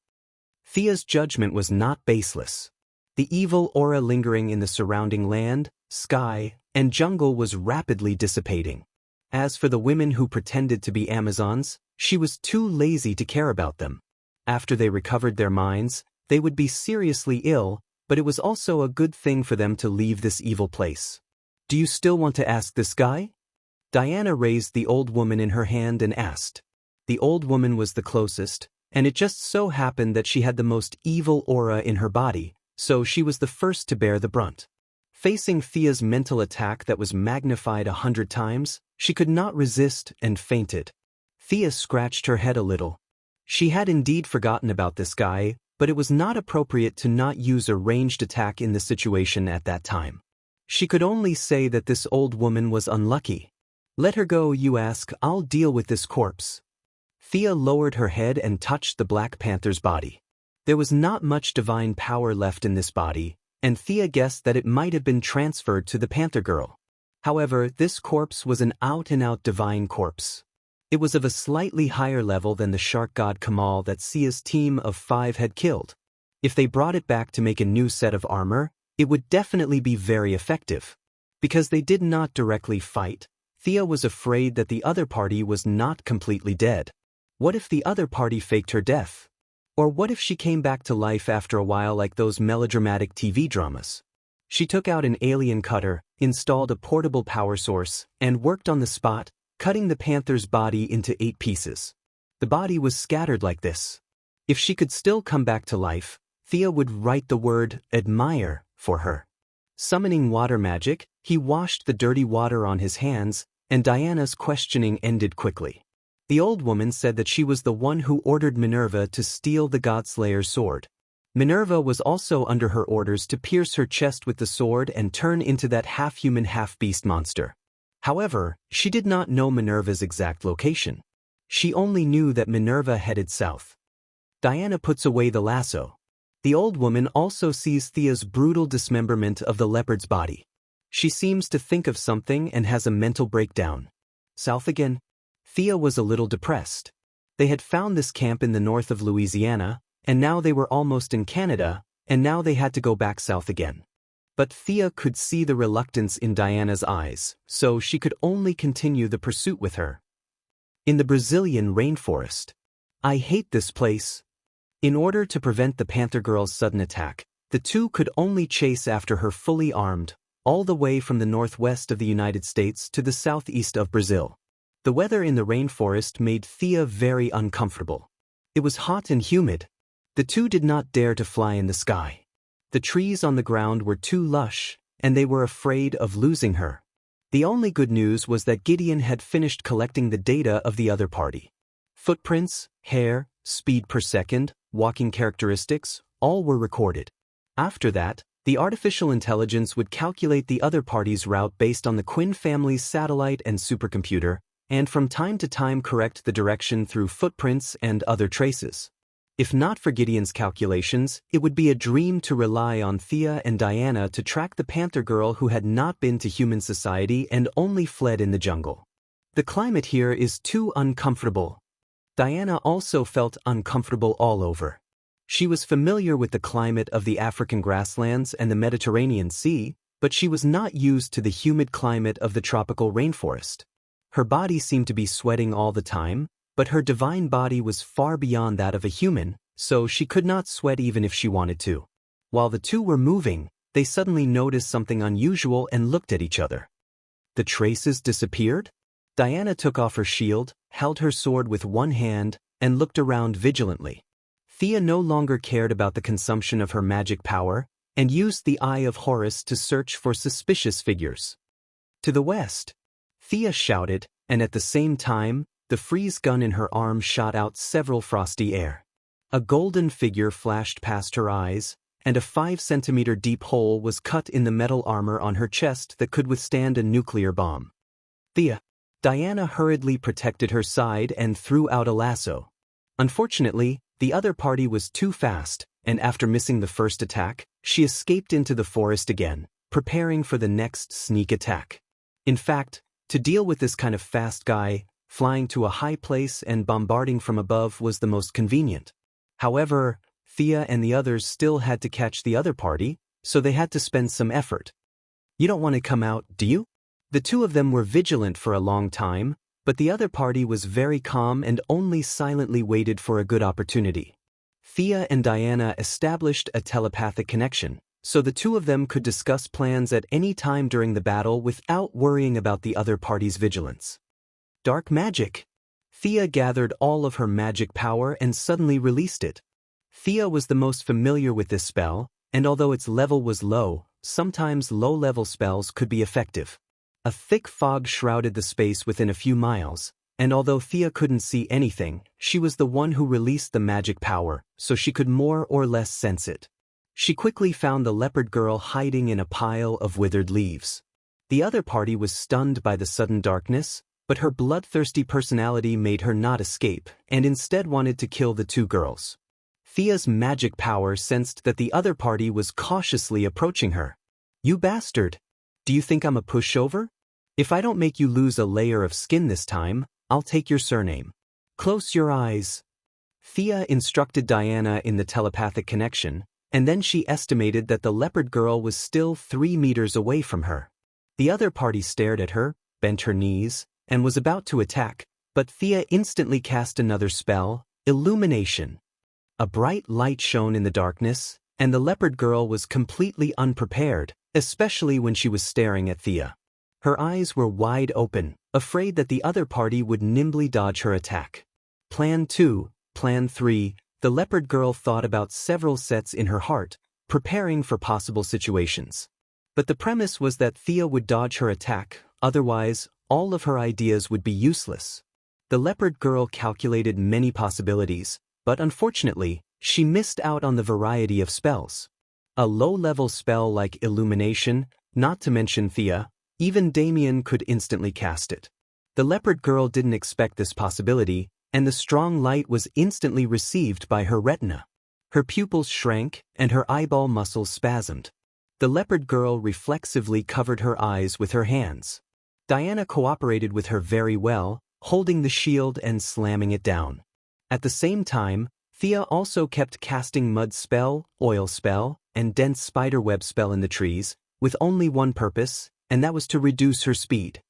Thea's judgment was not baseless. The evil aura lingering in the surrounding land, sky, and jungle was rapidly dissipating. As for the women who pretended to be Amazons, she was too lazy to care about them. After they recovered their minds, they would be seriously ill, but it was also a good thing for them to leave this evil place. Do you still want to ask this guy? Diana raised the old woman in her hand and asked. The old woman was the closest, and it just so happened that she had the most evil aura in her body, so she was the first to bear the brunt. Facing Thea's mental attack that was magnified 100 times, she could not resist and fainted. Thea scratched her head a little. She had indeed forgotten about this guy, but it was not appropriate to not use a ranged attack in the situation at that time. She could only say that this old woman was unlucky. Let her go, you ask, I'll deal with this corpse. Thea lowered her head and touched the Black Panther's body. There was not much divine power left in this body, and Thea guessed that it might have been transferred to the Panther Girl. However, this corpse was an out-and-out divine corpse. It was of a slightly higher level than the shark god Kamal that Sia's team of 5 had killed. If they brought it back to make a new set of armor, it would definitely be very effective. Because they did not directly fight, Thea was afraid that the other party was not completely dead. What if the other party faked her death? Or what if she came back to life after a while like those melodramatic TV dramas? She took out an alien cutter, installed a portable power source, and worked on the spot, cutting the panther's body into 8 pieces. The body was scattered like this. If she could still come back to life, Thea would write the word admire for her. Summoning water magic, he washed the dirty water on his hands, and Diana's questioning ended quickly. The old woman said that she was the one who ordered Minerva to steal the Godslayer's sword. Minerva was also under her orders to pierce her chest with the sword and turn into that half-human half-beast monster. However, she did not know Minerva's exact location. She only knew that Minerva headed south. Diana puts away the lasso. The old woman also sees Thea's brutal dismemberment of the leopard's body. She seems to think of something and has a mental breakdown. South again? Thea was a little depressed. They had found this camp in the north of Louisiana, and now they were almost in Canada, and now they had to go back south again. But Thea could see the reluctance in Diana's eyes, so she could only continue the pursuit with her. In the Brazilian rainforest. I hate this place. In order to prevent the Panther Girl's sudden attack, the two could only chase after her fully armed, all the way from the northwest of the United States to the southeast of Brazil. The weather in the rainforest made Thea very uncomfortable. It was hot and humid. The two did not dare to fly in the sky. The trees on the ground were too lush, and they were afraid of losing her. The only good news was that Gideon had finished collecting the data of the other party. Footprints, hair, speed per second, walking characteristics, all were recorded. After that, the artificial intelligence would calculate the other party's route based on the Quinn family's satellite and supercomputer, and from time to time correct the direction through footprints and other traces. If not for Gideon's calculations, it would be a dream to rely on Thea and Diana to track the Panther Girl who had not been to human society and only fled in the jungle. The climate here is too uncomfortable. Diana also felt uncomfortable all over. She was familiar with the climate of the African grasslands and the Mediterranean Sea, but she was not used to the humid climate of the tropical rainforest. Her body seemed to be sweating all the time, but her divine body was far beyond that of a human, so she could not sweat even if she wanted to. While the two were moving, they suddenly noticed something unusual and looked at each other. The traces disappeared? Diana took off her shield, held her sword with one hand, and looked around vigilantly. Thea no longer cared about the consumption of her magic power, and used the Eye of Horus to search for suspicious figures. To the west, Thea shouted, and at the same time, the freeze gun in her arm shot out several frosty air. A golden figure flashed past her eyes, and a 5-centimeter deep hole was cut in the metal armor on her chest that could withstand a nuclear bomb. Thea. Diana hurriedly protected her side and threw out a lasso. Unfortunately, the other party was too fast, and after missing the first attack, she escaped into the forest again, preparing for the next sneak attack. In fact, to deal with this kind of fast guy, flying to a high place and bombarding from above was the most convenient. However, Thea and the others still had to catch the other party, so they had to spend some effort. You don't want to come out, do you? The two of them were vigilant for a long time, but the other party was very calm and only silently waited for a good opportunity. Thea and Diana established a telepathic connection, so the two of them could discuss plans at any time during the battle without worrying about the other party's vigilance. Dark magic. Thea gathered all of her magic power and suddenly released it. Thea was the most familiar with this spell, and although its level was low, sometimes low-level spells could be effective. A thick fog shrouded the space within a few miles, and although Thea couldn't see anything, she was the one who released the magic power, so she could more or less sense it. She quickly found the leopard girl hiding in a pile of withered leaves. The other party was stunned by the sudden darkness, but her bloodthirsty personality made her not escape, and instead wanted to kill the two girls. Thea's magic power sensed that the other party was cautiously approaching her. You bastard! Do you think I'm a pushover? If I don't make you lose a layer of skin this time, I'll take your surname. Close your eyes. Thea instructed Diana in the telepathic connection, and then she estimated that the leopard girl was still 3 meters away from her. The other party stared at her, bent her knees, and was about to attack, but Thea instantly cast another spell, Illumination. A bright light shone in the darkness, and the leopard girl was completely unprepared, especially when she was staring at Thea. Her eyes were wide open, afraid that the other party would nimbly dodge her attack. Plan 2, Plan 3, The leopard girl thought about several sets in her heart, preparing for possible situations. But the premise was that Thea would dodge her attack, otherwise, all of her ideas would be useless. The leopard girl calculated many possibilities, but unfortunately, she missed out on the variety of spells. A low-level spell like illumination, not to mention Thea, even Damien could instantly cast it. The leopard girl didn't expect this possibility, and the strong light was instantly received by her retina. Her pupils shrank, and her eyeball muscles spasmed. The leopard girl reflexively covered her eyes with her hands. Diana cooperated with her very well, holding the shield and slamming it down. At the same time, Thea also kept casting mud spell, oil spell, and dense spiderweb spell in the trees, with only one purpose, and that was to reduce her speed.